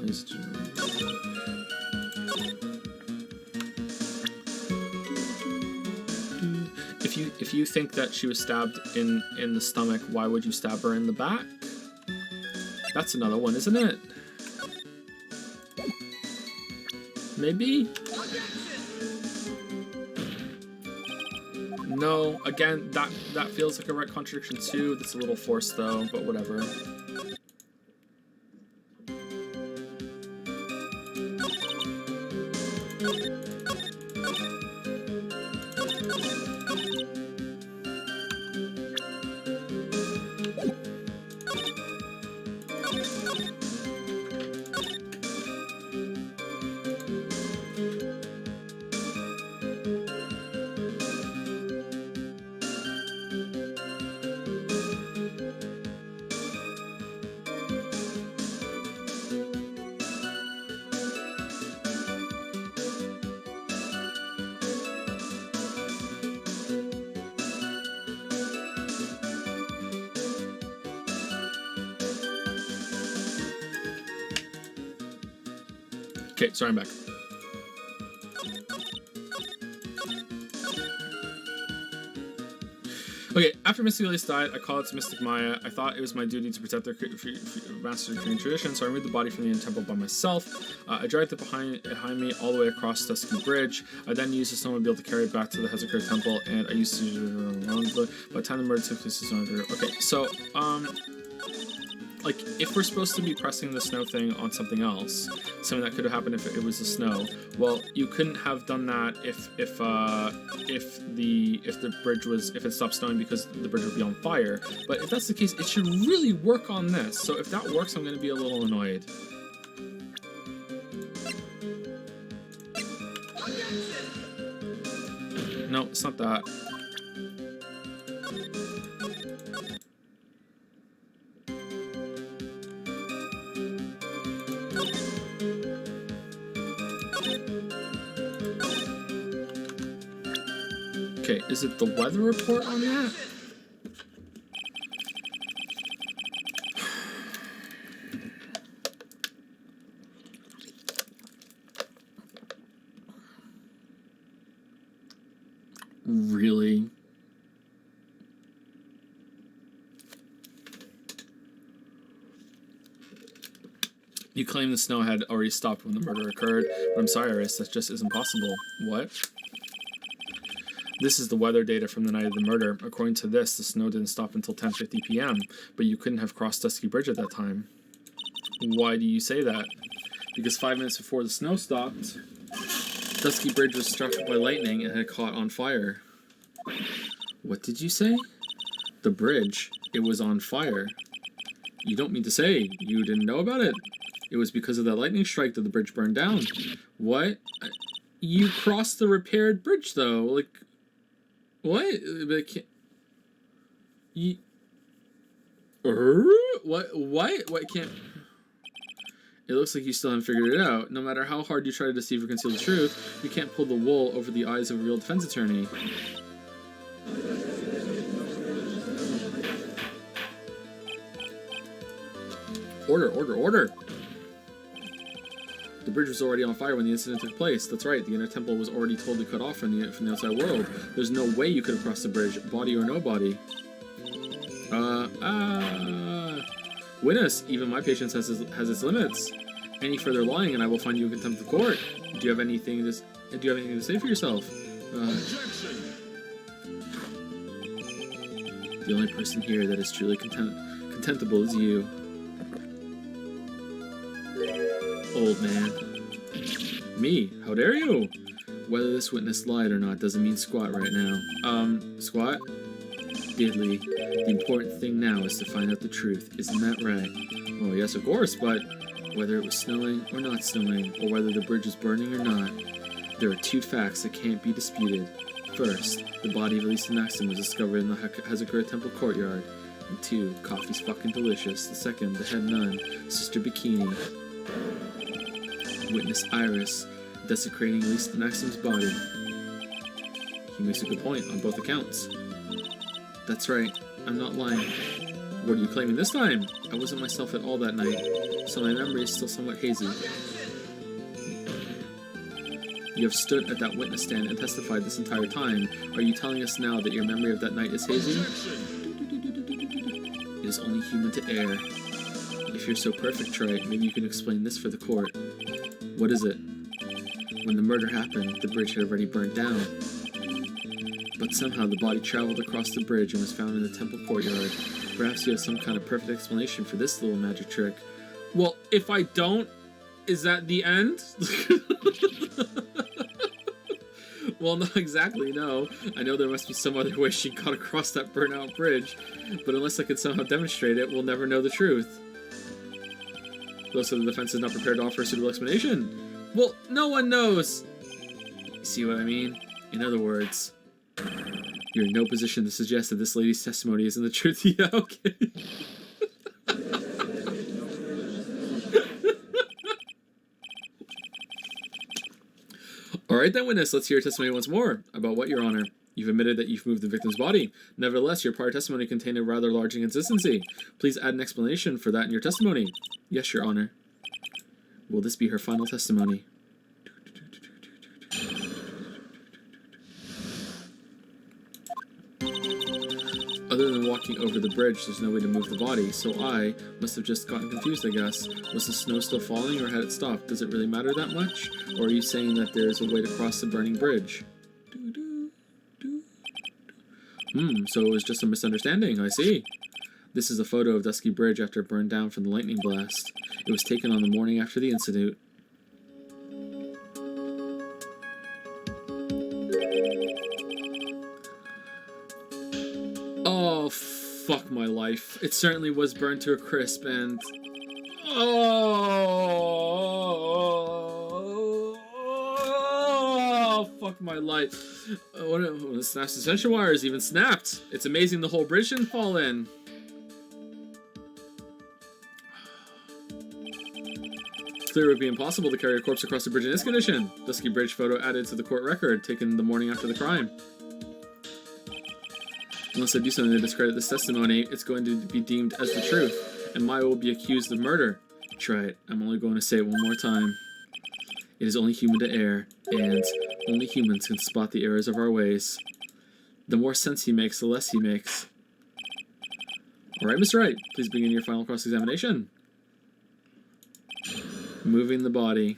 If you think that she was stabbed in the stomach, why would you stab her in the back? That's another one, isn't it? Maybe? No, again, that feels like a right contradiction too. That's a little forced though, but whatever. Okay, sorry, I'm back. Okay, after Mystic Elise died, I called it to Mystic Maya. I thought it was my duty to protect their master of Korean tradition, so I removed the body from the inner temple by myself. I dragged it behind me all the way across Dusky Bridge. I then used a snowmobile to carry it back to the Hezekiah Temple, and I used to... By the time the murder took place, okay, so, like, if we're supposed to be pressing the snow thing on something else, something that could have happened if it was the snow, well, you couldn't have done that if the bridge was, if it stopped snowing because the bridge would be on fire. But if that's the case, it should really work on this. So if that works, I'm going to be a little annoyed. No, it's not that. Okay, is it the weather report on that? Really? You claim the snow had already stopped when the murder occurred, but I'm sorry, Iris, that just isn't possible. What? This is the weather data from the night of the murder. According to this, the snow didn't stop until 10:50 p.m., but you couldn't have crossed Dusky Bridge at that time. Why do you say that? Because 5 minutes before the snow stopped, Dusky Bridge was struck by lightning and had caught on fire. What did you say? The bridge. It was on fire. You don't mean to say you didn't know about it? It was because of that lightning strike that the bridge burned down. What? You crossed the repaired bridge, though. Like... What? But can't... You... What can't... It looks like you still haven't figured it out. No matter how hard you try to deceive or conceal the truth, you can't pull the wool over the eyes of a real defense attorney. Order! The bridge was already on fire when the incident took place. That's right, the inner temple was already totally cut off from the outside world. There's no way you could have crossed the bridge, body or no body. Witness, even my patience has its limits. Any further lying and I will find you in contempt of court. Do you have anything And do you have anything to say for yourself? The only person here that is truly contemptible is you. Old man. Me? How dare you? Whether this witness lied or not doesn't mean squat right now. Squat? Diddly. The important thing now is to find out the truth. Isn't that right? Oh, yes, of course, but whether it was snowing or not snowing, or whether the bridge was burning or not, there are two facts that can't be disputed. First, the body of Elisa Maxim was discovered in the Hazakura Temple courtyard. And two, coffee's fucking delicious. The second, the head nun, Sister Bikini. Witness Iris, desecrating Elisa Maxim's body. He makes a good point on both accounts. That's right, I'm not lying. What are you claiming this time? I wasn't myself at all that night, so my memory is still somewhat hazy. You have stood at that witness stand and testified this entire time. Are you telling us now that your memory of that night is hazy? It is only human to err. If you're so perfect, Troy, maybe you can explain this for the court. What is it? When the murder happened, the bridge had already burnt down. But somehow the body traveled across the bridge and was found in the temple courtyard. Perhaps you have some kind of perfect explanation for this little magic trick. Well, if I don't, is that the end? Well, not exactly, no. I know there must be some other way she got across that burnout bridge, but unless I can somehow demonstrate it, we'll never know the truth. Most of the defense is not prepared to offer a suitable explanation. Well, no one knows. See what I mean? In other words, you're in no position to suggest that this lady's testimony isn't the truth. Yeah, okay. Alright then, witness, let's hear your testimony once more. About what, Your Honor? You've admitted that you've moved the victim's body. Nevertheless, your prior testimony contained a rather large inconsistency. Please add an explanation for that in your testimony. Yes, Your Honor. Will this be her final testimony? Other than walking over the bridge, there's no way to move the body, so I must have just gotten confused, I guess. Was the snow still falling, or had it stopped? Does it really matter that much? Or are you saying that there is a way to cross the burning bridge? So it was just a misunderstanding, I see. This is a photo of Dusky Bridge after it burned down from the lightning blast. It was taken on the morning after the incident. Oh, fuck my life. It certainly was burned to a crisp, and... Oh, fuck my life. What snaps the suspension wires even snapped. It's amazing the whole bridge didn't fall in. Clearly it would be impossible to carry a corpse across the bridge in this condition. Dusky Bridge photo added to the court record, taken the morning after the crime. Unless I do something to discredit this testimony, it's going to be deemed as the truth, and Maya will be accused of murder. Try it. I'm only going to say it one more time. It is only human to err, and only humans can spot the errors of our ways. The more sense he makes, the less he makes. Alright, Mr. Wright, please begin your final cross-examination. Moving the body.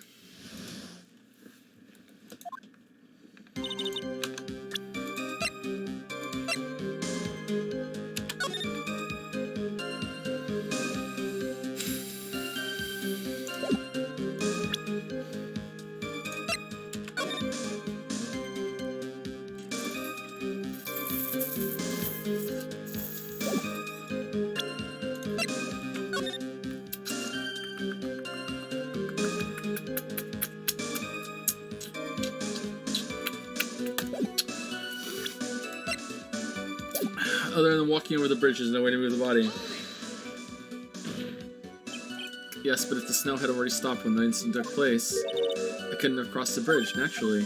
Other than walking over the bridge, there's no way to move the body. Yes, but if the snow had already stopped when the incident took place, I couldn't have crossed the bridge, naturally.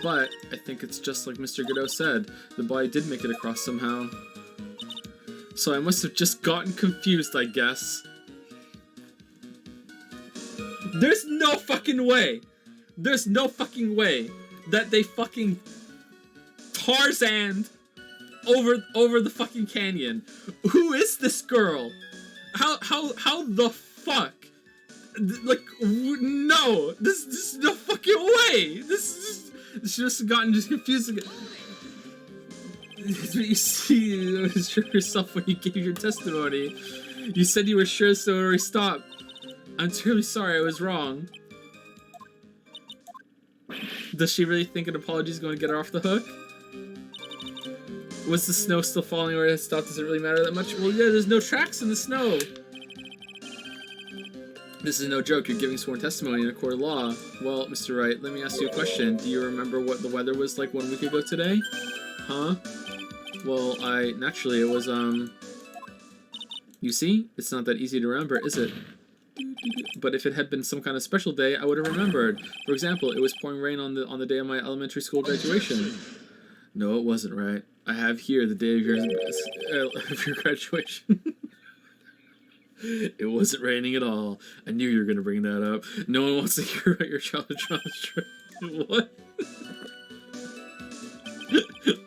But I think it's just like Mr. Godot said, the body did make it across somehow. So I must have just gotten confused, I guess. There's no fucking way! There's no fucking way that they fucking Tarzaned over the fucking canyon. Who is this girl? How the fuck No! This is no fucking way! This should have gotten just confused again. You see, you were sure yourself when you gave your testimony. You said you were sure, so we stopped. I'm terribly sorry, I was wrong. Does she really think an apology is going to get her off the hook? Was the snow still falling where it stopped? Does it really matter that much? Well, yeah, there's no tracks in the snow. This is no joke. You're giving sworn testimony in a court of law. Well, Mr. Wright, let me ask you a question. Do you remember what the weather was like 1 week ago today? Huh? Well, naturally, it was, You see? It's not that easy to remember, is it? But if it had been some kind of special day, I would have remembered. For example, it was pouring rain on the day of my elementary school graduation. No, it wasn't, right? I have here the day of your graduation. It wasn't raining at all. I knew you were going to bring that up. No one wants to hear about your childhood trauma. What?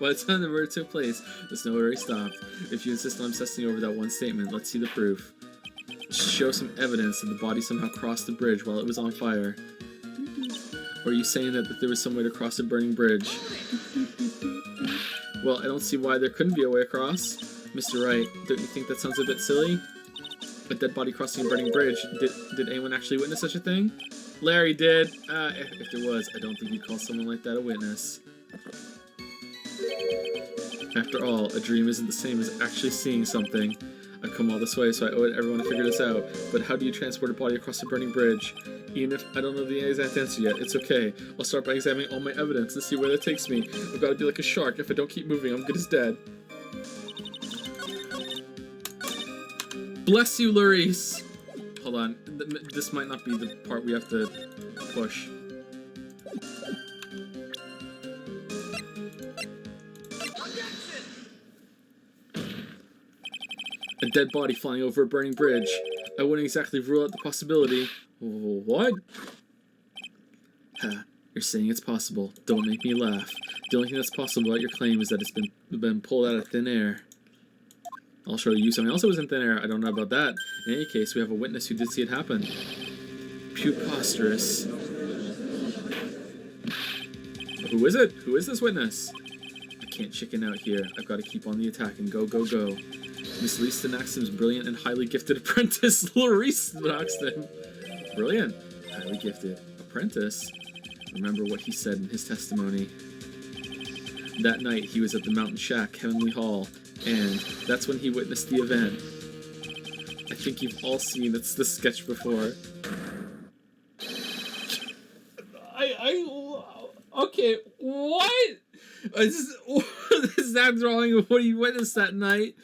By the time the murder took place, the snow already stopped. If you insist on obsessing over that one statement, let's see the proof. Show some evidence that the body somehow crossed the bridge while it was on fire. Or are you saying that there was some way to cross a burning bridge? Well, I don't see why there couldn't be a way across. Mr. Wright, don't you think that sounds a bit silly? A dead body crossing a burning bridge. Did anyone actually witness such a thing? Larry did. If there was, I don't think you'd call someone like that a witness. After all, a dream isn't the same as actually seeing something. I've come all this way, so I owe it to everyone to figure this out. But how do you transport a body across a burning bridge? Even if I don't know the exact answer yet, it's okay. I'll start by examining all my evidence and see where that takes me. I've got to be like a shark. If I don't keep moving, I'm good as dead. Bless you, Larice. Hold on. This might not be the part we have to push. A dead body flying over a burning bridge. I wouldn't exactly rule out the possibility. What? Ha, you're saying it's possible. Don't make me laugh. The only thing that's possible about your claim is that it's been pulled out of thin air. I'll show you something else that was in thin air. I don't know about that. In any case, we have a witness who did see it happen. Preposterous. Who is it? Who is this witness? I can't chicken out here. I've got to keep on the attack and go, go, go. Miss Lisa Naxton's brilliant and highly gifted apprentice, Larice Naxton. Brilliant, highly gifted apprentice. Remember what he said in his testimony. That night, he was at the Mountain Shack, Heavenly Hall, and that's when he witnessed the event. I think you've all seen the sketch before. Okay, what? Is that drawing of what he witnessed that night?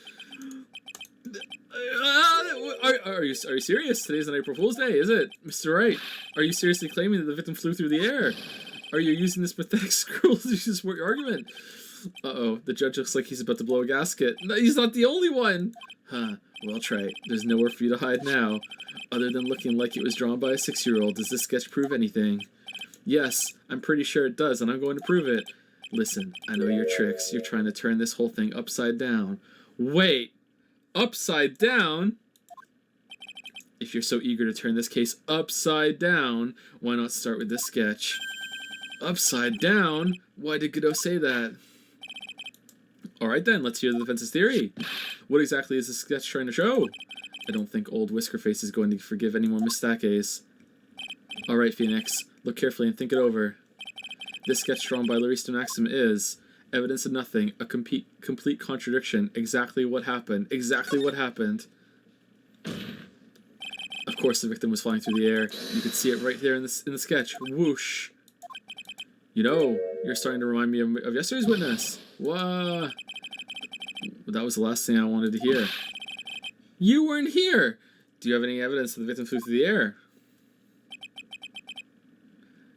Are you serious? Today's an April Fool's Day, is it? Mr. Wright, are you seriously claiming that the victim flew through the air? Are you using this pathetic scroll to support your argument? Uh-oh, the judge looks like he's about to blow a gasket. No, he's not the only one! Huh, well, Trey, there's nowhere for you to hide now. Other than looking like it was drawn by a 6-year-old, does this sketch prove anything? Yes, I'm pretty sure it does, and I'm going to prove it. Listen, I know your tricks. You're trying to turn this whole thing upside down. Wait! Upside down? If you're so eager to turn this case upside down, why not start with this sketch? Upside down? Why did Godot say that? Alright then, let's hear the defense's theory. What exactly is this sketch trying to show? I don't think old Whiskerface is going to forgive any more mistakes. Alright, Phoenix, look carefully and think it over. This sketch drawn by Larice Naxton is evidence of nothing, a complete contradiction, exactly what happened. Of course, the victim was flying through the air. You could see it right there in the sketch. Whoosh. You know, you're starting to remind me of yesterday's witness. Whoa. That was the last thing I wanted to hear. You weren't here! Do you have any evidence that the victim flew through the air?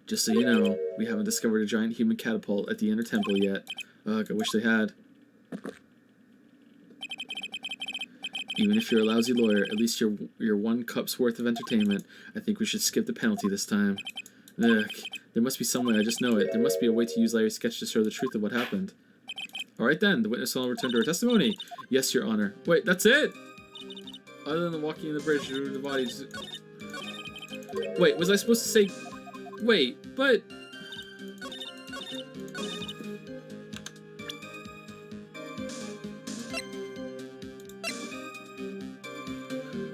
Just so you know, we haven't discovered a giant human catapult at the inner temple yet. Ugh, I wish they had. Even if you're a lousy lawyer, at least you're 1 cup's worth of entertainment. I think we should skip the penalty this time. Ugh, there must be some way, I just know it. There must be a way to use Larry's sketch to show the truth of what happened. Alright then, the witness will return to her testimony. Yes, Your Honor. Wait, that's it? Other than the walking in the bridge through the bodies... Wait, was I supposed to say... Wait, but...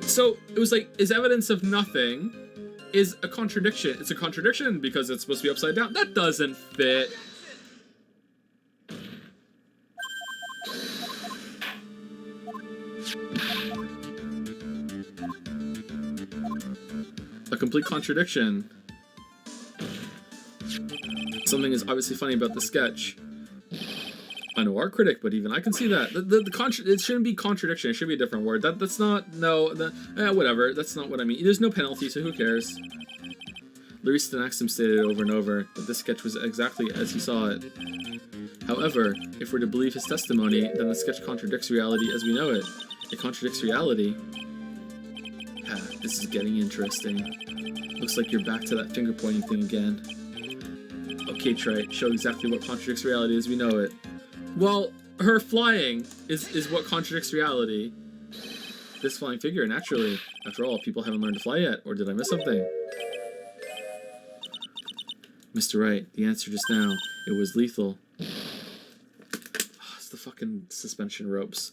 So, it was like, is evidence of nothing is a contradiction. It's a contradiction because it's supposed to be upside down. That doesn't fit. A complete contradiction. Something is obviously funny about the sketch. I know art critic, but even I can see that. It shouldn't be contradiction. It should be a different word. That's not, no, whatever. That's not what I mean. There's no penalty, so who cares? Larice the Maxim stated over and over that this sketch was exactly as he saw it. However, if we're to believe his testimony, then the sketch contradicts reality as we know it. It contradicts reality. Ah, this is getting interesting. Looks like you're back to that finger pointing thing again. Okay, Trite, show exactly what contradicts reality as we know it. Well, her flying is what contradicts reality. This flying figure, naturally. After all, people haven't learned to fly yet, or did I miss something? Mr. Wright, the answer just now. It was lethal. Oh, it's the fucking suspension ropes.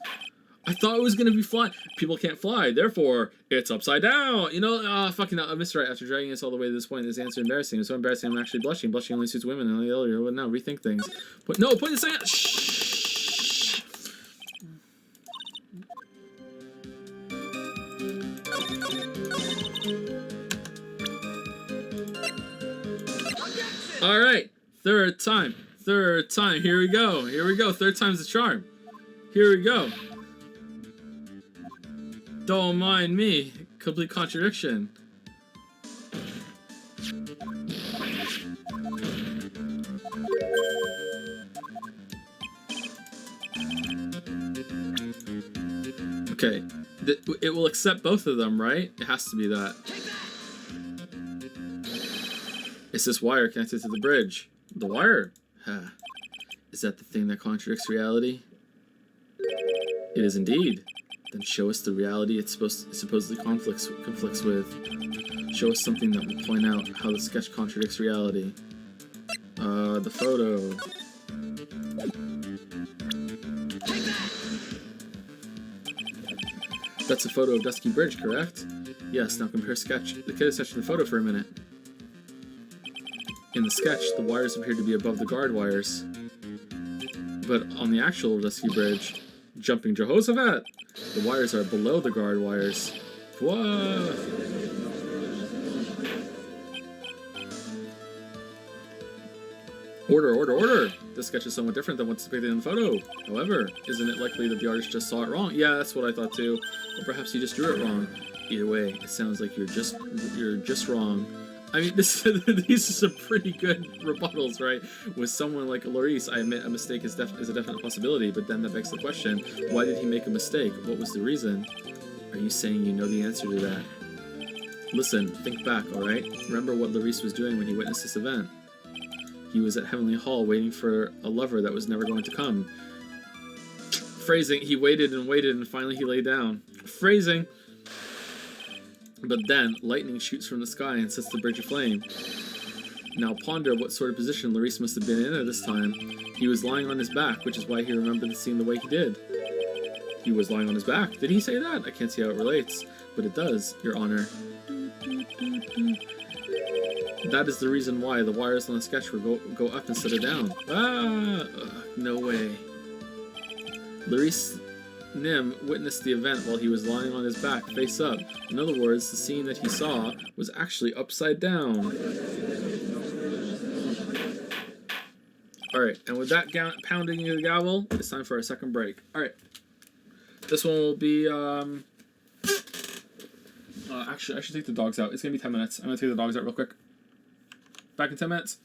I thought it was gonna be flying. People can't fly, therefore it's upside down. You know, Mr. Wright, after dragging us all the way to this point, this answer embarrassing. It's so embarrassing I'm actually blushing. Blushing only suits women and the elder. Well, now rethink things. But no, point this out. Shh. All right, third time. Here we go. Third time's the charm. Here we go. Don't mind me. Complete contradiction. Okay. It will accept both of them, right? It has to be that. It's this wire connected to the bridge. The wire? Huh. Is that the thing that contradicts reality? It is indeed. Then show us the reality it supposedly conflicts with. Show us something that will point out how the sketch contradicts reality. The photo. That's a photo of Dusky Bridge, correct? Yes, now compare sketch. The kid is touching the photo for a minute. In the sketch, the wires appear to be above the guard wires. But on the actual Dusky Bridge, jumping Jehoshaphat, the wires are below the guard wires. Whoa! Order! This sketch is somewhat different than what's depicted in the photo. However, isn't it likely that the artist just saw it wrong? Yeah, that's what I thought too. Or perhaps he just drew it wrong. Either way, it sounds like you're just wrong. I mean, these are some pretty good rebuttals, right? With someone like Larice, I admit a mistake is a definite possibility, but then that begs the question, why did he make a mistake? What was the reason? Are you saying you know the answer to that? Listen, think back, alright? Remember what Larice was doing when he witnessed this event. He was at Heavenly Hall waiting for a lover that was never going to come. Phrasing, he waited and finally he lay down. Phrasing. But then, lightning shoots from the sky and sets the bridge aflame. Now ponder what sort of position Larice must have been in at this time. He was lying on his back, which is why he remembered the scene the way he did. He was lying on his back. Did he say that? I can't see how it relates. But it does, Your Honor. That is the reason why the wires on the sketch will go up instead of down. No way. Larice Nim witnessed the event while he was lying on his back, face up. In other words, the scene that he saw was actually upside down. Alright, and with that pounding of the gavel, it's time for our second break. Alright. This one will be, actually, I should take the dogs out. It's going to be 10 minutes. I'm going to take the dogs out real quick. Back in 10 minutes.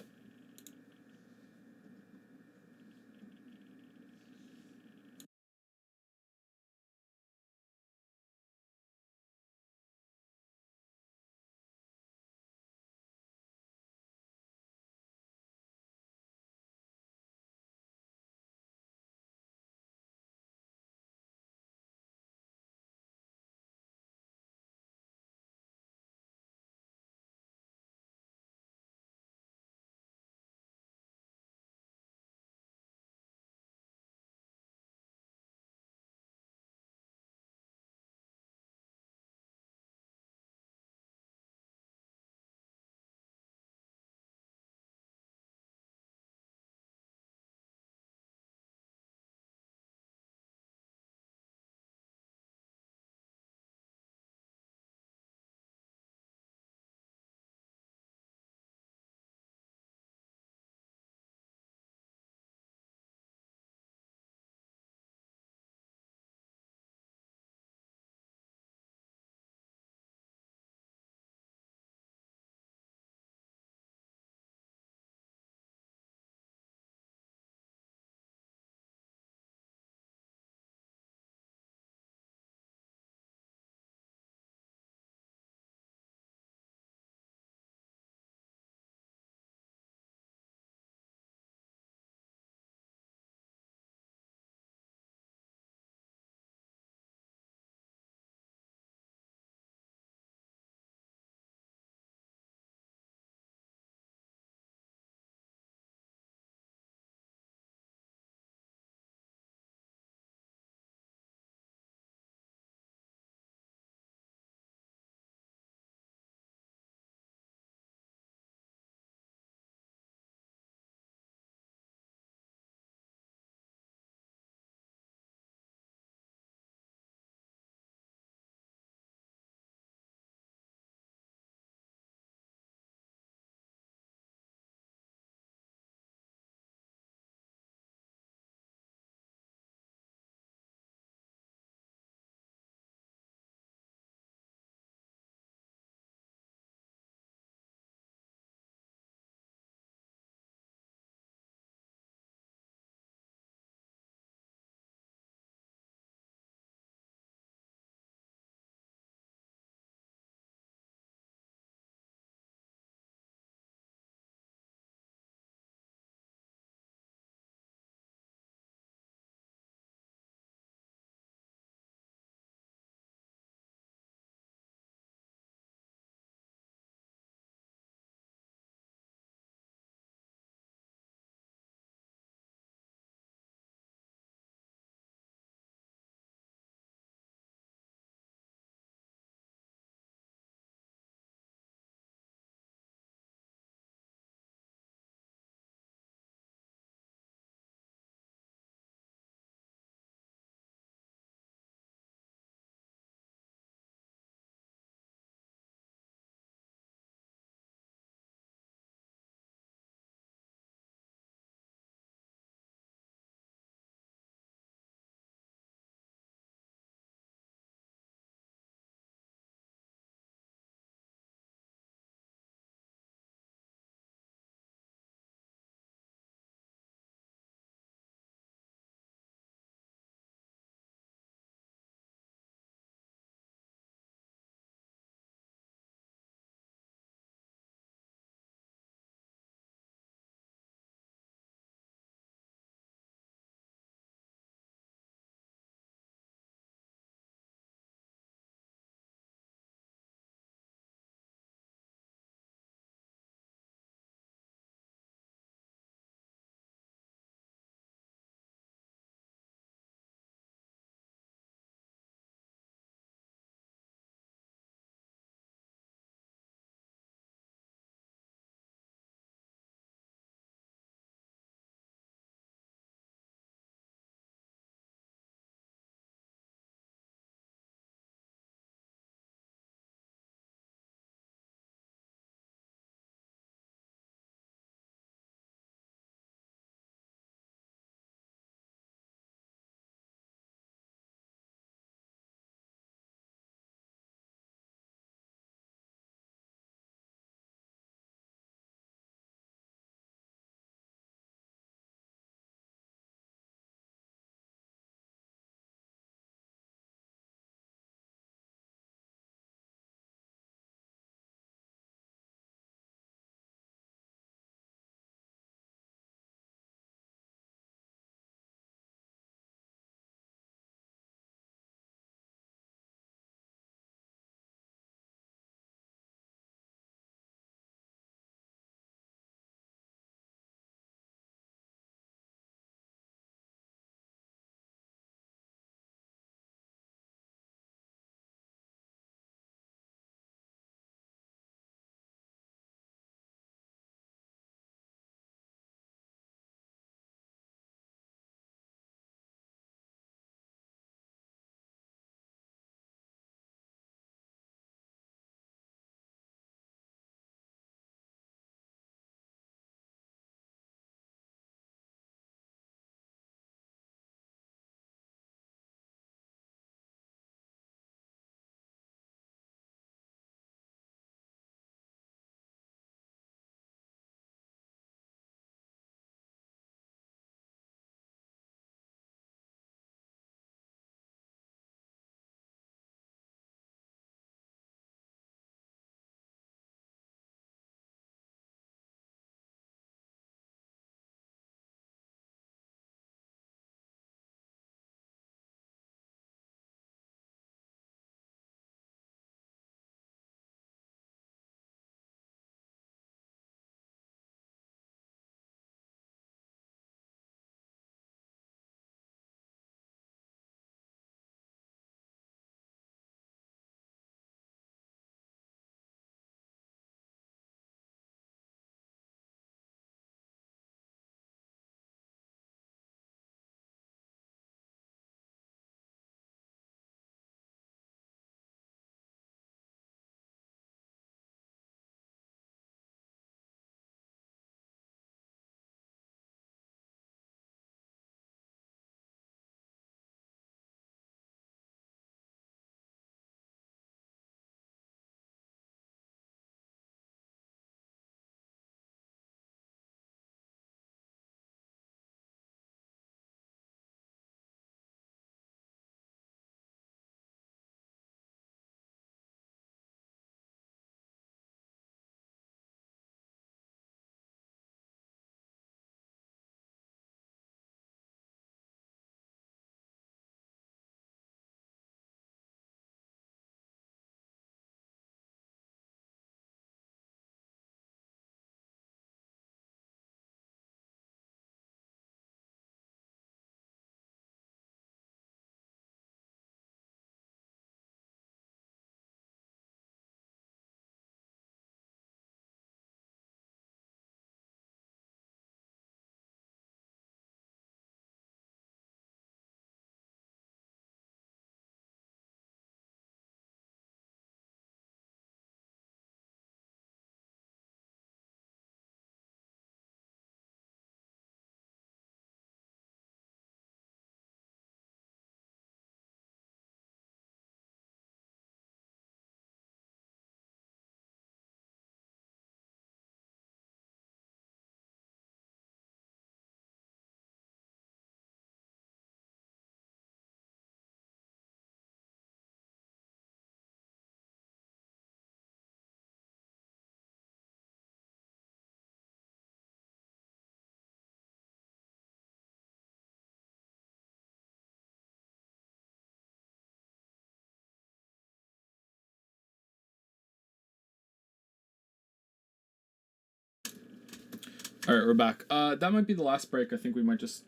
All right, we're back. That might be the last break. I think we might just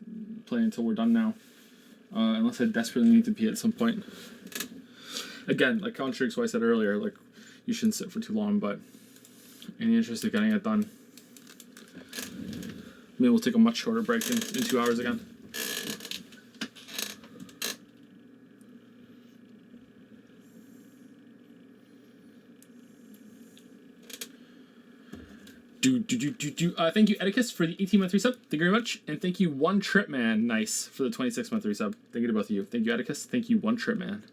play until we're done now. Unless I desperately need to pee at some point. Again, like contrary to what I said earlier, like you shouldn't sit for too long, but in the interest of getting it done, maybe we'll take a much shorter break in 2 hours again. Thank you, Etiquette, for the 18-month resub. Thank you very much. And thank you, One Trip Man. Nice. For the 26-month resub. Thank you to both of you. Thank you, Etiquette. Thank you, One Trip Man.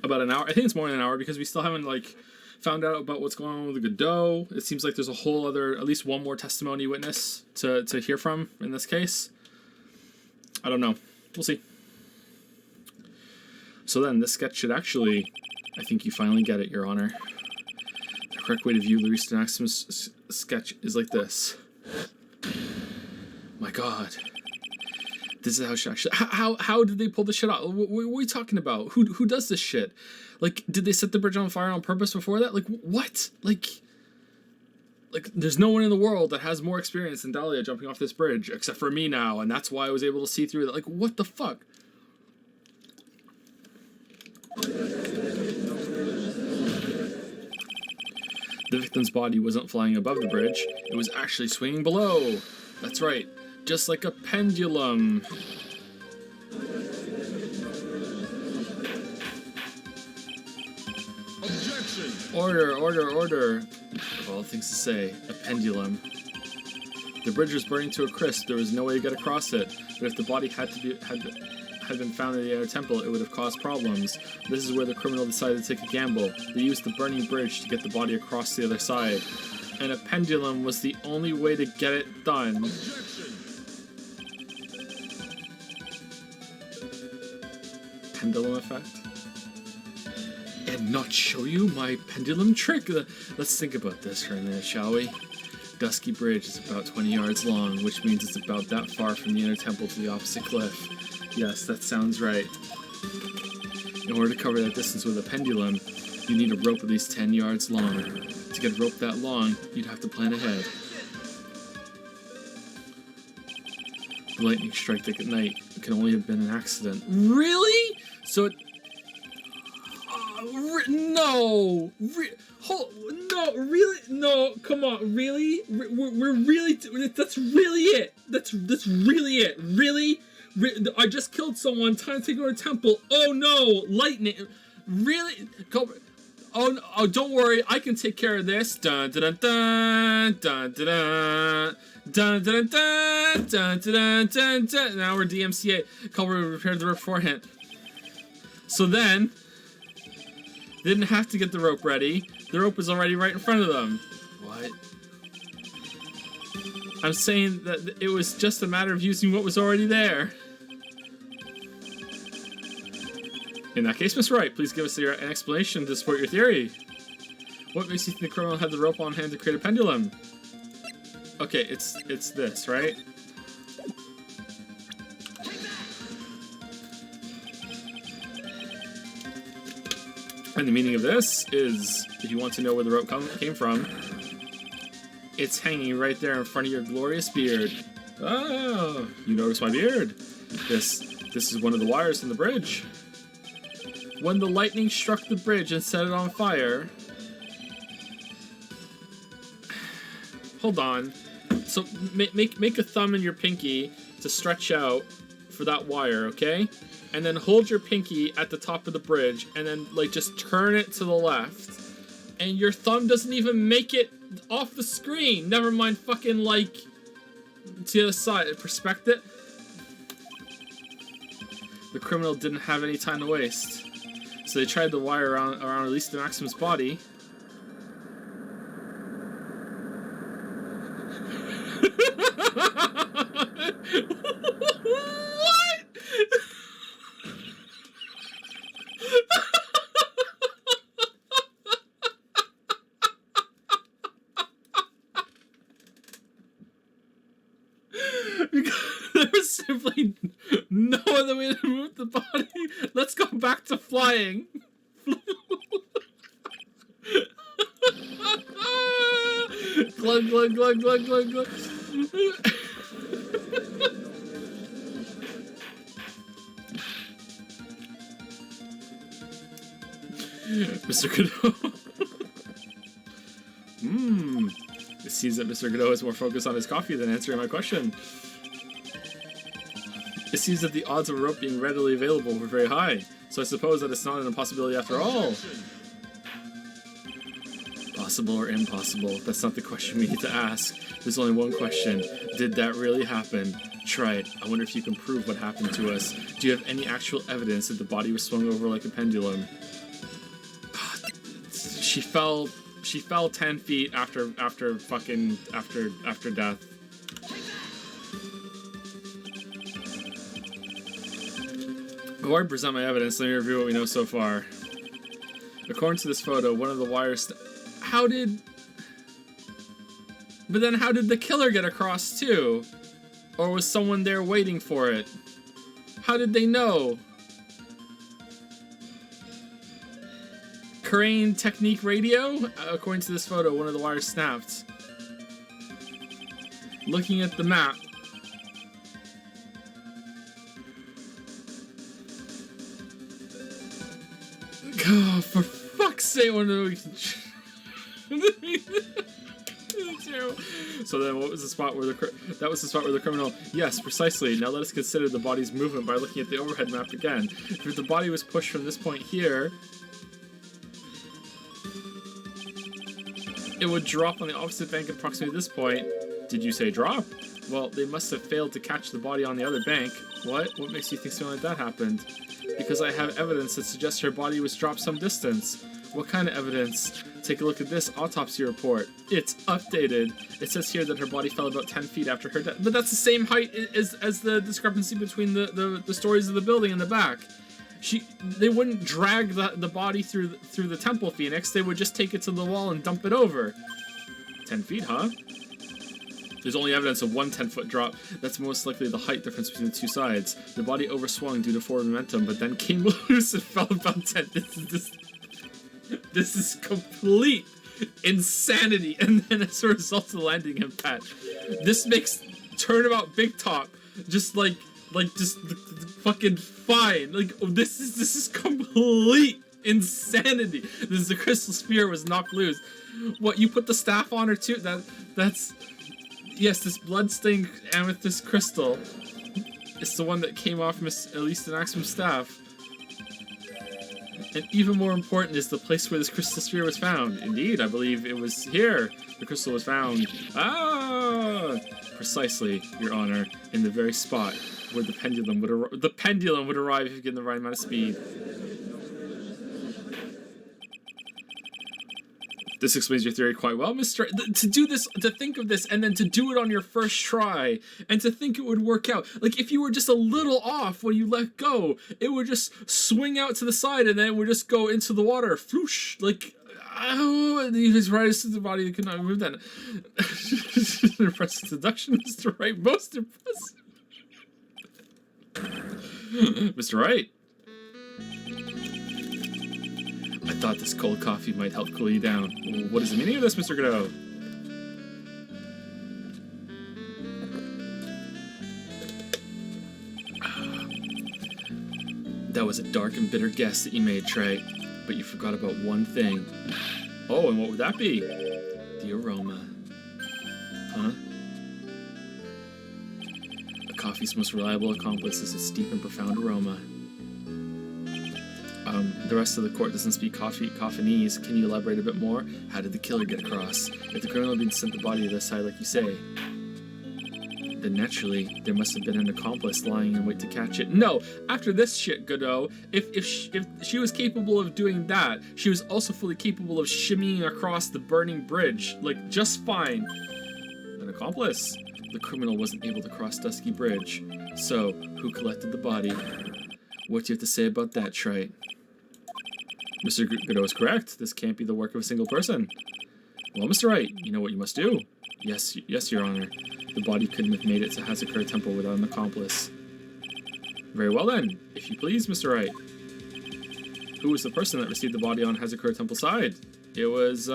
About an hour. I think it's more than an hour because we still haven't, like, found out about what's going on with the Godot. It seems like there's a whole other, at least one more testimony witness to hear from in this case. I don't know. We'll see. So then, this sketch should actually, I think you finally get it, Your Honor. The correct way to view Luis de Maximus' sketch is like this. My God. This is how she actually... How did they pull this shit out? What are we talking about? Who does this shit? Like, did they set the bridge on fire on purpose before that? Like, what? Like, there's no one in the world that has more experience than Dahlia jumping off this bridge, except for me now, and that's why I was able to see through that. Like, what the fuck? The victim's body wasn't flying above the bridge, it was actually swinging below. That's right, just like a pendulum. Objection! Order. Of all things to say, a pendulum. The bridge was burning to a crisp, there was no way to get across it, but if the body had been found in the inner temple, it would have caused problems. This is where the criminal decided to take a gamble. They used the burning bridge to get the body across the other side. And a pendulum was the only way to get it done. Objection! Pendulum effect? And not show you my pendulum trick? Let's think about this for a minute, shall we? Dusky Bridge is about 20 yards long, which means it's about that far from the inner temple to the opposite cliff. Yes, that sounds right. In order to cover that distance with a pendulum, you need a rope at least 10 yards long. To get a rope that long, you'd have to plan ahead. The lightning strike at night can only have been an accident. Really? So it... no! No, really? No, come on, really? We're really... That's really it. That's really it. Really? I just killed someone, time to go to a temple. Oh no, lightning. Really? Oh, don't worry, I can take care of this. Dun dun dun dun dun dun dun dun dun dun dun dun dun. Now we're DMCA. Culprit repaired the rope beforehand. So then, they didn't have to get the rope ready. The rope was already right in front of them. What? I'm saying that it was just a matter of using what was already there. In that case, Miss Wright, please give us an explanation to support your theory. What makes you think the criminal had the rope on hand to create a pendulum? Okay, it's this, right? And the meaning of this is, if you want to know where the rope came from, it's hanging right there in front of your glorious beard. Oh, you notice my beard? This is one of the wires in the bridge. When the lightning struck the bridge and set it on fire... Hold on. So make a thumb and your pinky to stretch out for that wire, okay? And then hold your pinky at the top of the bridge and then like just turn it to the left. And your thumb doesn't even make it off the screen. Never mind fucking like to the other side. Perspective. The criminal didn't have any time to waste. So they tried the wire around at least the Maximus body. What? Because there was simply no other way to move the body. Let's go back to flying. glug, glug, glug, glug, glug, glug. Mr. Godot. It seems that Mr. Godot is more focused on his coffee than answering my question. It seems that the odds of a rope being readily available were very high, so I suppose that it's not an impossibility after all. Possible or impossible, that's not the question we need to ask. There's only one question. Did that really happen? Try it. I wonder if you can prove what happened to us. Do you have any actual evidence that the body was swung over like a pendulum? She fell 10 feet after death. Before I present my evidence, let me review what we know so far. According to this photo, one of the wires... But then how did the killer get across too? Or was someone there waiting for it? How did they know? Crane technique radio? According to this photo, one of the wires snapped. Looking at the map. Oh, for fuck's sake, one of those... So then what was the spot where that was the spot where the criminal... Yes, precisely. Now let us consider the body's movement by looking at the overhead map again. If the body was pushed from this point here, it would drop on the opposite bank at approximately this point. Did you say drop? Well, they must have failed to catch the body on the other bank. What? What makes you think something like that happened? Because I have evidence that suggests her body was dropped some distance. What kind of evidence? Take a look at this autopsy report. It's updated. It says here that her body fell about 10 feet after her death. But that's the same height as the discrepancy between the stories of the building in the back. They wouldn't drag the body through the temple phoenix. They would just take it to the wall and dump it over. 10 feet, huh? There's only evidence of one 10-foot drop. That's most likely the height difference between the two sides. The body overswung due to forward momentum, but then came loose and fell about 10. This is complete insanity. And then as a result of the landing impact, this makes Turnabout Big Top just just fucking fine. Like this is complete insanity. The crystal sphere was knocked loose. What, you put the staff on her too? That's yes, this bloodstained amethyst crystal. It's the one that came off Miss Elise and Axum's staff. And even more important is the place where this crystal sphere was found. Indeed, I believe it was here the crystal was found. Ah! Precisely, Your Honor, in the very spot where the pendulum would arrive if you get the right amount of speed. This explains your theory quite well, Mr. To do this, to think of this, and then to do it on your first try, and to think it would work out. Like, if you were just a little off when you let go, it would just swing out to the side, and then it would just go into the water. Floosh! Like, oh, he was right as to the body that could not move then. Impressive deduction, Mr. Wright. Most impressive. Mr. Wright. I thought this cold coffee might help cool you down. What is the meaning of this, Mr. Godot? That was a dark and bitter guess that you made, Trey. But you forgot about one thing. Oh, and what would that be? The aroma. Huh? A coffee's most reliable accomplice is its deep and profound aroma. The rest of the court doesn't speak Coffinese. Can you elaborate a bit more? How did the killer get across? If the criminal had been sent the body to this side like you say, then naturally, there must have been an accomplice lying in wait to catch it. No! After this shit, Godot, if she was capable of doing that, she was also fully capable of shimmying across the burning bridge, like, just fine. An accomplice? The criminal wasn't able to cross Dusky Bridge. So, who collected the body? What do you have to say about that, Trey? Mr. Godot is correct. This can't be the work of a single person. Well, Mr. Wright, you know what you must do. Yes, Your Honor. The body couldn't have made it to Hazakura Temple without an accomplice. Very well then, if you please, Mr. Wright. Who was the person that received the body on Hazakura Temple side? It was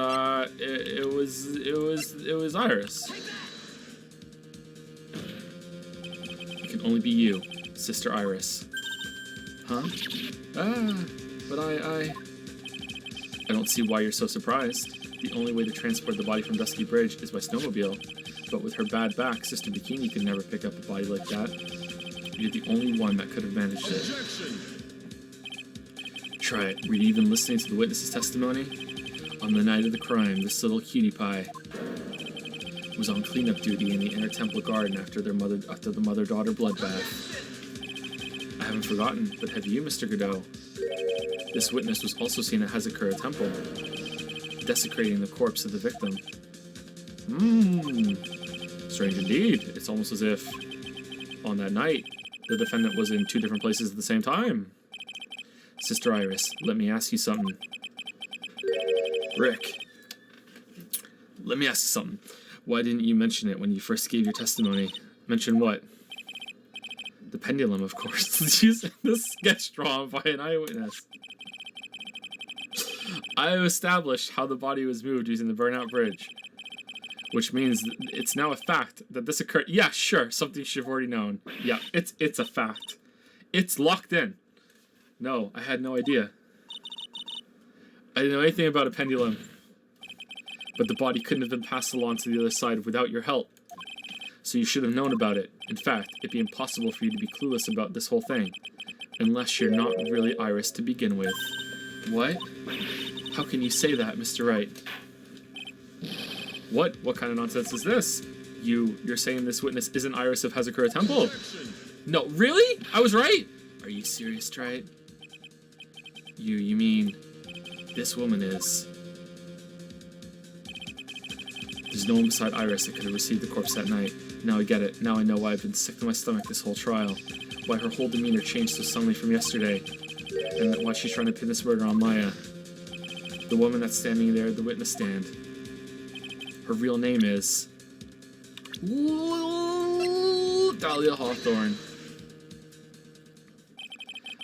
Iris. It can only be you, Sister Iris. Huh? But I don't see why you're so surprised. The only way to transport the body from Dusky Bridge is by snowmobile. But with her bad back, Sister Bikini could never pick up a body like that. You're the only one that could have managed it. Try it. Were you even listening to the witness's testimony? On the night of the crime, this little cutie pie was on cleanup duty in the inner temple garden after the mother-daughter bloodbath. I haven't forgotten, but have you, Mr. Godot? This witness was also seen at Hazakura Temple, desecrating the corpse of the victim. Strange indeed. It's almost as if, on that night, the defendant was in two different places at the same time. Sister Iris, let me ask you something. Rick, let me ask you something. Why didn't you mention it when you first gave your testimony? Mention what? The pendulum, of course. Using the sketch drawn by an eyewitness. I have established how the body was moved using the burnout bridge, which means it's now a fact that this occurred. Yeah, sure, something you should have already known. Yeah, it's a fact. It's locked in. No, I had no idea. I didn't know anything about a pendulum, but the body couldn't have been passed along to the other side without your help. So you should have known about it. In fact, it'd be impossible for you to be clueless about this whole thing, unless you're not really Iris to begin with. What? How can you say that, Mr. Wright? What? What kind of nonsense is this? You're saying this witness isn't Iris of Hazakura Temple? No, really? I was right? Are you serious, Wright? You mean this woman is... There's no one beside Iris that could have received the corpse that night. Now I get it. Now I know why I've been sick to my stomach this whole trial. Why her whole demeanor changed so suddenly from yesterday. And why she's trying to pin this murder on Maya. The woman that's standing there at the witness stand. Her real name is... Dahlia Hawthorne.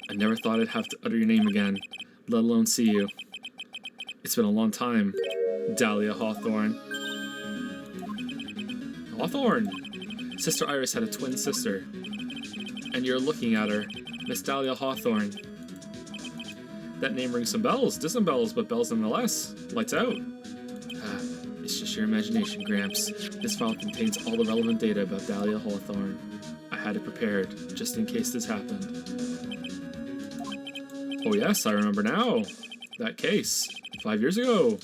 I never thought I'd have to utter your name again, let alone see you. It's been a long time, Dahlia Hawthorne. Hawthorne! Sister Iris had a twin sister. And you're looking at her, Miss Dahlia Hawthorne. That name rings some bells, distant bells, but bells nonetheless. Lights out. It's just your imagination, Gramps. This file contains all the relevant data about Dahlia Hawthorne. I had it prepared, just in case this happened. Oh yes, I remember now. That case. 5 years ago.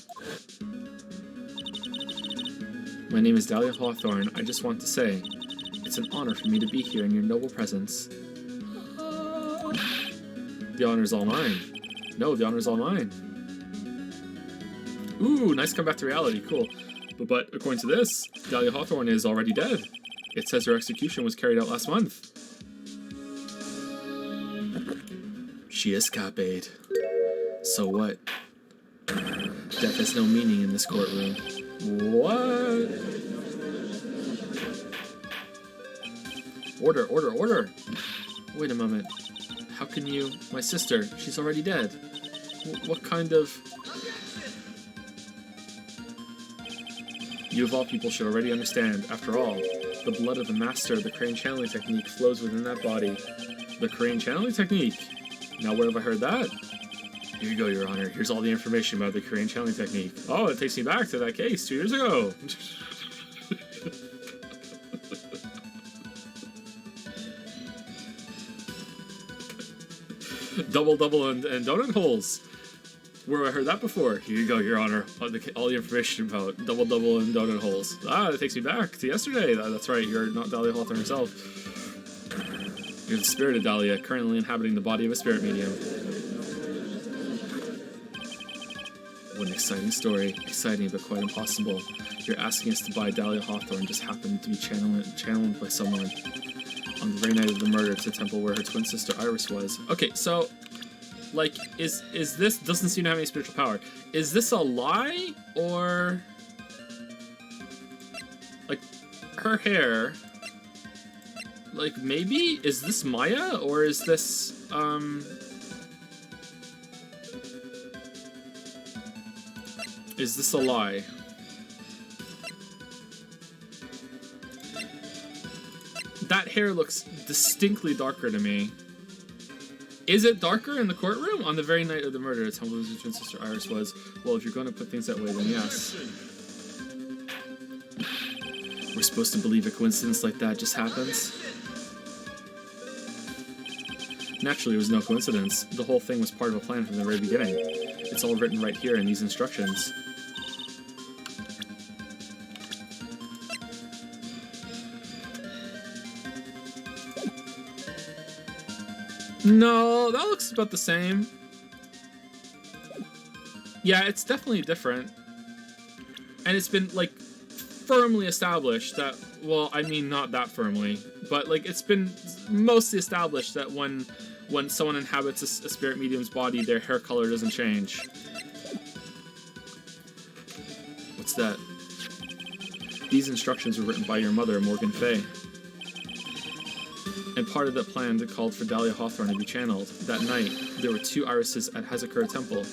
My name is Dahlia Hawthorne. I just want to say, it's an honor for me to be here in your noble presence. The honor's all mine. No, the honor's all mine. Ooh, nice comeback to reality. Cool. But according to this, Dahlia Hawthorne is already dead. It says her execution was carried out last month. She escaped. So what? Death has no meaning in this courtroom. What? Order, order, order! Wait a moment. How can you... My sister, she's already dead. What kind of... You of all people should already understand. After all, the blood of the master of the crane channeling technique flows within that body. The crane channeling technique? Now where have I heard that? Here you go, Your Honor. Here's all the information about the crane channeling technique. Oh, it takes me back to that case 2 years ago. Double, and donut holes. Where have I heard that before? Here you go, Your Honor. All the information about double, and donut holes. Ah, that takes me back to yesterday. That's right, you're not Dahlia Hawthorne herself. You're the spirit of Dahlia, currently inhabiting the body of a spirit medium. What an exciting story. Exciting, but quite impossible. You're asking us to buy Dahlia Hawthorne just happened to be channeled by someone on the very night of the murder to the temple where her twin sister Iris was. Okay, so, like, is this... Doesn't seem to have any spiritual power. Is this a lie, or... Like, her hair... Like, maybe? Is this Maya? Or is this, Is this a lie? That hair looks distinctly darker to me. Is it darker in the courtroom? On the very night of the murder, Tumbler's twin sister Iris was. Well, if you're going to put things that way, then yes. We're supposed to believe a coincidence like that just happens? Naturally, it was no coincidence. The whole thing was part of a plan from the very beginning. It's all written right here in these instructions. No, that looks about the same. Yeah, it's definitely different. And it's been, like, firmly established that, well, I mean, not that firmly, but, like, it's been mostly established that when someone inhabits a spirit medium's body, their hair color doesn't change. What's that? These instructions were written by your mother, Morgan Fay. And part of that plan that called for Dahlia Hawthorne to be channeled. That night, there were 2 irises at Hazakura Temple.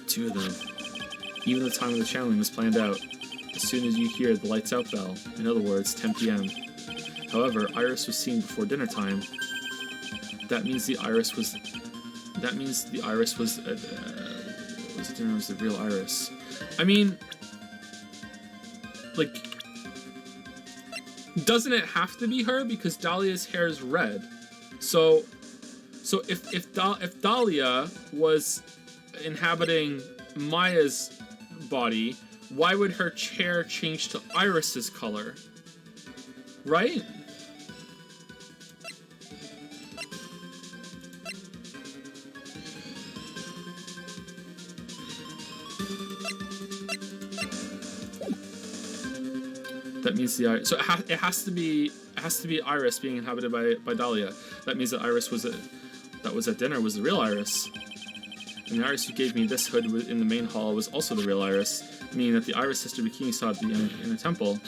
2 of them. Even the time of the channeling was planned out. As soon as you hear the lights out bell, in other words, 10 p.m. However, Iris was seen before dinner time. That means the Iris was the real Iris. I mean, like, doesn't it have to be her because Dahlia's hair is red? So if Dahlia was inhabiting Maya's body, why would her hair change to Iris's color? Right? That means the Iris. So it has to be Iris being inhabited by Dahlia. That means that Iris that was at dinner was the real Iris. And the Iris who gave me this hood in the main hall was also the real Iris, meaning that the Iris Sister Bikini saw at in the temple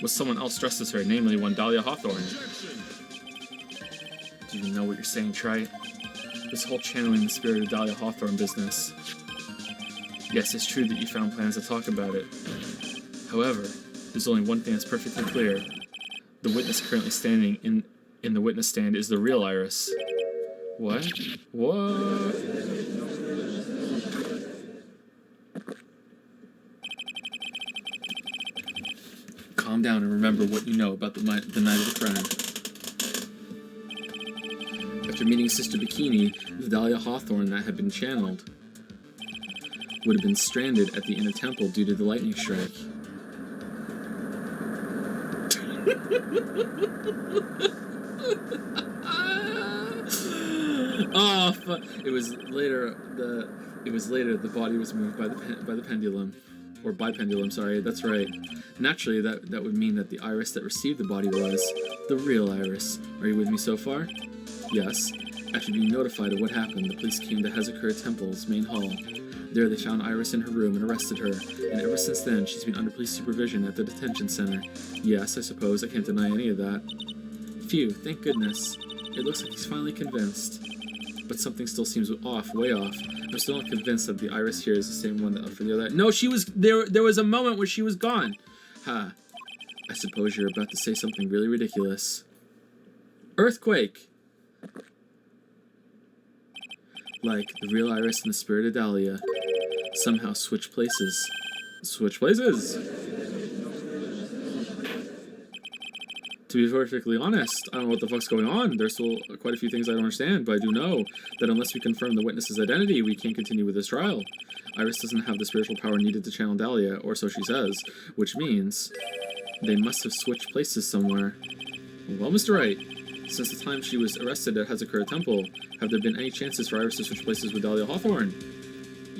was someone else dressed as her, namely one Dahlia Hawthorne. Do you even know what you're saying, Trite? This whole channeling the spirit of Dahlia Hawthorne business. Yes, it's true that you found plans to talk about it. However, there's only one thing that's perfectly clear. The witness currently standing in the witness stand is the real Iris. What? What? Calm down and remember what you know about the night of the crime. After meeting Sister Bikini, the Dahlia Hawthorne that had been channeled would have been stranded at the inner temple due to the lightning strike. Oh, fuck. It was later the body was moved by the pendulum, or bipendulum. Sorry, that's right. Naturally, that would mean that the Iris that received the body was the real Iris. Are you with me so far? Yes. After being notified of what happened, the police came to Hazakura Temple's main hall. There, they found Iris in her room and arrested her. And ever since then, she's been under police supervision at the detention center. Yes, I suppose I can't deny any of that. Phew, thank goodness. It looks like he's finally convinced. But something still seems off, way off. I'm still not convinced that the Iris here is the same one that for the other. No, she was there. There was a moment where she was gone. Ha! I suppose you're about to say something really ridiculous. Earthquake. Like the real Iris and the spirit of Dahlia somehow switch places. Switch places. To be perfectly honest, I don't know what the fuck's going on. There's still quite a few things I don't understand, but I do know that unless we confirm the witness's identity, we can't continue with this trial. Iris doesn't have the spiritual power needed to channel Dahlia, or so she says, which means they must have switched places somewhere. Well, Mr. Wright, since the time she was arrested at Hazakura Temple, have there been any chances for Iris to switch places with Dahlia Hawthorne?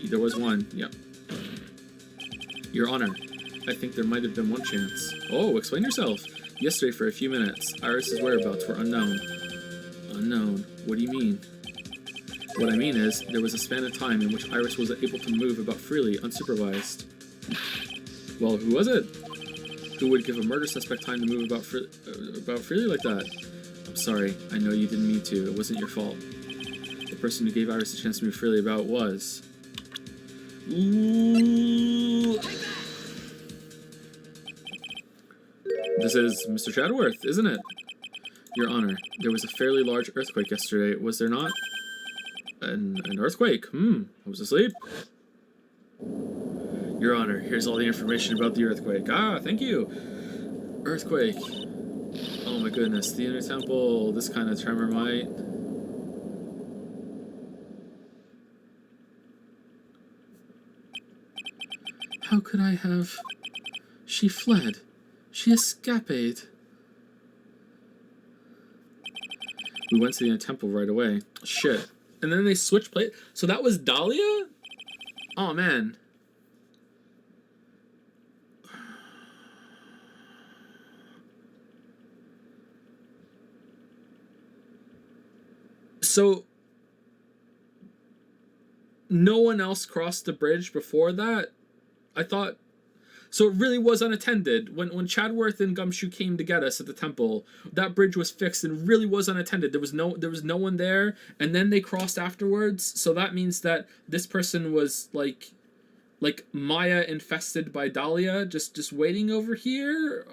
There was one, yep. Your Honor, I think there might have been one chance. Oh, explain yourself. Yesterday, for a few minutes, Iris's whereabouts were unknown. Unknown? What do you mean? What I mean is, there was a span of time in which Iris was able to move about freely, unsupervised. Well, who was it? Who would give a murder suspect time to move about freely like that? I'm sorry, I know you didn't mean to. It wasn't your fault. The person who gave Iris a chance to move freely about was Ooh. This is Mr. Chadworth, isn't it? Your Honor, there was a fairly large earthquake yesterday, was there not? An earthquake? I was asleep. Your Honor, here's all the information about the earthquake. Ah, thank you. Earthquake. Oh my goodness, the inner temple, this kind of tremor might... How could I have... She fled. She escaped. We went to the inner temple right away. Shit. And then they switched place. So that was Dahlia? Oh man. So no one else crossed the bridge before that? I thought... So it really was unattended. When Chadworth and Gumshoe came to get us at the temple, that bridge was fixed and really was unattended. There was no one there, and then they crossed afterwards. So that means that this person was like Maya infested by Dahlia, just waiting over here,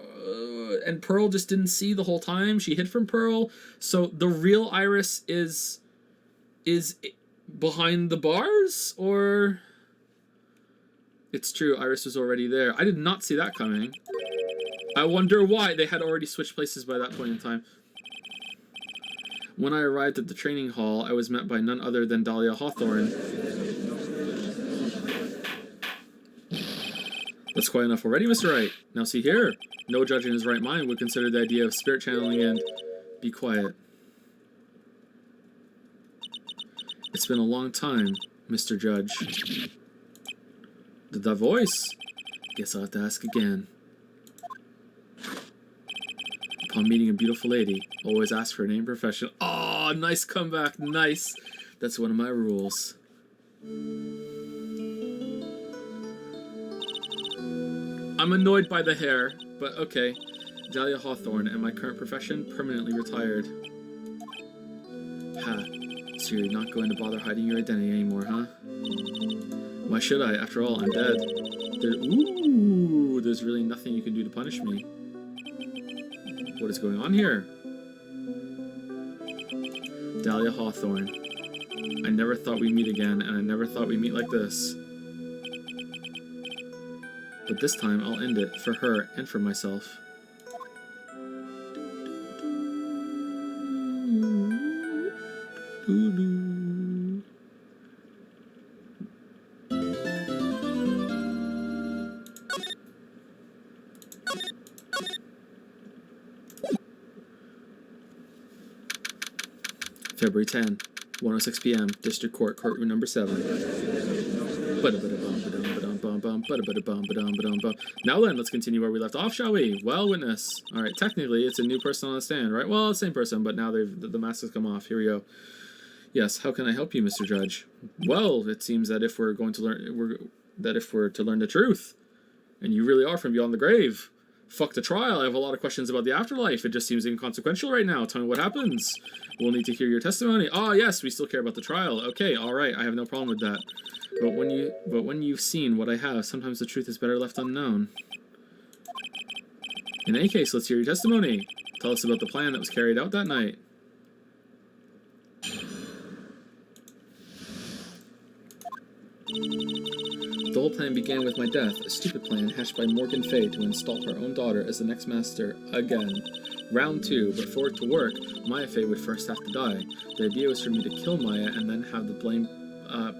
and Pearl just didn't see the whole time. She hid from Pearl. So the real Iris is behind the bars, or... It's true, Iris was already there. I did not see that coming. I wonder why they had already switched places by that point in time. When I arrived at the training hall, I was met by none other than Dahlia Hawthorne. That's quite enough already, Mr. Wright. Now see here, no judge in his right mind would consider the idea of spirit channeling and... Be quiet. It's been a long time, Mr. Judge. That voice? Guess I'll have to ask again. Upon meeting a beautiful lady, always ask for a name and profession. Oh, nice comeback, nice. That's one of my rules. I'm annoyed by the hair, but okay. Dahlia Hawthorne, and my current profession, permanently retired. Ha, so you're not going to bother hiding your identity anymore, huh? Why should I? After all, I'm dead. There's really nothing you can do to punish me. What is going on here? Dahlia Hawthorne. I never thought we'd meet again, and I never thought we'd meet like this. But this time, I'll end it, for her and for myself. February 10, 1:06 p.m., District Court, Courtroom Number 7. Now then, let's continue where we left off, shall we? Well, witness. Alright, technically, it's a new person on the stand, right? Well, it's the same person, but now the mask has come off. Here we go. Yes, how can I help you, Mr. Judge? Well, it seems that if we're to learn the truth, and you really are from beyond the grave, fuck the trial. I have a lot of questions about the afterlife. It just seems inconsequential right now. Tell me what happens. We'll need to hear your testimony. Oh, yes, we still care about the trial. Okay, all right, I have no problem with that. But when you've seen what I have, sometimes the truth is better left unknown. In any case, let's hear your testimony. Tell us about the plan that was carried out that night. The whole plan began with my death, a stupid plan hatched by Morgan Fay to install her own daughter as the next master again. Round 2, but for it to work, Maya Fay would first have to die. The idea was for me to kill Maya and then have the blame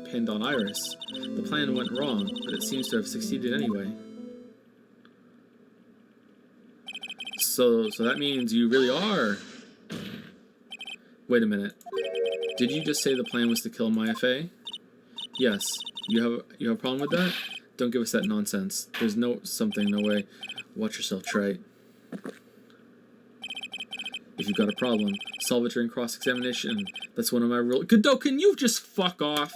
pinned on Iris. The plan went wrong, but it seems to have succeeded anyway. So that means you really are... Wait a minute. Did you just say the plan was to kill Maya Fay? Yes. You have a problem with that? Don't give us that nonsense. There's no way. Watch yourself, Trite. If you've got a problem, solve it during cross-examination. That's one of my rules. Godot, can you just fuck off?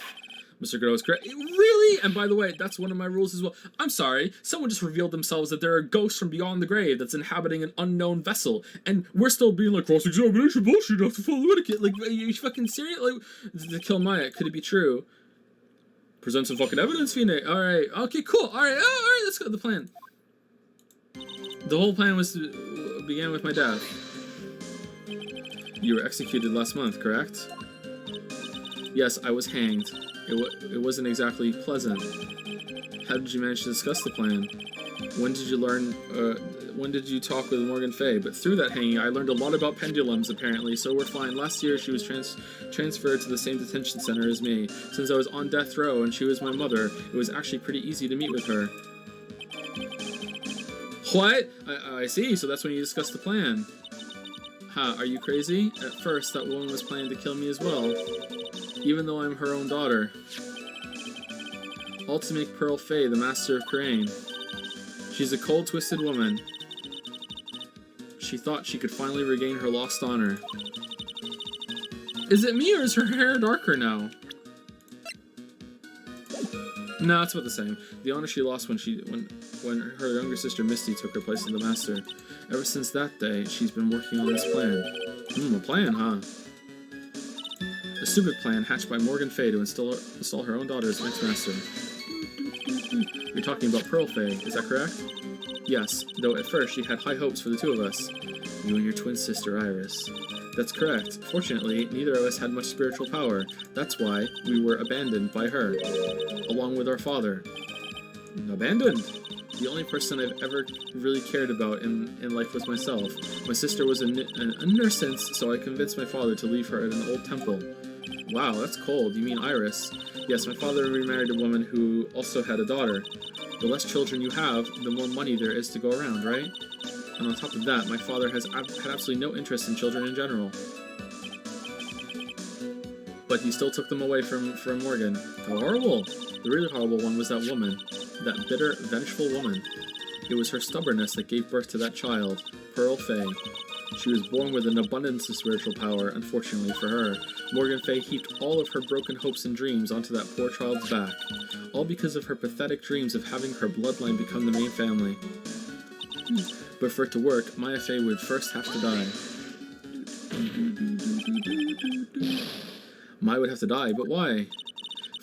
Mr. Godot is correct. Really? And by the way, that's one of my rules as well. I'm sorry. Someone just revealed themselves that there are ghosts from beyond the grave that's inhabiting an unknown vessel. And we're still being like, cross-examination bullshit, you have to follow etiquette. Like, are you fucking serious? Like, to kill Maya, could it be true? Present some fucking evidence, Fine. Alright, okay, cool. Alright, let's go to the plan. The whole plan was to began with my death. You were executed last month, correct? Yes, I was hanged. It wasn't exactly pleasant. How did you manage to discuss the plan? When did you talk with Morgan Fay? But through that hanging, I learned a lot about pendulums, apparently, so we're fine. Last year, she was transferred to the same detention center as me. Since I was on death row and she was my mother, it was actually pretty easy to meet with her. What? I see, so that's when you discussed the plan. Ha, are you crazy? At first, that woman was planning to kill me as well, even though I'm her own daughter. All to make Pearl Fay the master of Crane. She's a cold, twisted woman. She thought she could finally regain her lost honor. Is it me or is her hair darker now? No, it's about the same. The honor she lost when her younger sister Misty took her place in the master. Ever since that day, she's been working on this plan. A plan, huh? A stupid plan hatched by Morgan Fay to install her own daughter as next master. You're talking about Pearl Fay, is that correct? Yes, though at first she had high hopes for the two of us. You and your twin sister Iris. That's correct. Fortunately, neither of us had much spiritual power. That's why we were abandoned by her, along with our father. Abandoned? The only person I've ever really cared about in life was myself. My sister was a nuisance, so I convinced my father to leave her at an old temple. Wow, that's cold. You mean Iris? Yes, my father remarried a woman who also had a daughter. The less children you have, the more money there is to go around, right? And on top of that, my father has had absolutely no interest in children in general. But he still took them away from Morgan. How horrible! The really horrible one was that woman. That bitter, vengeful woman. It was her stubbornness that gave birth to that child, Pearl Fay. She was born with an abundance of spiritual power, unfortunately for her. Morgan Fay heaped all of her broken hopes and dreams onto that poor child's back. All because of her pathetic dreams of having her bloodline become the main family. But for it to work, Maya Fay would first have to die. Maya would have to die, but why?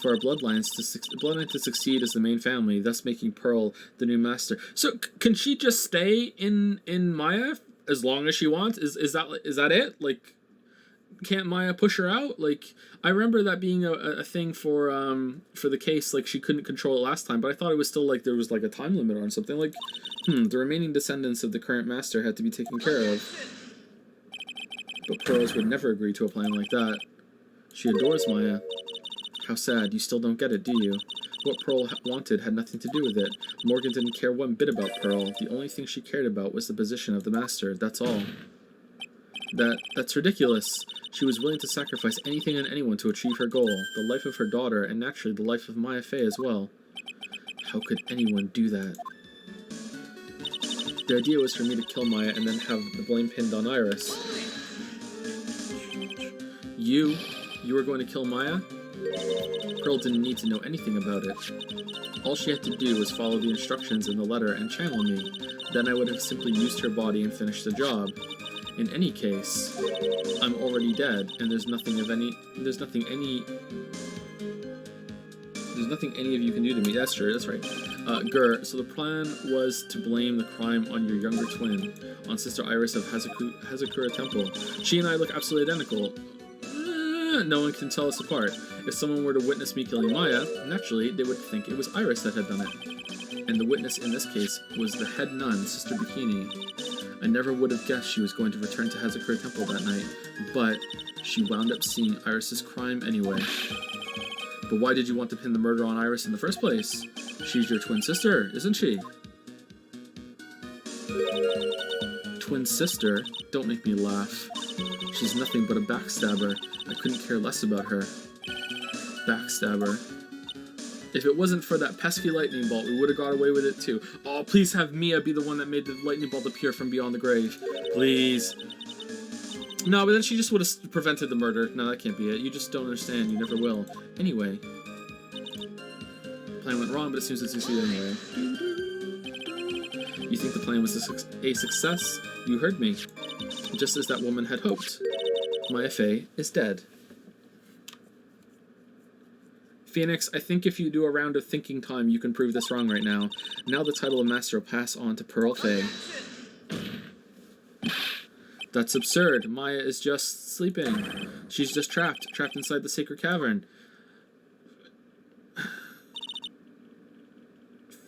For our bloodline to succeed as the main family, thus making Pearl the new master. So can she just stay in Maya as long as she wants? Is that it? Like, can't Maya push her out? Like, I remember that being a thing for the case. Like, she couldn't control it last time, but I thought it was still like there was like a time limit on something. Like, the remaining descendants of the current master had to be taken care of. But Pearls would never agree to a plan like that. She adores Maya. How sad, you still don't get it, do you? What Pearl wanted had nothing to do with it. Morgan didn't care one bit about Pearl. The only thing she cared about was the position of the master, that's all. That's ridiculous. She was willing to sacrifice anything and anyone to achieve her goal, the life of her daughter, and naturally the life of Maya Fay as well. How could anyone do that? The idea was for me to kill Maya and then have the blame pinned on Iris. You were going to kill Maya? Pearl didn't need to know anything about it. All she had to do was follow the instructions in the letter and channel me. Then I would have simply used her body and finished the job. In any case, I'm already dead, and there's nothing any of you can do to me. That's true, that's right. So the plan was to blame the crime on your younger twin, on Sister Iris of Hazakura Temple. She and I look absolutely identical. No one can tell us apart. If someone were to witness me killing Maya, naturally, they would think it was Iris that had done it. And the witness in this case was the head nun, Sister Bikini. I never would have guessed she was going to return to Hazakura Temple that night, but she wound up seeing Iris's crime anyway. But why did you want to pin the murder on Iris in the first place? She's your twin sister, isn't she? Twin sister? Don't make me laugh. She's nothing but a backstabber. I couldn't care less about her. Backstabber. If it wasn't for that pesky lightning bolt, we would have got away with it too. Oh, please have Mia be the one that made the lightning bolt appear from beyond the grave. Please. No, but then she just would have prevented the murder. No, that can't be it. You just don't understand. You never will. Anyway. The plan went wrong, but it seems to succeed anyway. You think the plan was a success? You heard me. Just as that woman had hoped. Maya Fay is dead. Phoenix, I think if you do a round of thinking time, you can prove this wrong right now. Now the title of Master will pass on to Pearl Faye. That's absurd. Maya is just sleeping. She's just trapped inside the sacred cavern.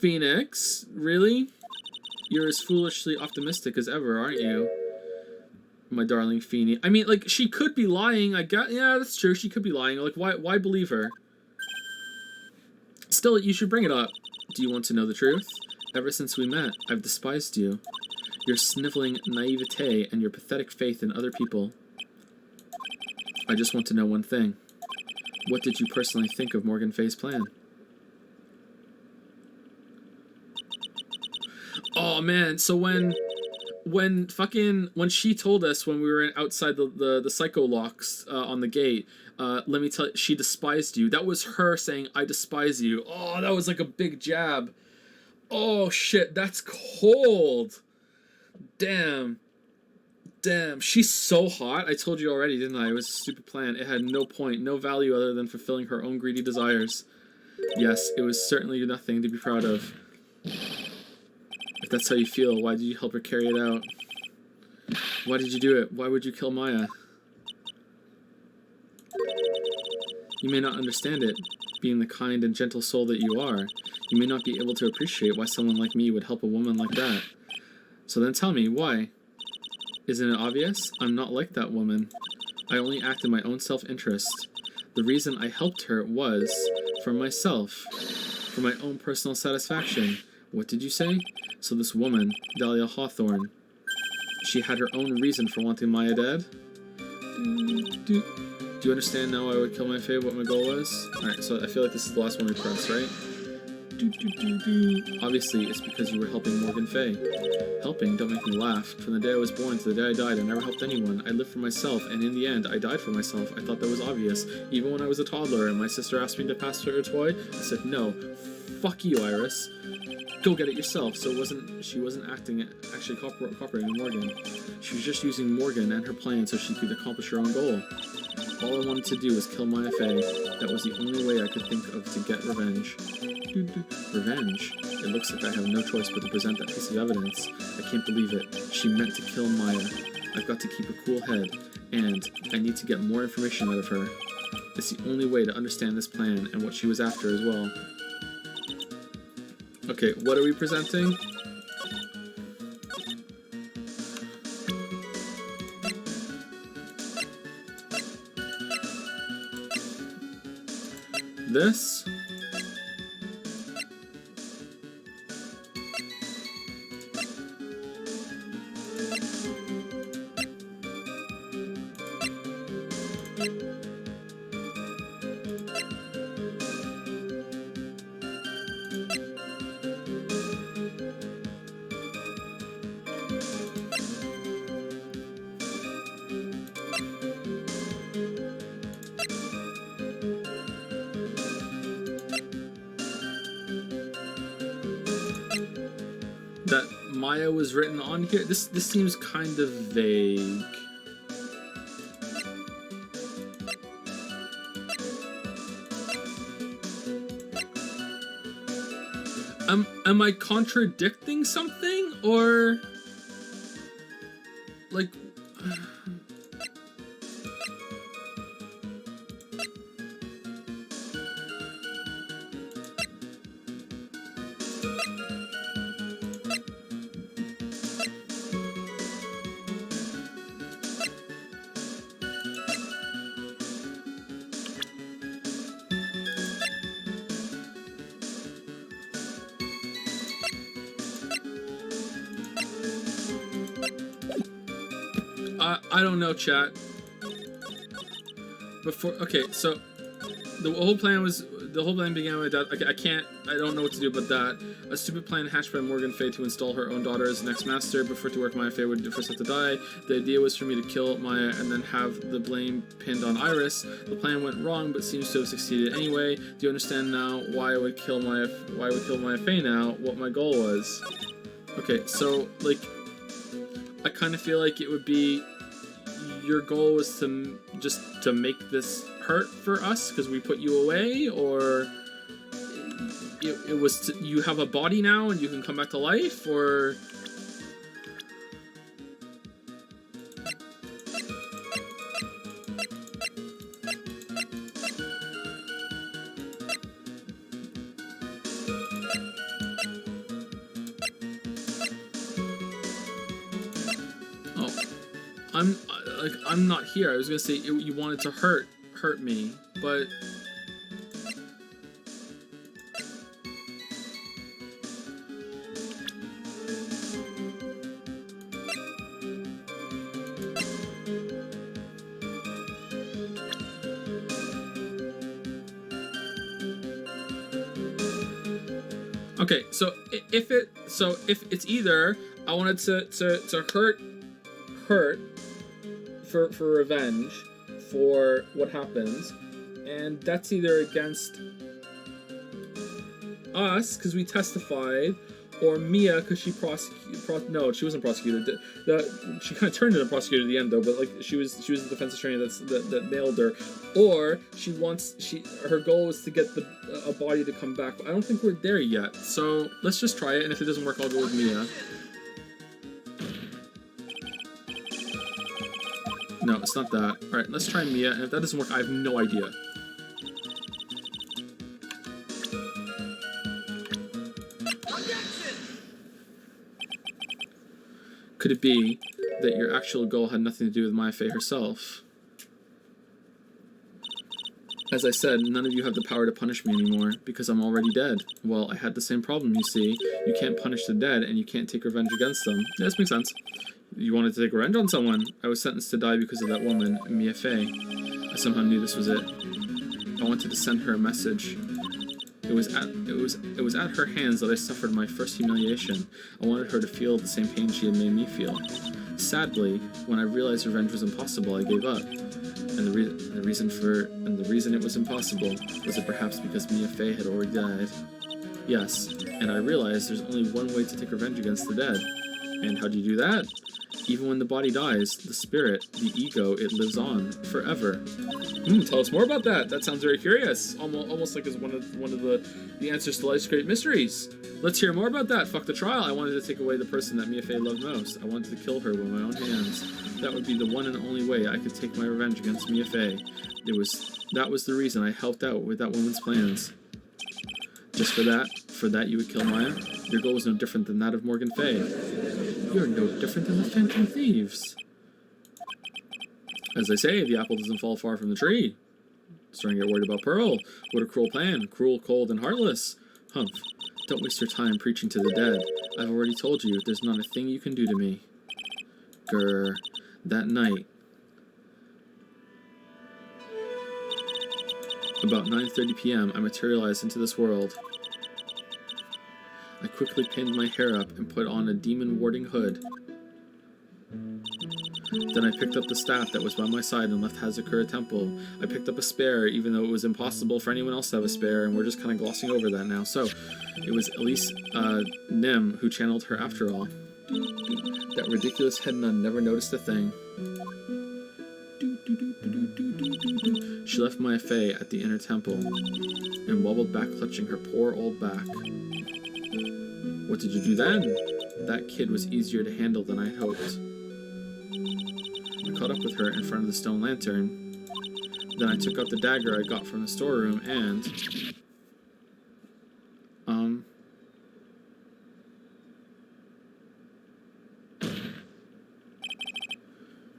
Phoenix? Really? You're as foolishly optimistic as ever, aren't you? My darling Feeny. I mean, like, she could be lying. Yeah, that's true. She could be lying. Like, why believe her? Still, you should bring it up. Do you want to know the truth? Ever since we met, I've despised you. Your sniveling naivete and your pathetic faith in other people. I just want to know one thing. What did you personally think of Morgan Faye's plan? Oh, man. So when she told us when we were outside the psycho locks on the gate, let me tell you, she despised you. That was her saying, I despise you. Oh, that was like a big jab. Oh, shit, that's cold. Damn. She's so hot. I told you already, didn't I? It was a stupid plan. It had no point, no value other than fulfilling her own greedy desires. Yes, it was certainly nothing to be proud of. If that's how you feel, why did you help her carry it out? Why did you do it? Why would you kill Maya? You may not understand it, being the kind and gentle soul that you are. You may not be able to appreciate why someone like me would help a woman like that. So then tell me, why? Isn't it obvious? I'm not like that woman. I only act in my own self-interest. The reason I helped her was for myself, for my own personal satisfaction. What did you say? So this woman, Dahlia Hawthorne, she had her own reason for wanting Maya dead? Do you understand now why I would kill my Faye, what my goal was? Alright, so I feel like this is the last one we press, right? Obviously, it's because you were helping Morgan Faye. Helping, don't make me laugh. From the day I was born to the day I died, I never helped anyone. I lived for myself, and in the end, I died for myself. I thought that was obvious. Even when I was a toddler and my sister asked me to pass her a toy, I said no. Fuck you, Iris. Go get it yourself. So she wasn't actually cooperating with Morgan. She was just using Morgan and her plan so she could accomplish her own goal. All I wanted to do was kill Maya Faye. That was the only way I could think of to get revenge. Revenge? It looks like I have no choice but to present that piece of evidence. I can't believe it. She meant to kill Maya. I've got to keep a cool head, and I need to get more information out of her. It's the only way to understand this plan and what she was after as well. Okay, what are we presenting? This? That Maya was written on here? This seems kind of vague. Am I contradicting something? Or like I don't know, chat. Okay, so the whole plan began with that. I don't know what to do about that. A stupid plan hatched by Morgan Faye to install her own daughter as the next master, but for it to work, Maya Faye would first have to die. The idea was for me to kill Maya and then have the blame pinned on Iris. The plan went wrong, but seems to have succeeded anyway. Do you understand now why I would kill Maya Faye now? What my goal was? Okay, so like, I kind of feel like it would be your goal was just to make this hurt for us because we put you away, or it was you have a body now and you can come back to life, or... I'm not here. I was gonna say you wanted to hurt me, but okay. So if it's either I wanted to hurt for revenge for what happens, and that's either against us because we testified, or Mia because she no, she wasn't prosecuted. She kind of turned into a prosecutor at the end though, but like she was the defense attorney that nailed her, or her goal was to get a body to come back. But I don't think we're there yet, so let's just try it, and if it doesn't work, I'll go with Mia. No, it's not that. Alright, let's try Mia, and if that doesn't work, I have no idea. Could it be that your actual goal had nothing to do with Maya Fey herself? As I said, none of you have the power to punish me anymore, because I'm already dead. Well, I had the same problem, you see. You can't punish the dead, and you can't take revenge against them. Yeah, this makes sense. You wanted to take revenge on someone. I was sentenced to die because of that woman, Mia Fey. I somehow knew this was it. I wanted to send her a message. It was at her hands that I suffered my first humiliation. I wanted her to feel the same pain she had made me feel. Sadly, when I realized revenge was impossible, I gave up. And the reason it was impossible was it perhaps because Mia Fey had already died. Yes, and I realized there's only one way to take revenge against the dead. And how do you do that? Even when the body dies, the spirit, the ego, it lives on forever. Tell us more about that. That sounds very curious. Almost like it's one of the answers to life's great mysteries. Let's hear more about that. Fuck the trial. I wanted to take away the person that Mia Fey loved most. I wanted to kill her with my own hands. That would be the one and only way I could take my revenge against Mia Fey. That was the reason I helped out with that woman's plans. Just for that you would kill Maya? Your goal was no different than that of Morgan Fey. You're no different than the Phantom Thieves. As they say, the apple doesn't fall far from the tree. Starting to get worried about Pearl. What a cruel plan. Cruel, cold, and heartless. Humph. Don't waste your time preaching to the dead. I've already told you, there's not a thing you can do to me. Grr. That night. About 9:30 p.m., I materialized into this world. I quickly pinned my hair up and put on a demon-warding hood. Then I picked up the staff that was by my side and left Hazakura Temple. I picked up a spare, even though it was impossible for anyone else to have a spare, and we're just kind of glossing over that now. So, it was Elise Nim who channeled her after all. That ridiculous head nun never noticed a thing. She left Maya Fey at the inner temple and wobbled back, clutching her poor old back. What did you do then? That kid was easier to handle than I had hoped. I caught up with her in front of the stone lantern. Then I took out the dagger I got from the storeroom and...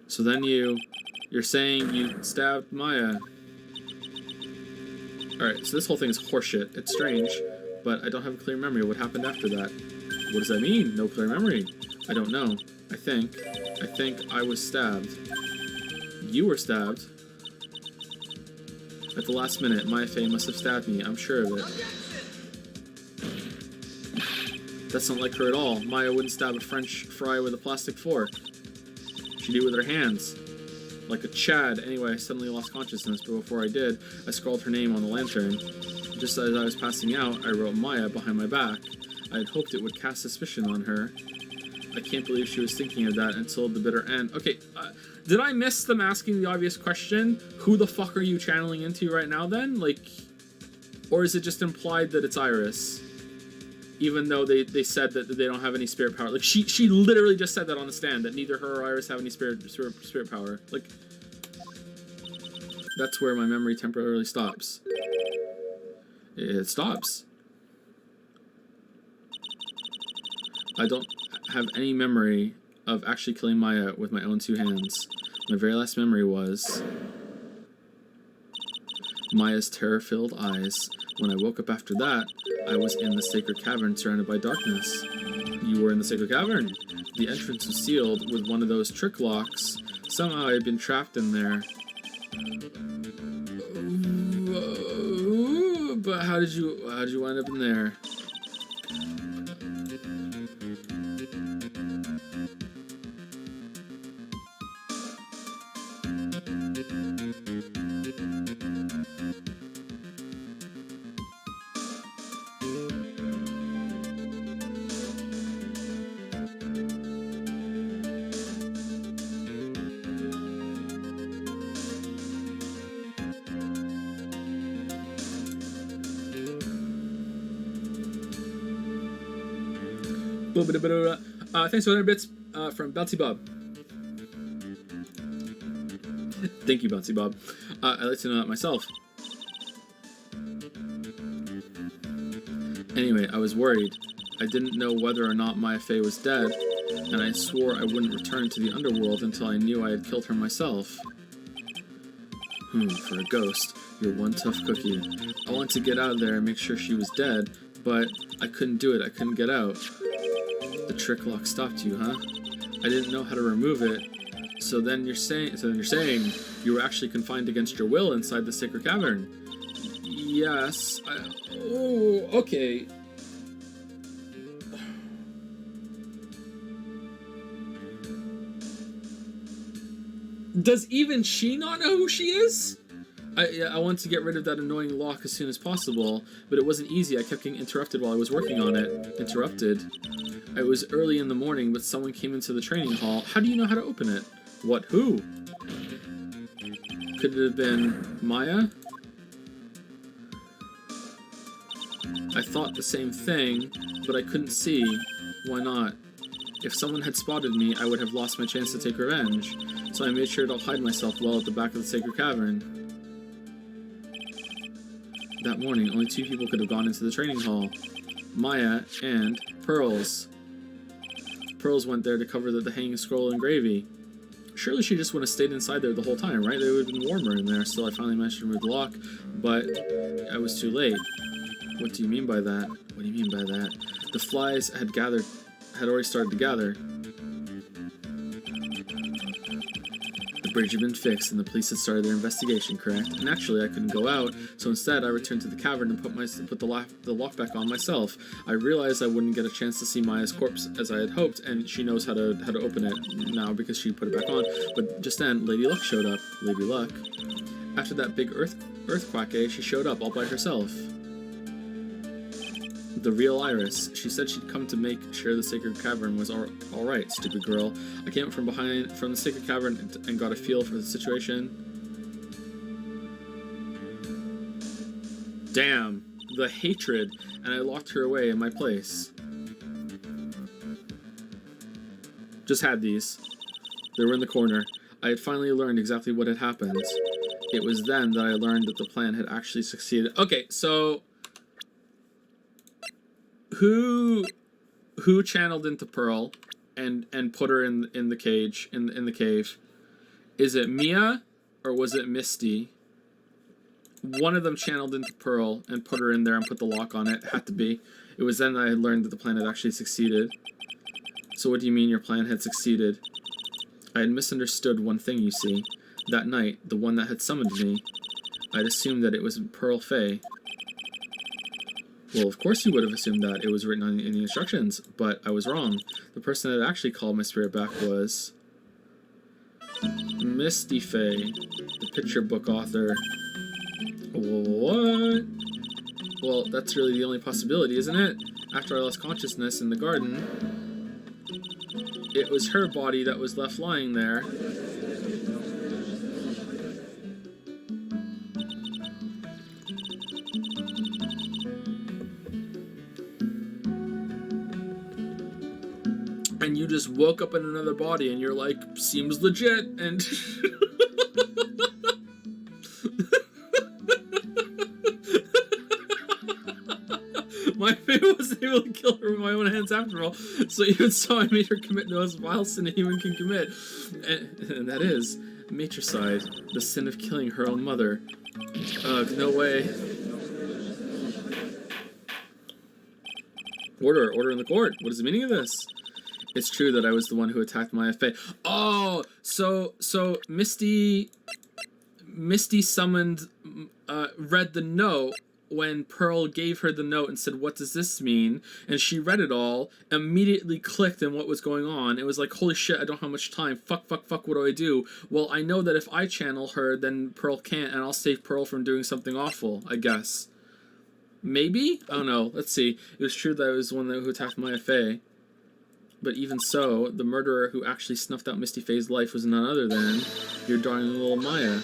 So then you're saying you stabbed Maya. Alright, so this whole thing is horseshit. It's strange, but I don't have a clear memory of what happened after that. What does that mean? No clear memory. I don't know. I think I was stabbed. You were stabbed. At the last minute, Maya Fey must have stabbed me. I'm sure of it. That's not like her at all. Maya wouldn't stab a French fry with a plastic fork. She'd do it with her hands. Like a Chad. Anyway, I suddenly lost consciousness, but before I did, I scrawled her name on the lantern. Just as I was passing out, I wrote Maya behind my back. I had hoped it would cast suspicion on her. I I can't believe she was thinking of that until the bitter end. Okay, did I miss them asking the obvious question? Who the fuck are you channeling into right now then? Like, or is it just implied that it's Iris? Even though they said that they don't have any spirit power. Like, she literally just said that on the stand, that neither her or Iris have any spirit power. Like, that's where my memory temporarily stops. It stops. I don't have any memory of actually killing Maya with my own 2 hands. My very last memory was Maya's terror-filled eyes. When I woke up after that, I was in the sacred cavern surrounded by darkness. You were in the sacred cavern. The entrance was sealed with one of those trick locks. Somehow I had been trapped in there. But how did you wind up in there? Thanks for 100 bits from Bouncy Bob. Thank you, Bouncy Bob. I'd like to know that myself. Anyway, I was worried. I didn't know whether or not Maya Fey was dead, and I swore I wouldn't return to the underworld until I knew I had killed her myself. For a ghost, you're one tough cookie. I wanted to get out of there and make sure she was dead, but I couldn't do it. I couldn't get out. The trick lock stopped you, huh? I didn't know how to remove it. So then you're saying you were actually confined against your will inside the sacred cavern. Yes. Oh, okay. Does even she not know who she is? I wanted to get rid of that annoying lock as soon as possible, but it wasn't easy. I kept getting interrupted while I was working on it. Interrupted. It was early in the morning, but someone came into the training hall. How do you know how to open it? What? Who? Could it have been Maya? I thought the same thing, but I couldn't see. Why not? If someone had spotted me, I would have lost my chance to take revenge. So I made sure to hide myself well at the back of the sacred cavern. That morning, only 2 people could have gone into the training hall. Maya and Pearls. Pearls went there to cover the hanging scroll and gravy. Surely she just would have stayed inside there the whole time, right? It would have been warmer in there. Still, I finally managed to remove the lock, but I was too late. What do you mean by that? What do you mean by that? The flies had already started to gather. The bridge had been fixed and the police had started their investigation, correct? Naturally, I couldn't go out, so instead I returned to the cavern and put the lock back on myself. I realized I wouldn't get a chance to see Maya's corpse as I had hoped, and she knows how to open it now because she put it back on. But just then, Lady Luck showed up. Lady Luck. After that big earthquake, she showed up all by herself. The real Iris. She said she'd come to make sure the sacred cavern was all right, stupid girl. I came up from the sacred cavern and got a feel for the situation. Damn, the hatred, and I locked her away in my place. Just had these. They were in the corner. I had finally learned exactly what had happened. It was then that I learned that the plan had actually succeeded. Okay, so who channeled into Pearl and put her in the cage in the cave? Is it Mia or was it Misty? One of them channeled into Pearl and put her in there and put the lock on it. Had to be. It was then that I had learned that the plan had actually succeeded. So what do you mean your plan had succeeded? I had misunderstood one thing, you see. That night, the one that had summoned me, I'd assumed that it was Pearl Fey. Well, of course you would have assumed that. It was written in the instructions, but I was wrong. The person that actually called my spirit back was Misty Fey, the picture book author. What? Well, that's really the only possibility, isn't it? After I lost consciousness in the garden. it was her body that was left lying there. And you just woke up in another body and you're like, seems legit, and my family wasn't able to kill her with my own hands after all, so even so I made her commit the most vile sin a human can commit, and that is matricide, the sin of killing her own mother. Ugh, no way. Order in the court. What is the meaning of this? It's true that I was the one who attacked Maya Fey. Oh, so Misty summoned, read the note when Pearl gave her the note and said, "What does this mean?" And she read it all, immediately clicked in what was going on. It was like, holy shit, I don't have much time. Fuck, what do I do? Well, I know that if I channel her, then Pearl can't, and I'll save Pearl from doing something awful, I guess. Maybe? I don't know. Let's see. It was true that I was the one who attacked Maya Fey. But even so, the murderer who actually snuffed out Misty Faye's life was none other than your darling little Maya.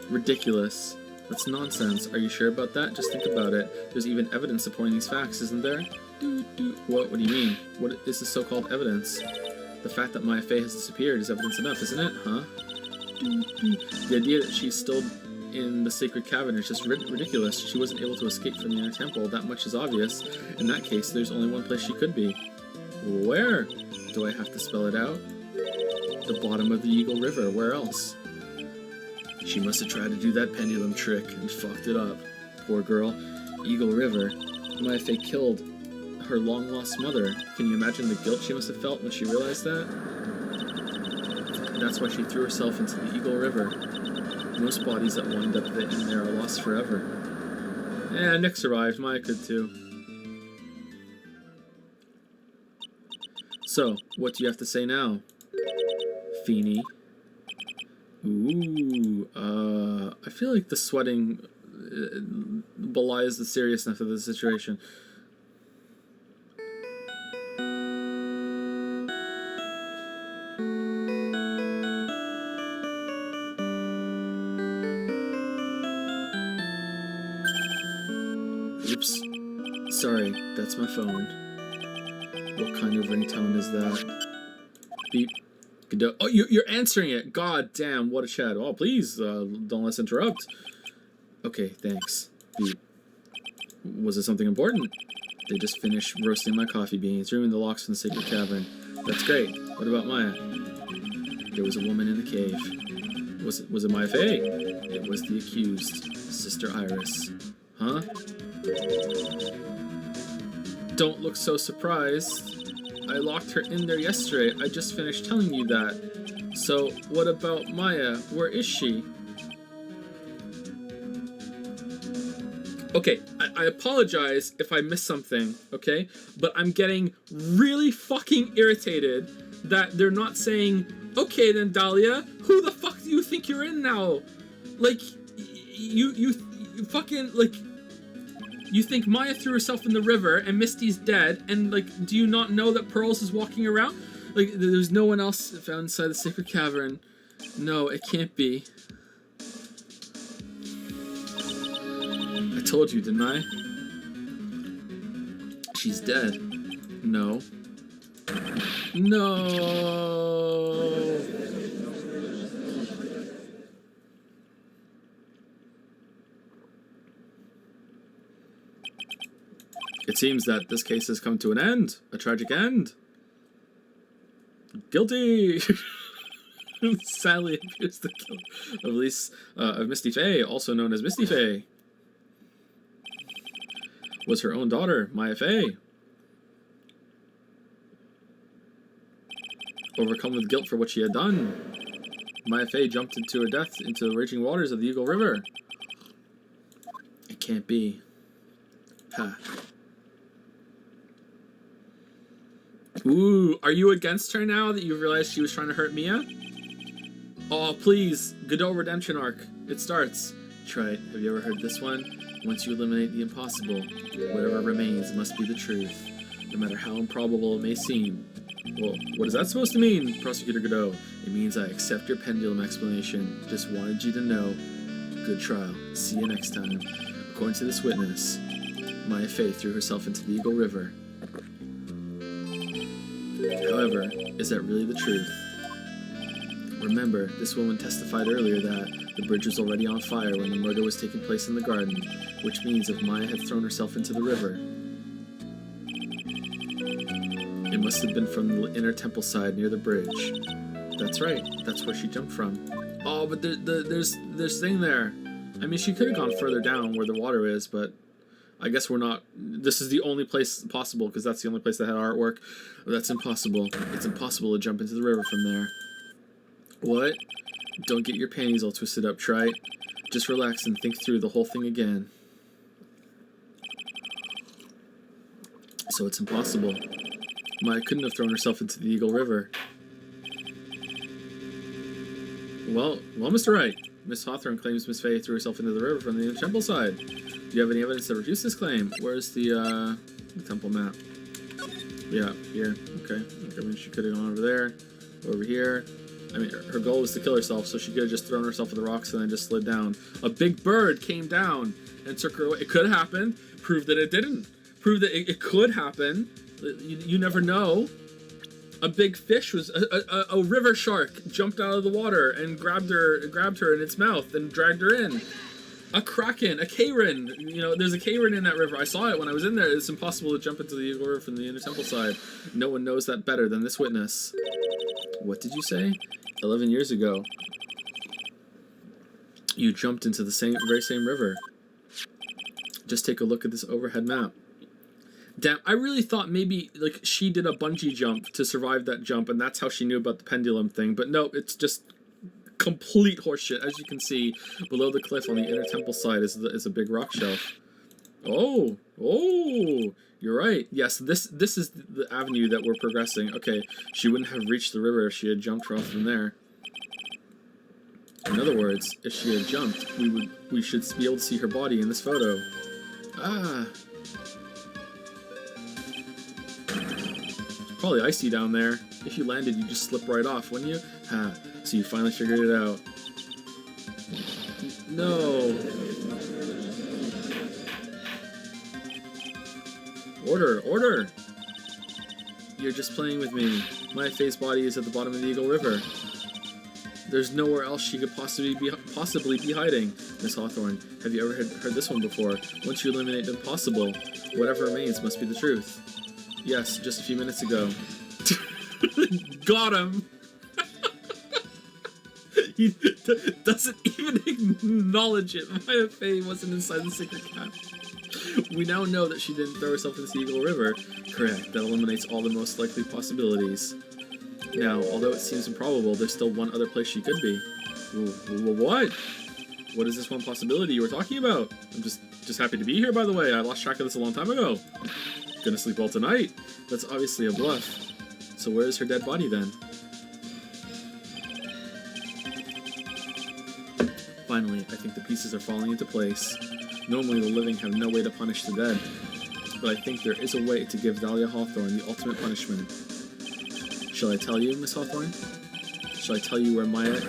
Ridiculous. That's nonsense. Are you sure about that? Just think about it. There's even evidence supporting these facts, isn't there? What do you mean? What is this so-called evidence? The fact that Maya Fey has disappeared is evidence enough, isn't it? Huh? The idea that she's still in the sacred cavern is just ridiculous. She wasn't able to escape from the inner temple. That much is obvious. In that case, there's only one place she could be. Where? Do I have to spell it out? The bottom of the Eagle River. Where else? She must have tried to do that pendulum trick and fucked it up. Poor girl. Eagle River. Maya Fey killed her long-lost mother. Can you imagine the guilt she must have felt when she realized that? That's why she threw herself into the Eagle River. Most bodies that wind up in there are lost forever. Yeah, Nick survived. Maya could too. So, what do you have to say now? Feeny. Ooh, I feel like the sweating belies the seriousness of the situation. Oops. Sorry, that's my phone. What kind of ringtone is that? Beep. Oh, you're answering it. God damn, what a chat. Oh, please, don't let's interrupt. Okay, thanks. Beep. Was it something important? They just finished roasting my coffee beans, removing the locks from the sacred cavern. That's great. What about Maya? There was a woman in the cave. Was it Maya Fey? It was the accused, Sister Iris. Huh? Don't look so surprised. I locked her in there yesterday. I just finished telling you that. So, what about Maya? Where is she? Okay, I apologize if I missed something, okay? But I'm getting really fucking irritated that they're not saying, okay then, Dahlia, who the fuck do you think you're in now? Like, you fucking, like... You think Maya threw herself in the river and Misty's dead, and, like, do you not know that Pearls is walking around? Like, there's no one else found inside the sacred cavern. No, it can't be. I told you, didn't I? She's dead. No. No. It seems that this case has come to an end. A tragic end. Guilty! Sadly appears the killer of Misty Faye, also known as Misty Faye, was her own daughter, Maya Fey. Overcome with guilt for what she had done, Maya Fey jumped into her death into the raging waters of the Eagle River. It can't be. Ha. Ooh, are you against her now that you realized she was trying to hurt Mia? Oh, please, Godot Redemption arc. It starts. Try it. Have you ever heard this one? Once you eliminate the impossible, whatever remains must be the truth. no matter how improbable it may seem. Well, what is that supposed to mean, Prosecutor Godot? It means I accept your pendulum explanation. Just wanted you to know. Good trial. See you next time. According to this witness, Maya Fey threw herself into the Eagle River. However, is that really the truth? Remember, this woman testified earlier that the bridge was already on fire when the murder was taking place in the garden, which means if Maya had thrown herself into the river, it must have been from the inner temple side near the bridge. That's right, that's where she jumped from. Oh, but there's thing there. I mean, she could have gone further down where the water is, but I guess we're not. This is the only place possible because that's the only place that had artwork. That's impossible. It's impossible to jump into the river from there. What? Don't get your panties all twisted up, Trite. Just relax and think through the whole thing again. So it's impossible. Maya couldn't have thrown herself into the Eagle River. Well, Mr. Wright. Miss Hawthorne claims Miss Fey threw herself into the river from the temple side. Do you have any evidence to refute this claim? Where's the temple map? Yeah, here. Okay. I mean, she could have gone over there, over here. I mean, her goal was to kill herself, so she could have just thrown herself in the rocks and then just slid down. A big bird came down and took her away. It could have happened. Prove that it didn't. Prove that it could happen. You never know. A big fish was a river shark jumped out of the water and grabbed her in its mouth and dragged her in. A kraken, a Karen. You know, there's a Karen in that river. I saw it when I was in there. It's impossible to jump into the Eagle River from the inner temple side. No one knows that better than this witness. What did you say? 11 years ago. You jumped into the very same river. Just take a look at this overhead map. Damn, I really thought maybe like she did a bungee jump to survive that jump, and that's how she knew about the pendulum thing. But no, it's just complete horseshit. As you can see, below the cliff on the inner temple side is a big rock shelf. Oh, you're right. Yes, this is the avenue that we're progressing. Okay, she wouldn't have reached the river if she had jumped off from there. In other words, if she had jumped, we should be able to see her body in this photo. Ah. Probably icy down there. If you landed, you'd just slip right off, wouldn't you? Ha. So you finally figured it out. No. Order! You're just playing with me. My face body is at the bottom of the Eagle River. There's nowhere else she could possibly be hiding. Miss Hawthorne, have you ever heard this one before? Once you eliminate the impossible, whatever remains must be the truth. Yes, just a few minutes ago. Got him! He doesn't even acknowledge it. Maya Fey wasn't inside the secret cap. We now know that she didn't throw herself into the Eagle River. Correct, that eliminates all the most likely possibilities. Now, although it seems improbable, there's still one other place she could be. What? What is this one possibility you were talking about? I'm just happy to be here, by the way. I lost track of this a long time ago. Gonna sleep well tonight. That's obviously a bluff. So where is her dead body then? Finally, I think the pieces are falling into place. Normally the living have no way to punish the dead, but I think there is a way to give Dahlia Hawthorne the ultimate punishment. Shall I tell you, Miss Hawthorne? Shall I tell you where Maya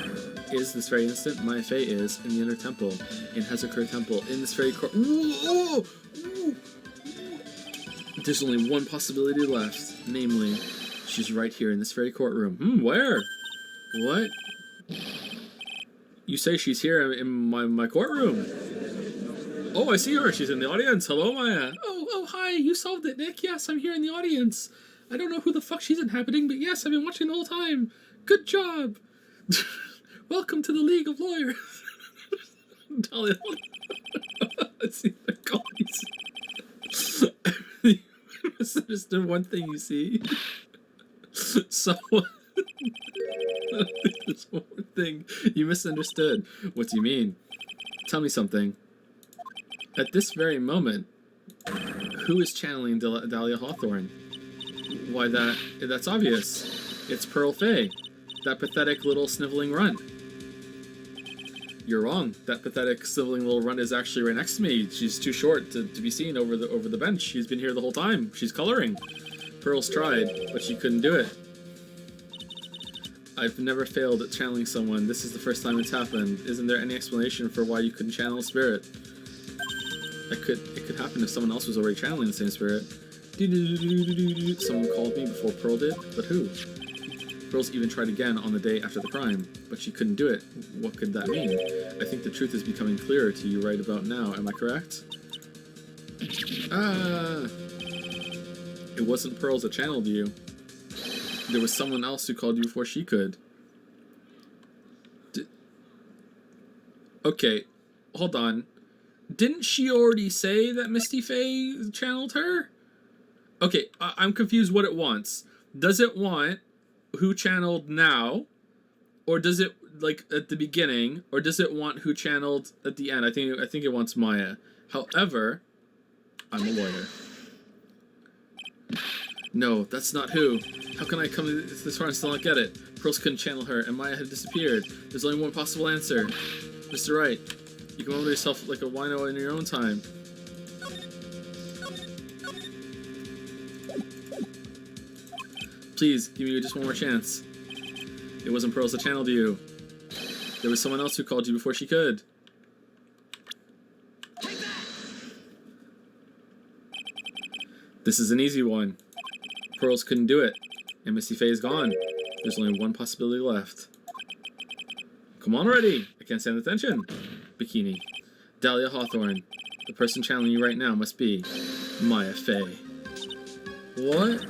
is this very instant? Maya Fey is in the inner temple, in Hezekiah Temple, in this very court. Ooh! There's only one possibility left, namely, she's right here in this very courtroom. Where? What? You say she's here in my courtroom? Oh, I see her. She's in the audience. Hello, Maya. Oh, hi. You solved it, Nick. Yes, I'm here in the audience. I don't know who the fuck she's inhabiting, but yes, I've been watching the whole time. Good job. Welcome to the League of Lawyers. Dahlia. Let's see the copies. I misunderstood one thing, you see. So, there's one thing you misunderstood. What do you mean? Tell me something. At this very moment, who is channeling Dahlia Hawthorne? Why, that's obvious. It's Pearl Fey, that pathetic little sniveling runt. You're wrong. That pathetic sniveling little runt is actually right next to me. She's too short to be seen over the bench. She's been here the whole time. She's coloring. Pearls tried, but she couldn't do it. I've never failed at channeling someone. This is the first time it's happened. Isn't there any explanation for why you couldn't channel a spirit? It could happen if someone else was already channeling the same spirit. Someone called me before Pearl did, but who? Pearls even tried again on the day after the crime, but she couldn't do it. What could that mean? I think the truth is becoming clearer to you right about now. Am I correct? It wasn't Pearls that channeled you. There was someone else who called you before she could. Okay, hold on. Didn't she already say that Misty Faye channeled her? Okay, I'm confused what it wants. Does it want who channeled now? Or does it, like, at the beginning? Or does it want who channeled at the end? I think it wants Maya. However, I'm a lawyer. No, that's not who. How can I come this far and still not get it? Pearls couldn't channel her, and Maya had disappeared. There's only one possible answer. Mr. Wright, you can mumble yourself like a wino in your own time. Please, give me just one more chance. It wasn't Pearls that channeled you. There was someone else who called you before she could. This is an easy one. Pearls couldn't do it, and Misty Faye is gone. There's only one possibility left. Come on already! I can't stand the tension. Bikini. Dahlia Hawthorne. The person channeling you right now must be Maya Faye. What?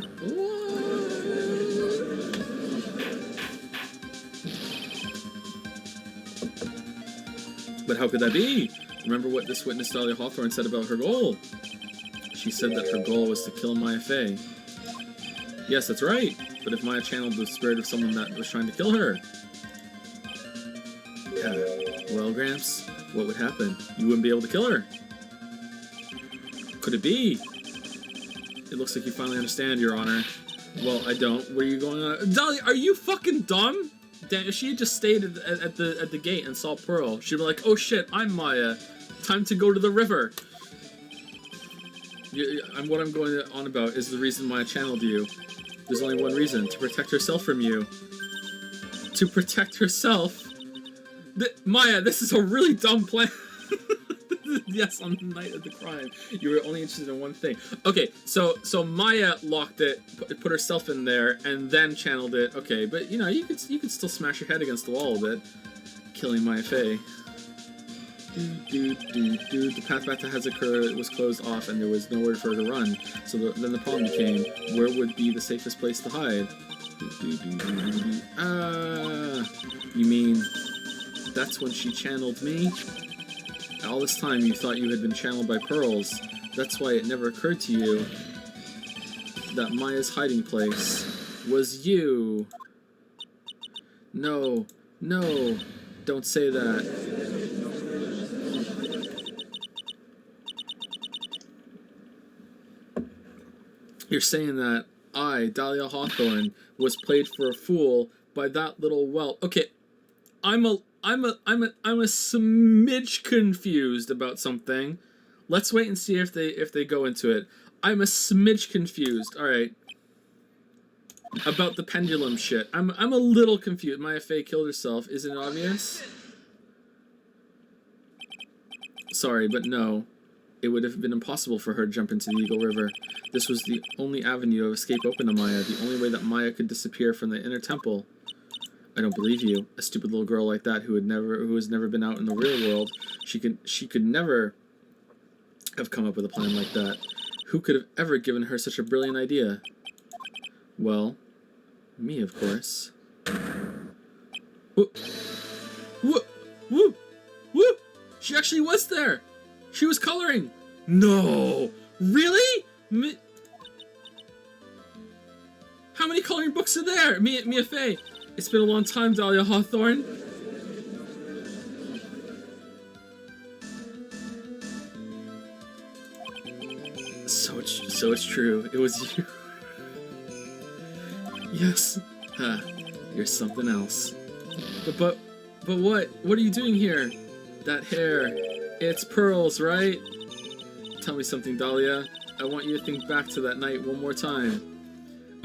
But how could that be? Remember what this witness Dahlia Hawthorne said about her goal. She said that her goal was to kill Maya Faye. Yes, that's right. But if Maya channeled the spirit of someone that was trying to kill her... well, Gramps, what would happen? You wouldn't be able to kill her. Could it be? It looks like you finally understand, Your Honor. Well, I don't. What are you going on? Dahlia, are you fucking dumb? If she had just stayed at the gate and saw Pearl, she'd be like, oh shit, I'm Maya. Time to go to the river. What I'm going on about is the reason Maya channeled you. There's only one reason, to protect herself from you. To protect herself? Maya, this is a really dumb plan. Yes, on the night of the crime, you were only interested in one thing. Okay, so Maya locked it, put herself in there, and then channeled it. Okay, but you know, you could still smash your head against the wall a bit, killing Maya Faye. The path back to Hazakura was closed off, and there was nowhere for her to run. So then the problem became, where would be the safest place to hide? You mean that's when she channeled me? All this time you thought you had been channeled by Pearls. That's why it never occurred to you that Maya's hiding place was you. No, don't say that. You're saying that I, Dahlia Hawthorne, was played for a fool by that little whelp. Okay, I'm a smidge confused about something. Let's wait and see if they go into it. I'm a smidge confused. All right. About the pendulum shit. I'm a little confused. Maya Faye killed herself. Isn't it obvious? Sorry, but no. It would have been impossible for her to jump into the Eagle River. This was the only avenue of escape open to Maya, the only way that Maya could disappear from the inner temple. I don't believe you. A stupid little girl like that who has never been out in the real world, she could never have come up with a plan like that. Who could have ever given her such a brilliant idea? Well, me, of course. Whoop. Whoop. Whoop. Whoop. She actually was there. She was coloring. No. Really? How many coloring books are there? Mia Faye. It's been a long time, Dahlia Hawthorne. So it's true. It was you. Yes. Huh. You're something else. But what? What are you doing here? That hair. It's Pearls, right? Tell me something, Dahlia. I want you to think back to that night one more time.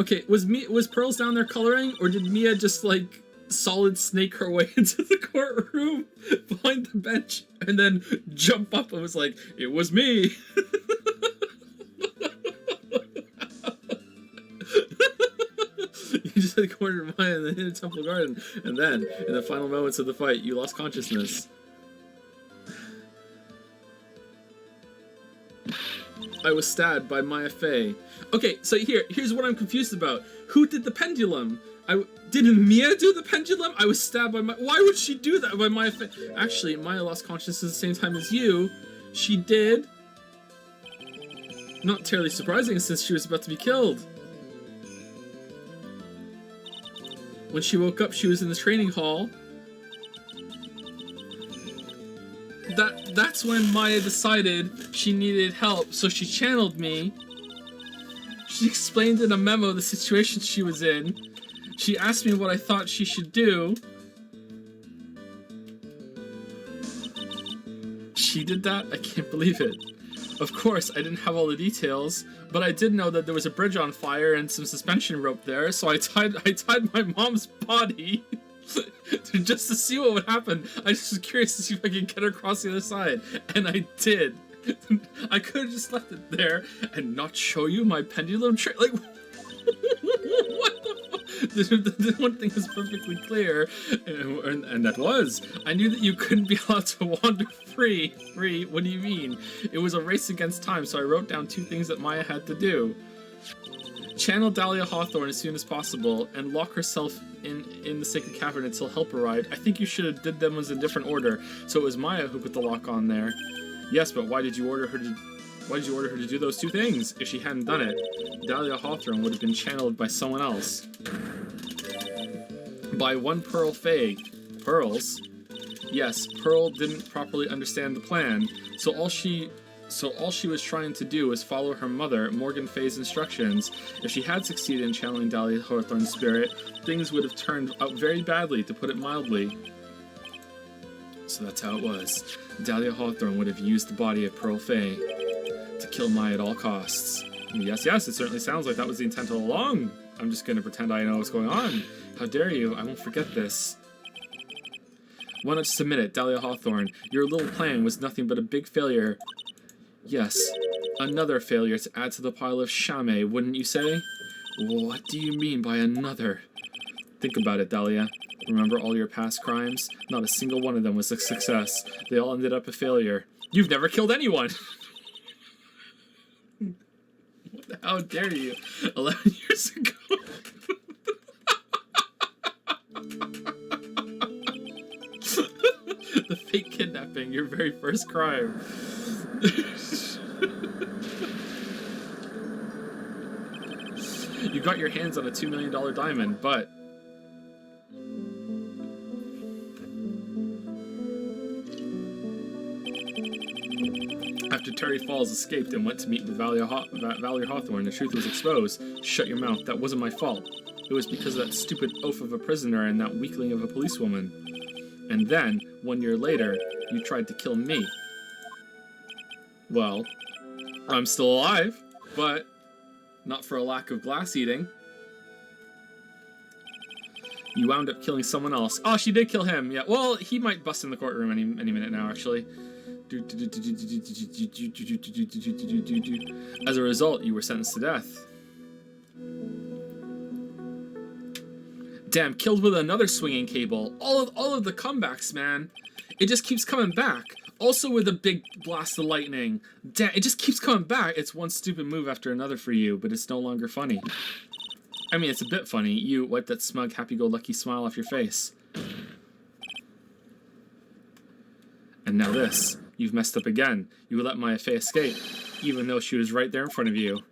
Okay, was Pearls down there coloring, or did Mia just like solid snake her way into the courtroom behind the bench and then jump up and was like, "It was me." You just had cornered Maya in the hidden temple garden, and then in the final moments of the fight, you lost consciousness. I was stabbed by Maya Fey. Okay, so here's what I'm confused about. Who did the pendulum? Did Mia do the pendulum? I was stabbed by Maya. Why would she do that by Maya Fey? Actually, Maya lost consciousness at the same time as you. She did. Not terribly surprising since she was about to be killed. When she woke up, she was in the training hall. That's when Maya decided she needed help, so she channeled me. She explained in a memo the situation she was in. She asked me what I thought she should do. She did that? I can't believe it. Of course, I didn't have all the details, but I did know that there was a bridge on fire and some suspension rope there, so I tied my mom's body just to see what would happen. I just was curious to see if I could get her across the other side, and I did. I could have just left it there and not show you my pendulum trick. Like, what the fuck? The one thing is perfectly clear, and that was, I knew that you couldn't be allowed to wander free. What do you mean? It was a race against time, so I wrote down 2 things that Maya had to do. Channel Dahlia Hawthorne as soon as possible, and lock herself in the sacred cavern until help arrived. I think you should have did them as a different order, so it was Maya who put the lock on there. Yes, but why did you order her to do those 2 things? If she hadn't done it, Dahlia Hawthorne would have been channeled by someone else. By one Pearl Fey. Pearls? Yes, Pearl didn't properly understand the plan, so all she was trying to do was follow her mother, Morgan Fey's instructions. If she had succeeded in channeling Dahlia Hawthorne's spirit, things would have turned out very badly, to put it mildly. So that's how it was. Dahlia Hawthorne would have used the body of Pearl Fey to kill Maya at all costs. Yes, it certainly sounds like that was the intent all along. I'm just gonna pretend I know what's going on. How dare you? I won't forget this. Why not just admit it, Dahlia Hawthorne? Your little plan was nothing but a big failure. Yes, another failure to add to the pile of shame, wouldn't you say? What do you mean by another? Think about it, Dahlia. Remember all your past crimes? Not a single one of them was a success. They all ended up a failure. You've never killed anyone! How dare you? 11 years ago. The fake kidnapping, your very first crime. You got your hands on a $2 million diamond, but after Terry Falls escaped and went to meet with Valerie Hawthorne, the truth was exposed. Shut your mouth. That wasn't my fault. It was because of that stupid oaf of a prisoner and that weakling of a policewoman. And then, 1 year later, you tried to kill me. Well, I'm still alive, but not for a lack of glass eating. You wound up killing someone else. Oh, she did kill him. Yeah, well, he might bust in the courtroom any minute now, actually. As a result, you were sentenced to death. Damn, killed with another swinging cable. All of the comebacks, man. It just keeps coming back. Also with a big blast of lightning. Damn, it just keeps coming back. It's one stupid move after another for you, but it's no longer funny. I mean, it's a bit funny. You wipe that smug, happy-go-lucky smile off your face. And now this. You've messed up again. You let Maya Fey escape, even though she was right there in front of you.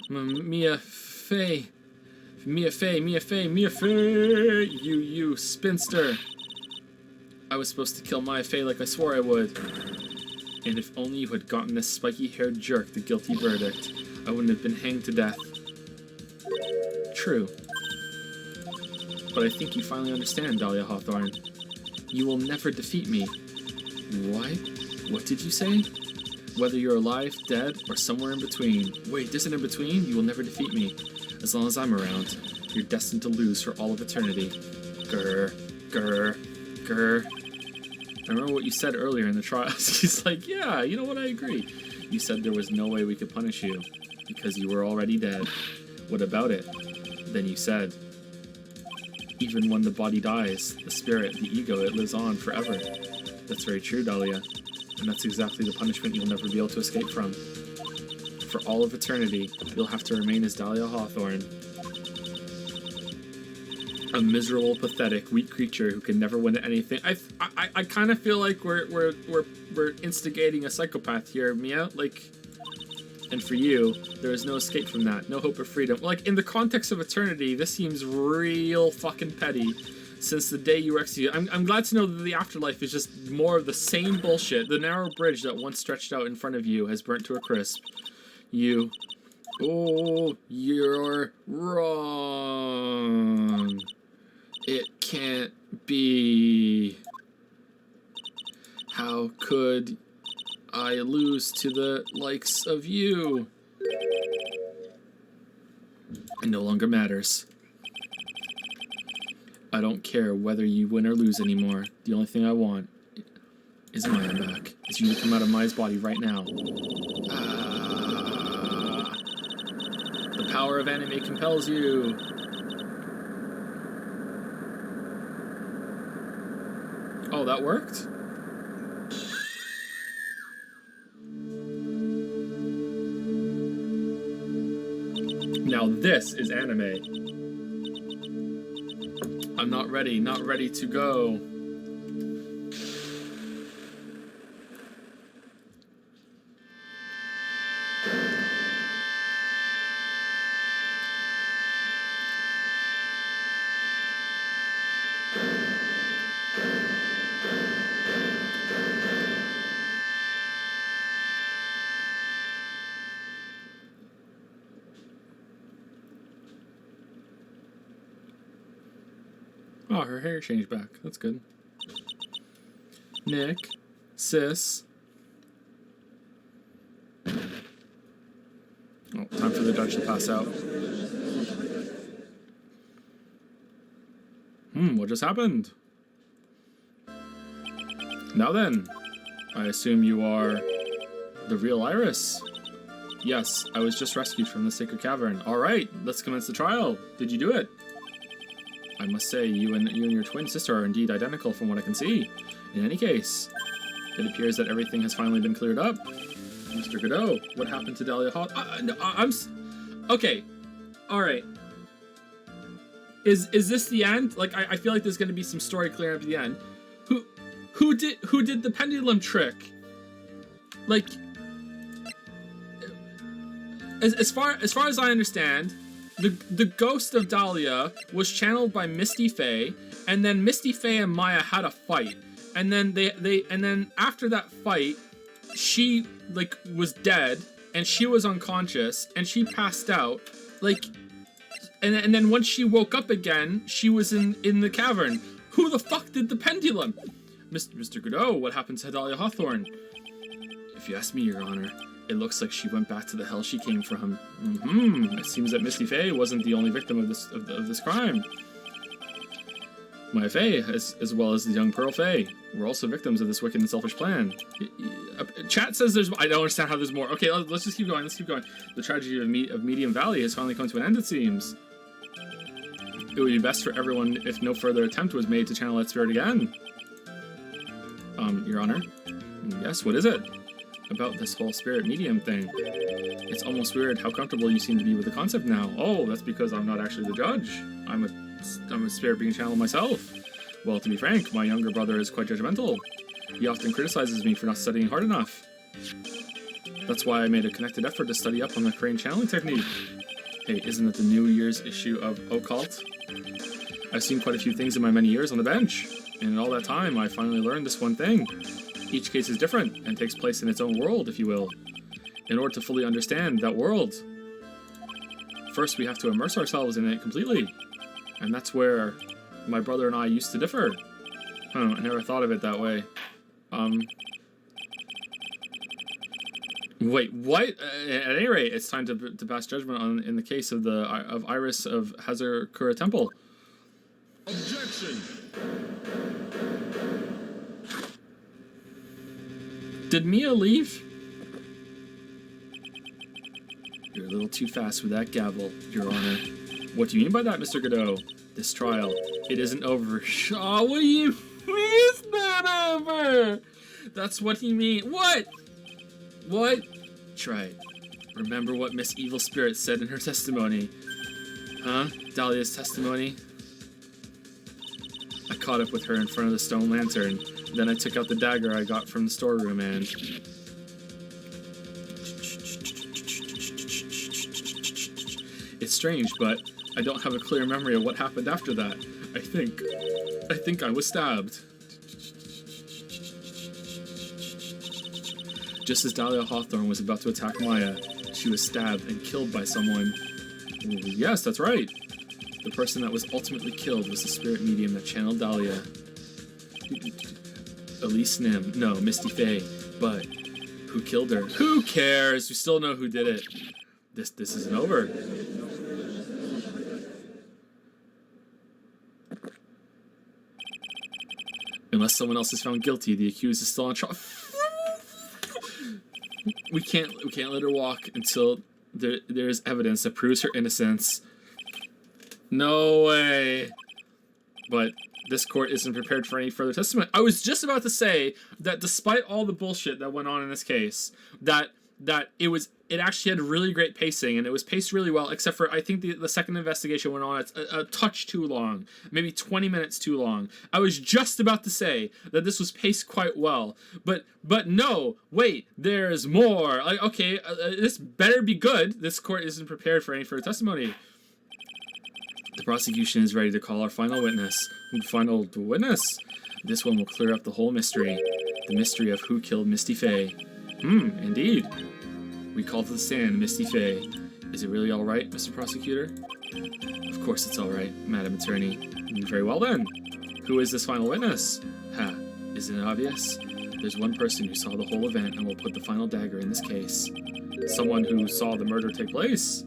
Mia Fey. You spinster. I was supposed to kill Maya Fey like I swore I would. And if only you had gotten this spiky-haired jerk the guilty verdict, I wouldn't have been hanged to death. True. But I think you finally understand, Dahlia Hawthorne. You will never defeat me. What? What did you say? Whether you're alive, dead, or somewhere in between. Wait, there's an in between? You will never defeat me. As long as I'm around, you're destined to lose for all of eternity. Grr, grr, grr. I remember what you said earlier in the trials. He's like, yeah, you know what, I agree. You said there was no way we could punish you, because you were already dead. What about it? Then you said, even when the body dies, the spirit, the ego, it lives on forever. That's very true, Dahlia. And that's exactly the punishment you'll never be able to escape from. For all of eternity, you'll have to remain as Dahlia Hawthorne. A miserable, pathetic, weak creature who can never win at anything. I kind of feel like we're instigating a psychopath here, Mia. Like, and for you, there is no escape from that. No hope of freedom. Like, in the context of eternity, this seems real fucking petty. Since the day you were executed. I'm glad to know that the afterlife is just more of the same bullshit. The narrow bridge that once stretched out in front of you has burnt to a crisp. You... Oh, you're wrong. It can't be. How could I lose to the likes of you? It no longer matters. I don't care whether you win or lose anymore. The only thing I want is Maya back. Is you to come out of Maya's body right now. The power of anime compels you. Oh, that worked? Now this is anime. I'm not ready to go. Oh, her hair changed back. That's good. Nick. Sis. Oh, time for the Dutch to pass out. What just happened? Now then, I assume you are the real Iris. Yes, I was just rescued from the sacred cavern. Alright, let's commence the trial. Did you do it? I must say, you and your twin sister are indeed identical from what I can see. In any case, it appears that everything has finally been cleared up. Mr. Godot, what happened to Dahlia Hawk? Okay. Alright. Is this the end? Like, I feel like there's gonna be some story clearing up at the end. Who did the pendulum trick? Like, as far as I understand, the ghost of Dahlia was channeled by Misty Faye, and then Misty Faye and Maya had a fight, and then then after that fight, she like was dead, and she was unconscious, and she passed out, like, and then once she woke up again, she was in the cavern. Who the fuck did the pendulum? Mr. Godot, what happened to Dahlia Hawthorne? If you ask me, Your Honor, it looks like she went back to the hell she came from. It seems that Misty Faye wasn't the only victim of this crime. Maya Faye, as well as the young Pearl Faye, were also victims of this wicked and selfish plan. Chat says there's... I don't understand how there's more. Okay, let's just keep going. The tragedy of Medium Valley has finally come to an end, it seems. It would be best for everyone if no further attempt was made to channel that spirit again. Your Honor? Yes, what is it? About this whole spirit medium thing. It's almost weird how comfortable you seem to be with the concept now. Oh, that's because I'm not actually the judge. I'm a spirit being channeled myself. Well, to be frank, my younger brother is quite judgmental. He often criticizes me for not studying hard enough. That's why I made a connected effort to study up on the crane channeling technique. Hey, isn't it the New Year's issue of Occult? I've seen quite a few things in my many years on the bench, and in all that time, I finally learned this one thing. Each case is different, and takes place in its own world, if you will. In order to fully understand that world, first we have to immerse ourselves in it completely. And that's where my brother and I used to differ. I never thought of it that way. Wait, what? At any rate, it's time to pass judgment in the case of Iris of Hazakura Temple. Objection! Did Mia leave? You're a little too fast with that gavel, Your Honor. What do you mean by that, Mr. Godot? This trial, it isn't over. Oh, what do you mean it's not over? That's what he means. What? What? Try it. Remember what Miss Evil Spirit said in her testimony. Huh? Dahlia's testimony? I caught up with her in front of the stone lantern. Then I took out the dagger I got from the storeroom and... It's strange, but I don't have a clear memory of what happened after that. I think I was stabbed. Just as Dahlia Hawthorne was about to attack Maya, she was stabbed and killed by someone. Yes, that's right. The person that was ultimately killed was the spirit medium that channeled Dahlia. Elise Nim. No, Misty Faye. But who killed her? Who cares? We still know who did it. This isn't over. Unless someone else is found guilty, the accused is still on trial. We can't let her walk until there is evidence that proves her innocence. No way. But this court isn't prepared for any further testimony. I was just about to say that despite all the bullshit that went on in this case, that it actually had really great pacing, and it was paced really well, except for I think the second investigation went on a touch too long, maybe 20 minutes too long. I was just about to say that this was paced quite well, but no, wait, there's more. Like, okay, this better be good. This court isn't prepared for any further testimony. The prosecution is ready to call our final witness. Final witness? This one will clear up the whole mystery. The mystery of who killed Misty Faye. Indeed. We call to the stand Misty Faye. Is it really all right, Mr. Prosecutor? Of course it's all right, Madam Attorney. Very well then. Who is this final witness? Ha, isn't it obvious? There's one person who saw the whole event and will put the final dagger in this case. Someone who saw the murder take place.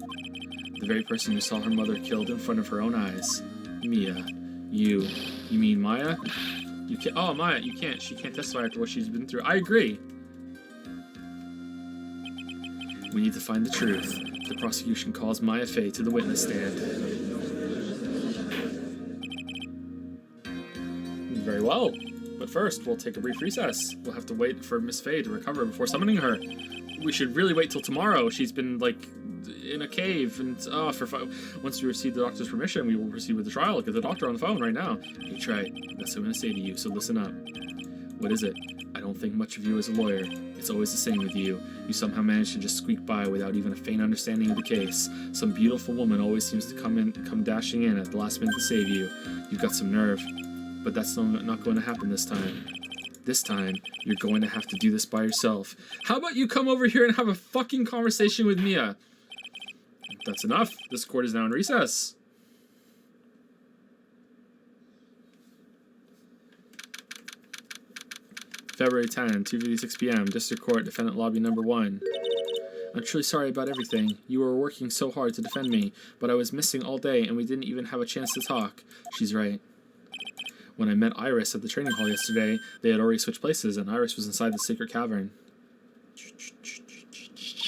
The very person who saw her mother killed in front of her own eyes. Mia. You mean Maya? You can't. Oh, Maya, you can't. She can't testify after what she's been through. I agree. We need to find the truth. The prosecution calls Maya Faye to the witness stand. Very well. But first, we'll take a brief recess. We'll have to wait for Miss Faye to recover before summoning her. We should really wait till tomorrow. She's been, like, in a cave, and once we receive the doctor's permission, we will proceed with the trial. Get the doctor on the phone right now. Hey, Trey, that's what I'm going to say to you, so listen up. What is it? I don't think much of you as a lawyer. It's always the same with you. You somehow manage to just squeak by without even a faint understanding of the case. Some beautiful woman always seems to come dashing in at the last minute to save you. You've got some nerve. But that's not going to happen this time. This time, you're going to have to do this by yourself. How about you come over here and have a fucking conversation with Mia? That's enough. This court is now in recess. February 10, 2:56 p.m. District Court, Defendant Lobby Number 1. I'm truly sorry about everything. You were working so hard to defend me, but I was missing all day and we didn't even have a chance to talk. She's right. When I met Iris at the training hall yesterday, they had already switched places and Iris was inside the secret cavern.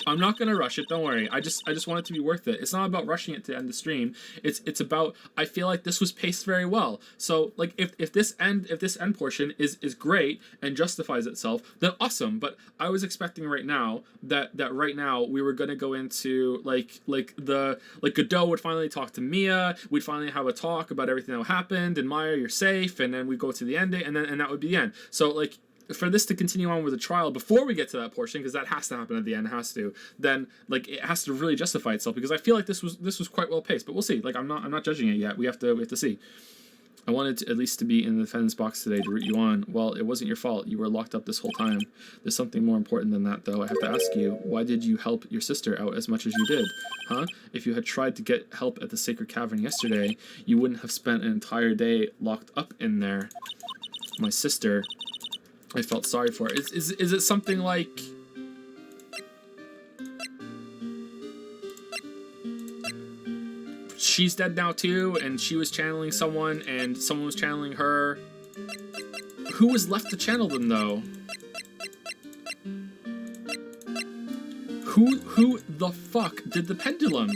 I'm not gonna rush it, don't worry. I just want it to be worth it. It's not about rushing it to end the stream. It's about, I feel like this was paced very well. So like if this end portion is great and justifies itself, then awesome. But I was expecting right now that right now we were gonna go into like Godot would finally talk to Mia, we'd finally have a talk about everything that happened, and Maya, you're safe, and then we go to the ending, and that would be the end. So like, for this to continue on with the trial before we get to that portion, because that has to happen at the end, then like it has to really justify itself, because I feel like this was quite well paced. But we'll see. Like I'm not judging it yet. We have to see. I wanted to, at least to be in the defendant's box today to root you on. Well, it wasn't your fault. You were locked up this whole time. There's something more important than that, though. I have to ask you, why did you help your sister out as much as you did? Huh? If you had tried to get help at the Sacred Cavern yesterday, you wouldn't have spent an entire day locked up in there. My sister, I felt sorry for her. Is it something like... she's dead now too, and she was channeling someone, and someone was channeling her. Who was left to channel them, though? Who the fuck did the pendulum?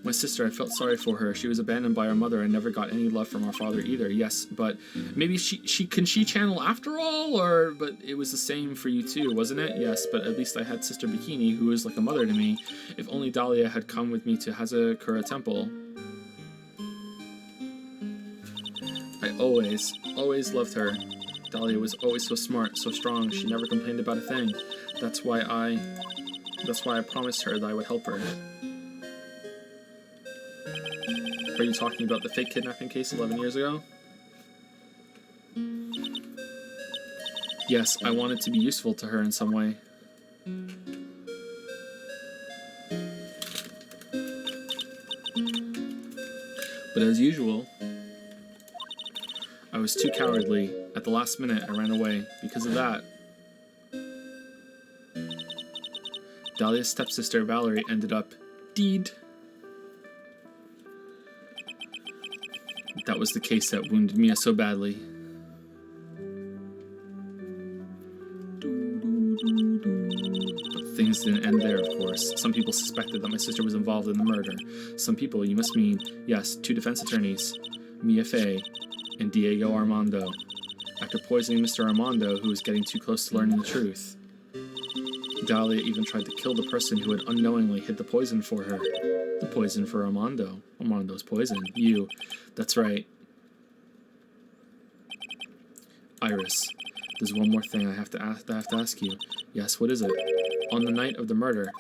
My sister, I felt sorry for her. She was abandoned by her mother and never got any love from our father either. Yes, but maybe can she channel after all? But it was the same for you too, wasn't it? Yes, but at least I had Sister Bikini, who was like a mother to me. If only Dahlia had come with me to Hazakura Temple. I always loved her. Dahlia was always so smart, so strong. She never complained about a thing. That's why I promised her that I would help her. Are you talking about the fake kidnapping case 11 years ago? Yes, I wanted to be useful to her in some way. But as usual, I was too cowardly. At the last minute, I ran away. Because of that, Dahlia's stepsister, Valerie, ended up dead. That was the case that wounded Mia so badly. But things didn't end there, of course. Some people suspected that my sister was involved in the murder. Some people, you must mean, yes, 2 defense attorneys, Mia Fey and Diego Armando. After poisoning Mr. Armando, who was getting too close to learning the truth, Dahlia even tried to kill the person who had unknowingly hid the poison for her. The poison for Armando. Armando's poison. You. That's right. Iris, there's one more thing I have to ask you. Yes, what is it? On the night of the murder,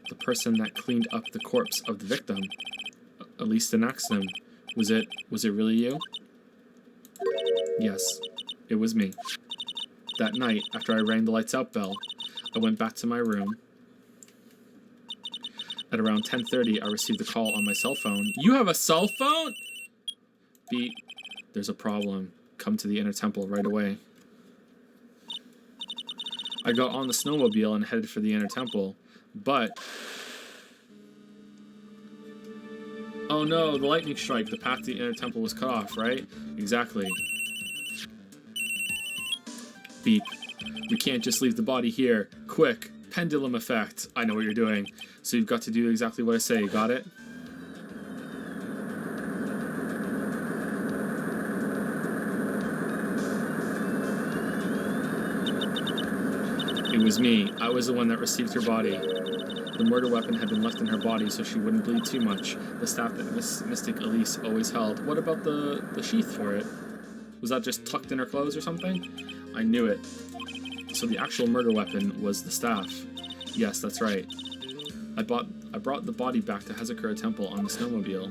the person that cleaned up the corpse of the victim, Elise Naxim, was it really you? Yes, it was me. That night, after I rang the lights out bell, I went back to my room. At around 10:30, I received a call on my cell phone. You have a cell phone? Beat, there's a problem. Come to the inner temple right away. I got on the snowmobile and headed for the inner temple, but... Oh no, the lightning strike. The path to the inner temple was cut off, right? Exactly. Beep. We can't just leave the body here. Quick. Pendulum effect. I know what you're doing. So you've got to do exactly what I say. Got it? It was me. I was the one that received her body. The murder weapon had been left in her body so she wouldn't bleed too much. The staff that Mystic Elise always held. What about the sheath for it? Was that just tucked in her clothes or something? I knew it. So the actual murder weapon was the staff. Yes, that's right. I brought the body back to Hazakura Temple on the snowmobile.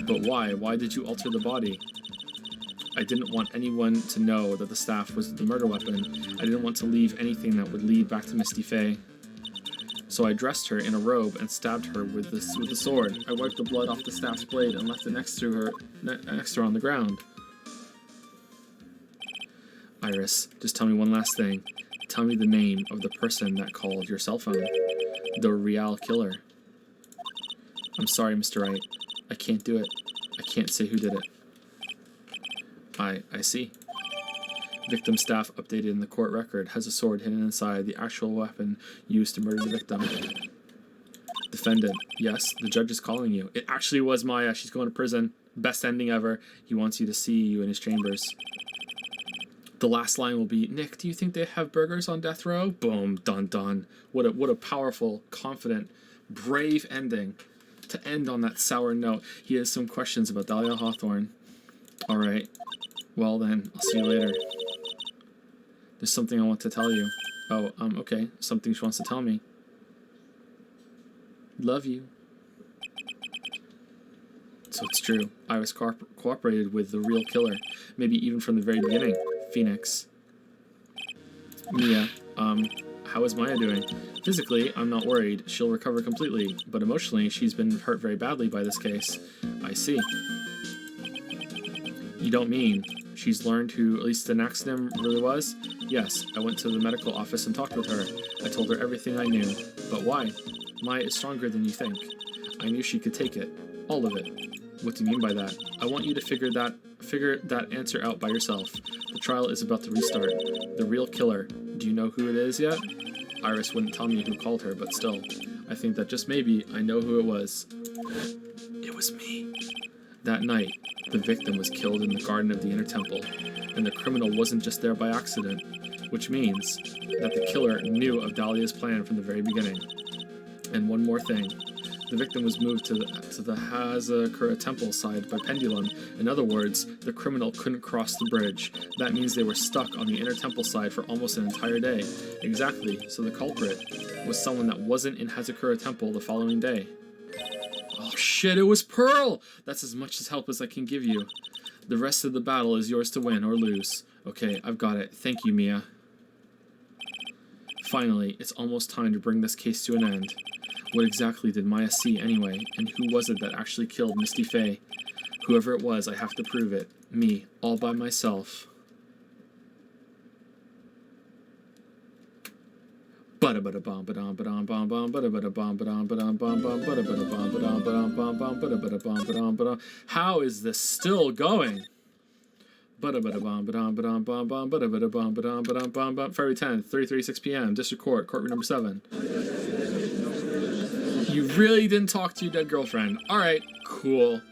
But why? Why did you alter the body? I didn't want anyone to know that the staff was the murder weapon. I didn't want to leave anything that would lead back to Misty Faye. So I dressed her in a robe and stabbed her with the sword. I wiped the blood off the staff's blade and left it next to her on the ground. Iris, just tell me one last thing. Tell me the name of the person that called your cell phone. The real killer. I'm sorry, Mr. Wright. I can't do it. I can't say who did it. I see. Victim staff updated in the court record has a sword hidden inside the actual weapon used to murder the victim. Defendant, yes, the judge is calling you. It actually was Maya. She's going to prison. Best ending ever. He wants you to see you in his chambers. The last line will be, Nick, do you think they have burgers on death row? Boom, dun dun. What a powerful, confident, brave ending to end on that sour note. He has some questions about Dahlia Hawthorne. All right. Well then, I'll see you later. There's something I want to tell you. Oh, okay. Something she wants to tell me. Love you. So it's true. Iris cooperated with the real killer. Maybe even from the very beginning. Phoenix. Mia, how is Maya doing? Physically, I'm not worried. She'll recover completely. But emotionally, she's been hurt very badly by this case. I see. You don't mean she's learned who Elise Naxim really was? Yes, I went to the medical office and talked with her. I told her everything I knew. But why? Maya is stronger than you think. I knew she could take it. All of it. What do you mean by that? I want you to figure that answer out by yourself. The trial is about to restart. The real killer. Do you know who it is yet? Iris wouldn't tell me who called her, but still. I think that just maybe I know who it was. It was me. That night, the victim was killed in the garden of the Inner Temple, and the criminal wasn't just there by accident, which means that the killer knew of Dahlia's plan from the very beginning. And one more thing. The victim was moved to the Hazakura Temple side by pendulum. In other words, the criminal couldn't cross the bridge. That means they were stuck on the Inner Temple side for almost an entire day. Exactly, so the culprit was someone that wasn't in Hazakura Temple the following day. Oh shit, it was Pearl! That's as much as help as I can give you. The rest of the battle is yours to win or lose. Okay, I've got it. Thank you, Mia. Finally, it's almost time to bring this case to an end. What exactly did Maya see anyway, and who was it that actually killed Misty Faye? Whoever it was, I have to prove it. Me, all by myself. How is this still going? February 10th, 3:36 p.m. District Court, courtroom number 7. You really didn't talk to your dead girlfriend. Alright, cool.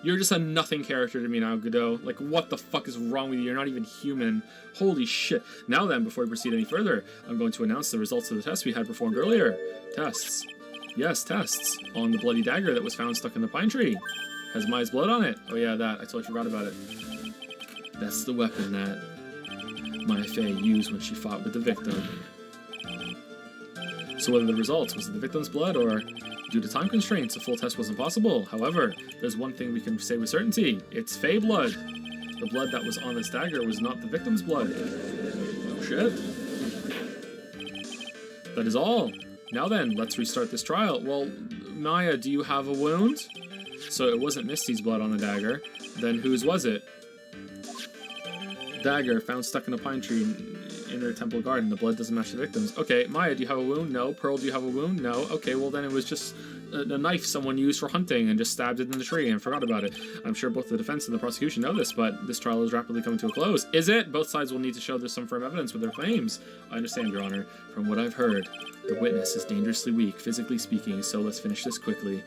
You're just a nothing character to me now, Godot. Like, what the fuck is wrong with you? You're not even human. Holy shit. Now then, before we proceed any further, I'm going to announce the results of the tests we had performed earlier. Tests. Yes, tests. On the bloody dagger that was found stuck in the pine tree. Has Maya's blood on it. Oh yeah, that. I totally forgot about it. That's the weapon that Maya Fey used when she fought with the victim. So what are the results? Was it the victim's blood, or due to time constraints, a full test wasn't possible? However, there's one thing we can say with certainty. It's Fey blood. The blood that was on this dagger was not the victim's blood. Oh shit. That is all. Now then, let's restart this trial. Well, Maya, do you have a wound? So it wasn't Misty's blood on the dagger. Then whose was it? Dagger found stuck in a pine tree in her temple garden. The blood doesn't match the victim's. Okay, Maya, do you have a wound? No. Pearl, do you have a wound? No. Okay, well then it was just a knife someone used for hunting and just stabbed it in the tree and forgot about it. I'm sure both the defense and the prosecution know this, but this trial is rapidly coming to a close. Is it? Both sides will need to show there's some firm evidence with their claims. I understand, Your Honor. From what I've heard, the witness is dangerously weak, physically speaking, so let's finish this quickly.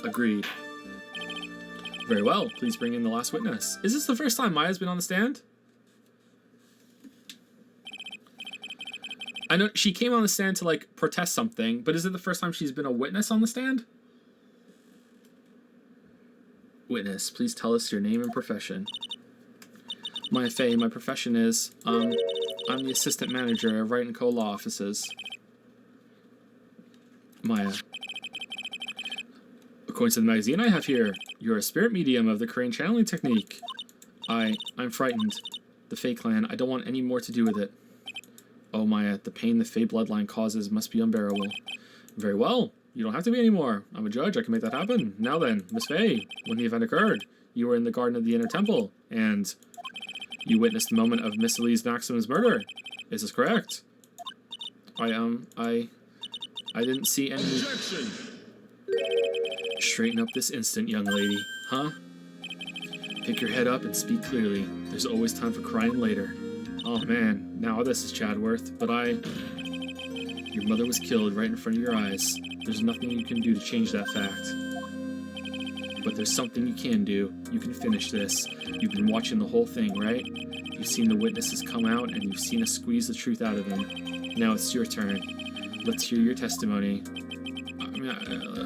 Agreed. Very well, please bring in the last witness. Is this the first time Maya's been on the stand? I know she came on the stand to, like, protest something, but is it the first time she's been a witness on the stand? Witness, please tell us your name and profession. Maya Fey, my profession is, I'm the assistant manager of Wright & Co. law offices. Maya. According to the magazine I have here, you're a spirit medium of the crane channeling technique. I'm frightened. The Fey clan, I don't want any more to do with it. Oh, Maya, the pain the Fey bloodline causes must be unbearable. Very well. You don't have to be anymore. I'm a judge. I can make that happen. Now then, Miss Fey, when the event occurred, you were in the garden of the Inner Temple, and you witnessed the moment of Miss Elise Maxim's murder. Is this correct? I didn't see any... Objection! Straighten up this instant, young lady. Huh? Pick your head up and speak clearly. There's always time for crying later. Oh man, now this is Chadworth, but your mother was killed right in front of your eyes. There's nothing you can do to change that fact. But there's something you can do. You can finish this. You've been watching the whole thing, right? You've seen the witnesses come out, and you've seen us squeeze the truth out of them. Now it's your turn. Let's hear your testimony. I mean,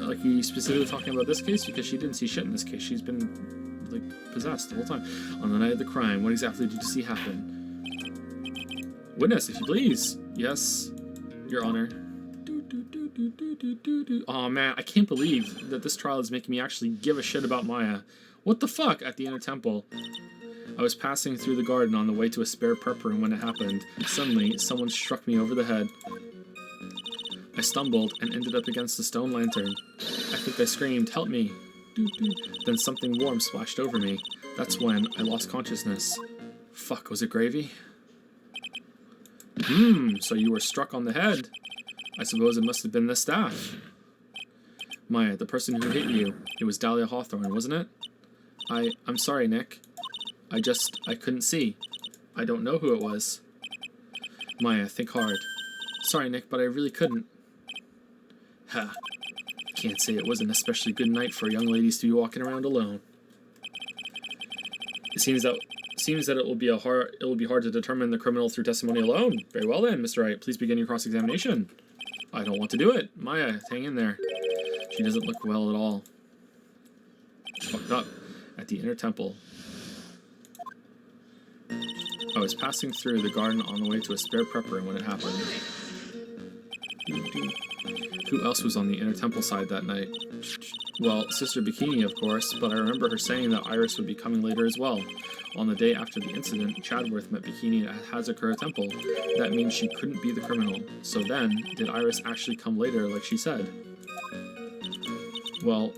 like, are you specifically talking about this case? Because she didn't see shit in this case. She's been, like, possessed the whole time. On the night of the crime, what exactly did you see happen? Witness, if you please. Yes, Your Honor. Oh man, I can't believe that this trial is making me actually give a shit about Maya. What the fuck? At the Inner Temple. I was passing through the garden on the way to a spare prep room when it happened. Suddenly, someone struck me over the head. I stumbled and ended up against the stone lantern. I think I screamed, "Help me!" Then something warm splashed over me. That's when I lost consciousness. Fuck, was it gravy? So you were struck on the head. I suppose it must have been the staff. Maya, the person who hit you, it was Dahlia Hawthorne, wasn't it? I'm sorry, Nick. I couldn't see. I don't know who it was. Maya, think hard. Sorry, Nick, but I really couldn't. Ha. Can't say it was an especially good night for young ladies to be walking around alone. It seems that it will be hard to determine the criminal through testimony alone. Very well then, Mr. Wright. Please begin your cross-examination. I don't want to do it. Maya, hang in there. She doesn't look well at all. Fucked up. At the inner temple. I was passing through the garden on the way to a spare prep room when it happened. Who else was on the inner temple side that night? Well, Sister Bikini, of course, but I remember her saying that Iris would be coming later as well. On the day after the incident, Chadworth met Bikini at Hazakura Temple. That means she couldn't be the criminal. So then, did Iris actually come later like she said? Well,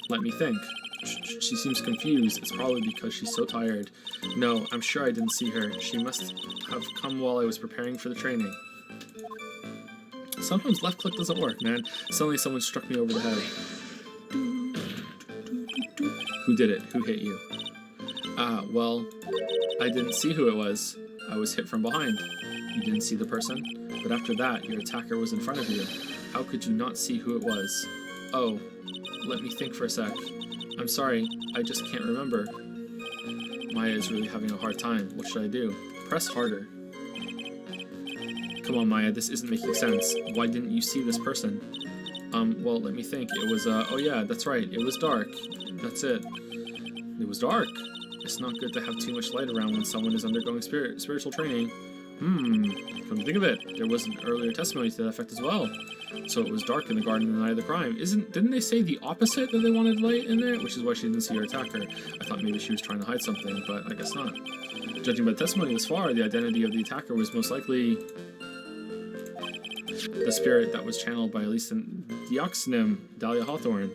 let me think. She seems confused. It's probably because she's so tired. No, I'm sure I didn't see her. She must have come while I was preparing for the training. Sometimes left click doesn't work, man. Suddenly someone struck me over the head. Who did it? Who hit you? Well, I didn't see who it was. I was hit from behind. You didn't see the person? But after that, your attacker was in front of you. How could you not see who it was? Oh, let me think for a sec. I'm sorry, I just can't remember. Maya is really having a hard time. What should I do? Press harder. Come on, Maya, this isn't making sense. Why didn't you see this person? Well, let me think. It was, oh yeah, that's right. It was dark. That's it. It was dark. It's not good to have too much light around when someone is undergoing spiritual training. Come to think of it, there was an earlier testimony to that effect as well. So it was dark in the garden the night of the crime. Didn't they say the opposite, that they wanted light in there? Which is why she didn't see her attacker. I thought maybe she was trying to hide something, but I guess not. Judging by the testimony thus far, the identity of the attacker was most likely the spirit that was channeled by at least an Deoxynym, Dahlia Hawthorne.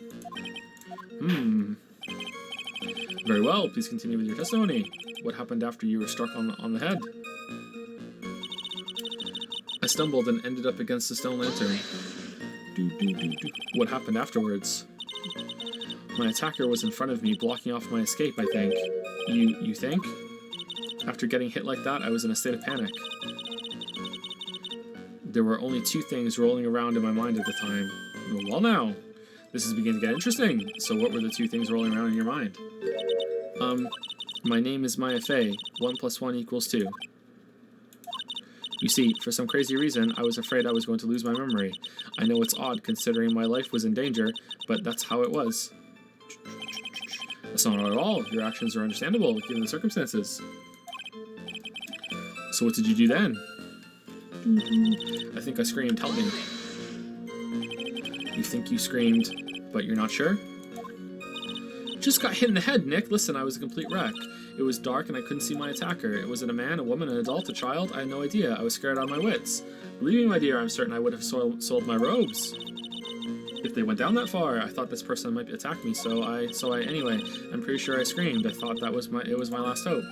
Very well, please continue with your testimony. What happened after you were struck on the head? I stumbled and ended up against the stone lantern. What happened afterwards? My attacker was in front of me, blocking off my escape, I think. You think? After getting hit like that, I was in a state of panic. There were only two things rolling around in my mind at the time. Well now, this is beginning to get interesting. So what were the two things rolling around in your mind? My name is Maya Fey. 1 + 1 = 2. You see, for some crazy reason, I was afraid I was going to lose my memory. I know it's odd considering my life was in danger, but that's how it was. That's not odd at all. Your actions are understandable, given the circumstances. So what did you do then? I think I screamed, help me. You think you screamed, but you're not sure? Just got hit in the head, Nick. Listen, I was a complete wreck. It was dark and I couldn't see my attacker. It was it a man, a woman, an adult, a child? I had no idea. I was scared out of my wits. Believe me, my dear, I'm certain I would have sold my robes. If they went down that far, I thought this person might attack me, so anyway, I'm pretty sure I screamed. I thought it was my last hope.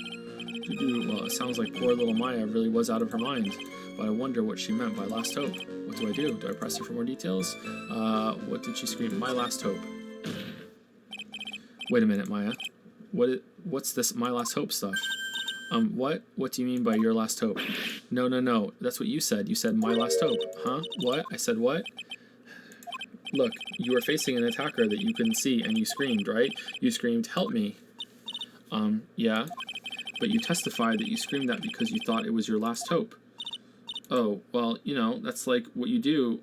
Well, it sounds like poor little Maya really was out of her mind, but I wonder what she meant by last hope. What do I do? Do I press her for more details? What did she scream? My last hope. Wait a minute, Maya. What's this my last hope stuff? What? What do you mean by your last hope? No. That's what you said. You said my last hope. Huh? What? I said what? Look, you were facing an attacker that you couldn't see, and you screamed, right? You screamed, help me. Yeah. But you testified that you screamed that because you thought it was your last hope. Oh, well, you know, that's like what you do.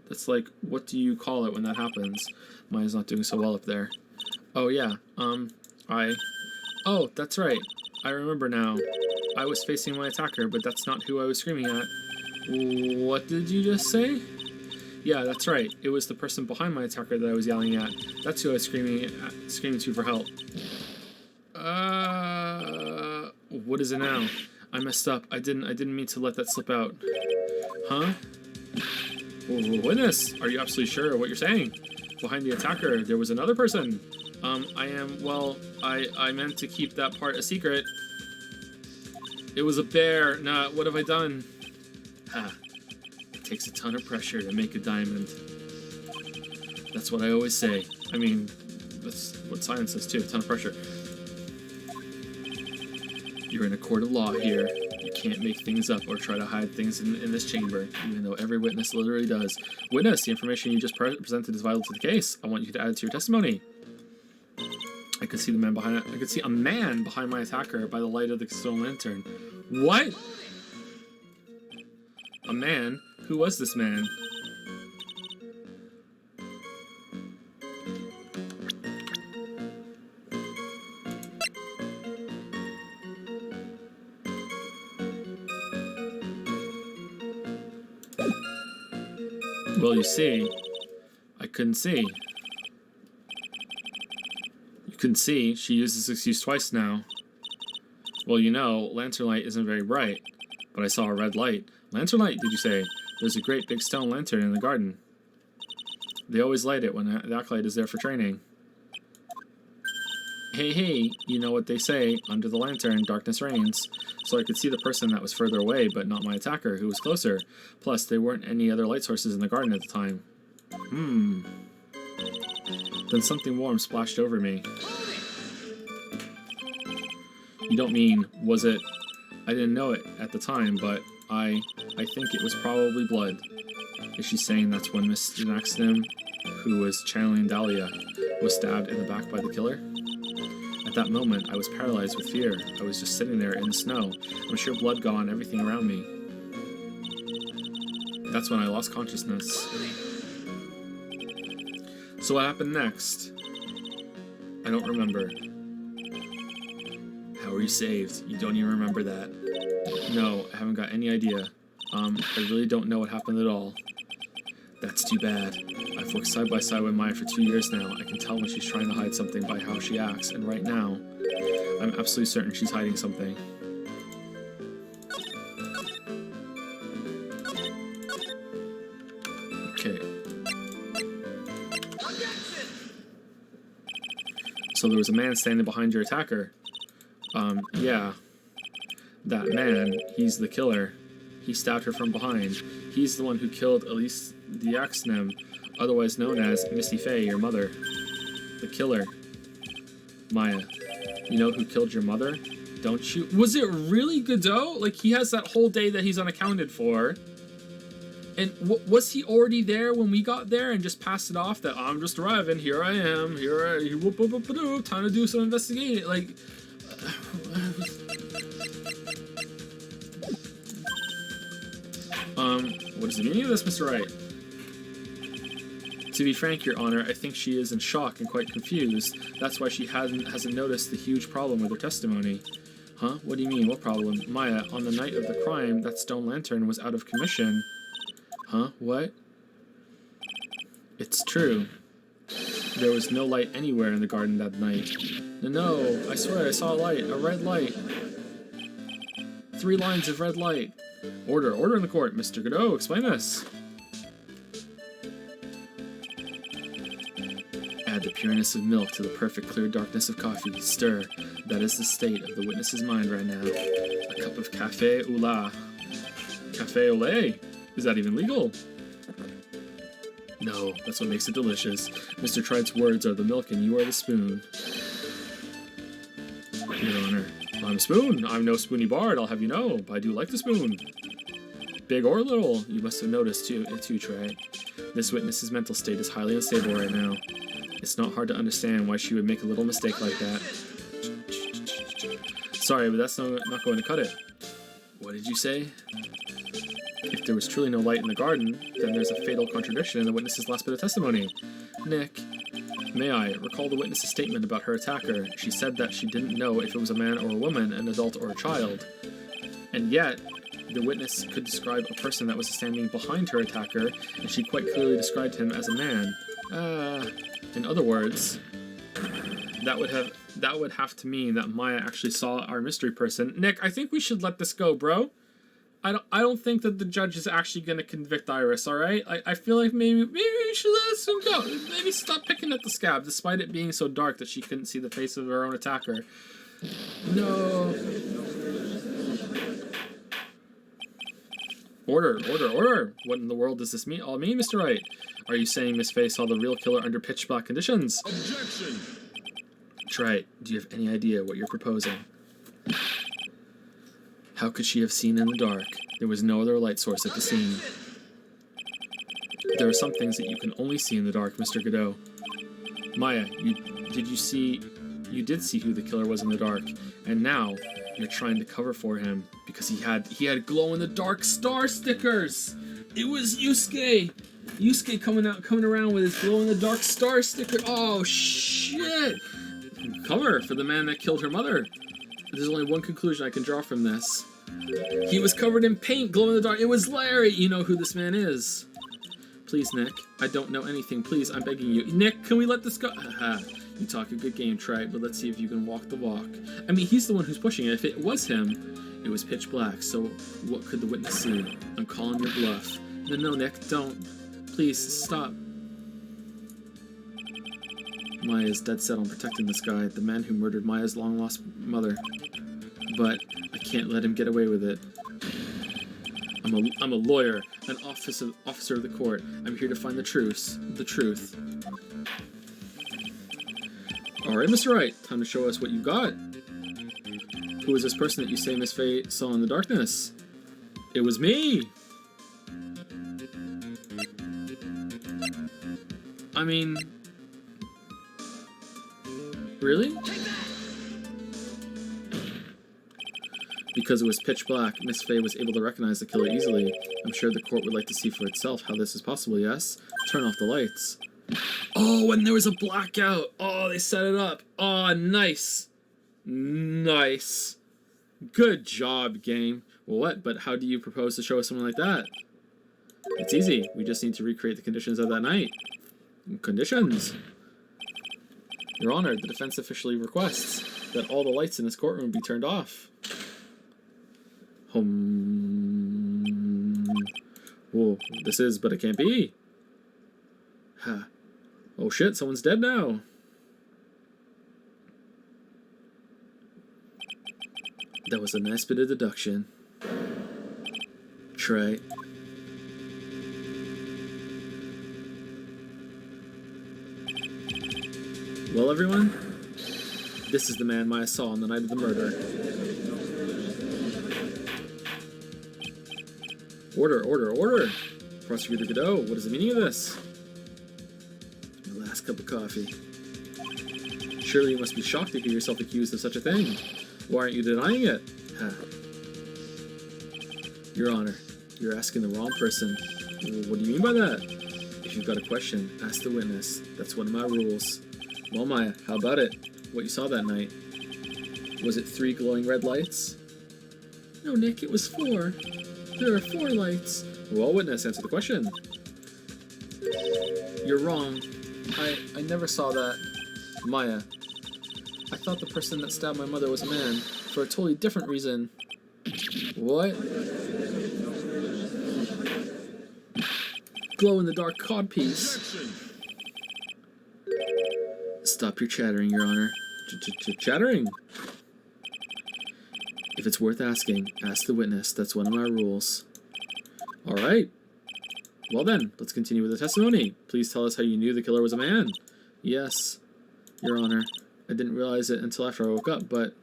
That's like, what do you call it when that happens? Maya's not doing so well up there. Oh, yeah. Oh, that's right. I remember now. I was facing my attacker, but that's not who I was screaming at. What did you just say? Yeah, that's right. It was the person behind my attacker that I was yelling at. That's who I was screaming to for help. What is it now? I messed up. I didn't mean to let that slip out. Huh? Witness, are you absolutely sure of what you're saying? Behind the attacker, there was another person. I meant to keep that part a secret. It was a bear. Nah, what have I done? Ah, it takes a ton of pressure to make a diamond. That's what I always say. I mean, that's what science says too, a ton of pressure. You're in a court of law here. You can't make things up or try to hide things in this chamber, even though every witness literally does. Witness, the information you just presented is vital to the case. I want you to add it to your testimony. I could see the man behind it. I could see a man behind my attacker by the light of the stone lantern. What? A man? Who was this man? Well, you see, I couldn't see. You couldn't see. She used this excuse twice now. Well, you know, lantern light isn't very bright, but I saw a red light. Lantern light, did you say? There's a great big stone lantern in the garden. They always light it when the acolyte is there for training. Hey, you know what they say, under the lantern, darkness reigns. So I could see the person that was further away, but not my attacker, who was closer. Plus, there weren't any other light sources in the garden at the time. Then something warm splashed over me. You don't mean, was it... I didn't know it at the time, but I think it was probably blood. Is she saying that's when Mr. Naxnim, who was channeling Dahlia, was stabbed in the back by the killer? At that moment, I was paralyzed with fear. I was just sitting there in the snow. I'm sure blood got on everything around me. That's when I lost consciousness. So what happened next? I don't remember. How were you saved? You don't even remember that. No, I haven't got any idea. I really don't know what happened at all. That's too bad. I've worked side by side with Maya for 2 years now. I can tell when she's trying to hide something by how she acts, and right now, I'm absolutely certain she's hiding something. Okay. So there was a man standing behind your attacker. Yeah. That man, he's the killer. He stabbed her from behind. He's the one who killed Elise Diaxnem, otherwise known as Misty Faye, your mother. The killer. Maya, you know who killed your mother? Don't you? Was it really Godot? Like, he has that whole day that he's unaccounted for. And was he already there when we got there and just passed it off that I'm just arriving, here I am, time to do some investigating? Like... what is the meaning of this, Mr. Wright? To be frank, Your Honor, I think she is in shock and quite confused. That's why she hasn't noticed the huge problem with her testimony. Huh? What do you mean? What problem? Maya, on the night of the crime, that stone lantern was out of commission. Huh? What? It's true. There was no light anywhere in the garden that night. No, I swear I saw a light, a red light. 3 lines of red light. Order in the court, Mr. Godot, explain this. Add the pureness of milk to the perfect clear darkness of coffee. Stir. That is the state of the witness's mind right now. A cup of café au lait. Café au lait? Is that even legal? No, that's what makes it delicious. Mr. Tright's words are the milk and you are the spoon. Your Honor, I'm a spoon. I'm no spoony bard, I'll have you know, but I do like the spoon. Big or little, you must have noticed too, Trey. This witness's mental state is highly unstable right now. It's not hard to understand why she would make a little mistake like that. Sorry, but that's not going to cut it. What did you say? If there was truly no light in the garden, then there's a fatal contradiction in the witness's last bit of testimony. Nick, may I recall the witness's statement about her attacker? She said that she didn't know if it was a man or a woman, an adult or a child. And yet, the witness could describe a person that was standing behind her attacker, and she quite clearly described him as a man. In other words, that would have to mean that Maya actually saw our mystery person. Nick, I think we should let this go, bro. I don't think that the judge is actually gonna convict Iris, alright? I feel like maybe we should let this one go. Maybe stop picking at the scab, despite it being so dark that she couldn't see the face of her own attacker. No. Order, order, order! What in the world does this all mean, Mr. Wright? Are you saying Miss Faye saw the real killer under pitch black conditions? Objection! Wright, do you have any idea what you're proposing? How could she have seen in the dark? There was no other light source at the scene. There are some things that you can only see in the dark, Mr. Godot. Maya, you did see who the killer was in the dark, and now you're trying to cover for him because he had glow-in-the-dark star stickers. It was Yusuke. Yusuke coming around with his glow-in-the-dark star sticker. Oh shit! Cover for the man that killed her mother. There's only one conclusion I can draw from this. He was covered in paint, glow-in-the-dark. It was Larry. You know who this man is. Please, Nick. I don't know anything. Please, I'm begging you. Nick, can we let this go? Haha. You talk a good game, try it, but let's see if you can walk the walk. I mean, he's the one who's pushing it. If it was him, it was pitch black, so what could the witness see? I'm calling your bluff. No, Nick, don't. Please, stop. Maya's dead set on protecting this guy, the man who murdered Maya's long-lost mother. But I can't let him get away with it. I'm a lawyer, an officer of the court. I'm here to find the truth. Alright, Mr. Wright, time to show us what you got. Who is this person that you say Miss Faye saw in the darkness? It was me! I mean... Really? Because it was pitch black, Miss Faye was able to recognize the killer easily. I'm sure the court would like to see for itself how this is possible, yes? Turn off the lights. Oh, and there was a blackout! Oh, they set it up! Oh, nice! Nice. Good job, game. Well, what? But how do you propose to show us something like that? It's easy. We just need to recreate the conditions of that night. Conditions? Your Honor, the defense officially requests that all the lights in this courtroom be turned off. Whoa, this is, but it can't be. Ha. Oh shit, someone's dead now. That was a nice bit of deduction. Try. Well, everyone, this is the man Maya saw on the night of the murder. Order, order, order! Prosecutor Godot, what is the meaning of this? My last cup of coffee. Surely you must be shocked to hear yourself accused of such a thing. Why aren't you denying it? Ha. Your Honor, you're asking the wrong person. What do you mean by that? If you've got a question, ask the witness. That's one of my rules. Well, Maya, how about it? What you saw that night? Was it 3 glowing red lights? No, Nick, it was 4. There are 4 lights. Well, witness, answer the question. You're wrong. I never saw that. Maya, I thought the person that stabbed my mother was a man, for a totally different reason. What? Glow-in-the-dark codpiece. Stop your chattering, Your Honor. Chattering? If it's worth asking, ask the witness. That's one of my rules. Alright. Well then, let's continue with the testimony. Please tell us how you knew the killer was a man. Yes, Your Honor. I didn't realize it until after I woke up, but...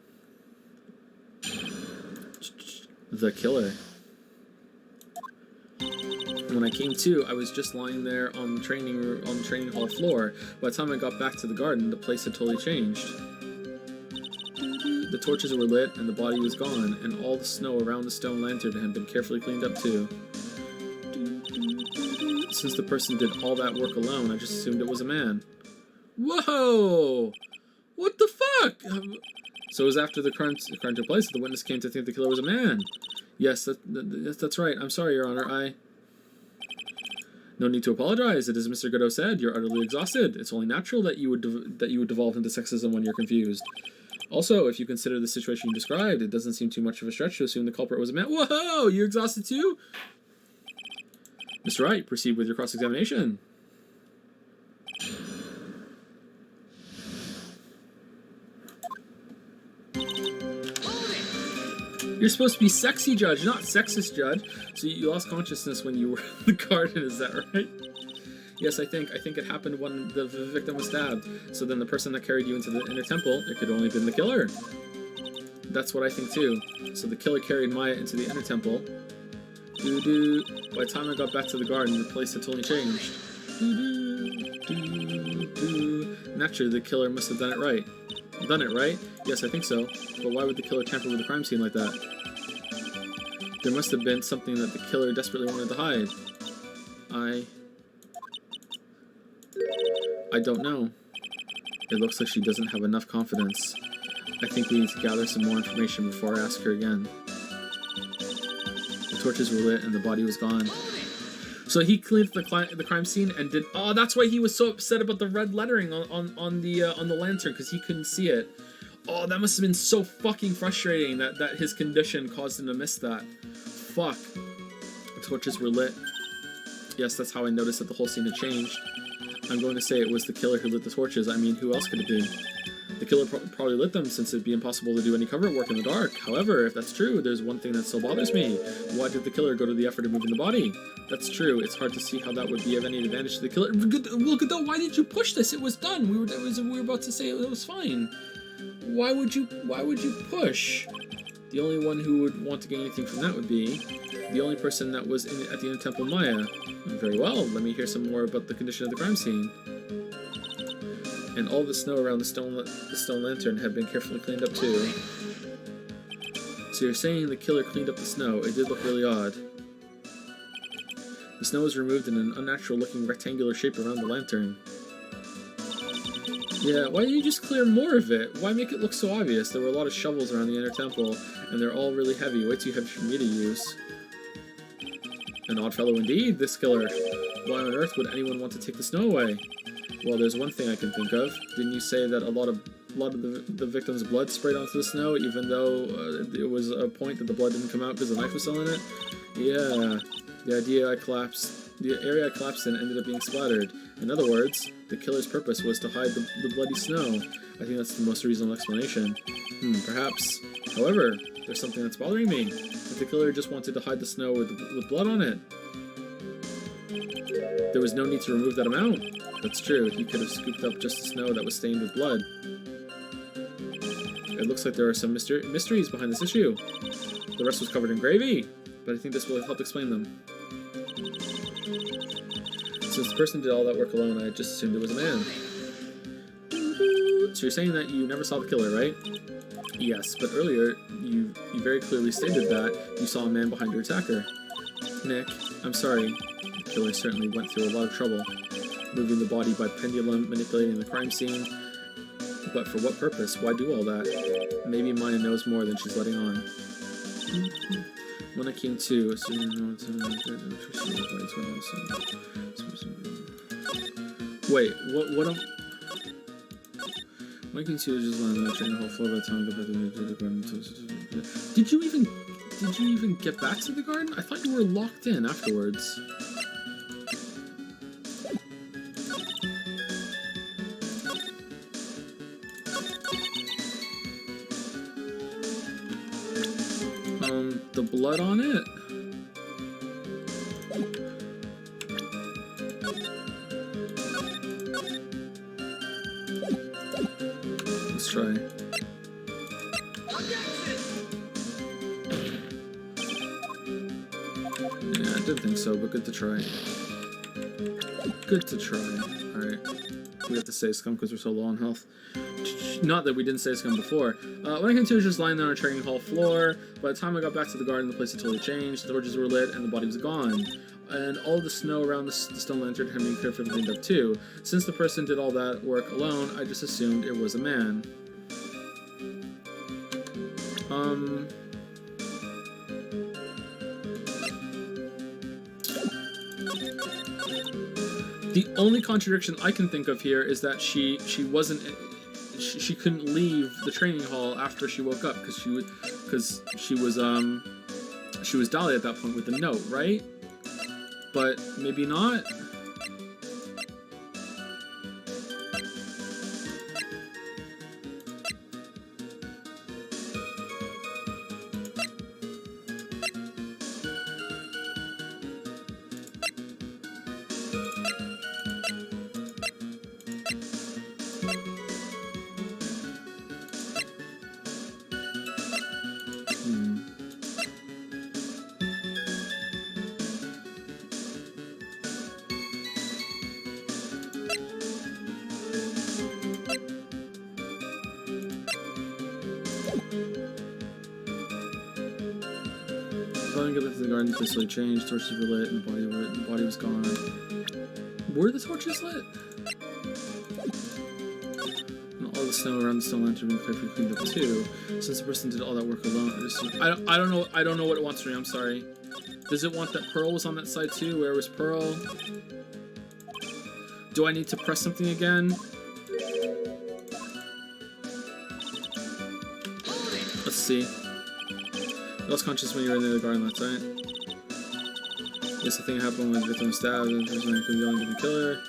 The killer. When I came to, I was just lying there on the training hall floor. By the time I got back to the garden, the place had totally changed. The torches were lit, and the body was gone, and all the snow around the stone lantern had been carefully cleaned up too. Since the person did all that work alone, I just assumed it was a man. Whoa! What the fuck? So it was after the crime took place that the witness came to think the killer was a man. Yes, that's right. I'm sorry, Your Honor. No need to apologize. It is as Mr. Godot said. You're utterly exhausted. It's only natural that you would devolve into sexism when you're confused. Also, if you consider the situation you described, it doesn't seem too much of a stretch to assume the culprit was a man. Whoa! You exhausted too? Mr. Wright, proceed with your cross-examination. You're supposed to be sexy judge, not sexist judge. So you lost consciousness when you were in the garden, is that right? Yes, I think it happened when the victim was stabbed. So then the person that carried you into the inner temple, it could only have been the killer. That's what I think too. So the killer carried Maya into the inner temple. Doo-doo. By the time I got back to the garden, the place had totally changed. Doo-doo. Doo-doo. Naturally, the killer must have done it right. Yes, I think so. But why would the killer tamper with the crime scene like that? There must have been something that the killer desperately wanted to hide. I don't know. It looks like she doesn't have enough confidence. I think we need to gather some more information before I ask her again. The torches were lit and the body was gone. So he cleaned the crime scene and did. Oh, that's why he was so upset about the red lettering on the lantern, because he couldn't see it. Oh, that must have been so fucking frustrating that his condition caused him to miss that. Fuck. The torches were lit. Yes, that's how I noticed that the whole scene had changed. I'm going to say it was the killer who lit the torches. I mean, who else could it be? The killer probably lit them, since it'd be impossible to do any cover work in the dark. However, if that's true, there's one thing that still bothers me. Why did the killer go to the effort of moving the body? That's true. It's hard to see how that would be of any advantage to the killer. Look at that. Why did you push this? It was done. We were about to say it was fine. Why would you push? The only one who would want to gain anything from that would be the only person that was at the inner temple, Maya. Very well. Let me hear some more about the condition of the crime scene. And all the snow around the stone lantern had been carefully cleaned up too. So you're saying the killer cleaned up the snow? It did look really odd. The snow was removed in an unnatural looking rectangular shape around the lantern. Yeah, why didn't you just clear more of it? Why make it look so obvious? There were a lot of shovels around the inner temple, and they're all really heavy, way too heavy for me to use. An odd fellow indeed, this killer. Why on earth would anyone want to take the snow away? Well, there's one thing I can think of. Didn't you say that a lot of the victim's blood sprayed onto the snow, even though it was a point that the blood didn't come out because the knife was still in it? Yeah, the area I collapsed in ended up being splattered. In other words, the killer's purpose was to hide the bloody snow. I think that's the most reasonable explanation. Perhaps. However, there's something that's bothering me. If the killer just wanted to hide the snow with blood on it, there was no need to remove that amount. That's true. He could have scooped up just the snow that was stained with blood. It looks like there are some mysteries behind this issue. The rest was covered in gravy, but I think this will help explain them. Since the person did all that work alone, I just assumed it was a man. So you're saying that you never saw the killer, right? Yes, but earlier you very clearly stated that you saw a man behind your attacker. Nick, I'm sorry. The killer certainly went through a lot of trouble, moving the body by pendulum, manipulating the crime scene. But for what purpose? Why do all that? Maybe Maya knows more than she's letting on. When I came to, wait, what am... When I came to, just letting the train the whole floor by the time I got back to the garden. Did you even get back to the garden? I thought you were locked in afterwards. The blood on it? Let's try. Yeah, I didn't think so, but good to try. Good to try. Alright. We have to say scum because we're so low on health. Not that we didn't say scum before. When I came to, was just lying there on a training hall floor. By the time I got back to the garden, the place had totally changed. The torches were lit, and the body was gone. And all the snow around the stone lantern had been carefully cleaned up too. Since the person did all that work alone, I just assumed it was a man. The only contradiction I can think of here is that she couldn't leave the training hall after she woke up because she was Dolly at that point with the note, right? But maybe not. Following get back to the garden, the place slowly changed. Torches were lit, and the body was gone. Were the torches lit? And all the snow around the stone lantern being carefully cleaned up too. Since the person did all that work alone, I don't know. I don't know what it wants from me. I'm sorry. Does it want that Pearl was on that side too? Where was Pearl? Do I need to press something again? Let's see. Lost conscious when you were in the garden last night. Yes, the thing happened when the victim was stabbed and the person could be on to the killer.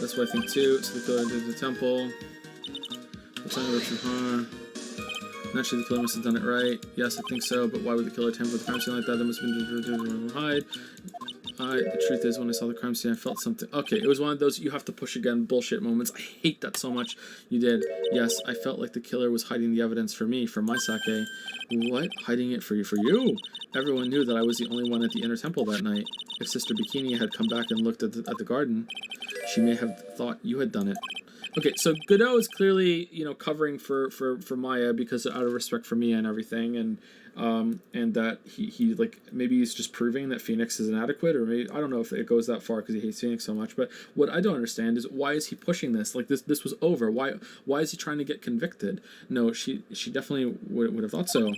That's what I think too. So the killer entered the temple. What's on the harm? Naturally, the killer must have done it right. Yes, I think so, but why would the killer attempt with a crime scene like that? There must have been hide. The truth is, when I saw the crime scene, I felt something. Okay, it was one of those you have to push again bullshit moments. I hate that so much. You did. Yes, I felt like the killer was hiding the evidence for me, for my sake. What? Hiding it for you? For you? Everyone knew that I was the only one at the inner temple that night. If Sister Bikini had come back and looked at the garden, she may have thought you had done it. Okay, so Godot is clearly, you know, covering for Maya because out of respect for Mia and everything, and that he like maybe he's just proving that Phoenix is inadequate, or maybe I don't know if it goes that far because he hates Phoenix so much. But what I don't understand is why is he pushing this? Like this was over. Why is he trying to get convicted? No, she definitely would have thought so.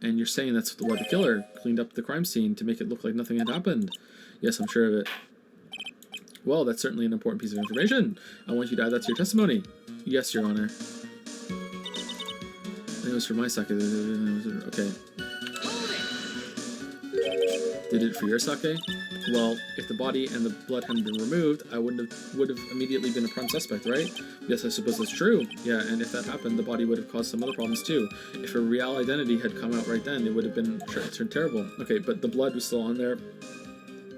And you're saying that's why the killer cleaned up the crime scene to make it look like nothing had happened. Yes, I'm sure of it. Well, that's certainly an important piece of information. I want you to add that to your testimony. Yes, Your Honor. It was for my sake. Okay. Did it for your sake? Well, if the body and the blood hadn't been removed, I would have immediately been a prime suspect, right? Yes, I suppose that's true. Yeah, and if that happened, the body would have caused some other problems too. If a real identity had come out right then, it would have been turned terrible. Okay, but the blood was still on there.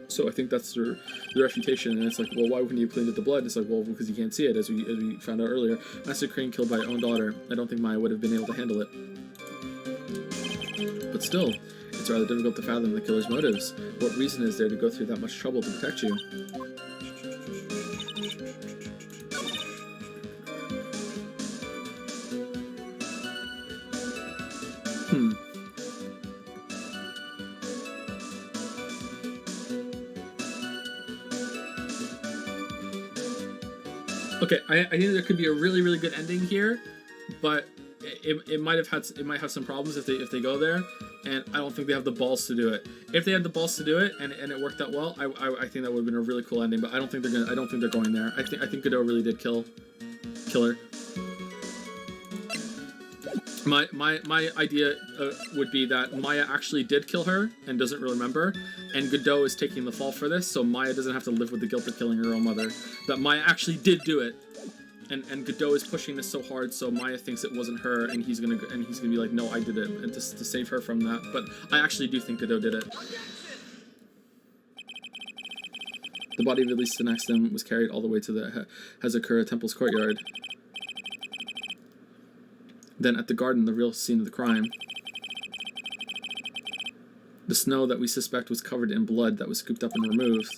So I think that's the refutation, and it's like, well, why wouldn't you clean up the blood? It's like, well, because you can't see it, as we found out earlier. Master Crane killed by her own daughter. I don't think Maya would have been able to handle it. But still, it's rather difficult to fathom the killer's motives. What reason is there to go through that much trouble to protect you? Okay, I think there could be a really, really good ending here, but it might have some problems if they go there, and I don't think they have the balls to do it. If they had the balls to do it and it worked out well, I think that would have been a really cool ending. But I don't think they're going there. I think Godot really did kill her. My idea would be that Maya actually did kill her and doesn't really remember, and Godot is taking the fall for this, so Maya doesn't have to live with the guilt of killing her own mother. That Maya actually did do it, and Godot is pushing this so hard, so Maya thinks it wasn't her, and he's gonna be like, no, I did it, and to save her from that. But I actually do think Godot did it. The body released the next time was carried all the way to the Hazakura Temple's courtyard. Then at the garden, the real scene of the crime. The snow that we suspect was covered in blood that was scooped up and removed.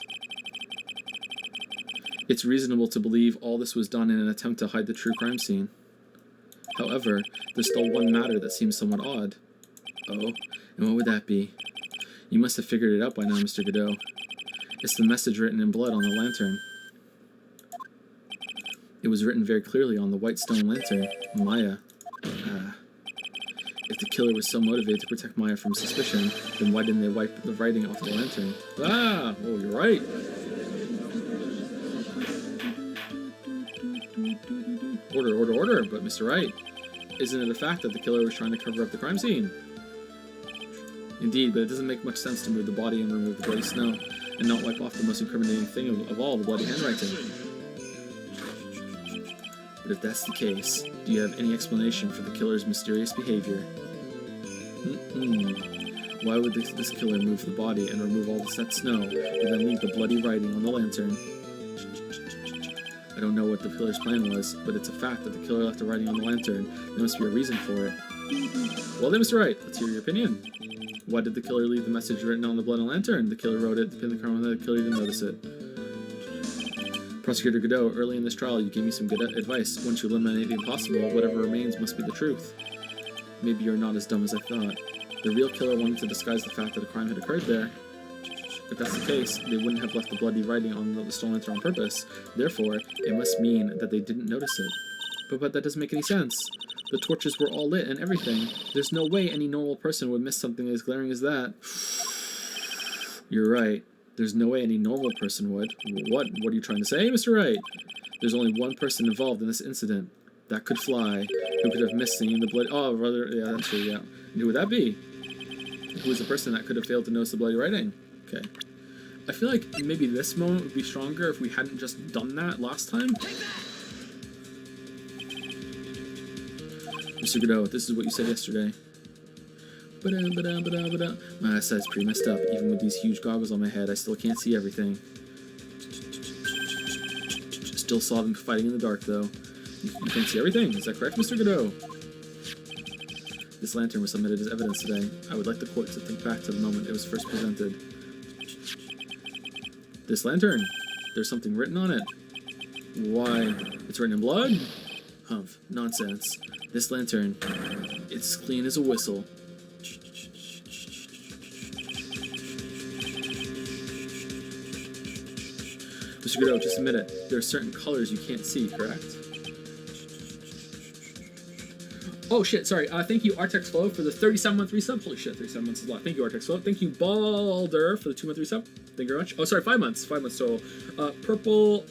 It's reasonable to believe all this was done in an attempt to hide the true crime scene. However, there's still one matter that seems somewhat odd. Oh, and what would that be? You must have figured it out by now, Mr. Godot. It's the message written in blood on the lantern. It was written very clearly on the white stone lantern. Maya. If the killer was so motivated to protect Maya from suspicion, then why didn't they wipe the writing off the lantern? Ah! Oh, you're right. Order, but Mr. Wright, isn't it a fact that the killer was trying to cover up the crime scene? Indeed, but it doesn't make much sense to move the body and remove the bloody snow, and not wipe off the most incriminating thing of all, the bloody handwriting. But if that's the case, do you have any explanation for the killer's mysterious behavior? Why would this killer move the body and remove all the snow, and then leave the bloody writing on the lantern? I don't know what the killer's plan was, but it's a fact that the killer left the writing on the lantern. There must be a reason for it. Well then, Mr. Wright, let's hear your opinion. Why did the killer leave the message written on the blood and lantern? The killer wrote it, pinned the crime on the killer didn't notice it. Prosecutor Godot, early in this trial, you gave me some good advice. Once you eliminate the impossible, whatever remains must be the truth. Maybe you're not as dumb as I thought. The real killer wanted to disguise the fact that a crime had occurred there. If that's the case, they wouldn't have left the bloody writing on the stone lantern on purpose. Therefore, it must mean that they didn't notice it. But that doesn't make any sense. The torches were all lit and everything. There's no way any normal person would miss something as glaring as that. You're right. There's no way any normal person would. What are you trying to say, Mr. Wright? There's only one person involved in this incident. That could fly. Who could have missed seeing the blood? Oh, rather, yeah, that's true, yeah. And who would that be? Who was the person that could have failed to notice the bloody writing? Okay. I feel like maybe this moment would be stronger if we hadn't just done that last time. Mr. Godot, this is what you said yesterday. My eyesight's pretty messed up. Even with these huge goggles on my head, I still can't see everything. Still saw them fighting in the dark, though. You can't see everything. Is that correct, Mr. Godot? This lantern was submitted as evidence today. I would like the court to think back to the moment it was first presented. This lantern. There's something written on it. Why? It's written in blood? Humph. Nonsense. This lantern. It's clean as a whistle. Mr. Godot, just admit it. There are certain colors you can't see, correct? Oh shit, sorry. Thank you, Artex Flow, for the 37-month resub. Holy shit, 37 months is a lot. Thank you, Artex Flow. Thank you, Balder, for the 2-month resub. Thank you very much. Oh, sorry, 5 months. 5 months total. Purple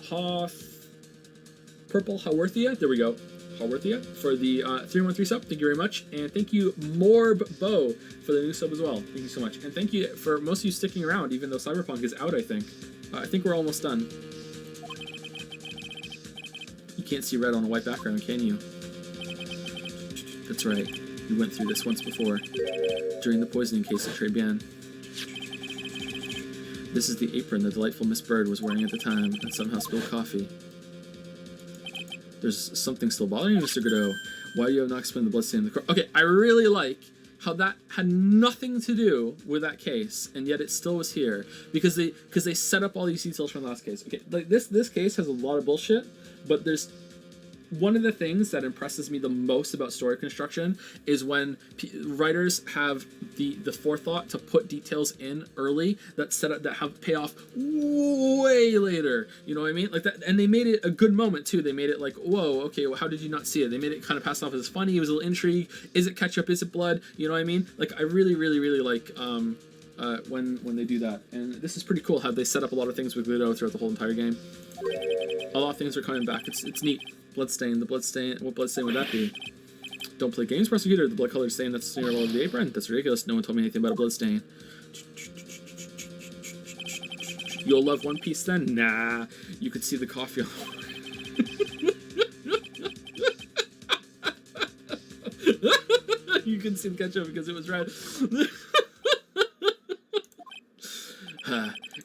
Haworthia. There we go. Haworthia for the 3-month resub. Thank you very much. And thank you, Morb Bo, for the new sub as well. Thank you so much. And thank you for most of you sticking around, even though Cyberpunk is out, I think. I think we're almost done. You can't see red on a white background, can you? That's right. We went through this once before, during the poisoning case at Tribulations. This is the apron the delightful Miss Bird was wearing at the time and somehow spilled coffee. There's something still bothering you, Mr. Godot. Why do you have not explained the bloodstain in the car? Okay, I really like how that had nothing to do with that case, and yet it still was here because they set up all these details from the last case. Okay, like this case has a lot of bullshit, but there's one of the things that impresses me the most about story construction is when writers have the forethought to put details in early that set up that have payoff way later. You know what I mean? Like that, and they made it a good moment too. They made it like, whoa, okay, well, how did you not see it? They made it kind of pass off as funny. It was a little intrigue. Is it ketchup? Is it blood? You know what I mean? Like I really like when they do that. And this is pretty cool how they set up a lot of things with Ludo throughout the whole entire game. A lot of things are coming back. It's neat. Bloodstain. The bloodstain. What bloodstain would that be? Don't play games, prosecutor. The blood-colored stain that's near all over the apron. That's ridiculous. No one told me anything about a bloodstain. You'll love One Piece then? Nah. You could see the coffee. You couldn't see the ketchup because it was red.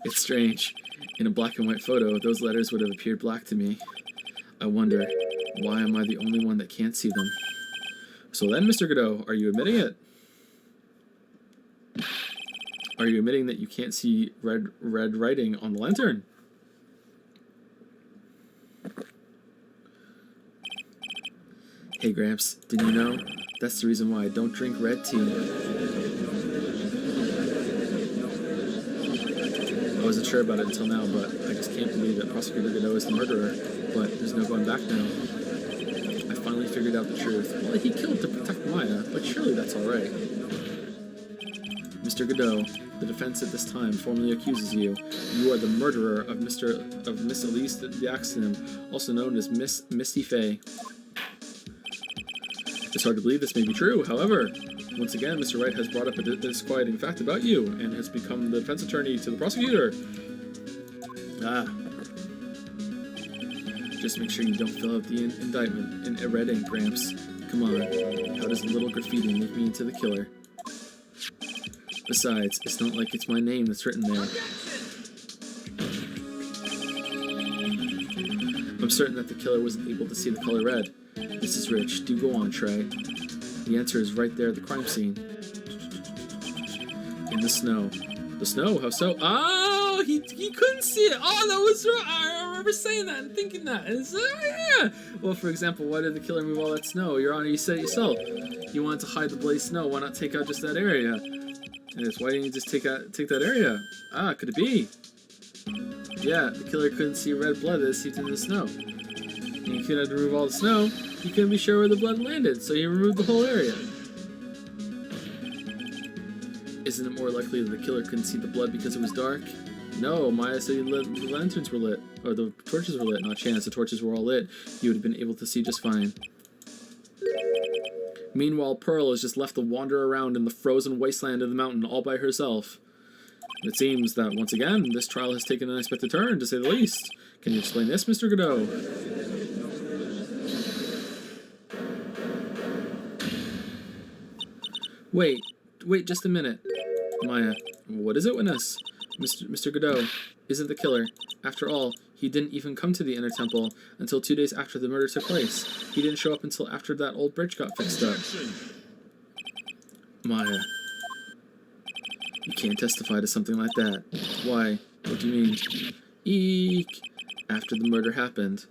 It's strange. In a black and white photo, those letters would have appeared black to me. I wonder, why am I the only one that can't see them? So then, Mr. Godot, are you admitting it? Are you admitting that you can't see red writing on the lantern? Hey, Gramps, didn't you know? That's the reason why I don't drink red tea. I wasn't sure about it until now, but I just can't believe that Prosecutor Godot is the murderer. But there's no going back now. I finally figured out the truth. Well, he killed to protect Maya, but surely that's alright. Mr. Godot, the defense at this time formally accuses you. You are the murderer of Miss Elise Diaxon, also known as Miss Misty Fey. It's hard to believe this may be true, however, once again, Mr. Wright has brought up a disquieting fact about you and has become the defense attorney to the prosecutor. Just make sure you don't fill out the indictment in red ink, Gramps. Come on, how does a little graffiti make me into the killer? Besides, it's not like it's my name that's written there. I'm certain that the killer wasn't able to see the color red. This is rich. Do go on, Trey. The answer is right there at the crime scene. In the snow. The snow? How so? Oh, he couldn't see it. Oh, that was right. I remember saying that and thinking that. And it's, yeah. Well, for example, why did the killer move all that snow? Your Honor, you said it yourself. You wanted to hide the blazed snow. Why not take out just that area? And it's, why didn't you just take that area? Ah, could it be? Yeah, the killer couldn't see red blood that seeped into the snow. And he couldn't remove all the snow. He couldn't be sure where the blood landed, so he removed the whole area. Isn't it more likely that the killer couldn't see the blood because it was dark? No, Maya said the lanterns were lit, or the torches were lit. Not a chance, the torches were all lit. He would have been able to see just fine. Meanwhile, Pearl has just left to wander around in the frozen wasteland of the mountain all by herself. It seems that, once again, this trial has taken an unexpected turn, to say the least. Can you explain this, Mr. Godot? Wait just a minute. Maya, what is it, witness? Mr. Godot isn't the killer. After all, he didn't even come to the inner temple until 2 days after the murder took place. He didn't show up until after that old bridge got fixed up. Maya, you can't testify to something like that. Why? What do you mean? Eek! After the murder happened,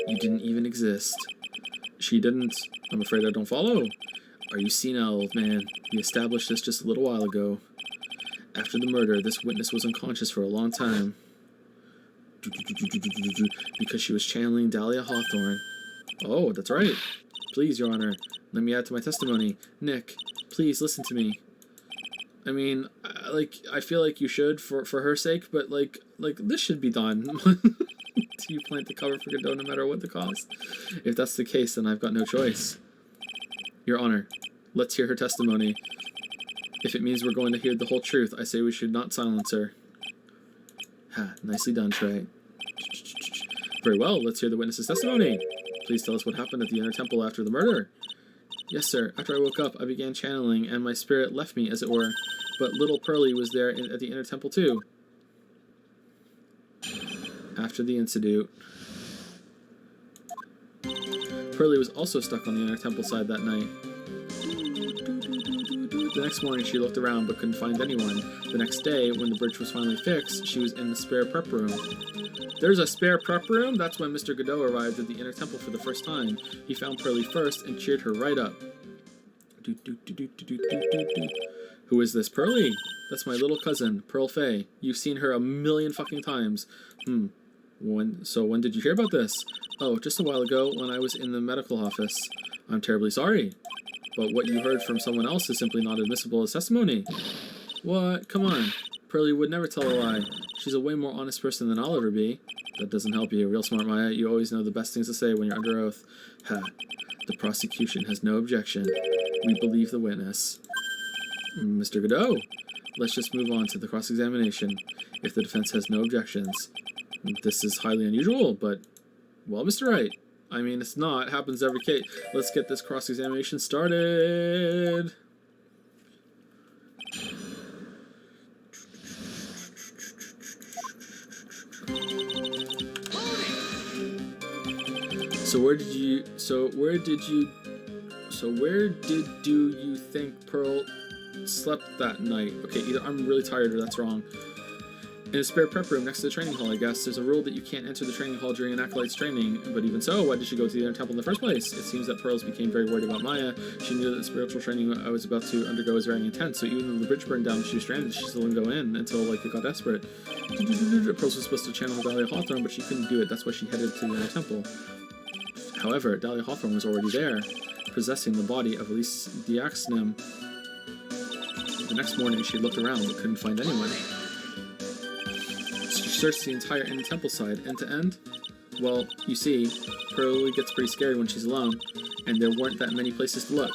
you didn't even exist. She didn't. I'm afraid I don't follow. Are you senile, old man? We established this just a little while ago. After the murder, this witness was unconscious for a long time. Because she was channeling Dahlia Hawthorne. Oh, that's right. Please, Your Honor, let me add to my testimony. Nick, please listen to me. I mean, I feel like you should for her sake, but like this should be done. Do you plan to cover for Godot no matter what the cost? If that's the case, then I've got no choice. Your Honor, let's hear her testimony. If it means we're going to hear the whole truth, I say we should not silence her. Ha, nicely done, Trey. Very well, let's hear the witness's testimony. Please tell us what happened at the inner temple after the murder. Yes, sir. After I woke up, I began channeling, and my spirit left me, as it were. But little Pearlie was there at the inner temple, too. After the incident, Pearlie was also stuck on the inner temple side that night. The next morning, she looked around but couldn't find anyone. The next day, when the bridge was finally fixed, she was in the spare prep room. There's a spare prep room? That's when Mr. Godot arrived at the inner temple for the first time. He found Pearlie first and cheered her right up. Who is this, Pearlie? That's my little cousin, Pearl Fay. You've seen her a million fucking times. When did you hear about this? Oh, just a while ago when I was in the medical office. I'm terribly sorry. But what you heard from someone else is simply not admissible as testimony. What? Come on. Pearlie would never tell a lie. She's a way more honest person than I'll ever be. That doesn't help you. Real smart, Maya. You always know the best things to say when you're under oath. Ha. The prosecution has no objection. We believe the witness. Mr. Godot, let's just move on to the cross-examination. If the defense has no objections. This is highly unusual, but... Well, Mr. Wright. I mean, it's not. It happens every case. Let's get this cross-examination started. So where did you think Pearl slept that night? Okay, either I'm really tired or that's wrong. In a spare prep room next to the training hall, I guess. There's a rule that you can't enter the training hall during an acolyte's training, but even so, why did she go to the inner temple in the first place? It seems that Pearls became very worried about Maya. She knew that the spiritual training I was about to undergo was very intense, so even though the bridge burned down, she was stranded, she still didn't go in until, it got desperate. Pearls was supposed to channel Dahlia Hawthorne, but she couldn't do it. That's why she headed to the inner temple. However, Dahlia Hawthorne was already there, possessing the body of Elise Diaxnim. The next morning, she looked around but couldn't find anyone. She searched the entire inner temple side, end to end. Well, you see, Pearlie gets pretty scared when she's alone, and there weren't that many places to look.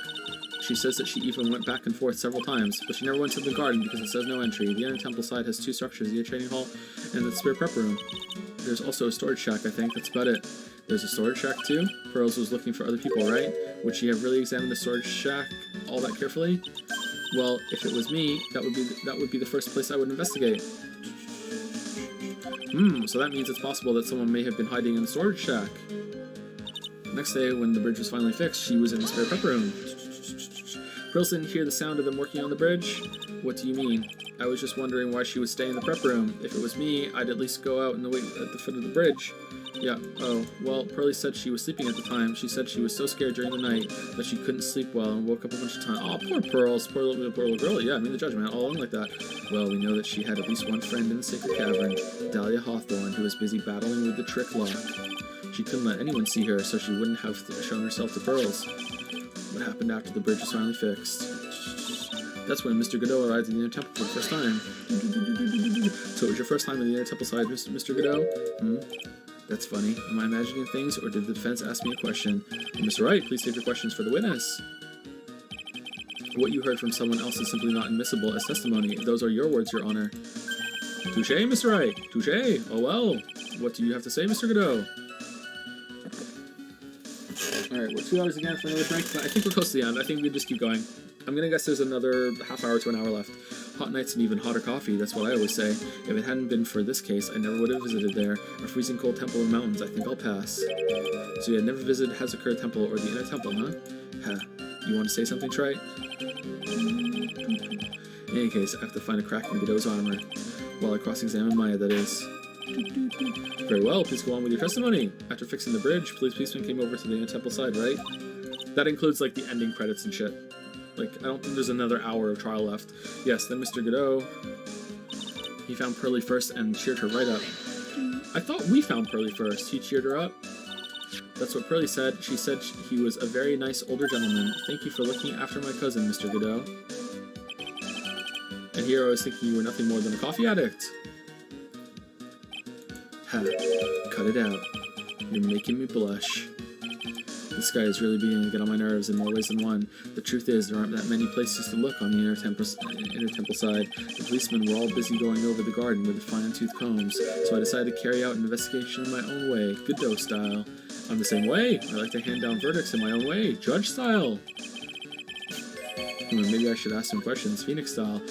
She says that she even went back and forth several times, but she never went to the garden because it says no entry. The inner temple side has two structures, the training hall and the spare prep room. There's also a storage shack, I think. That's about it. There's a storage shack too? Pearls was looking for other people, right? Would she have really examined the storage shack all that carefully? Well, if it was me, that would be the first place I would investigate. So that means it's possible that someone may have been hiding in the storage shack. Next day, when the bridge was finally fixed, she was in the spare prep room. Pearls didn't hear the sound of them working on the bridge? What do you mean? I was just wondering why she would stay in the prep room. If it was me, I'd at least go out and wait at the foot of the bridge. Yeah, oh, well, Pearly said she was sleeping at the time. She said she was so scared during the night that she couldn't sleep well and woke up a bunch of times. Oh, poor Pearls, poor little girl. Yeah, I mean the judgment, all along like that. Well, we know that she had at least one friend in the sacred cavern, Dahlia Hawthorne, who was busy battling with the trick lock. She couldn't let anyone see her, so she wouldn't have shown herself to Pearls. What happened after the bridge was finally fixed? That's when Mr. Godot arrived in the Inner Temple for the first time. So it was your first time in the Inner Temple side, Mr. Godot? That's funny. Am I imagining things, or did the defense ask me a question? Mr. Wright, please save your questions for the witness. What you heard from someone else is simply not admissible as testimony. Those are your words, Your Honor. Touché, Mr. Wright. Touché. Oh well. What do you have to say, Mr. Godot? Alright, we're 2 hours again for another break, but I think we're close to the end. I think we just keep going. I'm gonna guess there's another half hour to an hour left. Hot nights and even hotter coffee, that's what I always say. If it hadn't been for this case, I never would have visited there. A freezing cold temple in the mountains, I think I'll pass. So you had never visited Hazakura Temple or the Inner Temple, huh? You want to say something, Trite? In any case, I have to find a crack in Godot's armor. While I cross-examine Maya, that is. Very well, please go on with your testimony. After fixing the bridge, policeman came over to the Inner Temple side, right? That includes, like, the ending credits and shit. Like, I don't think there's another hour of trial left. Yes, then Mr. Godot, he found Pearly first and cheered her right up. I thought we found Pearly first. He cheered her up. That's what Pearly said. She said he was a very nice older gentleman. Thank you for looking after my cousin, Mr. Godot. And here I was thinking you were nothing more than a coffee addict. Cut it out. You're making me blush. This guy is really beginning to get on my nerves in more ways than one. The truth is, there aren't that many places to look on the Inner Temple side. The policemen were all busy going over the garden with fine-tooth combs, so I decided to carry out an investigation in my own way, Godot style. I'm the same way. I like to hand down verdicts in my own way, judge style. Maybe I should ask some questions, Phoenix style.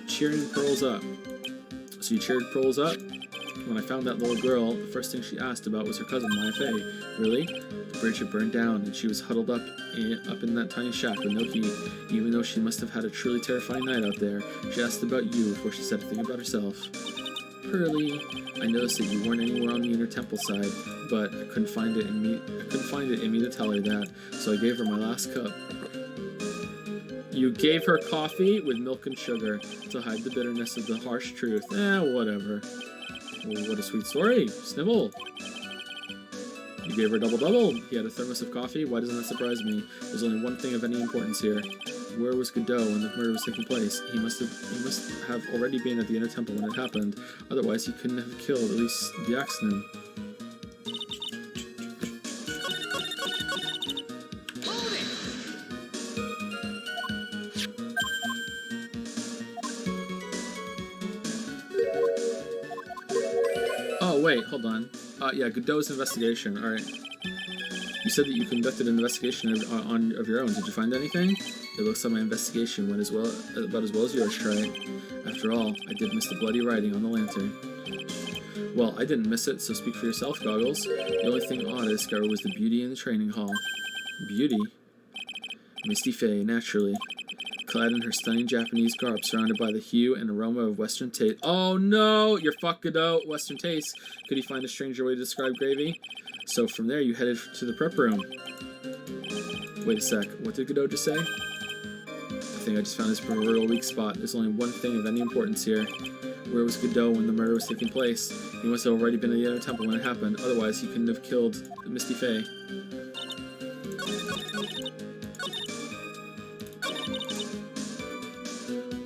Cheering Pearls up. So you cheered Pearls up? When I found that little girl, the first thing she asked about was her cousin, Maya Fey. Really? The bridge had burned down, and she was huddled up in that tiny shack with no heat. Even though she must have had a truly terrifying night out there, she asked about you before she said a thing about herself. Pearly, I noticed that you weren't anywhere on the Inner Temple side, but I couldn't find it in me to tell her that, so I gave her my last cup. You gave her coffee with milk and sugar to hide the bitterness of the harsh truth. Whatever. Well, what a sweet story. Snibble. You gave her double-double. He had a thermos of coffee. Why doesn't that surprise me? There's only one thing of any importance here. Where was Godot when the murder was taking place? He must have already been at the Inner Temple when it happened. Otherwise, he couldn't have killed at least the accident. Oh, wait, hold on. Yeah, Godot's investigation. Alright. You said that you conducted an investigation of your own. Did you find anything? It looks like my investigation went about as well as yours, Trey. After all, I did miss the bloody writing on the lantern. Well, I didn't miss it, so speak for yourself, Goggles. The only thing odd I discovered was the beauty in the training hall. Beauty? Misty Fey, naturally. Clad in her stunning Japanese garb, surrounded by the hue and aroma of Western taste. Oh no! You're fucked, Godot. Western taste. Could he find a stranger way to describe gravy? So from there, you headed to the prep room. Wait a sec. What did Godot just say? I think I just found his proverbial weak spot. There's only one thing of any importance here. Where was Godot when the murder was taking place? He must have already been in the Inner Temple when it happened. Otherwise, he couldn't have killed Misty Fey.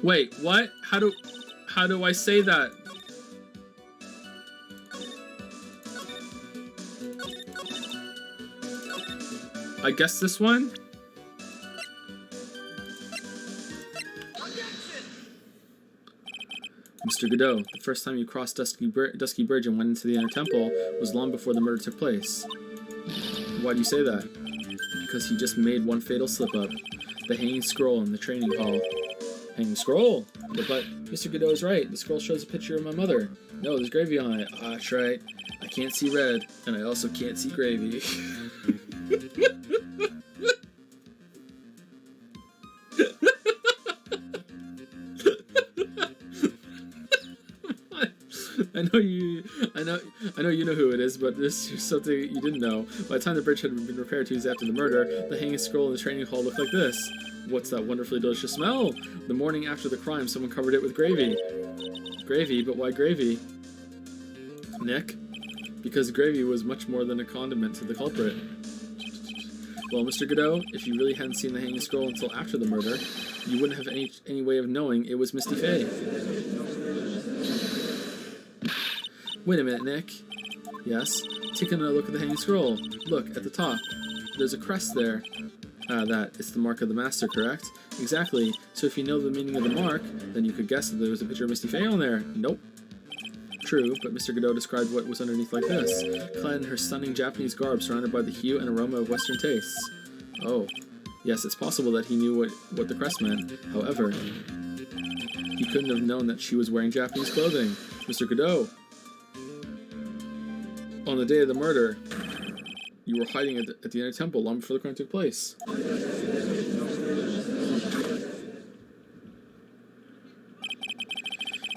Wait, what? How do I say that? I guess this one? Mr. Godot, the first time you crossed Dusky Bridge and went into the Inner Temple was long before the murder took place. Why do you say that? Because he just made one fatal slip-up. The hanging scroll in the training hall. Hanging scroll? But Mr. Godot is right. The scroll shows a picture of my mother. No, there's gravy on it. Ah, that's right. I can't see red, and I also can't see gravy. I know you know who it is, but this is something you didn't know. By the time the bridge had been repaired 2 days after the murder, the hanging scroll in the training hall looked like this. What's that wonderfully delicious smell? The morning after the crime, someone covered it with gravy. Gravy? But why gravy? Nick? Because gravy was much more than a condiment to the culprit. Well, Mr. Godot, if you really hadn't seen the hanging scroll until after the murder, you wouldn't have any way of knowing it was Misty Faye. Wait a minute, Nick. Yes? Take another look at the hanging scroll. Look, at the top. There's a crest there. It's the mark of the master, correct? Exactly. So if you know the meaning of the mark, then you could guess that there was a picture of Misty Faye on there. Nope. True, but Mr. Godot described what was underneath like this. Clad in her stunning Japanese garb, surrounded by the hue and aroma of Western tastes. Oh. Yes, it's possible that he knew what the crest meant. However, he couldn't have known that she was wearing Japanese clothing. Mr. Godot, on the day of the murder, you were hiding at the inner temple long before the crime took place.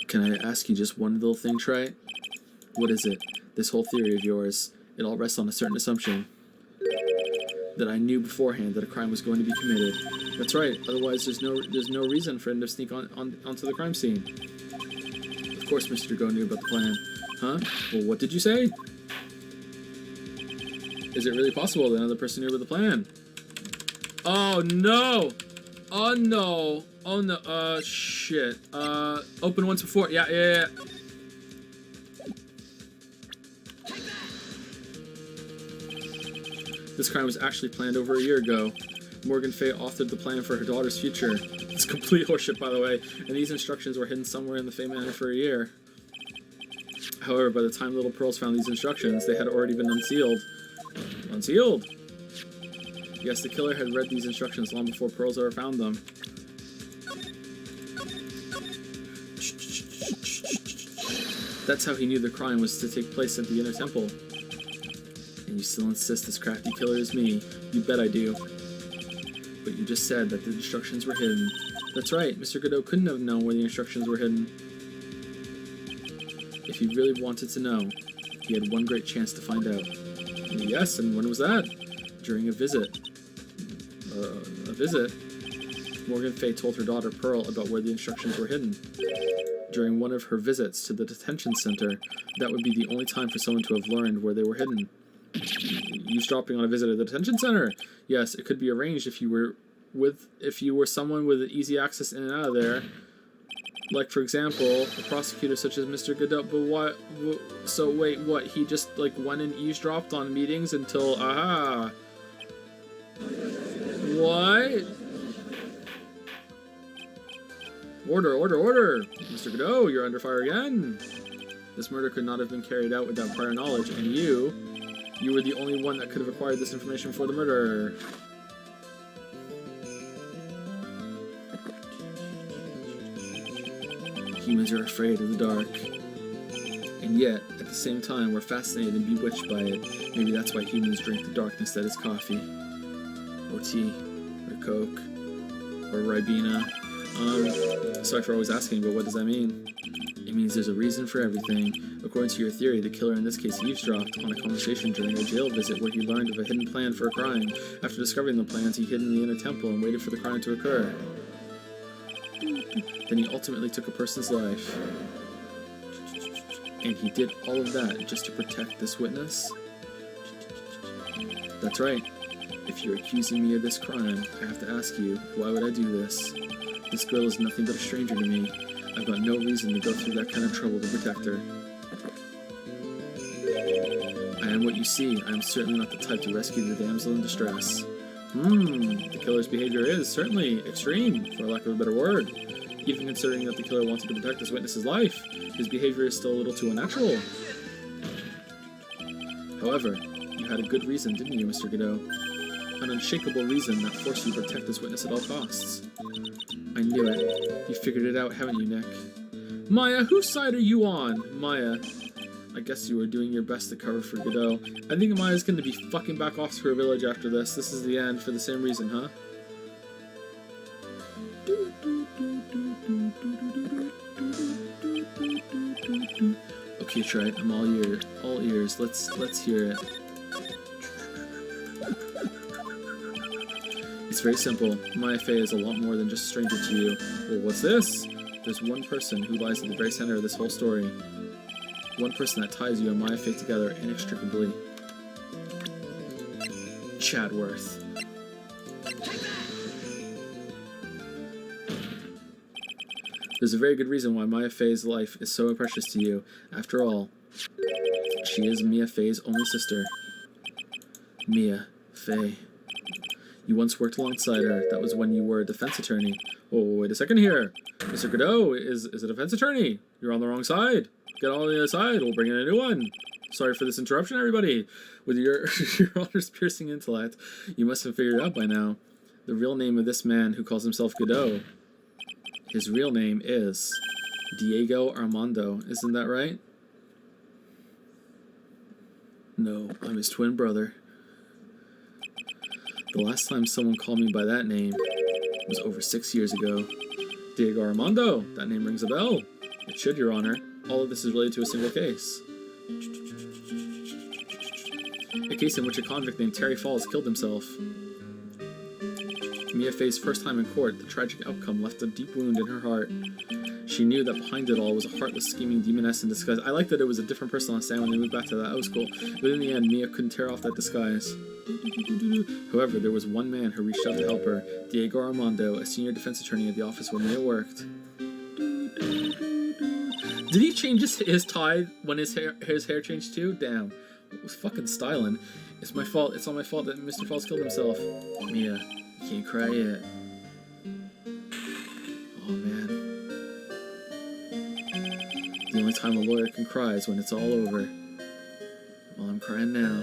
Can I ask you just one little thing, Trey? What is it? This whole theory of yours, it all rests on a certain assumption. That I knew beforehand that a crime was going to be committed. That's right, otherwise there's no reason for him to sneak onto the crime scene. Of course Mr. Godot knew about the plan. Huh? Well, what did you say? Is it really possible that another person knew about the plan? Oh no! Oh no! Oh no! Shit. Open once before. Yeah. This crime was actually planned over a year ago. Morgan Fay authored the plan for her daughter's future. It's complete horseshit, by the way, and these instructions were hidden somewhere in the Fay Manor for a year. However, by the time Little Pearls found these instructions, they had already been unsealed. Unsealed? Yes, the killer had read these instructions long before Pearls ever found them. That's how he knew the crime was to take place at the Inner Temple. And you still insist this crafty killer is me. You bet I do. But you just said that the instructions were hidden. That's right, Mr. Godot couldn't have known where the instructions were hidden. If he really wanted to know, he had one great chance to find out. Yes, and when was that? During a visit. A visit? Morgan Fay told her daughter Pearl about where the instructions were hidden. During one of her visits to the detention center, that would be the only time for someone to have learned where they were hidden. Eavesdropping on a visit at the detention center? Yes, it could be arranged if you were someone with easy access in and out of there. Like, for example, a prosecutor such as Mr. Godot. But what? So wait, what? He just went and eavesdropped on meetings until aha. What? Order! Mr. Godot, you're under fire again. This murder could not have been carried out without prior knowledge, and you were the only one that could have acquired this information before the murder. Humans are afraid of the dark. And yet, at the same time, we're fascinated and bewitched by it. Maybe that's why humans drink the darkness that is coffee. Or tea. Or Coke. Or Ribena. Sorry for always asking, but what does that mean? It means there's a reason for everything. According to your theory, the killer in this case eavesdropped on a conversation during a jail visit where he learned of a hidden plan for a crime. After discovering the plans, he hid in the inner temple and waited for the crime to occur. Then he ultimately took a person's life. And he did all of that just to protect this witness? That's right. If you're accusing me of this crime, I have to ask you, why would I do this? This girl is nothing but a stranger to me. I've got no reason to go through that kind of trouble to protect her. I am what you see. I am certainly not the type to rescue the damsel in distress. The killer's behavior is certainly extreme, for lack of a better word. Even considering that the killer wanted to protect this witness's life, his behavior is still a little too unnatural. However, you had a good reason, didn't you, Mr. Godot? An unshakable reason that forced you to protect this witness at all costs. I knew it. You figured it out, haven't you, Nick? Maya, whose side are you on? Maya. I guess you were doing your best to cover for Godot. I think Maya's going to be fucking back off to her village after this. This is the end for the same reason, huh? Okay, Trite, I'm all ears. Let's hear it. It's very simple. Maya Fey is a lot more than just a stranger to you. Well, what's this? There's one person who lies at the very center of this whole story. One person that ties you and Maya Fey together inextricably. Chadworth. There's a very good reason why Maya Fey's life is so precious to you. After all, she is Mia Fey's only sister. Mia Fey. You once worked alongside her. That was when you were a defense attorney. Oh, wait a second here. Mr. Godot is a defense attorney. You're on the wrong side. Get on the other side. We'll bring in a new one. Sorry for this interruption, everybody. With your honor's piercing intellect, you must have figured it out by now. The real name of this man who calls himself Godot. His real name is Diego Armando. Isn't that right? No, I'm his twin brother. The last time someone called me by that name was over 6 years ago. Diego Armando. That name rings a bell. It should, Your Honor. All of this is related to a single case. A case in which a convict named Terry Falls killed himself. Mia Fey's first time in court, the tragic outcome left a deep wound in her heart. She knew that behind it all was a heartless, scheming demoness in disguise. I like that it was a different person on stand when they moved back to that. That was cool. But in the end, Mia couldn't tear off that disguise. However, there was one man who reached out to help her. Diego Armando, a senior defense attorney at the office where Mia worked. Did he change his tie when his hair changed too? Damn. It was fucking styling. It's my fault. It's all my fault that Mr. Falls killed himself. Mia, you can't cry yet. Oh, man. The only time a lawyer can cry is when it's all over. Well, I'm crying now.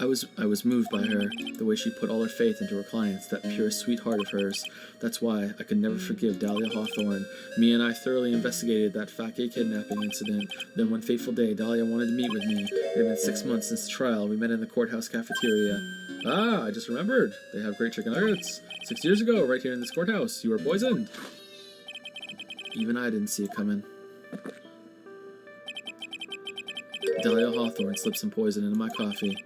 I was moved by her, the way she put all her faith into her clients, that pure, sweet heart of hers. That's why I could never forgive Dahlia Hawthorne. Me and I thoroughly investigated that fat gay kidnapping incident. Then one fateful day, Dahlia wanted to meet with me. It had been 6 months since the trial. We met in the courthouse cafeteria. Ah, I just remembered. They have great chicken nuggets. 6 years ago, right here in this courthouse, you were poisoned. Even I didn't see it coming. Dahlia Hawthorne slipped some poison into my coffee.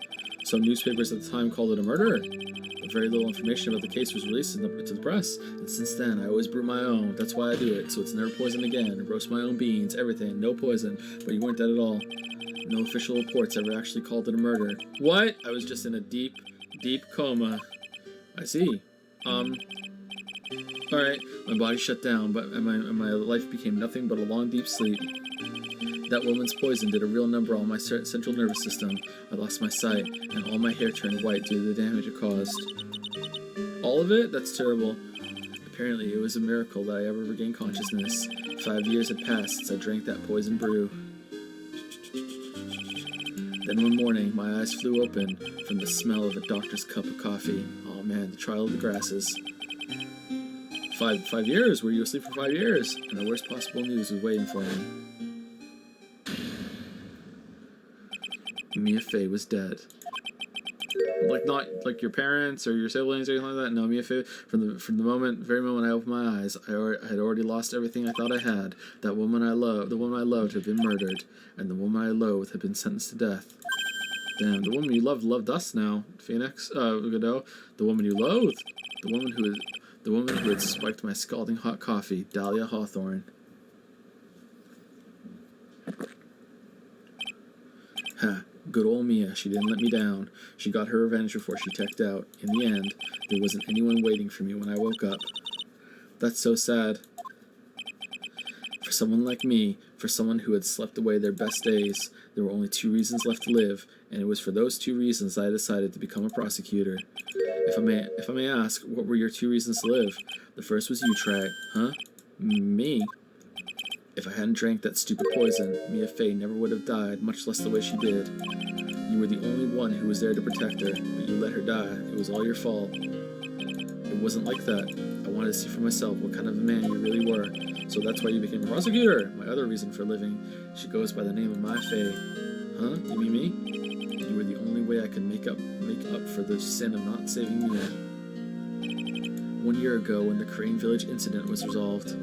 Some newspapers at the time called it a murder. But very little information about the case was released to the press, and since then I always brew my own. That's why I do it, so it's never poisoned again. Roast my own beans, everything, no poison. But you weren't dead at all. No official reports ever actually called it a murder. What? I was just in a deep, deep coma. I see. Alright, my body shut down, but my life became nothing but a long, deep sleep. That woman's poison did a real number on my central nervous system. I lost my sight, and all my hair turned white due to the damage it caused. All of it? That's terrible. Apparently, it was a miracle that I ever regained consciousness. 5 years had passed since I drank that poison brew. Then one morning, my eyes flew open from the smell of a doctor's cup of coffee. Oh man, the trial of the grasses. Five years? Were you asleep for 5 years? And the worst possible news was waiting for me. Mia Fey was dead. Like, not like your parents or your siblings or anything like that. No, Mia Fey, from the very moment I opened my eyes, I had already lost everything I thought I had. The woman I loved had been murdered, and the woman I loathed had been sentenced to death. Damn, the woman you loved us now, Phoenix, Godot. The woman you loathed, the woman who had spiked my scalding hot coffee, Dahlia Hawthorne. Ha. Good old Mia, she didn't let me down. She got her revenge before she teched out. In the end, there wasn't anyone waiting for me when I woke up. That's so sad. For someone like me, for someone who had slept away their best days, there were only 2 reasons left to live, and it was for those 2 reasons I decided to become a prosecutor. If I may ask, what were your 2 reasons to live? The first was you, Trag. Huh? Me? If I hadn't drank that stupid poison, Mia Fey never would have died, much less the way she did. You were the only one who was there to protect her, but you let her die. It was all your fault. It wasn't like that. I wanted to see for myself what kind of a man you really were, so that's why you became a prosecutor. My other reason for living. She goes by the name of Mia Fey. Huh? You mean me? You were the only way I could make up for the sin of not saving Mia. 1 year ago, when the Crane Village incident was resolved,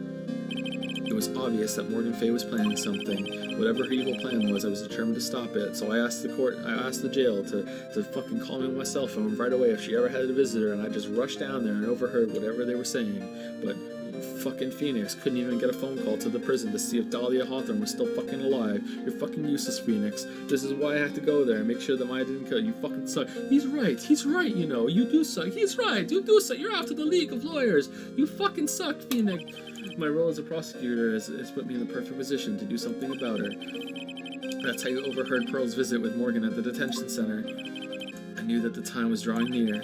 It was obvious that Morgan Fay was planning something. Whatever her evil plan was, I was determined to stop it. So I asked the jail to fucking call me on my cell phone right away if she ever had a visitor, and I just rushed down there and overheard whatever they were saying. But fucking Phoenix couldn't even get a phone call to the prison to see if Dahlia Hawthorne was still fucking alive. You're fucking useless, Phoenix. This is why I have to go there and make sure that Maya didn't kill you. You fucking suck. He's right, you know. You do suck. He's right, you do suck. You're out to the League of Lawyers. You fucking suck, Phoenix. My role as a prosecutor has put me in the perfect position to do something about her. That's how you overheard Pearl's visit with Morgan at the detention center. I knew that the time was drawing near.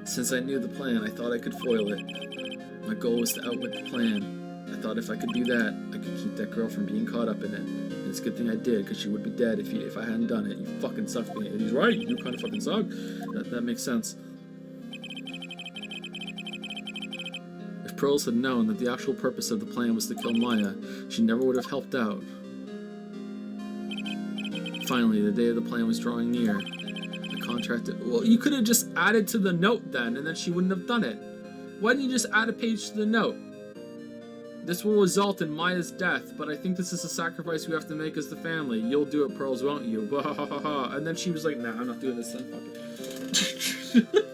Since I knew the plan, I thought I could foil it. My goal was to outwit the plan. I thought if I could do that, I could keep that girl from being caught up in it. And it's a good thing I did, because she would be dead if I hadn't done it. You fucking suck. And he's right, you kind of fucking suck. That makes sense. If Pearls had known that the actual purpose of the plan was to kill Maya, she never would have helped out. Finally, the day of the plan was drawing near. I contracted... Well, you could have just added to the note then, and then she wouldn't have done it. Why didn't you just add a page to the note? This will result in Maya's death, but I think this is a sacrifice we have to make as the family. You'll do it, Pearls, won't you? And then she was like, nah, I'm not doing this then, fuck it.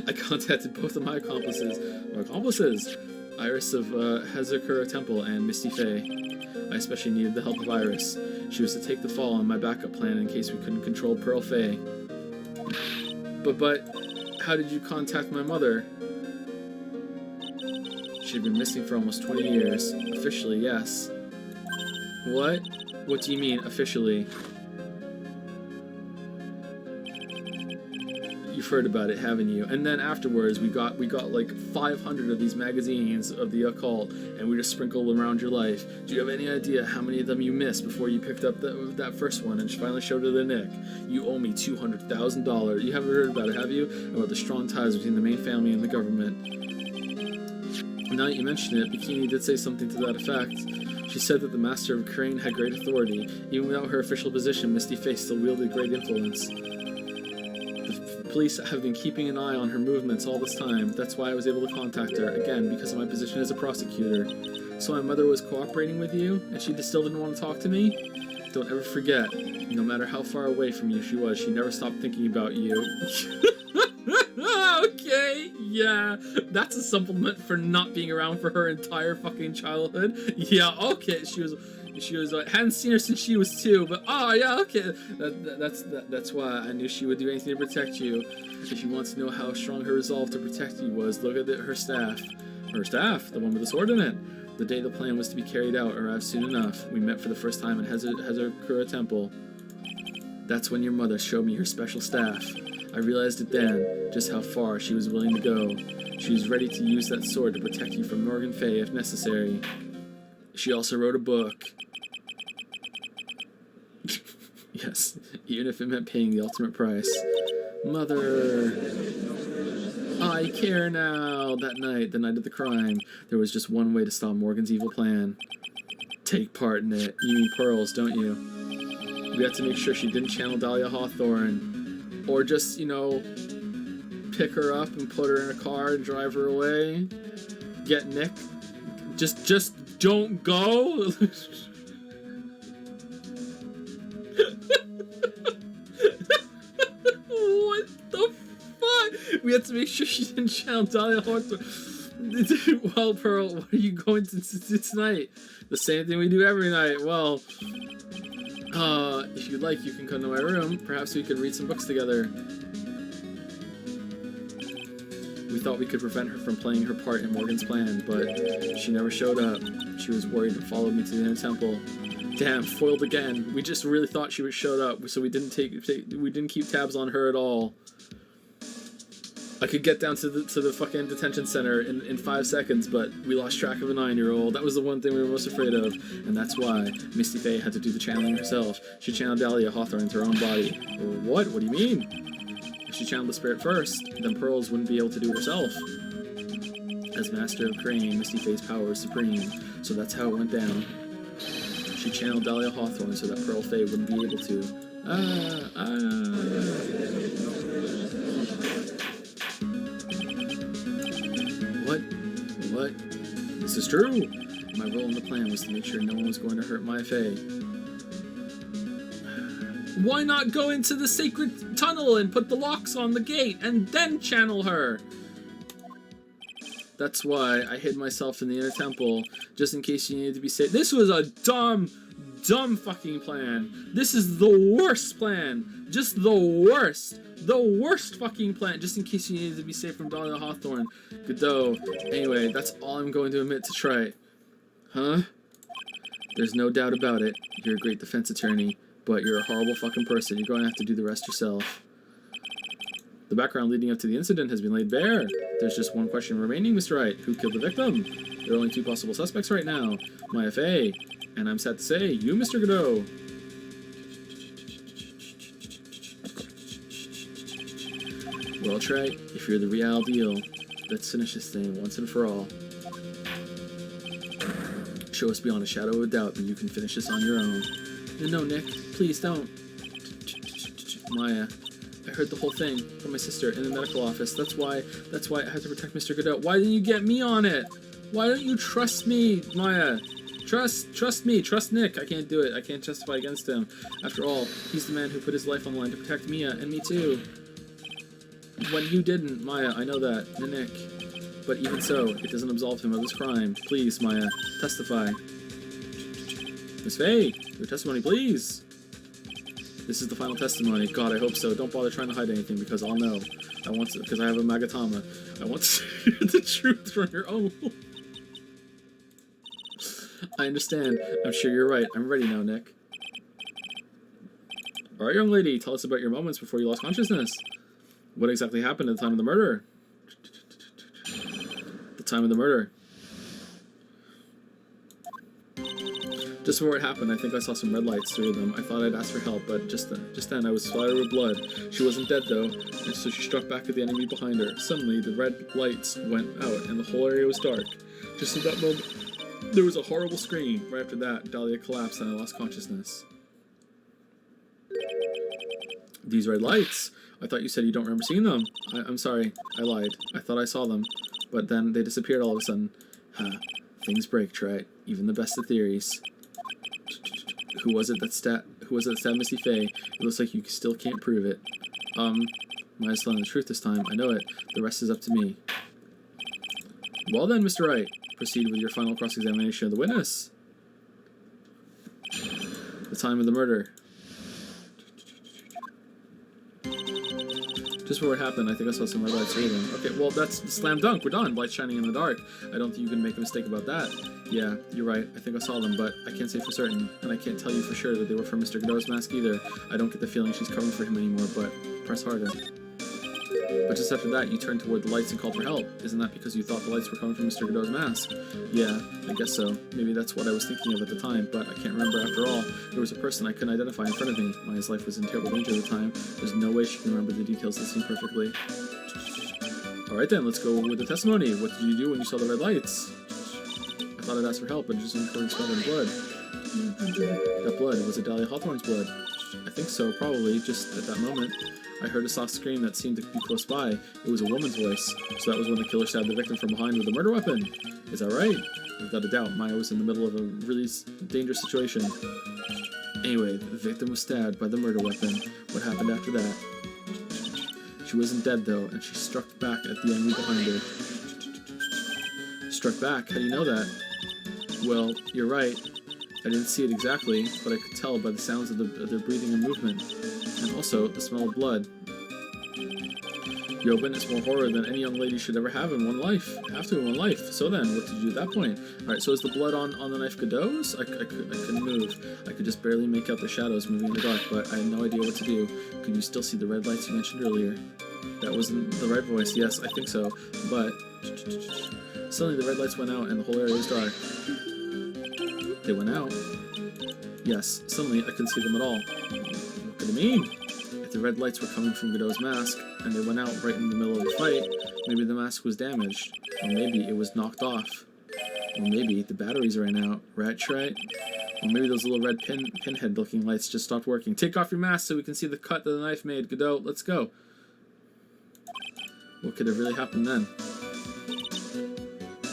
I contacted both of my accomplices, Iris of Hazakura Temple and Misty Faye. I especially needed the help of Iris. She was to take the fall on my backup plan in case we couldn't control Pearl Faye. But, how did you contact my mother? She'd been missing for almost 20 years. Officially, yes. What? What do you mean, officially? You've heard about it, haven't you? And then afterwards, we got like 500 of these magazines of the occult, and we just sprinkled around your life. Do you have any idea how many of them you missed before you picked up that first one and finally showed it to Nick? You owe me $200,000. You haven't heard about it, have you? About the strong ties between the main family and the government. Now that you mention it, Bikini did say something to that effect. She said that the Master of Crane had great authority. Even without her official position, Misty Face still wielded great influence. The police have been keeping an eye on her movements all this time. That's why I was able to contact her, again, because of my position as a prosecutor. So my mother was cooperating with you, and she still didn't want to talk to me? Don't ever forget, no matter how far away from you she was, she never stopped thinking about you. Okay, yeah, that's a supplement for not being around for her entire fucking childhood. Yeah, okay, she was like, hadn't seen her since she was 2, but oh yeah, okay, that's why I knew she would do anything to protect you. If you want to know how strong her resolve to protect you was, look at her staff. Her staff, the one with the sword in it. The day the plan was to be carried out arrived soon enough. We met for the first time in Hazakura Temple. That's when your mother showed me her special staff. I realized it then, just how far she was willing to go. She was ready to use that sword to protect you from Morgan Fay if necessary. She also wrote a book. Yes, even if it meant paying the ultimate price. Mother... I care now. That night, the night of the crime, there was just one way to stop Morgan's evil plan. Take part in it. You mean Pearls, don't you? We had to make sure she didn't channel Dahlia Hawthorne. Or just, you know, pick her up and put her in a car and drive her away. Get Nick. Just don't go. What the fuck? We had to make sure she didn't channel Dahlia Hawthorne. Well, Pearl, what are you going to do tonight? The same thing we do every night. Well, if you'd like, you can come to my room. Perhaps we could read some books together. We thought we could prevent her from playing her part in Morgan's plan, but she never showed up. She was worried and followed me to the inner temple. Damn, foiled again. We just really thought she would show up, so we didn't keep tabs on her at all. I could get down to the fucking detention center in 5 seconds, but we lost track of a 9-year-old. That was the one thing we were most afraid of, and that's why Misty Faye had to do the channeling herself. She channeled Dahlia Hawthorne into her own body. What? What do you mean? If she channeled the spirit first, then Pearls wouldn't be able to do it herself. As Master of Crane, Misty Faye's power is supreme, so that's how it went down. She channeled Dahlia Hawthorne so that Pearl Faye wouldn't be able to. This is true. My role in the plan was to make sure no one was going to hurt my Faye. Why not go into the sacred tunnel and put the locks on the gate and then channel her? That's why I hid myself in the inner temple, just in case you needed to be safe. This was a dumb fucking plan. This is the worst plan. Just the worst. The worst fucking plan, just in case you needed to be safe from Dahlia Hawthorne. Godot. Anyway, that's all I'm going to admit to try. Huh? There's no doubt about it. You're a great defense attorney, but you're a horrible fucking person. You're going to have to do the rest yourself. The background leading up to the incident has been laid bare. There's just one question remaining, Mr. Wright. Who killed the victim? There are only 2 possible suspects right now. My FA. And I'm sad to say, you, Mr. Godot. Well, Trey, if you're the real deal, let's finish this thing once and for all. Show us beyond a shadow of a doubt that you can finish this on your own. No, Nick, please don't. Maya, I heard the whole thing from my sister in the medical office. That's why I had to protect Mr. Godot. Why didn't you get me on it? Why don't you trust me, Maya? Trust me, trust Nick. I can't do it. I can't testify against him. After all, he's the man who put his life on the line to protect Mia and me too. When you didn't, Maya, I know that. And Nick. But even so, it doesn't absolve him of his crime. Please, Maya, testify. Miss Faye, your testimony, please. This is the final testimony. God, I hope so. Don't bother trying to hide anything, because I'll know. I want to, because I have a Magatama. I want to hear the truth from your own. I understand. I'm sure you're right. I'm ready now, Nick. Alright, young lady, tell us about your moments before you lost consciousness. What exactly happened at the time of the murder? The time of the murder. Just before it happened, I think I saw some red lights through them. I thought I'd ask for help, but just then I was splattered with blood. She wasn't dead though, and so she struck back at the enemy behind her. Suddenly, the red lights went out, and the whole area was dark. Just at that moment, there was a horrible scream. Right after that, Dahlia collapsed and I lost consciousness. These red lights. I thought you said you don't remember seeing them. I'm sorry. I lied. I thought I saw them, but then they disappeared all of a sudden. Things break, Trey. Even the best of theories. Who was it that stabbed Missy Faye? It looks like you still can't prove it. Maya's telling the truth this time. I know it. The rest is up to me. Well then, Mr. Wright. Proceed with your final cross-examination of the witness. The time of the murder. Just before it happened, I think I saw some red lights through them. Okay, well, that's slam dunk. We're done. Lights shining in the dark. I don't think you can make a mistake about that. Yeah, you're right. I think I saw them, but I can't say for certain. And I can't tell you for sure that they were from Mr. Godot's mask either. I don't get the feeling she's covering for him anymore, but press harder. But just after that, you turned toward the lights and called for help. Isn't that because you thought the lights were coming from Mr. Godot's mask? Yeah, I guess so. Maybe that's what I was thinking of at the time, but I can't remember after all. There was a person I couldn't identify in front of me. Maya's life was in terrible danger at the time. There's no way she can remember the details of the scene perfectly. Alright then, let's go with the testimony. What did you do when you saw the red lights? I thought I'd ask for help, but it just wasn't smelled in blood. That blood, was it Dahlia Hawthorne's blood? I think so, probably, just at that moment. I heard a soft scream that seemed to be close by. It was a woman's voice, so that was when the killer stabbed the victim from behind with a murder weapon. Is that right? Without a doubt, Maya was in the middle of a really dangerous situation. Anyway, the victim was stabbed by the murder weapon. What happened after that? She wasn't dead though, and she struck back at the enemy behind her. Struck back? How do you know that? Well, you're right. I didn't see it exactly, but I could tell by the sounds of their breathing and movement. And also, the smell of blood. You have witnessed more horror than any young lady should ever have in one life. Have to in one life. So then, what did you do at that point? Alright, so is the blood on the knife Godot's? I couldn't move. I could just barely make out the shadows moving in the dark, but I had no idea what to do. Could you still see the red lights you mentioned earlier? That wasn't the right voice. Yes, I think so. But suddenly the red lights went out and the whole area was dark. They went out? Yes, suddenly I couldn't see them at all. What could it mean? If the red lights were coming from Godot's mask, and they went out right in the middle of the fight, maybe the mask was damaged. Or maybe it was knocked off. Or maybe the batteries ran out. Right? Or maybe those little red pinhead-looking lights just stopped working. Take off your mask so we can see the cut that the knife made. Godot, let's go. What could have really happened then?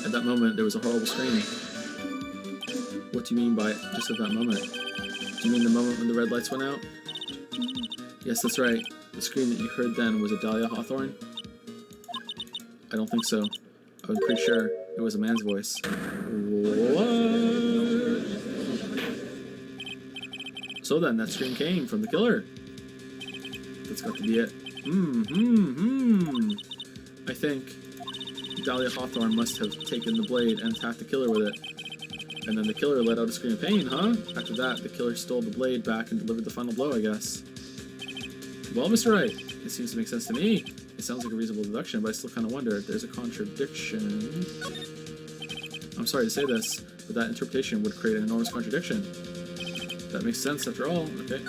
At At that moment, there was a horrible scream. What do you mean by just at that moment? Do you mean the moment when the red lights went out? Yes, that's right. The scream that you heard then was a Dahlia Hawthorne? I don't think so. I'm pretty sure it was a man's voice. What? So then, that scream came from the killer. That's got to be it. I think Dahlia Hawthorne must have taken the blade and attacked the killer with it. And then the killer let out a scream of pain, huh? After that, the killer stole the blade back and delivered the final blow, I guess. Well, Mr. Wright, it seems to make sense to me. It sounds like a reasonable deduction, but I still kind of wonder if there's a contradiction. I'm sorry to say this, but that interpretation would create an enormous contradiction. That makes sense after all. Okay.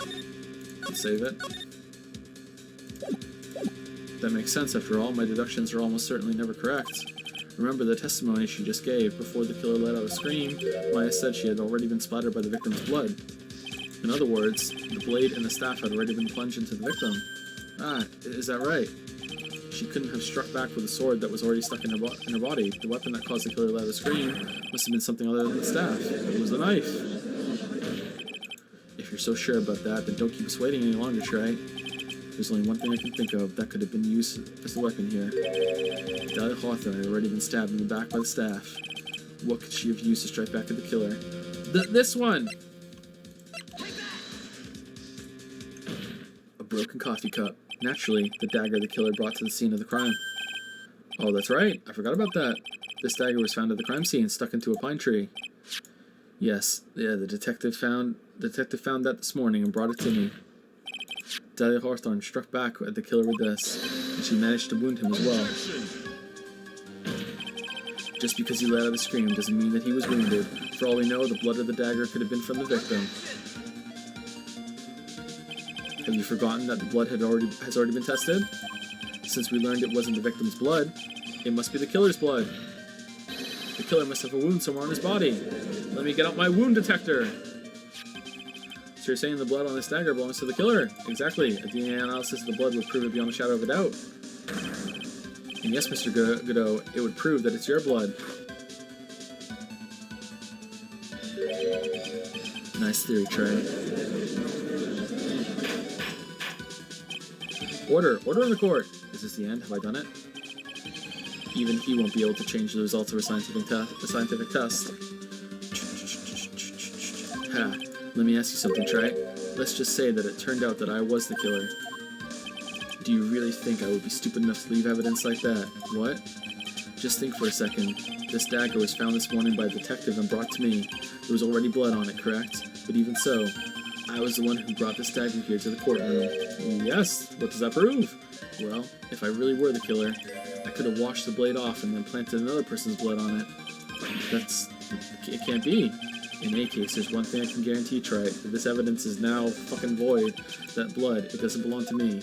Let's save it. That makes sense after all. My deductions are almost certainly never correct. Remember the testimony she just gave. Before the killer let out a scream, Maya said she had already been splattered by the victim's blood. In other words, the blade and the staff had already been plunged into the victim. Ah, is that right? She couldn't have struck back with a sword that was already stuck in her body. The weapon that caused the killer to let out a scream must have been something other than the staff. It was the knife. If you're so sure about that, then don't keep us waiting any longer, Trey. There's only one thing I can think of that could have been used as the weapon here. Dahlia Hawthorne had already been stabbed in the back by the staff. What could she have used to strike back at the killer? This one! A broken coffee cup. Naturally, the dagger the killer brought to the scene of the crime. Oh, that's right. I forgot about that. This dagger was found at the crime scene, stuck into a pine tree. Yes, yeah, the detective found that this morning and brought it to me. Dahlia Hawthorne struck back at the killer with this, and she managed to wound him as well. Just because he let out a scream doesn't mean that he was wounded. For all we know, the blood of the dagger could have been from the victim. Have you forgotten that the blood has already been tested? Since we learned it wasn't the victim's blood, it must be the killer's blood. The killer must have a wound somewhere on his body. Let me get out my wound detector. So you're saying the blood on this dagger belongs to the killer? Exactly. A DNA analysis of the blood would prove it beyond a shadow of a doubt. And yes, Mr. Godot, it would prove that it's your blood. Nice theory, Trey. Order in the court. Is this the end? Have I done it? Even he won't be able to change the results of a scientific test. Ha. Let me ask you something, Trey. Let's just say that it turned out that I was the killer. Do you really think I would be stupid enough to leave evidence like that? What? Just think for a second. This dagger was found this morning by a detective and brought to me. There was already blood on it, correct? But even so, I was the one who brought this dagger here to the courtroom. Yes, what does that prove? Well, if I really were the killer, I could have washed the blade off and then planted another person's blood on it. It can't be. In any case, there's one thing I can guarantee, Trey. If this evidence is now fucking void, that blood, it doesn't belong to me.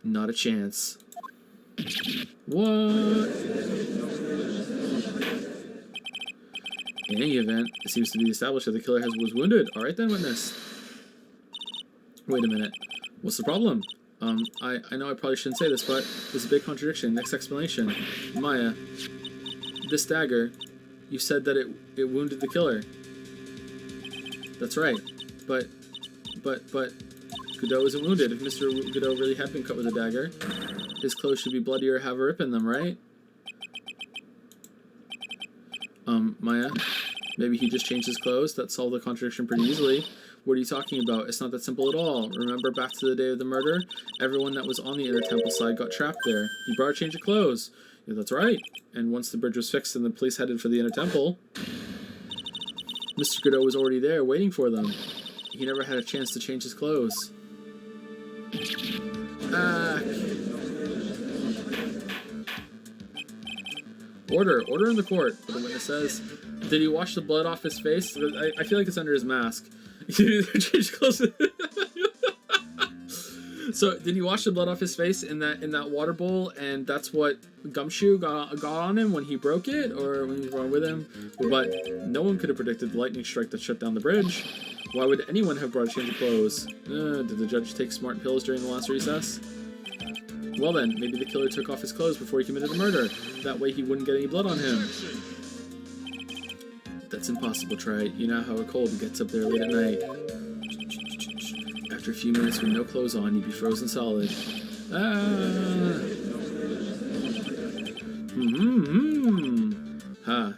Not a chance. What? In any event, it seems to be established that the killer was wounded. Alright then, witness. Wait a minute. What's the problem? I know I probably shouldn't say this, but there's a big contradiction. Next explanation. Maya, this dagger, you said that it wounded the killer. That's right. But Godot isn't wounded. If Mr. Godot really had been cut with a dagger, his clothes should be bloody or have a rip in them, right? Maya, maybe he just changed his clothes. That solved the contradiction pretty easily. What are you talking about? It's not that simple at all. Remember back to the day of the murder? Everyone that was on the inner temple side got trapped there. He brought a change of clothes. Yeah, that's right. And once the bridge was fixed and the police headed for the inner temple, Mr. Godot was already there waiting for them. He never had a chance to change his clothes. Ah. Order in the court. The witness says, did he wash the blood off his face? I feel like it's under his mask. Change clothes. So did he wash the blood off his face in that water bowl, and that's what Gumshoe got on him when he broke it, or when he was wrong with him? But no one could have predicted the lightning strike that shut down the bridge. Why would anyone have brought a change of clothes? Did the judge take smart pills during the last recess? Well then, maybe the killer took off his clothes before he committed the murder. That way he wouldn't get any blood on him. Objection. That's impossible, Trite. You know how cold gets up there late at night. After a few minutes with no clothes on, you'd be frozen solid. Huh.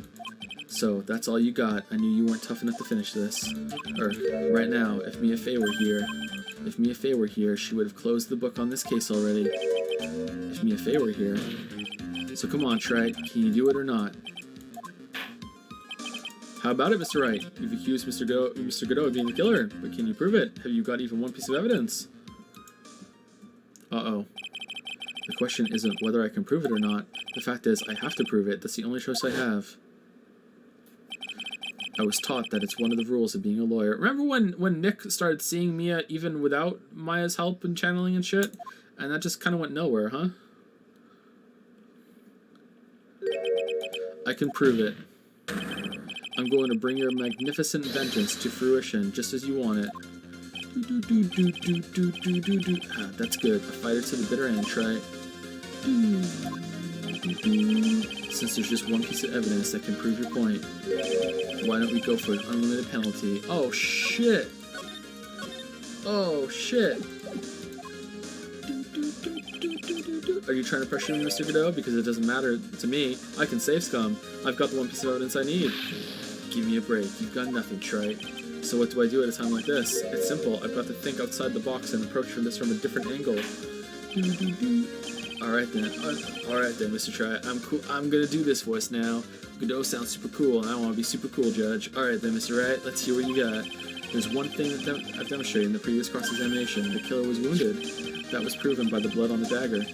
So, that's all you got. I knew you weren't tough enough to finish this. Right now, if Mia Fey were here, she would have closed the book on this case already. If Mia Fey were here. So come on, Trite. Can you do it or not? How about it, Mr. Wright? You've accused Mr. Godot of being the killer, but can you prove it? Have you got even one piece of evidence? Uh-oh. The question isn't whether I can prove it or not. The fact is, I have to prove it. That's the only choice I have. I was taught that it's one of the rules of being a lawyer. Remember when Nick started seeing Mia even without Maya's help and channeling and shit? And that just kind of went nowhere, huh? I can prove it. I'm going to bring your magnificent vengeance to fruition, just as you want it. Ah, that's good. A fighter to the bitter end, try. Since there's just one piece of evidence that can prove your point, why don't we go for an unlimited penalty? Oh shit! Oh shit! Are you trying to pressure me, Mr. Godot? Because it doesn't matter to me. I can save scum. I've got the one piece of evidence I need. Give me a break. You've got nothing, Trite. So what do I do at a time like this? It's simple. I've got to think outside the box and approach this from a different angle. Alright then, Mr. Trite. I'm cool. I'm gonna do this for us now. Godot sounds super cool, and I want to be super cool, Judge. Alright then, Mr. Wright. Let's see what you got. There's one thing that I've demonstrated in the previous cross-examination. The killer was wounded. That was proven by the blood on the dagger.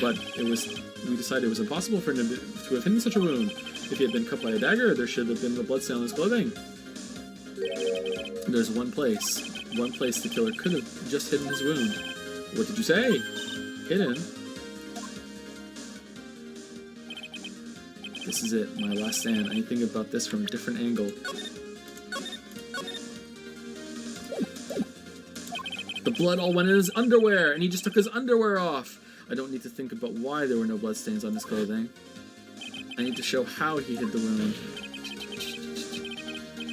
But we decided it was impossible for him to have hidden such a wound. If he had been cut by a dagger, there should have been the bloodstain on his clothing. There's one place the killer could have just hidden his wound. What did you say? Hidden? This is it, my last stand. I need to think about this from a different angle. The blood all went in his underwear, and he just took his underwear off. I don't need to think about why there were no bloodstains on his clothing. I need to show how he hid the wound.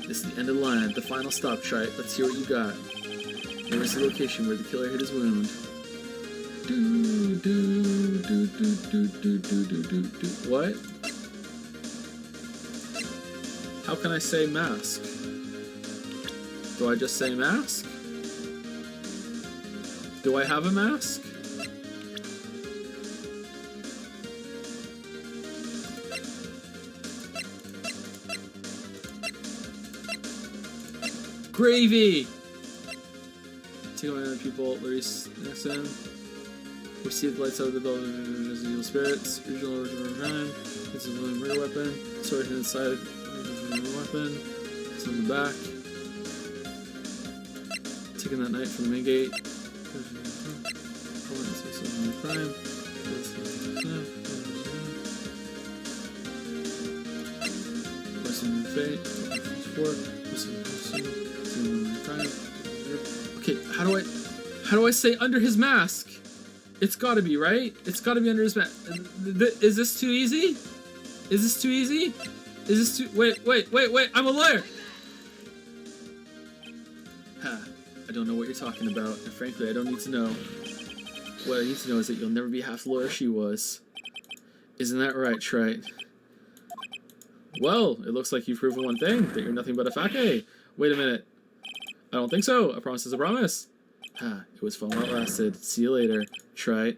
This is the end of the line, the final stop, Trite. Let's hear what you got. Where is the location where the killer hid his wound? What? How can I say mask? Do I just say mask? Do I have a mask? Gravy! Take away other people, Larry's next to him. Receive the lights out of the building as evil spirits. Original crime. It's a murder weapon. Sword hidden inside. Weapon. It's on the back. Taking that knight from the main gate. Crime. Question fate. Okay, how do I say under his mask? It's gotta be, right? It's gotta be under his mask. Is this too easy? Is this too easy? Is this too... Wait, I'm a lawyer! Ha, I don't know what you're talking about, and frankly, I don't need to know. What I need to know is that you'll never be half the lawyer she was. Isn't that right, Trite? Well, it looks like you've proven one thing, that you're nothing but a fake. Wait a minute. I don't think so. A promise is a promise. Ha, it was fun while it lasted. See you later, Trite.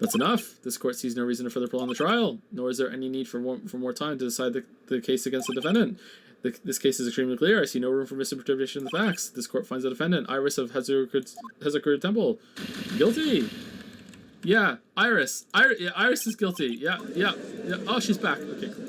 That's enough. This court sees no reason to further prolong the trial, nor is there any need for more time to decide the case against the defendant. This case is extremely clear. I see no room for misinterpretation of the facts. This court finds the defendant, Iris of Hazakura Temple, guilty. Yeah, Iris. Iris is guilty. Yeah. Oh, she's back. Okay, cool.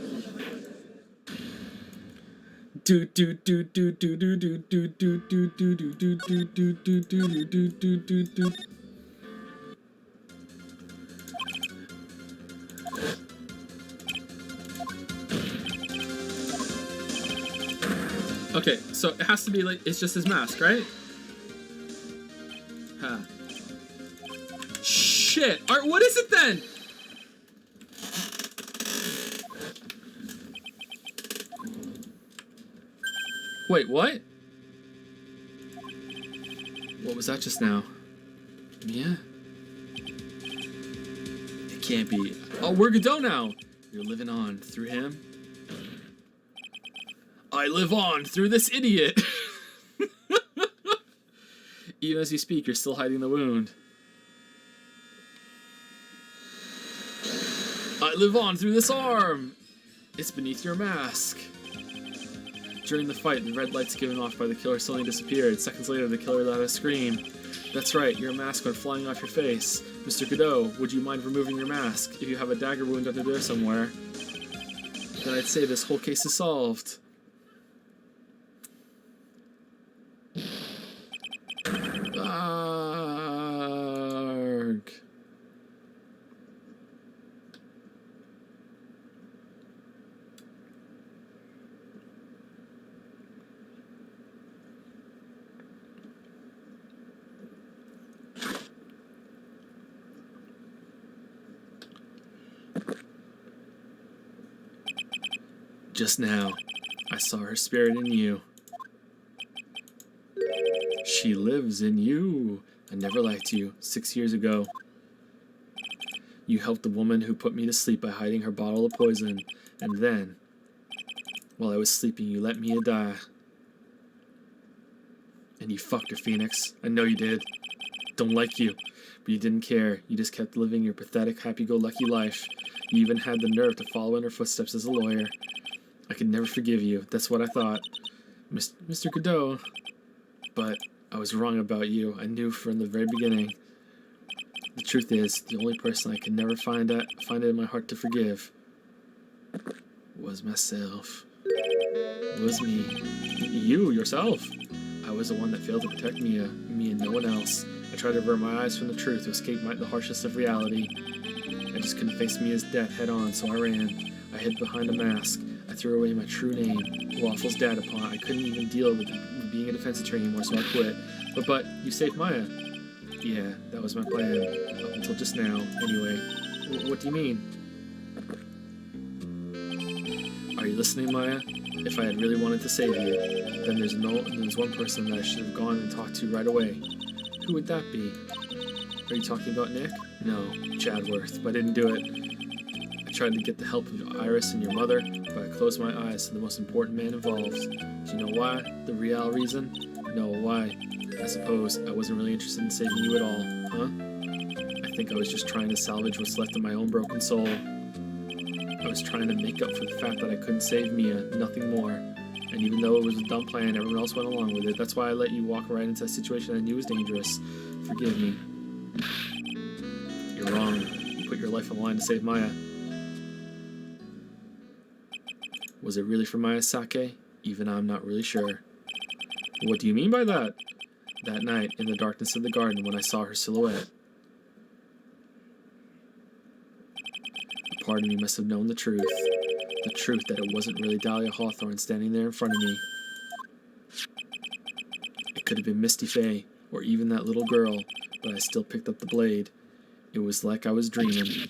Okay, so it has to be like, it's just his mask, right? Huh. Bullshit! Alright, what is it then? Wait, what? What was that just now? Mia? It can't be. Oh, we're Godot now! You're living on through him? I live on through this idiot! Even as you speak, you're still hiding the wound. I live on through this arm! It's beneath your mask. During the fight, the red lights given off by the killer suddenly disappeared. Seconds later, the killer let out a scream. That's right, your mask went flying off your face. Mr. Godot, would you mind removing your mask? If you have a dagger wound under there somewhere, then I'd say this whole case is solved. Arg. Just now, I saw her spirit in you. She lives in you. I never liked you 6 years ago. You helped the woman who put me to sleep by hiding her bottle of poison. And then, while I was sleeping, you let Mia die. And you fucked her, Phoenix. I know you did. Don't like you. But you didn't care. You just kept living your pathetic, happy-go-lucky life. You even had the nerve to follow in her footsteps as a lawyer. I could never forgive you. That's what I thought. Mr. Godot. But I was wrong about you. I knew from the very beginning. The truth is, the only person I could never find it in my heart to forgive was myself. Was me. You, yourself. I was the one that failed to protect Mia. Me and no one else. I tried to avert my eyes from the truth to escape the harshest of reality. I just couldn't face Mia's death head on, so I ran. I hid behind a mask. I threw away my true name, Waffle's dad upon. I couldn't even deal with being a defense attorney anymore, so I quit. But you saved Maya. Yeah, that was my plan. Up until just now, anyway. What do you mean? Are you listening, Maya? If I had really wanted to save you, then there's one person that I should have gone and talked to right away. Who would that be? Are you talking about Nick? No, Chadworth, but I didn't do it. I tried to get the help of Iris and your mother, but I closed my eyes to the most important man involved. Do you know why? The real reason? No, why? I suppose I wasn't really interested in saving you at all, huh? I think I was just trying to salvage what's left of my own broken soul. I was trying to make up for the fact that I couldn't save Mia, nothing more. And even though it was a dumb plan, everyone else went along with it. That's why I let you walk right into a situation I knew was dangerous. Forgive me. You're wrong. You put your life on the line to save Maya. Was it really for Maya's sake? Even I'm not really sure. What do you mean by that? That night, in the darkness of the garden, when I saw her silhouette. A part of me must have known the truth. The truth that it wasn't really Dahlia Hawthorne standing there in front of me. It could have been Misty Faye, or even that little girl, but I still picked up the blade. It was like I was dreaming.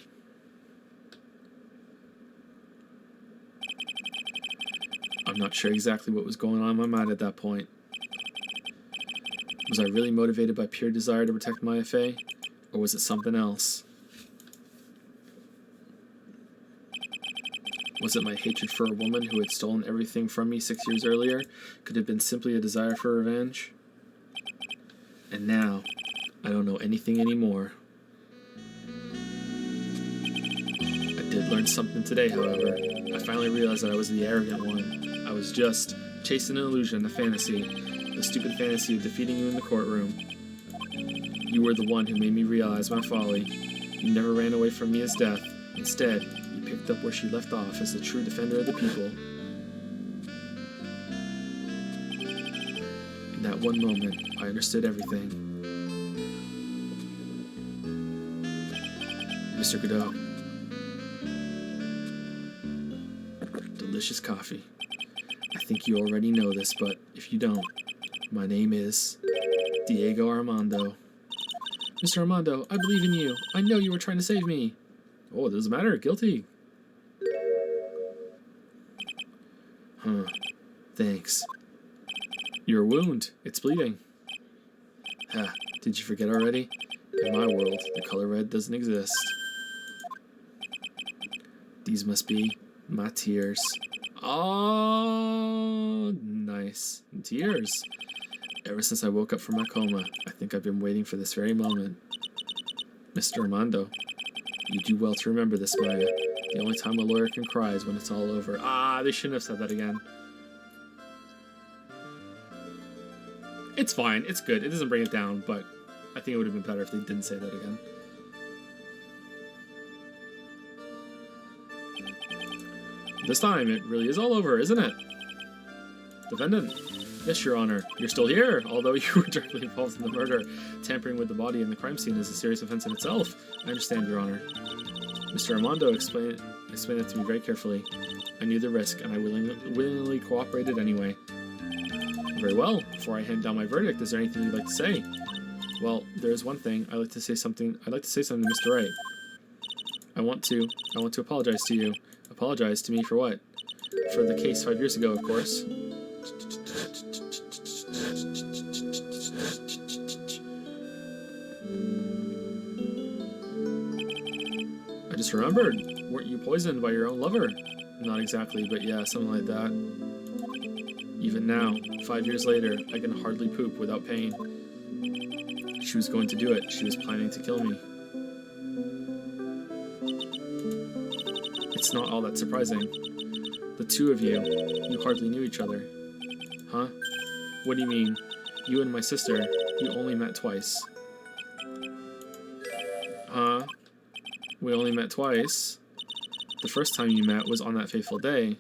I'm not sure exactly what was going on in my mind at that point. Was I really motivated by pure desire to protect Maya Faye, or was it something else? Was it my hatred for a woman who had stolen everything from me 6 years earlier? Could it have been simply a desire for revenge? And now, I don't know anything anymore. I did learn something today, however. I finally realized that I was the arrogant one. I was just chasing an illusion, a fantasy. The stupid fantasy of defeating you in the courtroom. You were the one who made me realize my folly. You never ran away from Mia's death. Instead, you picked up where she left off as the true defender of the people. In that one moment, I understood everything. Mr. Godot. Delicious coffee. I think you already know this, but if you don't, my name is Diego Armando. Mr. Armando, I believe in you. I know you were trying to save me. Oh, it doesn't matter. Guilty. Huh. Thanks. Your wound. It's bleeding. Ha. Did you forget already? In my world, the color red doesn't exist. These must be my tears. Oh, nice. Tears. Ever since I woke up from my coma, I think I've been waiting for this very moment. Mr. Armando, you do well to remember this, Maya. The only time a lawyer can cry is when it's all over. Ah, they shouldn't have said that again. It's fine. It's good. It doesn't bring it down, but I think it would have been better if they didn't say that again. This time, it really is all over, isn't it? Defendant. Yes, Your Honor. You're still here, although you were directly involved in the murder. Tampering with the body in the crime scene is a serious offense in itself. I understand, Your Honor. Mr. Armando explained it to me very carefully. I knew the risk, and I willingly cooperated anyway. Very well. Before I hand down my verdict, is there anything you'd like to say? Well, there is one thing. I'd like to say something to Mr. Wright. I want to apologize to you. Apologize to me for what? For the case 5 years ago, of course. I just remembered. Weren't you poisoned by your own lover? Not exactly, but yeah, something like that. Even now, 5 years later, I can hardly poop without pain. She was going to do it. She was planning to kill me. It's not all that surprising. The two of you hardly knew each other. Huh? What do you mean? You and my sister, you only met twice. Huh? We only met twice? The first time you met was on that fateful day.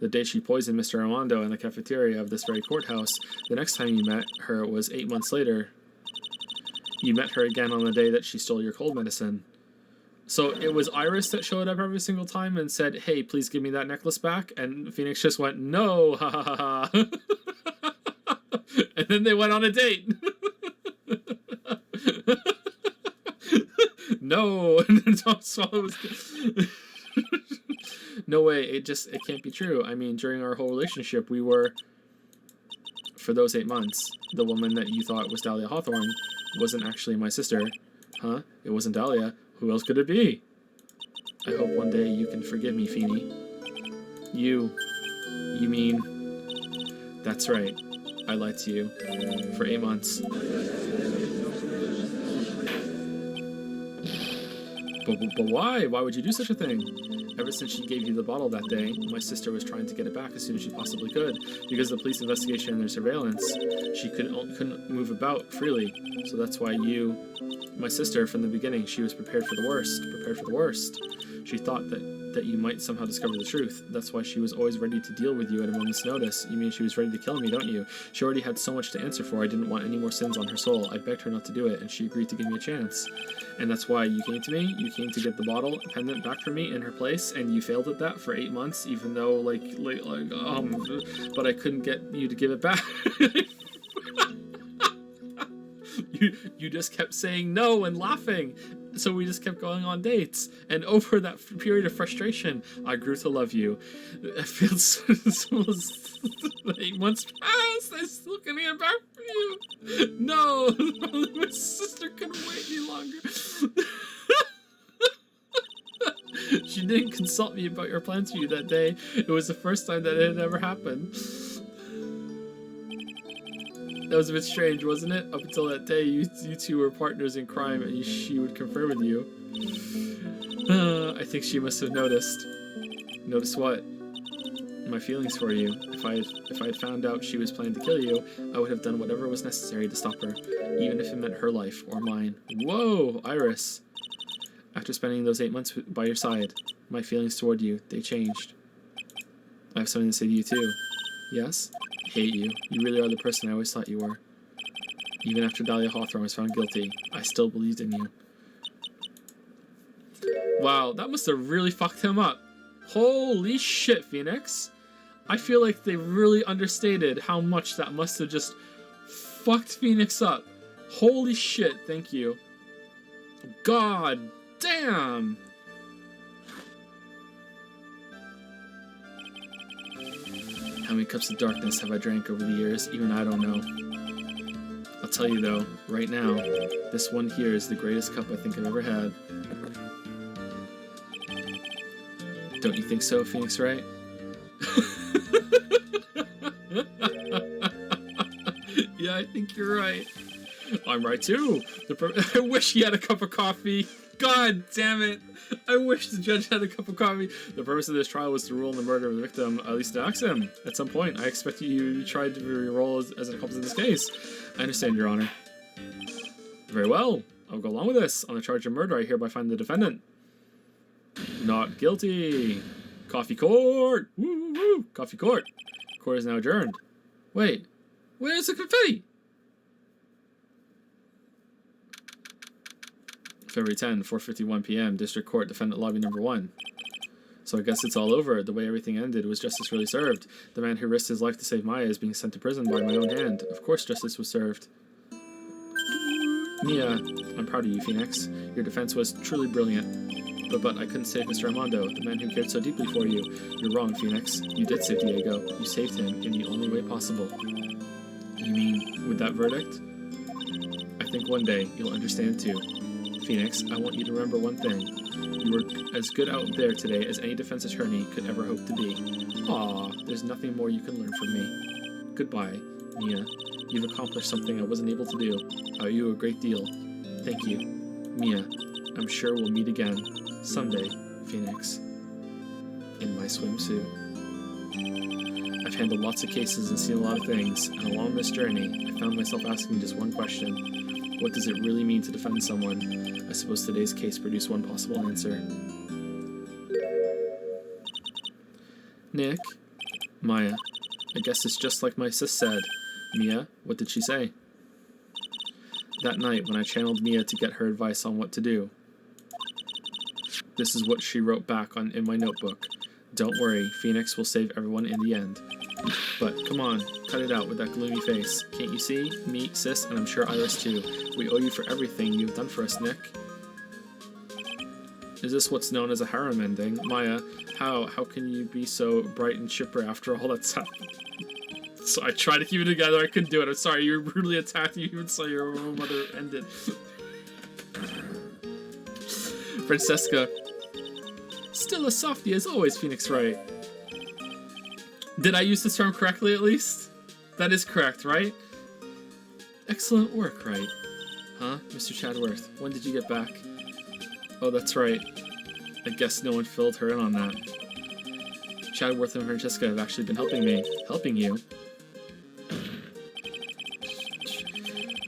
The day she poisoned Mr. Armando in the cafeteria of this very courthouse. The next time you met her was 8 months later. You met her again on the day that she stole your cold medicine. So it was Iris that showed up every single time and said, hey, please give me that necklace back. And Phoenix just went, no, ha ha ha ha. And then they went on a date. No. No way, it can't be true. I mean, during our whole relationship, we were, for those 8 months, the woman that you thought was Dahlia Hawthorne wasn't actually my sister. Huh? It wasn't Dahlia. Who else could it be? I hope one day you can forgive me, Feeny. You mean... That's right. I lied to you. For 8 months. But why? Why would you do such a thing? Ever since she gave you the bottle that day, my sister was trying to get it back as soon as she possibly could. Because of the police investigation and their surveillance, she couldn't move about freely. So that's why my sister, from the beginning, she was prepared for the worst. She thought that you might somehow discover the truth. That's why she was always ready to deal with you at a moment's notice. You mean she was ready to kill me, don't you? She already had so much to answer for. I didn't want any more sins on her soul. I begged her not to do it, and she agreed to give me a chance. And that's why you came to me. You came to get the bottle pendant back for me in her place, and you failed at that for 8 months, even though, but I couldn't get you to give it back. You just kept saying no and laughing. So we just kept going on dates. And over that period of frustration, I grew to love you. I feel so 8 months passed. I still can't get back from you. No, my sister couldn't wait any longer. She didn't consult me about your plans for you that day. It was the first time that it had ever happened. That was a bit strange, wasn't it? Up until that day, you two were partners in crime, and she would confer with you. I think she must have noticed. Noticed what? My feelings for you. If I had found out she was planning to kill you, I would have done whatever was necessary to stop her, even if it meant her life or mine. Whoa, Iris. After spending those 8 months by your side, my feelings toward you, they changed. I have something to say to you too. Yes? I hate you. You really are the person I always thought you were. Even after Dahlia Hawthorne was found guilty, I still believed in you. Wow, that must have really fucked him up. Holy shit, Phoenix. I feel like they really understated how much that must have just fucked Phoenix up. Holy shit, thank you. God damn! How many cups of darkness have I drank over the years? Even I don't know. I'll tell you though, right now, this one here is the greatest cup I think I've ever had. Don't you think so, Phoenix Wright? Yeah, I think you're right. I'm right too. I wish he had a cup of coffee. God damn it. I wish the judge had a cup of coffee. The purpose of this trial was to rule in the murder of the victim, at least to ask him. At some point, I expect you tried to re-roll as an accomplice in this case. I understand, Your Honor. Very well. I'll go along with this. On the charge of murder, I hereby find the defendant not guilty. Coffee court. Woo woo. Coffee court. Court is now adjourned. Wait. Where's the confetti? February 10, 4:51 p.m. District Court, Defendant Lobby Number 1. So I guess it's all over. The way everything ended was justice really served. The man who risked his life to save Maya is being sent to prison by my own hand. Of course justice was served. Mia, I'm proud of you, Phoenix. Your defense was truly brilliant. But I couldn't save Mr. Armando, the man who cared so deeply for you. You're wrong, Phoenix. You did save Diego. You saved him in the only way possible. You mean with that verdict? I think one day you'll understand too. Phoenix, I want you to remember one thing. You were as good out there today as any defense attorney could ever hope to be. Aw, there's nothing more you can learn from me. Goodbye, Mia. You've accomplished something I wasn't able to do. I owe you a great deal. Thank you. Mia, I'm sure we'll meet again. Someday, Phoenix. In my swimsuit. I've handled lots of cases and seen a lot of things, and along this journey, I found myself asking just one question. What does it really mean to defend someone? I suppose today's case produced one possible answer. Nick? Maya. I guess it's just like my sis said. Mia, what did she say? That night, when I channeled Mia to get her advice on what to do, this is what she wrote back in my notebook. Don't worry, Phoenix will save everyone in the end. But come on, cut it out with that gloomy face. Can't you see? Me, sis, and I'm sure Iris too. We owe you for everything you've done for us, Nick. Is this what's known as a harem ending? Maya, how can you be so bright and chipper after all that's happened? So I tried to keep it together, I couldn't do it. I'm sorry, you were brutally attacked, you even saw your own mother ended. Francesca. Still a softie as always, Phoenix Wright. Did I use this term correctly at least? That is correct, right? Excellent work, Wright. Huh? Mr. Chadworth, when did you get back? Oh, that's right. I guess no one filled her in on that. Chadworth and Francesca have actually been helping me. Helping you?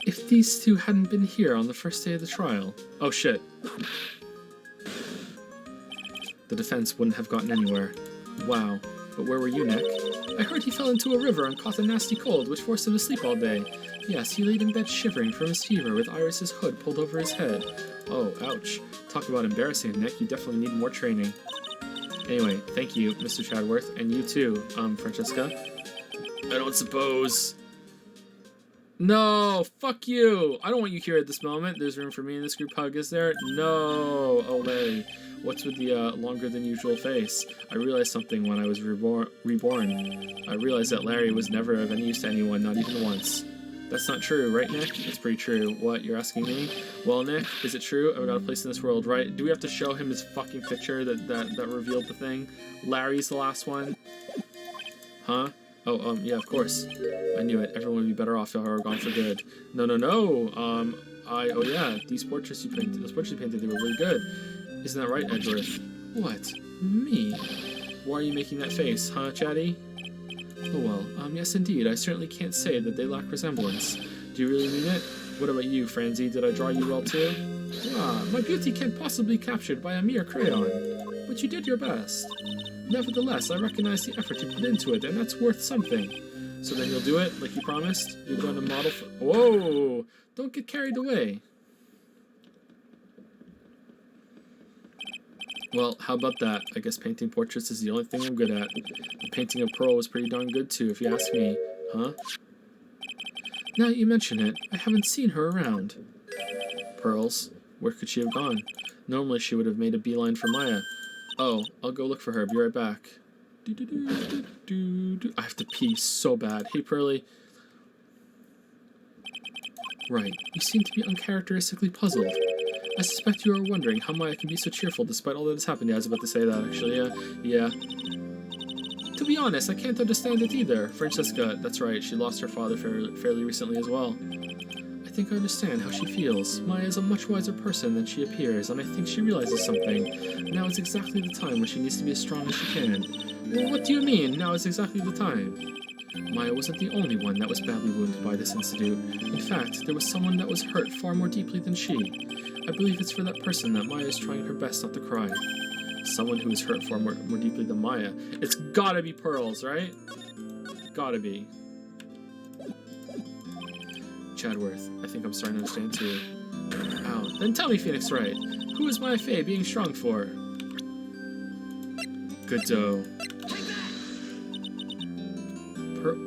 If these two hadn't been here on the first day of the trial... Oh, shit. The defense wouldn't have gotten anywhere. Wow. But where were you, Nick? I heard he fell into a river and caught a nasty cold, which forced him to sleep all day. Yes, he laid in bed shivering from his fever with Iris's hood pulled over his head. Oh, ouch. Talk about embarrassing, Nick. You definitely need more training. Anyway, thank you, Mr. Chadworth, and you too, Francesca. I don't suppose... No, fuck you. I don't want you here at this moment. There's room for me in this group hug, is there? No. Oh, Larry. What's with the longer than usual face? I realized something when I was reborn. I realized that Larry was never of any use to anyone, not even once. That's not true, right, Nick? It's pretty true. What, you're asking me? Well, Nick, is it true? I've got a place in this world, right? Do we have to show him his fucking picture that revealed the thing? Larry's the last one? Huh? Oh, yeah, of course. I knew it. Everyone would be better off if I were gone for good. No. Oh yeah, those portraits you painted, they were really good. Isn't that right, Edgeworth? What? Me? Why are you making that face, huh, Chatty? Oh well, yes indeed, I certainly can't say that they lack resemblance. Do you really mean it? What about you, Franzi? Did I draw you well too? Ah, my beauty can't possibly be captured by a mere crayon. But you did your best. Nevertheless, I recognize the effort you put into it, and that's worth something. So then you'll do it, like you promised? You're going to model for... Whoa! Don't get carried away. Well, how about that? I guess painting portraits is the only thing I'm good at. The painting of Pearl was pretty darn good too, if you ask me. Huh? Now that you mention it, I haven't seen her around. Pearls? Where could she have gone? Normally she would have made a beeline for Maya. Oh, I'll go look for her. Be right back. I have to pee so bad. Hey, Pearly. Right. You seem to be uncharacteristically puzzled. I suspect you are wondering how Maya can be so cheerful despite all that has happened. Yeah, I was about to say that, actually. Yeah. To be honest, I can't understand it either. Francesca, that's right. She lost her father fairly recently as well. I think I understand how she feels. Maya is a much wiser person than she appears, and I think she realizes something. Now is exactly the time when she needs to be as strong as she can. Well, what do you mean, now is exactly the time? Maya wasn't the only one that was badly wounded by this incident. In fact, there was someone that was hurt far more deeply than she. I believe it's for that person that Maya is trying her best not to cry. Someone who is hurt far more deeply than Maya. It's gotta be Pearls, right? Gotta be. Chadworth, I think I'm starting to understand too. Ow. Then tell me, Phoenix Wright, who is Maya Fey being strong for? Good dough.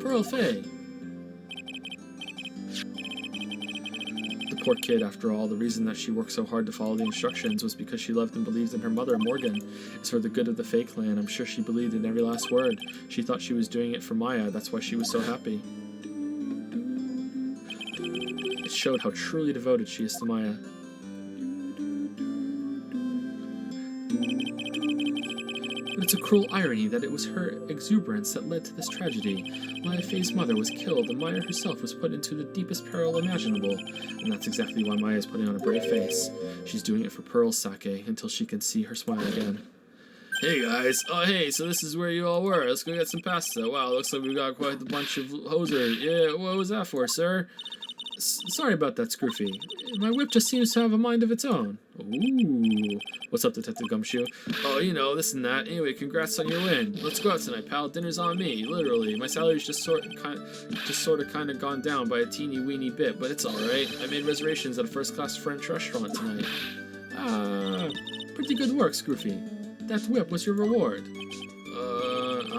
Pearl Fey. The poor kid, after all, the reason that she worked so hard to follow the instructions was because she loved and believed in her mother, Morgan. It's for the good of the Fey clan. I'm sure she believed in every last word. She thought she was doing it for Maya. That's why she was so happy. It showed how truly devoted she is to Maya. But it's a cruel irony that it was her exuberance that led to this tragedy. Maya Fey's mother was killed, and Maya herself was put into the deepest peril imaginable. And that's exactly why Maya is putting on a brave face. She's doing it for Pearl's sake, until she can see her smile again. Hey guys, oh hey, so this is where you all were. Let's go get some pasta. Wow, looks like we got quite a bunch of hosers. Yeah, what was that for, sir? Sorry about that, Scroofy. My whip just seems to have a mind of its own. Ooh. What's up, Detective Gumshoe? Oh, you know, this and that. Anyway, congrats on your win. Let's go out tonight, pal. Dinner's on me, literally. My salary's just sort of kind of gone down by a teeny weeny bit, but it's alright. I made reservations at a first-class French restaurant tonight. Ah, pretty good work, Scroofy. That whip was your reward.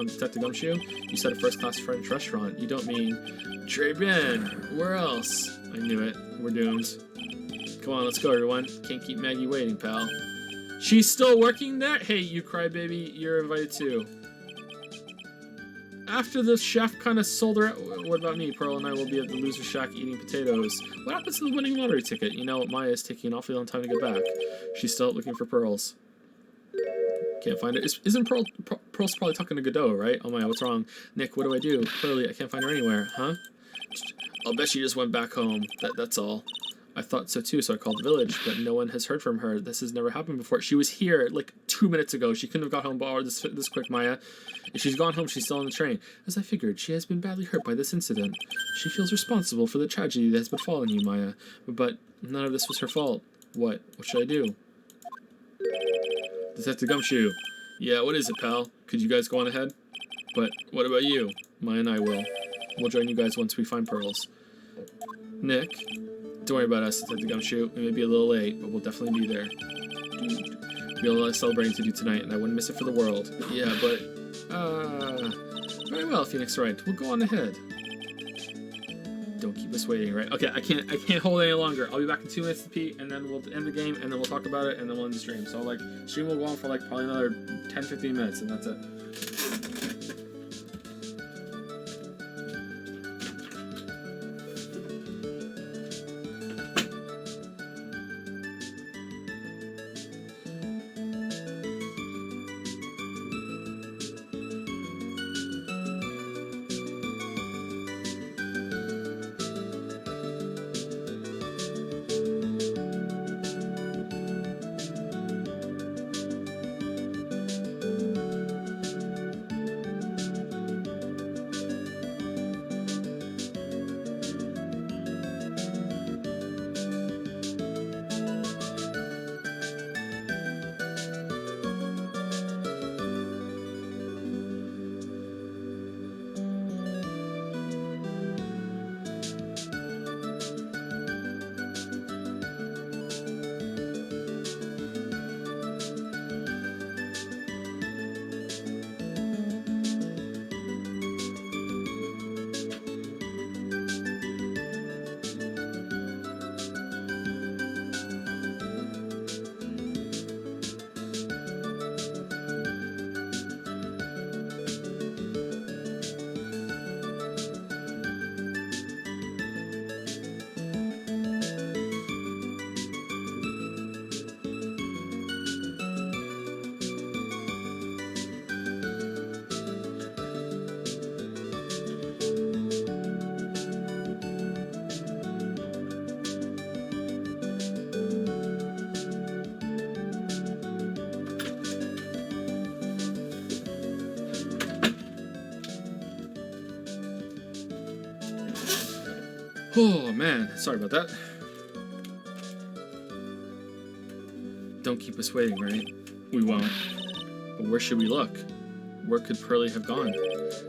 Detective Gumshoe? You said a first-class French restaurant. You don't mean... Très bien. Where else? I knew it. We're doomed. Come on, let's go, everyone. Can't keep Maggie waiting, pal. She's still working there? Hey, you crybaby, you're invited too. After the chef kind of sold her out... What about me? Pearl and I will be at the loser shack eating potatoes. What happens to the winning lottery ticket? You know, Maya is taking an awfully long time to get back. She's still looking for Pearls. Can't find it. Isn't Pearl's probably talking to Godot, right? Oh my god, what's wrong? Nick, what do I do? Clearly, I can't find her anywhere, huh? I'll bet she just went back home. That's all. I thought so too, so I called the village, but no one has heard from her. This has never happened before. She was here like 2 minutes ago. She couldn't have got home this quick, Maya. If she's gone home, she's still on the train. As I figured, she has been badly hurt by this incident. She feels responsible for the tragedy that has befallen you, Maya. But none of this was her fault. What? What should I do? Detective Gumshoe. Yeah, what is it, pal? Could you guys go on ahead? But what about you? Maya and I will. We'll join you guys once we find Pearls. Nick? Don't worry about us, Detective Gumshoe. We may be a little late, but we'll definitely be there. We have a lot of celebrating to do tonight, and I wouldn't miss it for the world. Yeah, but... Very well, Phoenix Wright. We'll go on ahead. Don't keep us waiting, right? Okay, I can't hold it any longer. I'll be back in 2 minutes to pee, and then we'll end the game, and then we'll talk about it, and then we'll end the stream. So, like, stream will go on for, like, probably another 10-15 minutes, and that's it. Oh, man. Sorry about that. Don't keep us waiting, right? We won't. But where should we look? Where could Pearly have gone?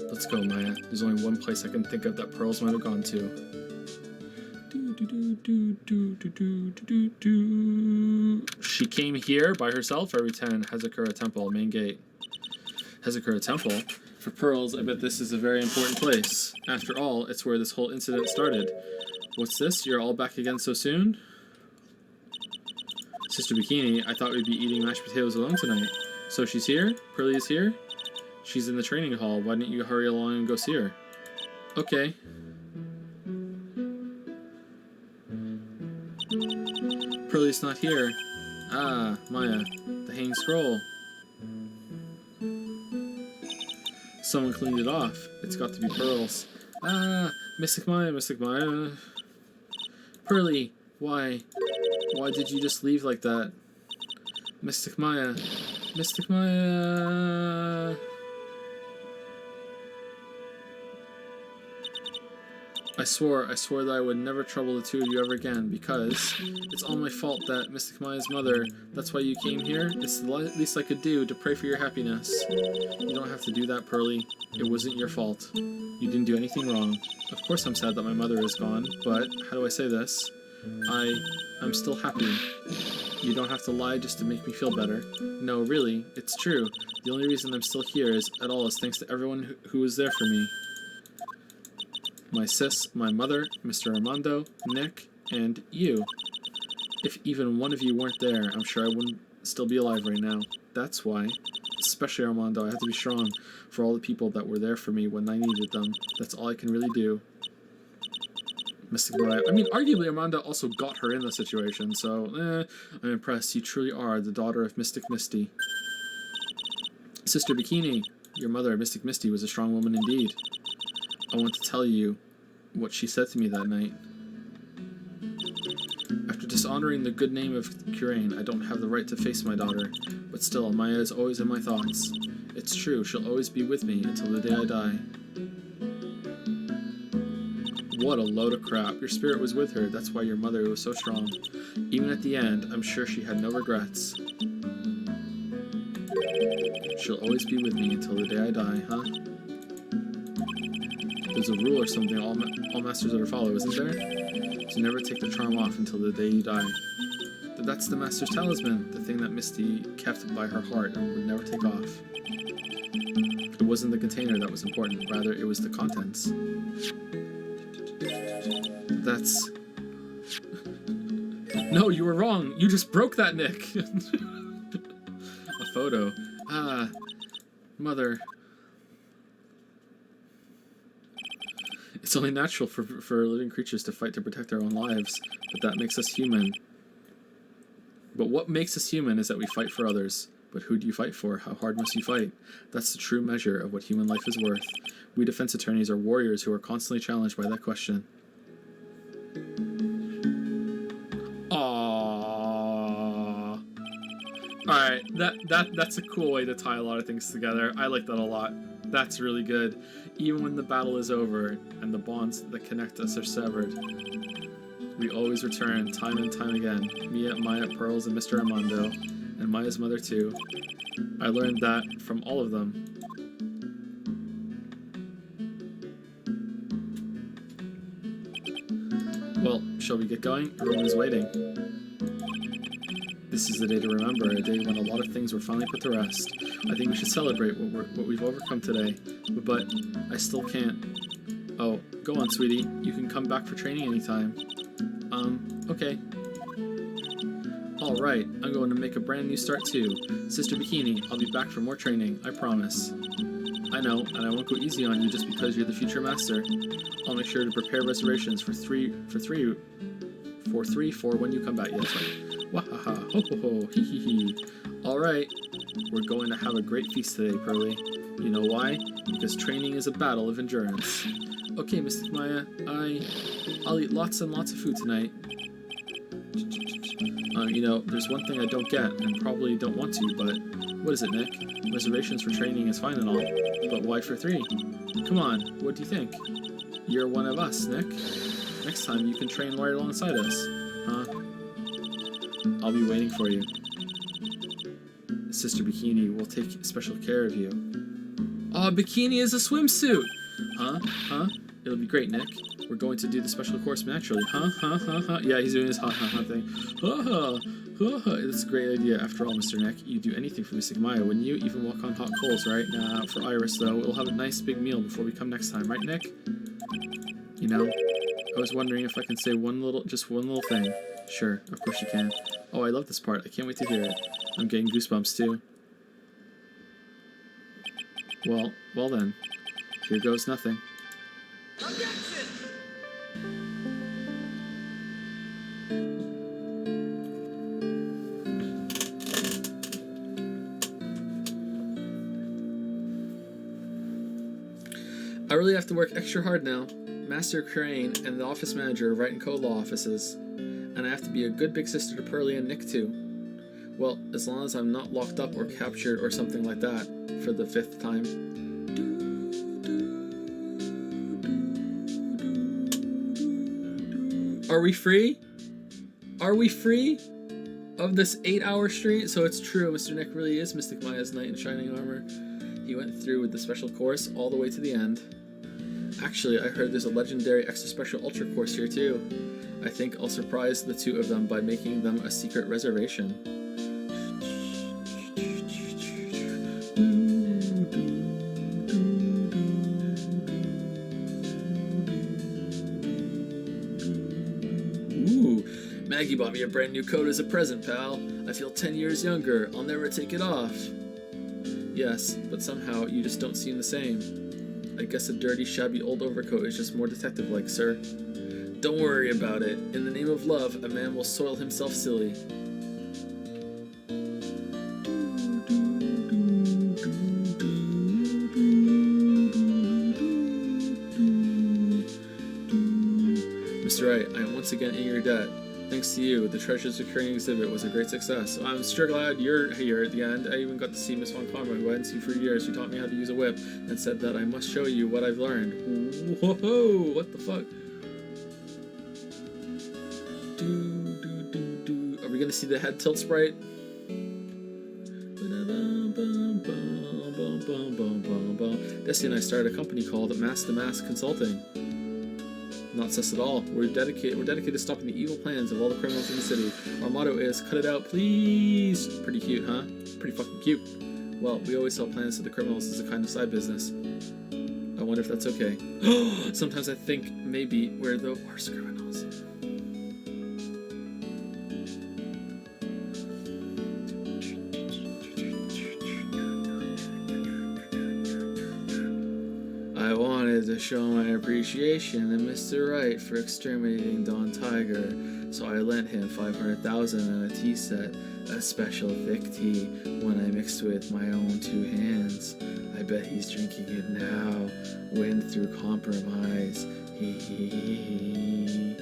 Let's go, Maya. There's only one place I can think of that Pearls might have gone to. She came here by herself. Every 10. Hazakura Temple, main gate. Hazakura Temple? For Pearls, I bet this is a very important place. After all, it's where this whole incident started. What's this? You're all back again so soon? Sister Bikini, I thought we'd be eating mashed potatoes alone tonight. So she's here? Pearly is here? She's in the training hall. Why didn't you hurry along and go see her? Okay. Pearly's not here. Ah, Maya. The hanging scroll. Someone cleaned it off. It's got to be Pearls. Ah, Mystic Maya, Mystic Maya. Pearly, why? Why did you just leave like that? Mystic Maya. Mystic Maya. I swore that I would never trouble the two of you ever again, because it's all my fault that Mystic Maya's mother, that's why you came here? It's the least I could do to pray for your happiness. You don't have to do that, Pearly. It wasn't your fault. You didn't do anything wrong. Of course I'm sad that my mother is gone, but, how do I say this? I'm still happy. You don't have to lie just to make me feel better. No, really, it's true. The only reason I'm still here is thanks to everyone who was there for me. My sis, my mother, Mr. Armando, Nick, and you. If even one of you weren't there, I'm sure I wouldn't still be alive right now. That's why. Especially Armando, I have to be strong for all the people that were there for me when I needed them. That's all I can really do. Mystic Maya. I mean, arguably Armando also got her in the situation, so, I'm impressed. You truly are the daughter of Mystic Misty. Sister Bikini, your mother, Mystic Misty, was a strong woman indeed. I want to tell you what she said to me that night. After dishonoring the good name of Kurain, I don't have the right to face my daughter, but still, Maya is always in my thoughts. It's true, she'll always be with me until the day I die. What a load of crap. Your spirit was with her, that's why your mother was so strong. Even at the end, I'm sure she had no regrets. She'll always be with me until the day I die, huh? There's a rule or something all masters are to follow, isn't there? To never take the charm off until the day you die. But that's the master's talisman, the thing that Misty kept by her heart and would never take off. It wasn't the container that was important, rather it was the contents. That's... No, you were wrong! You just broke that, Nick! A photo. Ah, Mother... It's only natural for living creatures to fight to protect their own lives, but that makes us human. But what makes us human is that we fight for others. But who do you fight for? How hard must you fight? That's the true measure of what human life is worth. We defense attorneys are warriors who are constantly challenged by that question. Aww. Alright, that's a cool way to tie a lot of things together. I like that a lot. That's really good. Even when the battle is over and the bonds that connect us are severed, we always return time and time again. Mia, Maya, Pearls, and Mr. Armando, and Maya's mother too. I learned that from all of them. Well, shall we get going? Everyone is waiting. This is the day to remember, a day when a lot of things were finally put to rest. I think we should celebrate what we've overcome today, but I still can't. Oh, go on, sweetie. You can come back for training anytime. Okay. Alright, I'm going to make a brand new start too. Sister Bikini, I'll be back for more training, I promise. I know, and I won't go easy on you just because you're the future master. I'll make sure to prepare reservations for three for when you come back. Yes, right. Wahaha, ho ho ho, hee hee hee. Alright, we're going to have a great feast today, Pearly. You know why? Because training is a battle of endurance. Okay, Mystic Maya, I'll eat lots and lots of food tonight. You know, there's one thing I don't get, and probably don't want to, but... What is it, Nick? Reservations for training is fine and all, but why for 3? Come on, what do you think? You're one of us, Nick. Next time you can train right alongside us. Huh? I'll be waiting for you. Sister Bikini will take special care of you. Oh, Bikini is a swimsuit! Huh? Huh? It'll be great, Nick. We're going to do the special course naturally. Huh? Huh? Huh? Huh? Yeah, he's doing his huh thing. Huh? Huh? That's a great idea. After all, Mr. Nick, you'd do anything for Mystic Maya, wouldn't you? Even walk on hot coals, right? Nah, for Iris, though, we'll have a nice big meal before we come next time, right, Nick? You know, I was wondering if I can say just one little thing. Sure, of course you can. Oh, I love this part. I can't wait to hear it. I'm getting goosebumps, too. Well then. Here goes nothing. Objection! I really have to work extra hard now. Master Crane and the office manager of Wright & Co. law offices. And I have to be a good big sister to Pearlie and Nick too. Well, as long as I'm not locked up or captured or something like that for the 5th time. Are we free? Are we free of this 8-hour stream? So it's true, Mr. Nick really is Mystic Maya's knight in shining armor. He went through with the special course all the way to the end. Actually, I heard there's a legendary extra special ultra course here too. I think I'll surprise the two of them by making them a secret reservation. Ooh, Maggie bought me a brand new coat as a present, pal. I feel 10 years younger. I'll never take it off. Yes, but somehow you just don't seem the same. I guess a dirty, shabby old overcoat is just more detective-like, sir. Don't worry about it. In the name of love, a man will soil himself silly. Mr. Wright, I am once again in your debt. Thanks to you, the Treasures Occurring exhibit was a great success. I'm sure glad you're here at the end. I even got to see Miss Von Karma, who I hadn't seen for years. She taught me how to use a whip and said that I must show you what I've learned. Whoa, what the fuck? Are we gonna see the head tilt sprite? Destiny and I started a company called Mask to Mask Consulting. Not sus at all. We're dedicated to stopping the evil plans of all the criminals in the city. Our motto is, cut it out, please. Pretty cute, huh? Pretty fucking cute. Well, we always sell plans to the criminals as a kind of side business. I wonder if that's okay. Sometimes I think maybe we're the worst criminals. I wanted to show my appreciation to Mr. Wright for exterminating Don Tiger, so I lent him $500,000 and a tea set, a special thick tea, one I mixed with my own 2 hands. I bet he's drinking it now. Win through compromise. Hee hee hee hee.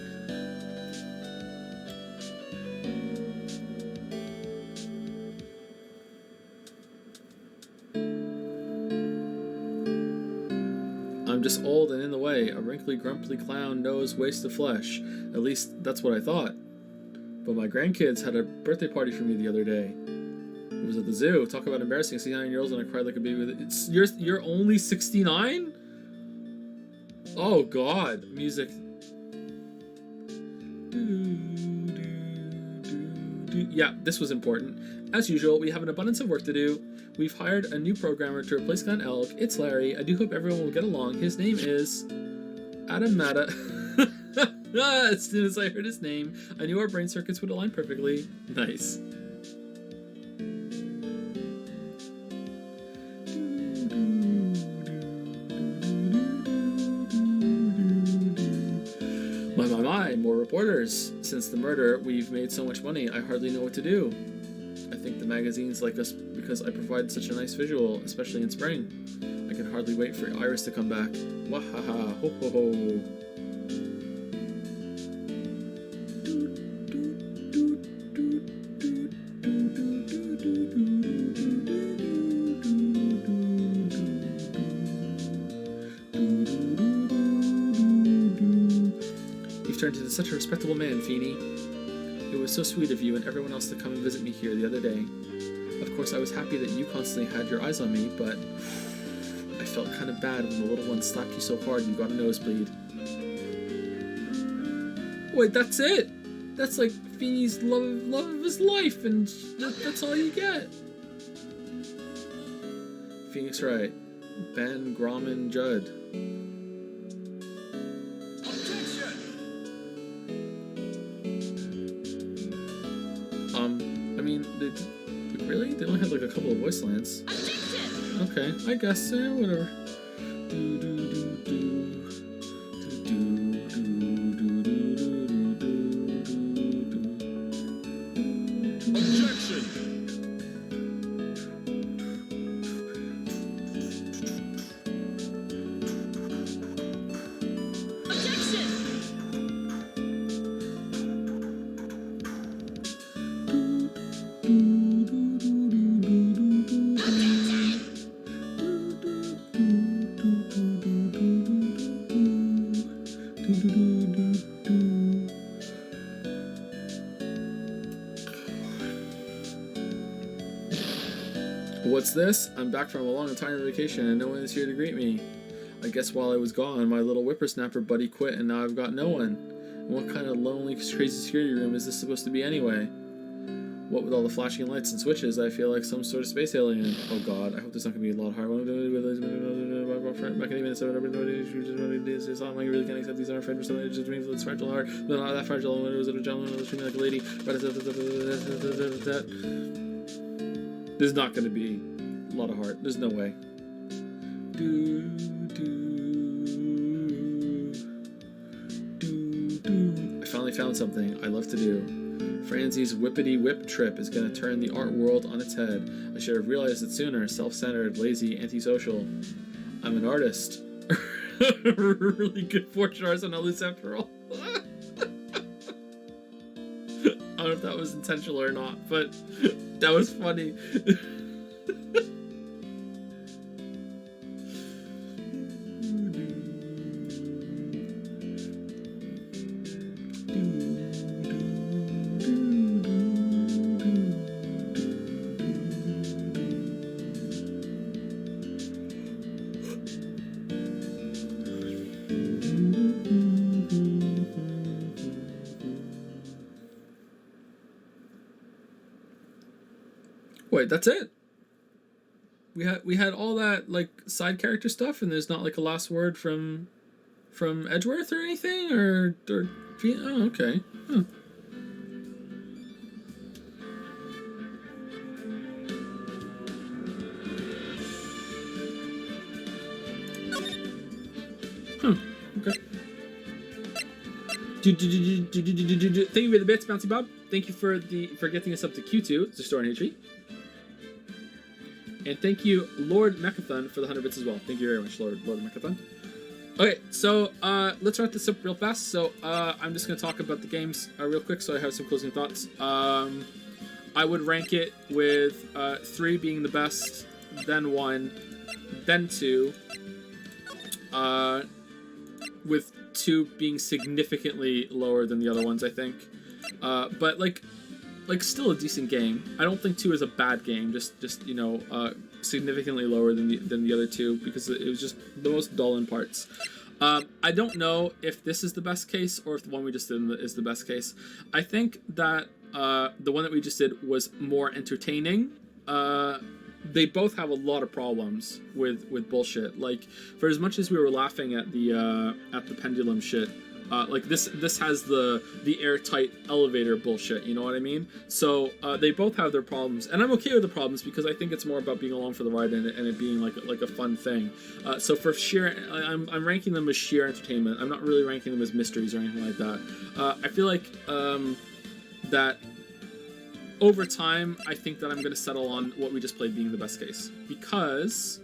I'm just old and in the way, a wrinkly, grumpy clown, nose, waste of flesh. At least, that's what I thought. But my grandkids had a birthday party for me the other day. It was at the zoo. Talk about embarrassing. 69-year-olds and I cried like a baby. You're only 69? Oh God, music. Yeah, this was important. As usual, we have an abundance of work to do. We've hired a new programmer to replace Glenn Elk. It's Larry. I do hope everyone will get along. His name is Adam Mata. As soon as I heard his name, I knew our brain circuits would align perfectly. Nice. My, more reporters. Since the murder, we've made so much money, I hardly know what to do. I think the magazines like us because I provide such a nice visual, especially in spring. I can hardly wait for Iris to come back. Wahaha, ho ho ho. turned into such a respectable man, Feeny. It was so sweet of you and everyone else to come and visit me here the other day. Of course, I was happy that you constantly had your eyes on me, but I felt kind of bad when the little one slapped you so hard you got a nosebleed. Wait, that's it? That's like Feeny's love of his life, and that's all you get. Phoenix Wright. Ben Grauman Judd. Objection! I mean, really? They only had like a couple of voice lines. Objection! Okay, I guess, whatever. Objection! What's this? I'm back from a long and tiring vacation and no one is here to greet me. I guess while I was gone, my little whippersnapper buddy quit and now I've got no one. And what kind of lonely, crazy security room is this supposed to be anyway? What with all the flashing lights and switches, I feel like some sort of space alien. Oh god, I hope there's not going to be a lot hard. Back in even so, I'm really can't accept these are friends for somebody just means it's fragile heart. But not that fragile when it was a gentleman who was treating me like a lady. There's not going to be a lot of heart. There's no way. I finally found something I love to do. Franzie's whippity whip trip is going to turn the art world on its head. I should have realized it sooner. Self-centered, lazy, antisocial. I'm an artist. Really good fortune artist on a loose after all. I don't know if that was intentional or not, but that was funny. Wait, that's it? We had all that like side character stuff, and there's not like a last word from Edgeworth or anything, or oh, okay. Huh. Okay. Thank you for the bits, Bouncy Bob. Thank you for getting us up to Q2. It's a store in Hitri. And thank you, Lord Mechathon, for the 100 bits as well. Thank you very much, Lord Mechathon. Okay, so let's wrap this up real fast. So I'm just going to talk about the games real quick, so I have some closing thoughts. I would rank it with 3 being the best, then 1, then 2, with 2 being significantly lower than the other ones, I think. But like still a decent game. I don't think 2 is a bad game. Just you know, significantly lower than the other 2 because it was just the most dull in parts. I don't know if this is the best case or if the one we just did is the best case. I think that the one that we just did was more entertaining. They both have a lot of problems with bullshit. Like, for as much as we were laughing at the pendulum shit, like this has the airtight elevator bullshit, you know what I mean? So they both have their problems, and I'm okay with the problems because I think it's more about being along for the ride and it being like a fun thing. So for sheer, I'm ranking them as sheer entertainment. I'm not really ranking them as mysteries or anything like that. I feel like that over time, I think that I'm going to settle on what we just played being the best case, because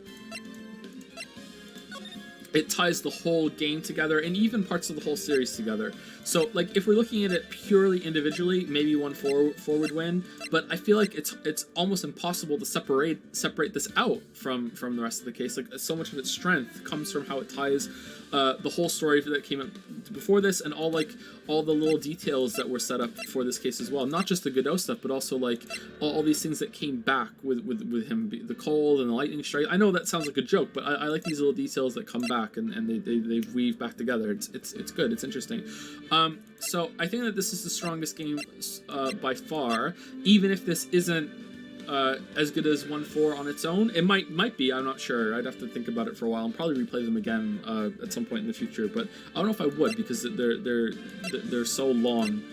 it ties the whole game together and even parts of the whole series together. So like if we're looking at it purely individually, maybe 1-4 would win, but I feel like it's almost impossible to separate this out from the rest of the case. Like so much of its strength comes from how it ties the whole story that came up before this, and all the little details that were set up for this case as well. Not just the Godot stuff, but also like all these things that came back with him, the cold and the lightning strike. I know that sounds like a joke, but I like these little details that come back and they weave back together. It's good. It's interesting. So I think that this is the strongest game by far, even if this isn't as good as 1-4 on its own. It might be. I'm not sure. I'd have to think about it for a while and probably replay them again at some point in the future. But I don't know if I would, because they're so long.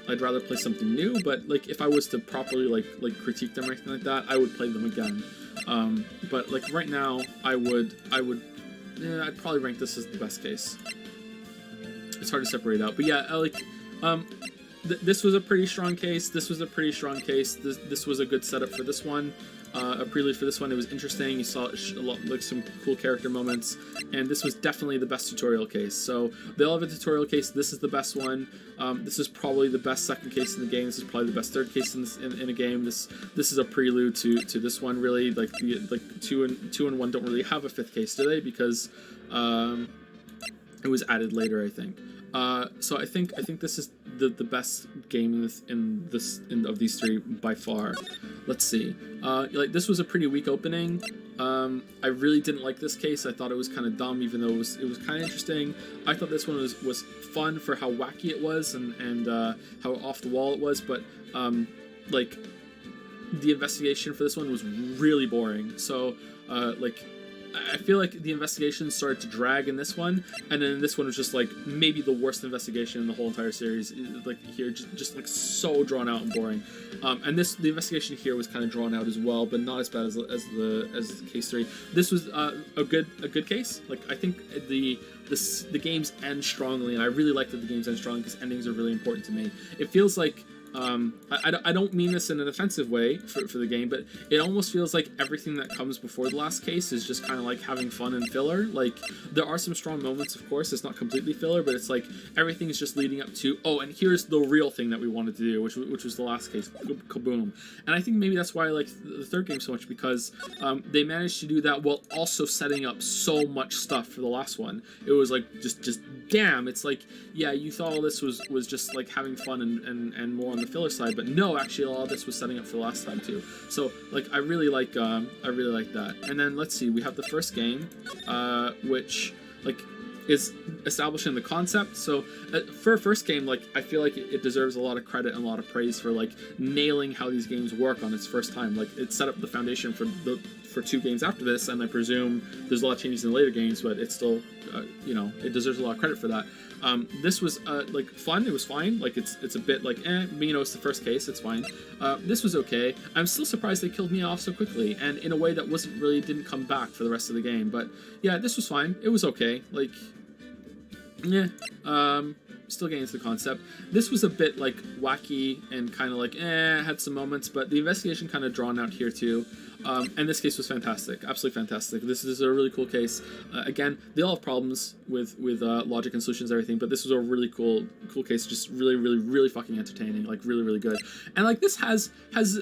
I'd rather play something new. But like if I was to properly like critique them or anything like that, I would play them again. But like right now, I'd probably rank this as the best case. It's hard to separate out. But yeah, this was a pretty strong case. This was a pretty strong case. This was a good setup for this one. A prelude for this one. It was interesting. You saw a lot, like some cool character moments, and this was definitely the best tutorial case. So they all have a tutorial case. This is the best one. This is probably the best second case in the game. This is probably the best third case in a game. This is a prelude to this one. Really, like 2 and 1 don't really have a fifth case, do they? Because it was added later, I think. So I think this is the best game of these three by far. Let's see. Like this was a pretty weak opening. I really didn't like this case. I thought it was kind of dumb, even though it was kind of interesting. I thought this one was fun for how wacky it was and how off the wall it was. But like the investigation for this one was really boring. So like I feel like the investigation started to drag in this one, and then this one was just like maybe the worst investigation in the whole entire series. Like here, just like so drawn out and boring. And the investigation here was kind of drawn out as well, but not as bad as the case 3. This was a good case. Like I think the games end strongly, and I really like that the games end strongly because endings are really important to me. It feels like. I don't mean this in an offensive way for the game, but it almost feels like everything that comes before the last case is just kind of like having fun and filler. Like there are some strong moments, of course. It's not completely filler, but it's like everything is just leading up to, oh, and here's the real thing that we wanted to do, which was the last case, kaboom. And I think maybe that's why I like the third game so much, because they managed to do that while also setting up so much stuff for the last one. It was like just damn. It's like, yeah, you thought all this was just like having fun and more on the filler side, but no, actually all this was setting up for the last time too. So like I really like that. And then let's see, we have the first game, which like is establishing the concept. So for a first game, like I feel like it deserves a lot of credit and a lot of praise for like nailing how these games work on its first time. Like it set up the foundation for 2 games after this, and I presume there's a lot of changes in later games, but it's still it deserves a lot of credit for that. This was like fun. It was fine. Like it's a bit like it's the first case. It's fine. This was okay. I'm still surprised they killed me off so quickly, and in a way that didn't come back for the rest of the game. But yeah, this was fine. It was okay. Like yeah. Still getting into the concept. This was a bit like wacky and kind of like had some moments, but the investigation kind of drawn out here too. And this case was fantastic, absolutely fantastic. This is a really cool case. Again, they all have problems with logic and solutions and everything, but this was a really cool case, just really fucking entertaining, like really good. And like this has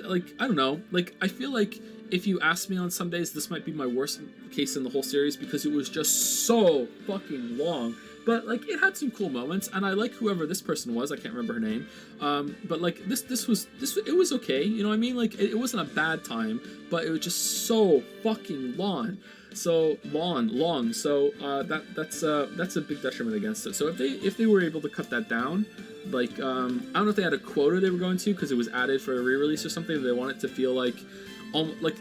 like, I don't know, like I feel like if you ask me on some days, this might be my worst case in the whole series because it was just so fucking long. But like it had some cool moments, and I like whoever this person was. I can't remember her name. But like this it was okay. You know what I mean? Like it wasn't a bad time, but it was just so fucking long. So long. So that's a big detriment against it. So if they were able to cut that down, like I don't know if they had a quota they were going to because it was added for a re-release or something. They want it to feel like.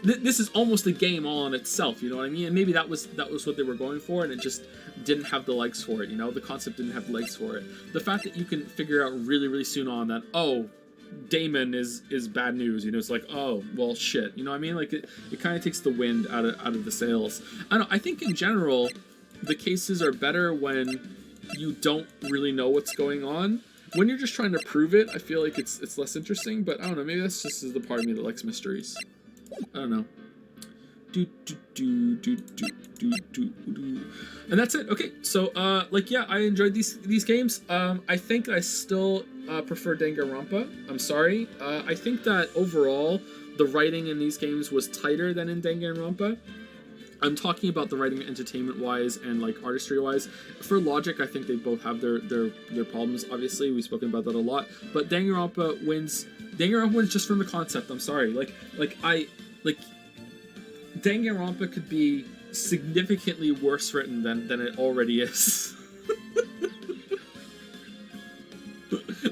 This is almost a game all on itself, you know what I mean? And maybe that was what they were going for, and it just didn't have the legs for it, you know? The concept didn't have the legs for it. The fact that you can figure out really soon on that, oh, Damon is bad news, you know? It's like, oh, well, shit, you know what I mean? Like, it kind of takes the wind out of the sails. I think in general, the cases are better when you don't really know what's going on. When you're just trying to prove it, I feel like it's less interesting, but I don't know, maybe that's just the part of me that likes mysteries. I don't know. And that's it. Okay, so yeah, I enjoyed these games. I think I still prefer Danganronpa. I'm sorry. I think that overall the writing in these games was tighter than in Danganronpa. I'm talking about the writing entertainment-wise and like artistry-wise. For logic, I think they both have their problems. Obviously, we've spoken about that a lot. But Danganronpa wins. Danganronpa wins just from the concept. I'm sorry. Danganronpa could be significantly worse written than it already is.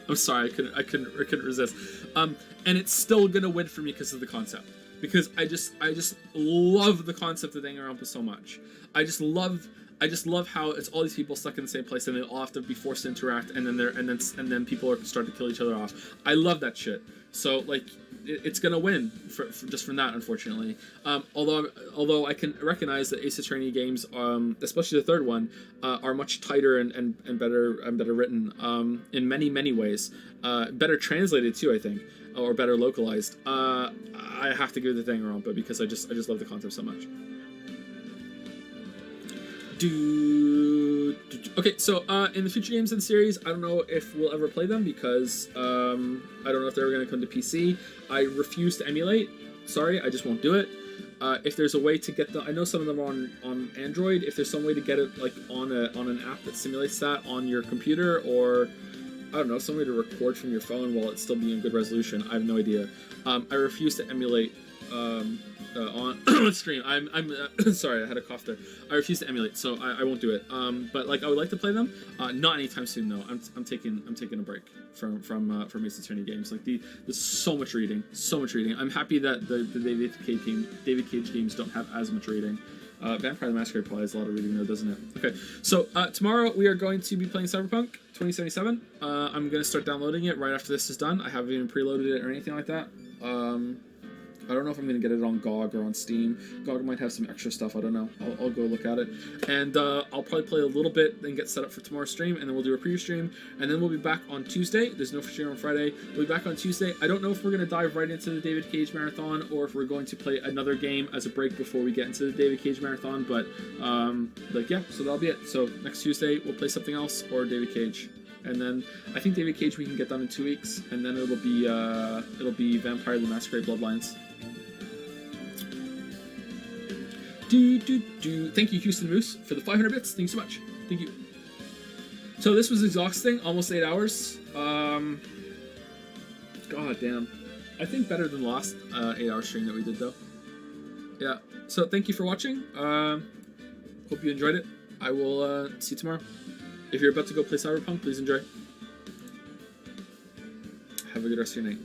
I'm sorry, I couldn't resist. And it's still gonna win for me because of the concept. Because I just love the concept of Danganronpa so much. I just love how it's all these people stuck in the same place and they all have to be forced to interact, and then people are start to kill each other off. I love that shit. So like, it's gonna win for just from that, unfortunately. Although I can recognize that Ace Attorney games, especially the third one, are much tighter and better written in many ways. Better translated too, I think, or better localized. I have to give it to Danganronpa because I just love the concept so much. Okay, so in the future games in the series, I don't know if we'll ever play them because I don't know if they're going to come to PC. I refuse to emulate. Sorry, I just won't do it. If there's a way to get them, I know some of them are on Android. If there's some way to get it like on an app that simulates that on your computer, or I don't know, some way to record from your phone while it's still being good resolution, I have no idea. I refuse to emulate on stream. I'm sorry, I had a cough there. I refuse to emulate, so I won't do it. But like, I would like to play them. Not anytime soon though. I'm taking a break from Ace Attorney games. Like there's so much reading. I'm happy that the David Cage games don't have as much reading. Vampire the Masquerade probably has a lot of reading though, doesn't it? Okay, so tomorrow we are going to be playing Cyberpunk 2077. I'm going to start downloading it right after this is done. I haven't even preloaded it or anything like that. I don't know if I'm going to get it on GOG or on Steam. GOG might have some extra stuff, I don't know. I'll go look at it. And I'll probably play a little bit, then get set up for tomorrow's stream, and then we'll do a preview stream. And then we'll be back on Tuesday. There's no stream on Friday. We'll be back on Tuesday. I don't know if we're going to dive right into the David Cage marathon, or if we're going to play another game as a break before we get into the David Cage marathon. But, yeah, so that'll be it. So next Tuesday, we'll play something else, or David Cage. And then I think David Cage we can get done in 2 weeks, and then it'll be Vampire the Masquerade Bloodlines. Thank you, Houston Moose, for the 500 bits. Thank you so much. Thank you. So this was exhausting, almost 8 hours. God damn. I think better than the last 8-hour stream that we did, though. Yeah. So thank you for watching. Hope you enjoyed it. I will see you tomorrow. If you're about to go play Cyberpunk, please enjoy. Have a good rest of your night.